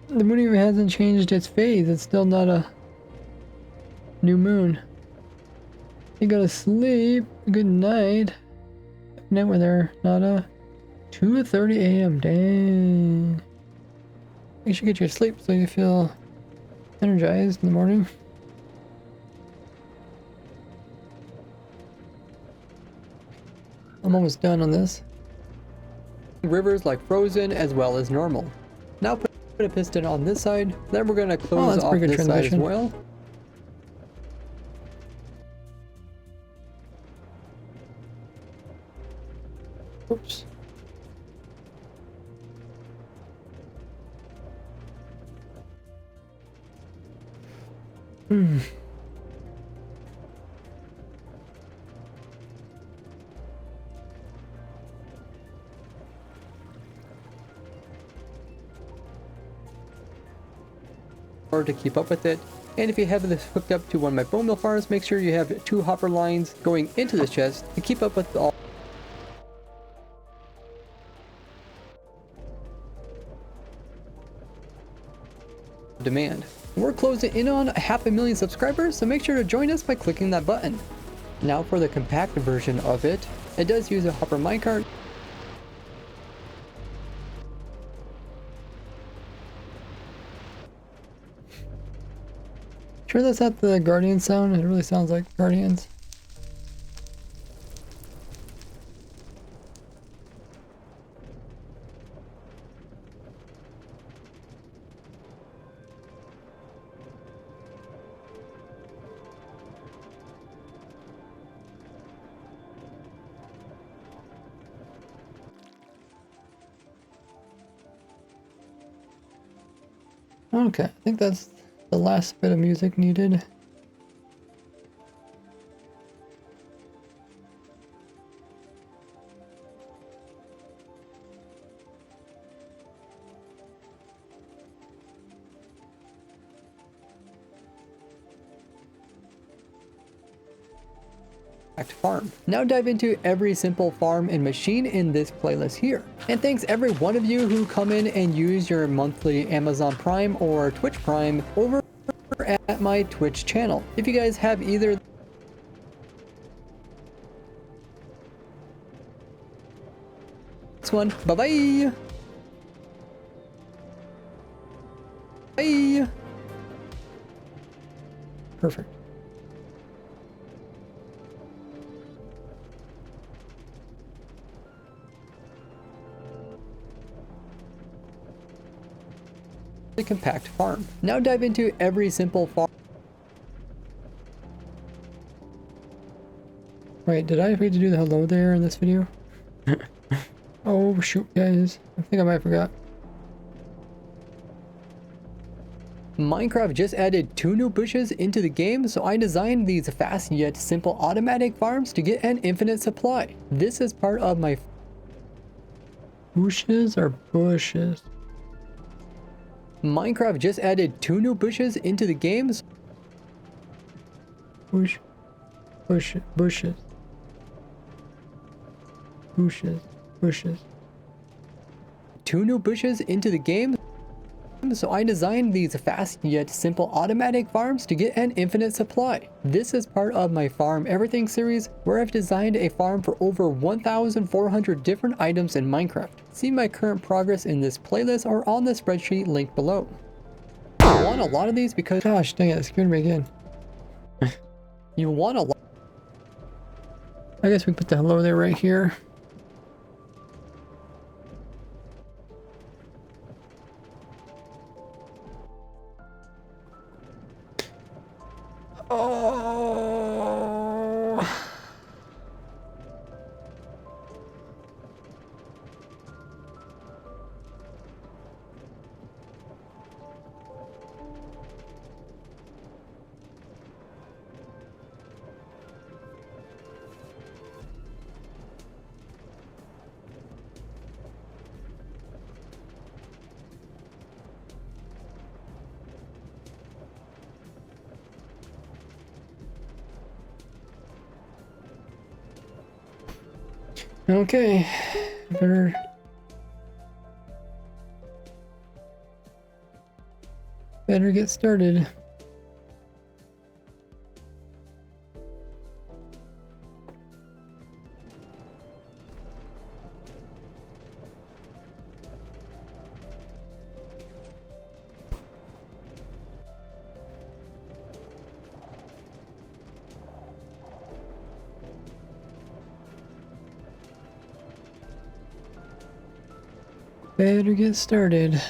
The moon even hasn't changed its phase. It's still not a new moon. You gotta sleep. Good night. Good night with her, Nada. 2:30 a.m. Dang. You should get your sleep so you feel energized in the morning. I'm almost done on this. Rivers like frozen as well as normal. Now put a piston on this side. Then we're gonna close off this side as well. Oops. To keep up with it, and if you have this hooked up to one of my bone mill farms, make sure you have 2 hopper lines going into this chest to keep up with all demand. We're closing in on 500,000 subscribers, so make sure to join us by clicking that button. Now for the compact version of it, it does use a hopper minecart. Sure that's not the Guardian sound? It really sounds like Guardians. Okay, I think that's the last bit of music needed. Farm. Now dive into every simple farm and machine in this playlist here. And thanks every one of you who come in and use your monthly Amazon Prime or Twitch Prime over at my Twitch channel. If you guys have either this one, bye-bye. Bye. Perfect. The compact farm. Now dive into every simple farm. Wait, did I forget to do the hello there in this video? Oh shoot, guys. I think I might have forgot. Minecraft just added 2 new bushes into the game, so I designed these fast yet simple automatic farms to get an infinite supply. This is part of my bushes or bushes. Minecraft just added 2 new bushes into the games. Bushes. Bushes. 2 new bushes into the game. So I designed these fast yet simple automatic farms to get an infinite supply. This is part of my Farm Everything series, where I've designed a farm for over 1,400 different items in Minecraft. See my current progress in this playlist or on the spreadsheet linked below. I want a lot of these because, gosh dang it, it scared me again. You want a lot. I guess we put the hello there right here. Oh. Okay, better get started. Better get started.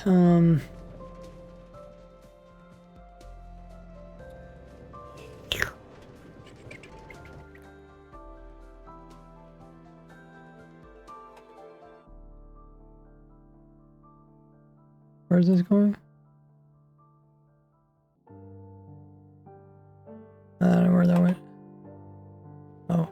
Where's this going? I don't know where that went. Oh.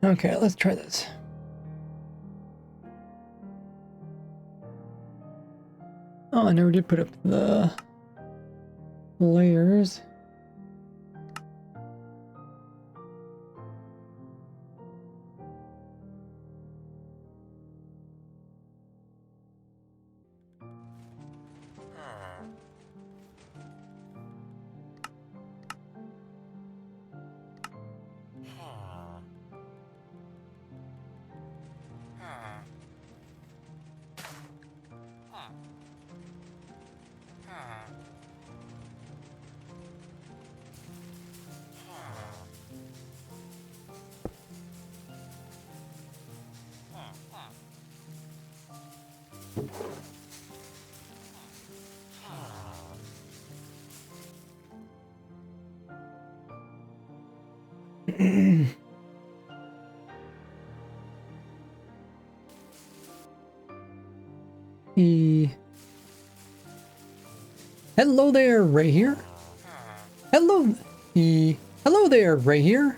Okay, let's try this. Oh, I never did put up the layers. Hello there, right here. Hello. Hello there, right here.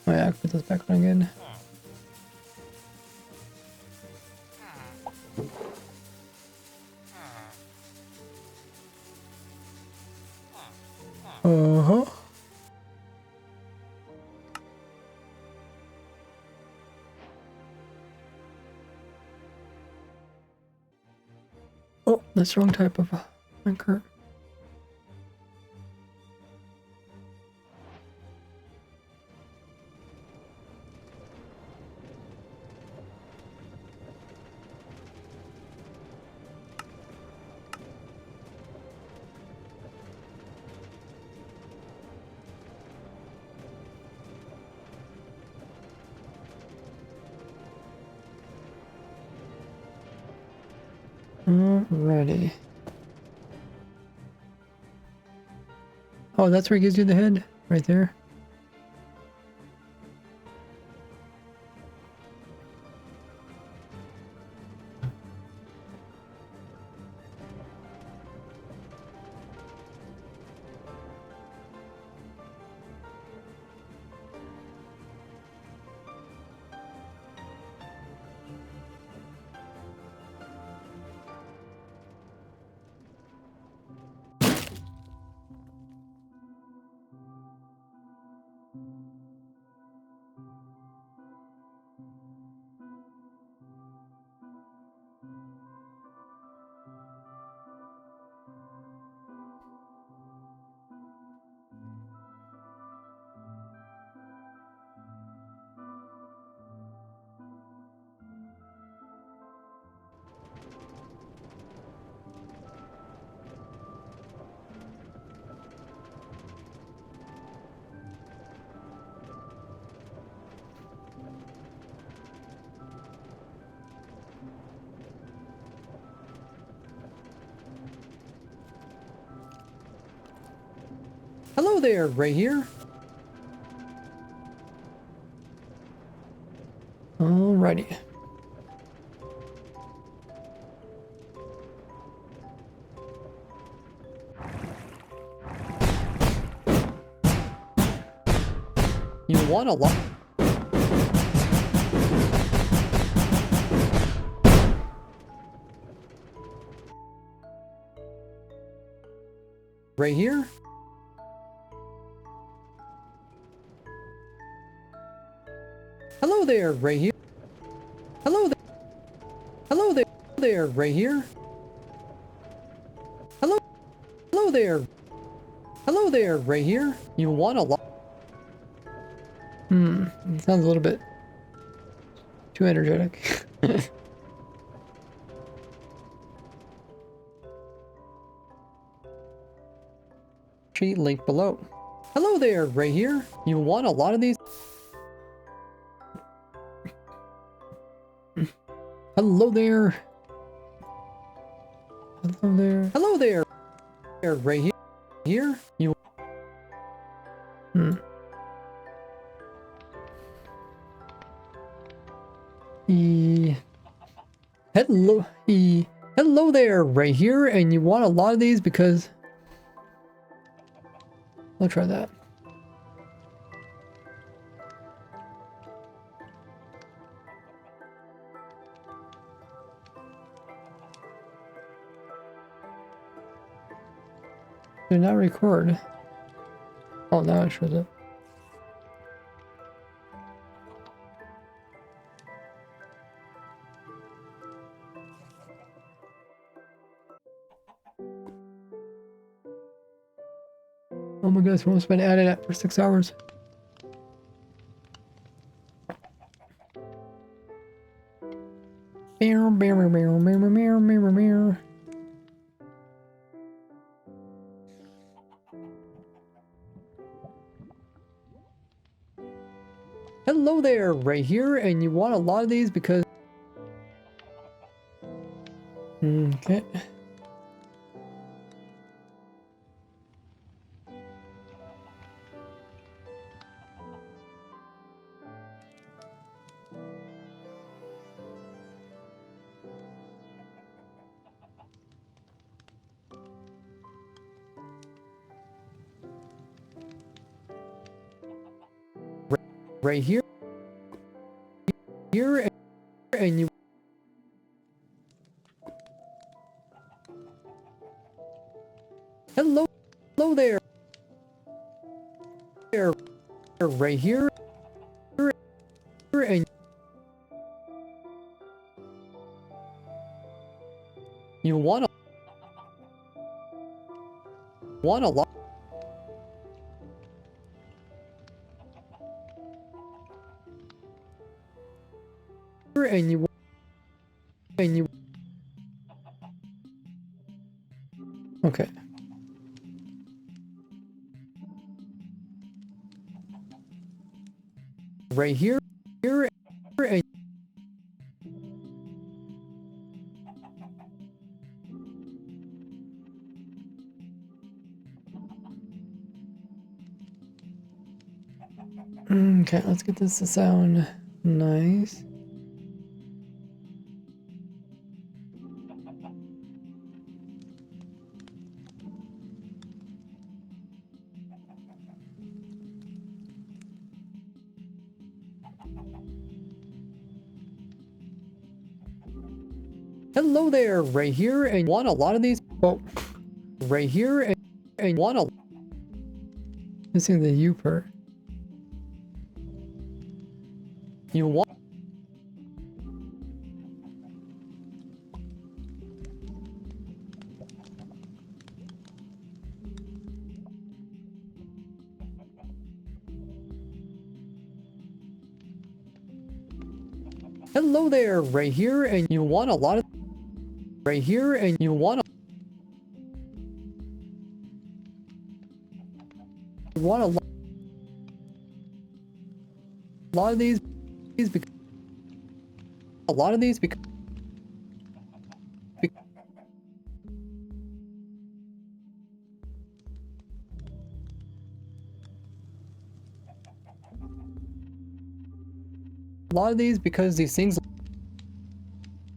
Oh yeah, I can put this back on again. Uh-huh. Oh, that's the wrong type of anchor. Alrighty. Oh, that's where it gives you the head? Right there? Hello there, right here. Alrighty. You want a lot? Right here? Hello there, right here. Hello there. Hello there. There, right here. Hello. Hello there. Hello there, right here. You want a lot? Sounds a little bit too energetic. Sheet link below. Hello there, right here. You want a lot of these? Hello there. Hello there. Hello there. Right here. Here. You. Hello. Hello there. Right here. And you want a lot of these because. I'll try that. Do not record. Oh, now it shows up. Oh my goodness, we almost been at it for 6 hours. Hello there, right here, and you want a lot of these because... Okay. Right here, and you... Hello there. right here, and you want a lot, and you okay. Right here, and okay, let's get this to sound nice. Hello there, right here, and want a lot of these. Oh, right here, and want a. Missing the U part. You want hello there, right here, and you want a lot of right here, and you want a lot of these because a lot of these because a lot of these because these things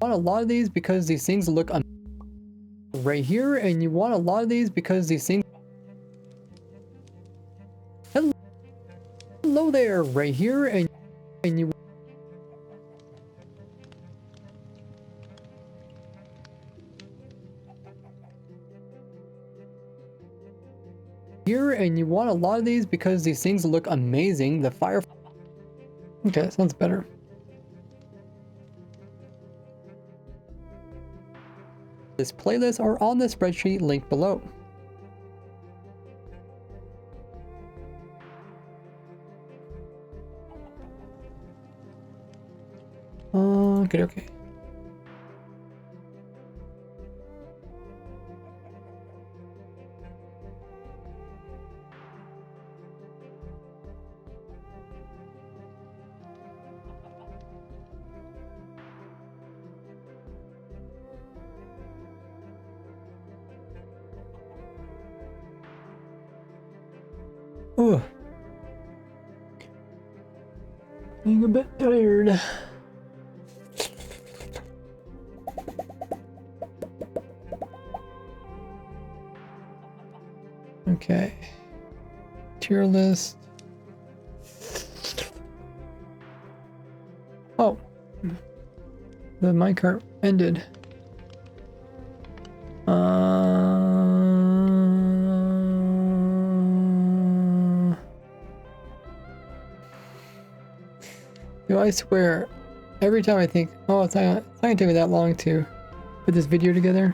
want a lot of these because these things look right here, and you want a lot of these because these things. Hello there, right here, and you here, and you want a lot of these because these things look amazing. The fire. Okay, sounds better. This playlist are on the spreadsheet linked below. Okay. Oh, being a bit tired. Okay. Tier list. Oh, the minecart ended. I swear, every time I think, oh, it's not gonna take me that long to put this video together.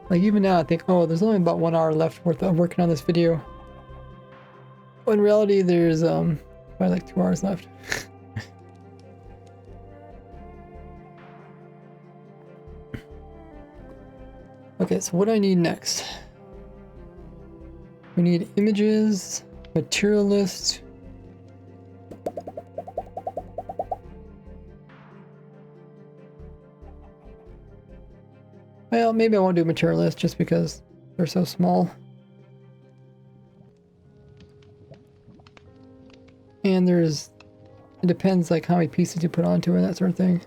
Like even now I think, oh, there's only about 1 hour left worth of working on this video. But in reality, there's probably like 2 hours left. Okay, so what do I need next? We need images, material list. Well, maybe I won't do material list just because they're so small. And it depends like how many pieces you put onto it, that sort of thing.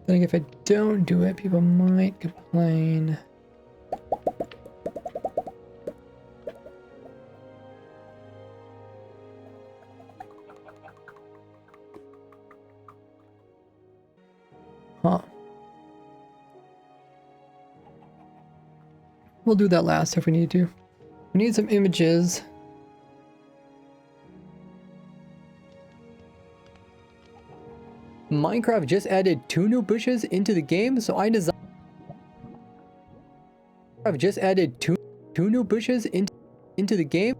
I think if I don't do it, people might complain. Huh. We'll do that last if we need to. We need some images. Minecraft just added 2 new bushes into the game, so I designed. I've just added two new bushes into the game.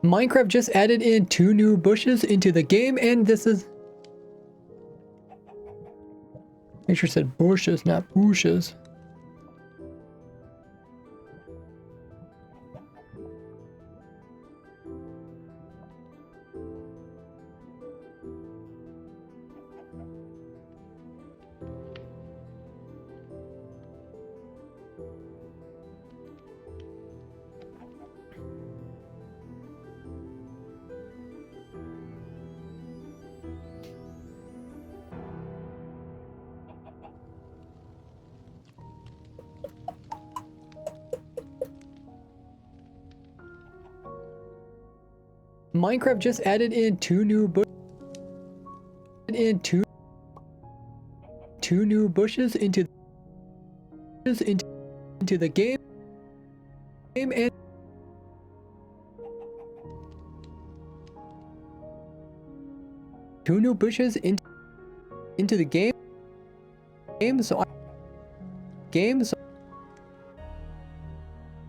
Minecraft just added in 2 new bushes into the game, and this is. Make sure it said bushes, not bushes. Minecraft just added in 2 new bushes. Two new bushes into the game, and two new bushes into the game. So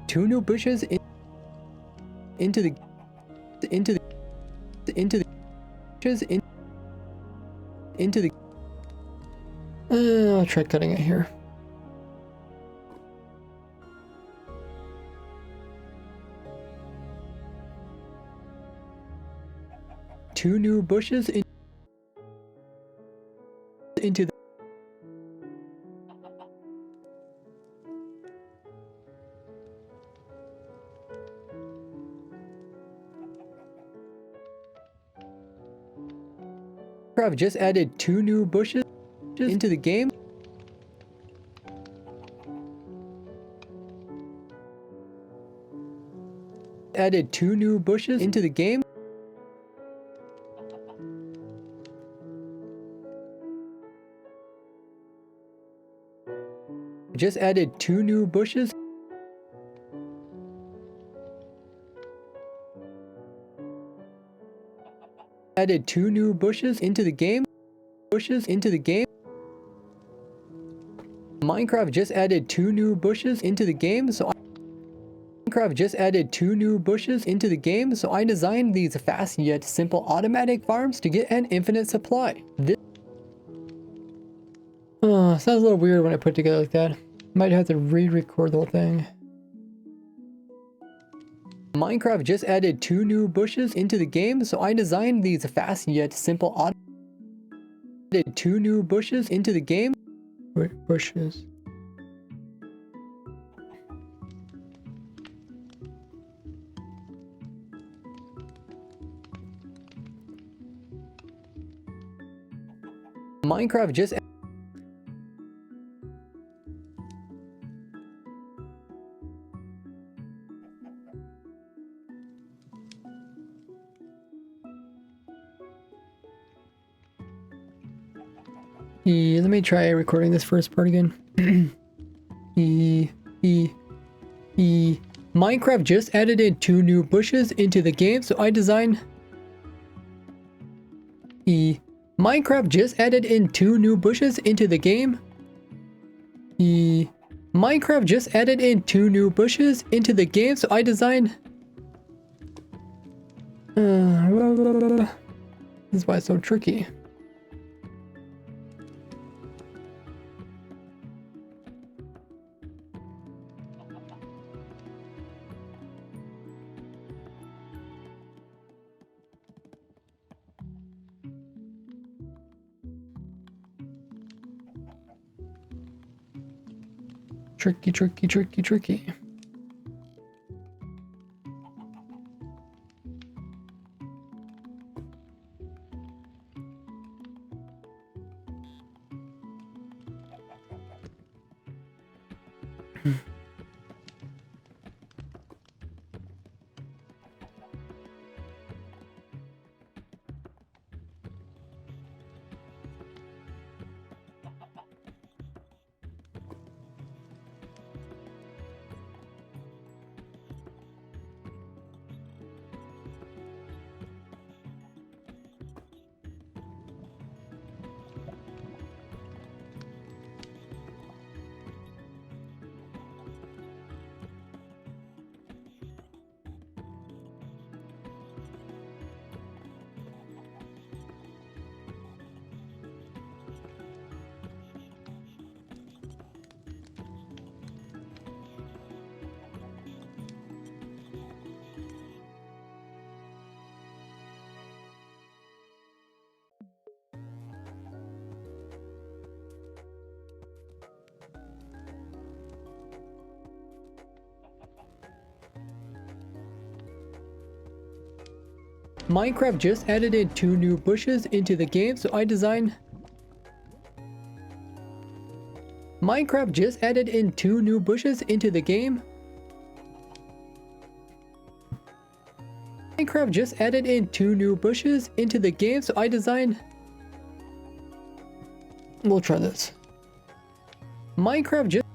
two new bushes into the I'll try cutting it here. Two new bushes into the I've just added 2 new bushes into the game. Added 2 new bushes into the game. Just added 2 new bushes. Added 2 new bushes into the game. Minecraft just added 2 new bushes into the game, so Minecraft just added 2 new bushes into the game, so I designed these fast yet simple automatic farms to get an infinite supply. Sounds a little weird when I put it together like that. Might have to re-record the whole thing. Minecraft just added 2 new bushes into the game, so I designed these fast yet simple added 2 new bushes into the game. Wait, bushes. Minecraft just let me try recording this first part again. Minecraft just added in 2 new bushes into the game, so I designed. Minecraft just added in 2 new bushes into the game. Minecraft just added in 2 new bushes into the game, so I designed. This is why it's so tricky. Tricky. Minecraft just added in 2 new bushes into the game, so I designed... Minecraft just added in 2 new bushes into the game. Minecraft just added in 2 new bushes into the game, so I designed... We'll try this. Minecraft just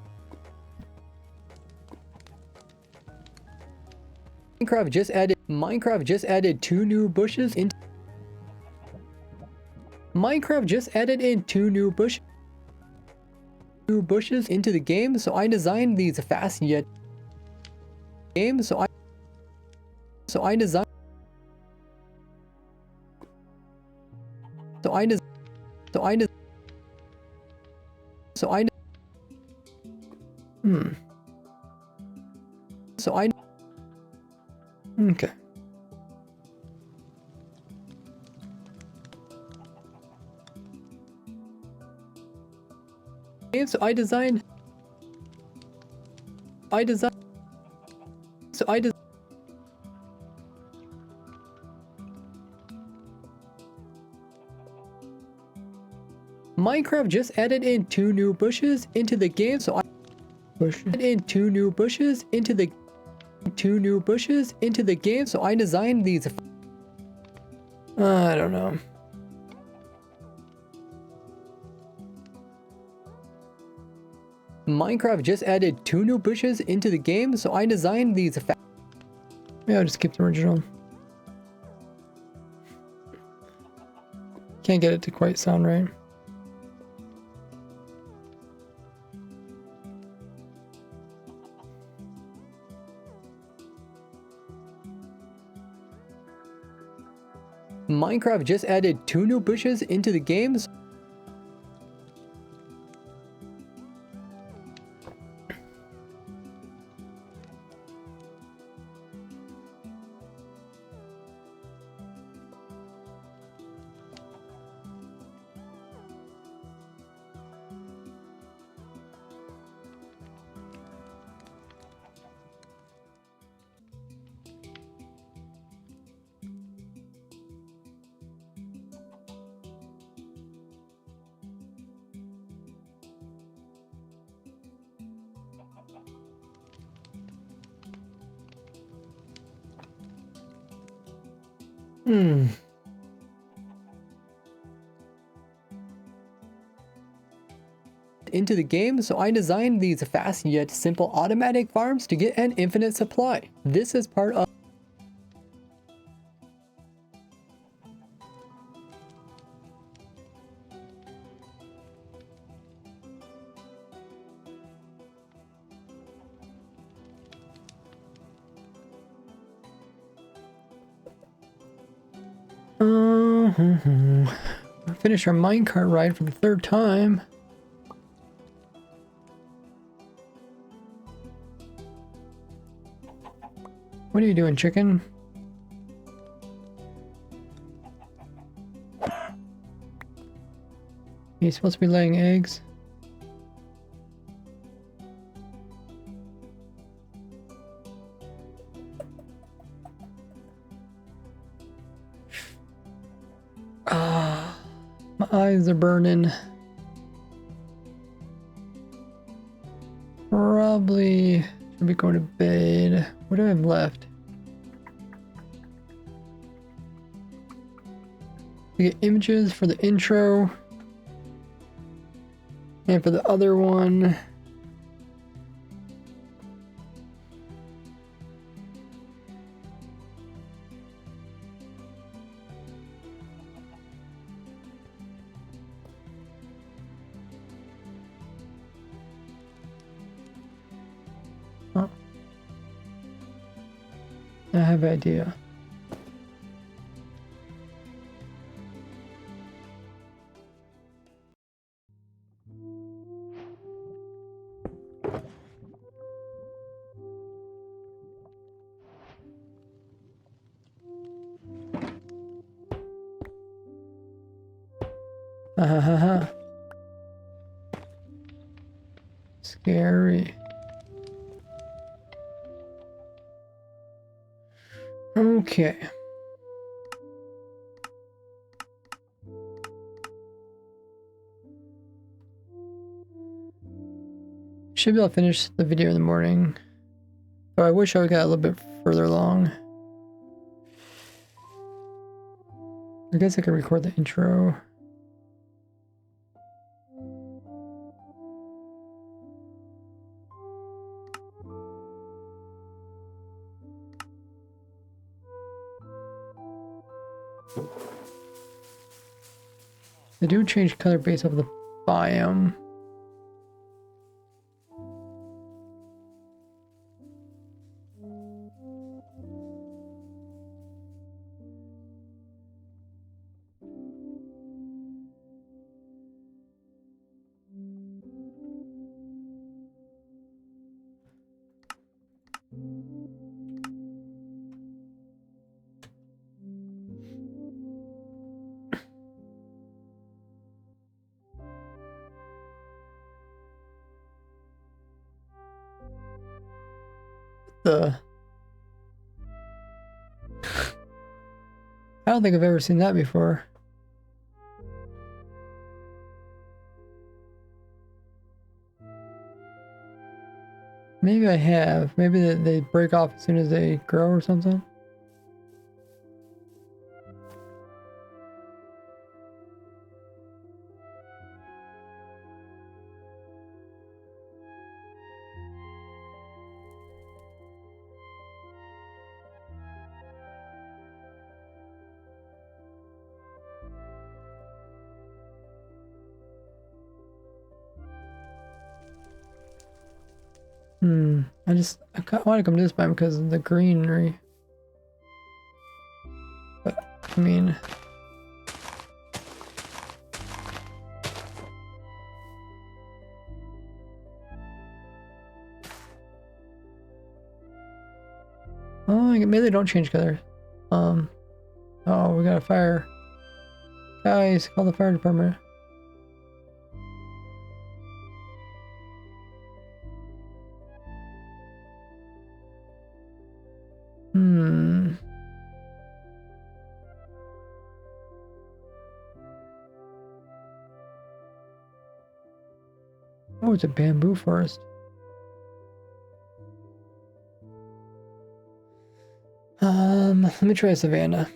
added 2 new bushes into... Minecraft just added in 2 new bushes into the game, so I designed these fast yet game, so I designed okay. So I designed Minecraft just added in 2 new bushes into the game, so I added in 2 new bushes into the game, so I designed these. I don't know. Minecraft just added 2 new bushes into the game, so I designed these. Yeah, I'll just keep the original. Can't get it to quite sound right. Minecraft just added 2 new bushes into the games. Into the game, so I designed these fast yet simple automatic farms to get an infinite supply. This is part of finish our minecart ride for the 3rd time. What are you doing, chicken? He's supposed to be laying eggs. My eyes are burning. Probably be going to bed. What do I have left? We get images for the intro. And for the other one, oh, I have an idea. Ha ha ha. Scary. Okay. Should be able to finish the video in the morning. But I wish I would got a little bit further along. I guess I could record the intro. They do change color based off the biome. I don't think I've ever seen that before. Maybe I have. Maybe they break off as soon as they grow or something. I want to come to this biome because of the greenery. But, I mean... Oh, maybe they don't change color. Oh, we got a fire. Guys, call the fire department. Oh, it's a bamboo forest. Let me try Savannah.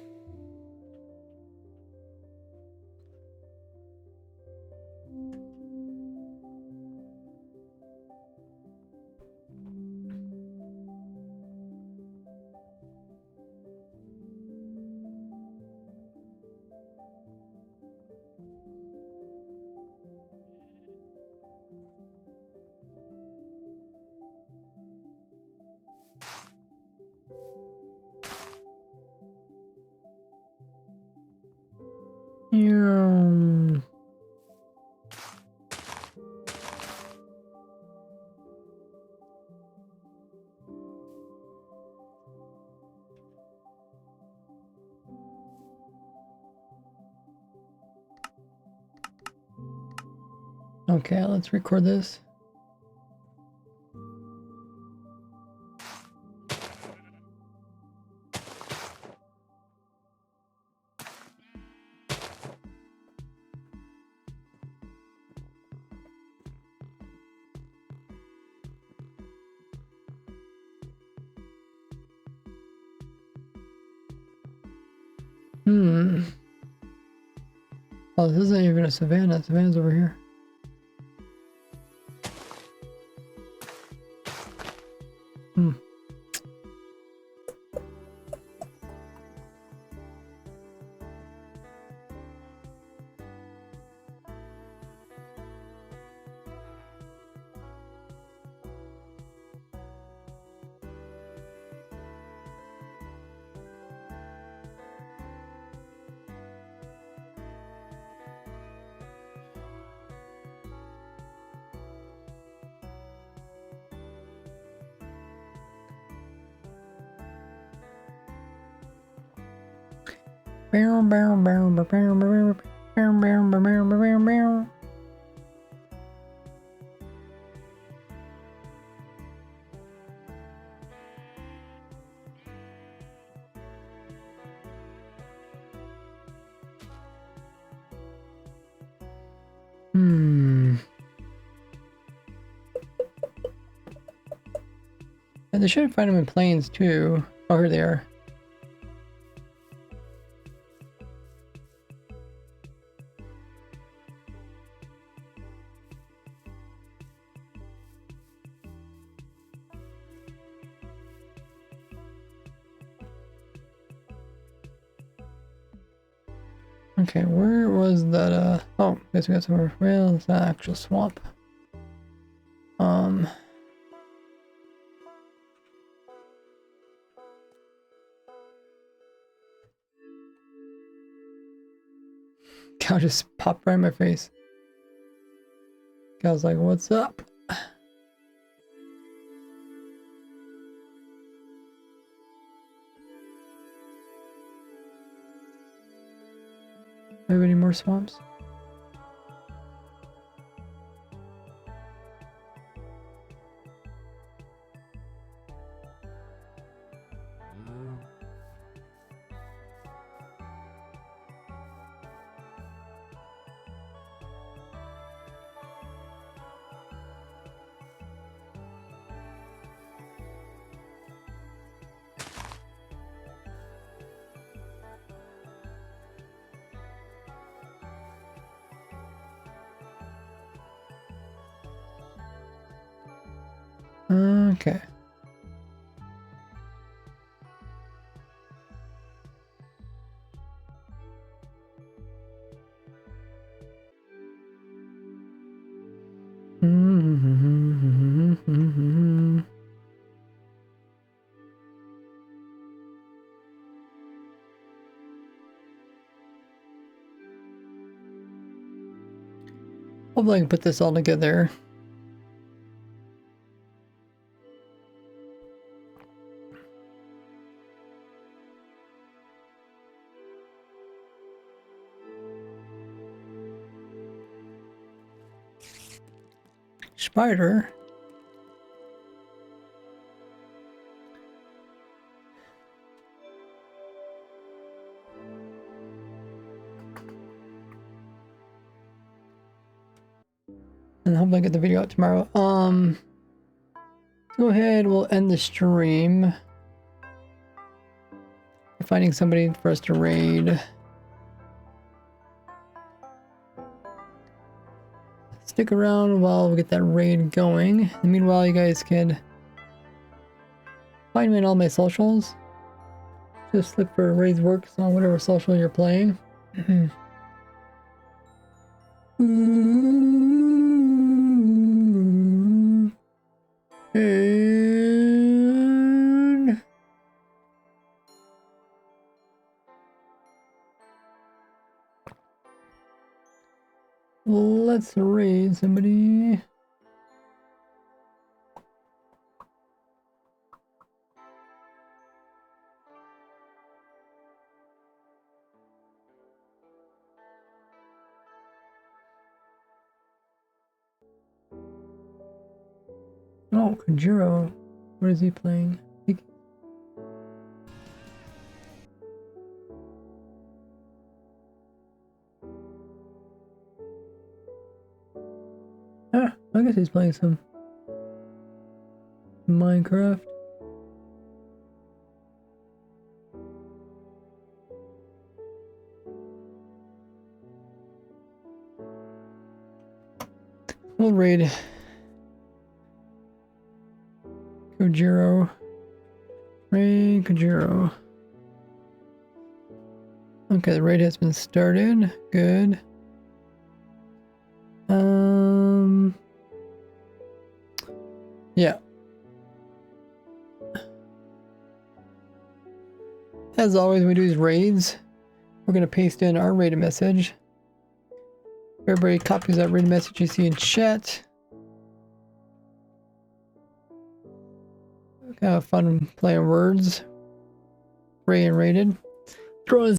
Okay, let's record this. Hmm. Oh, this isn't even a savanna. Savannah's over here. Hmm. Hmm. And they should find them in planes too. Oh, here they are. Okay, where was that, oh, guess we got somewhere. Well, it's not actual swamp. Cow just popped right in my face. Cow's like, what's up? Have any more swamps? Okay. Hopefully I can put this all together. Spider. And hopefully I get the video out tomorrow. Go ahead, we'll end the stream. We're finding somebody for us to raid. Stick around while we get that raid going. And meanwhile, you guys can find me on all my socials. Just look for Ray's Works on whatever social you're playing. And let's raid somebody. Oh, Kojiro. What is he playing? Ah, I guess he's playing some Minecraft. We'll raid Kojiro. Raid Kojiro. Okay, the raid has been started. Good. Yeah. As always, when we do these raids, we're going to paste in our raid message. Everybody copies that raid message you see in chat. Kind of fun playing words. Raid and raided. Throw in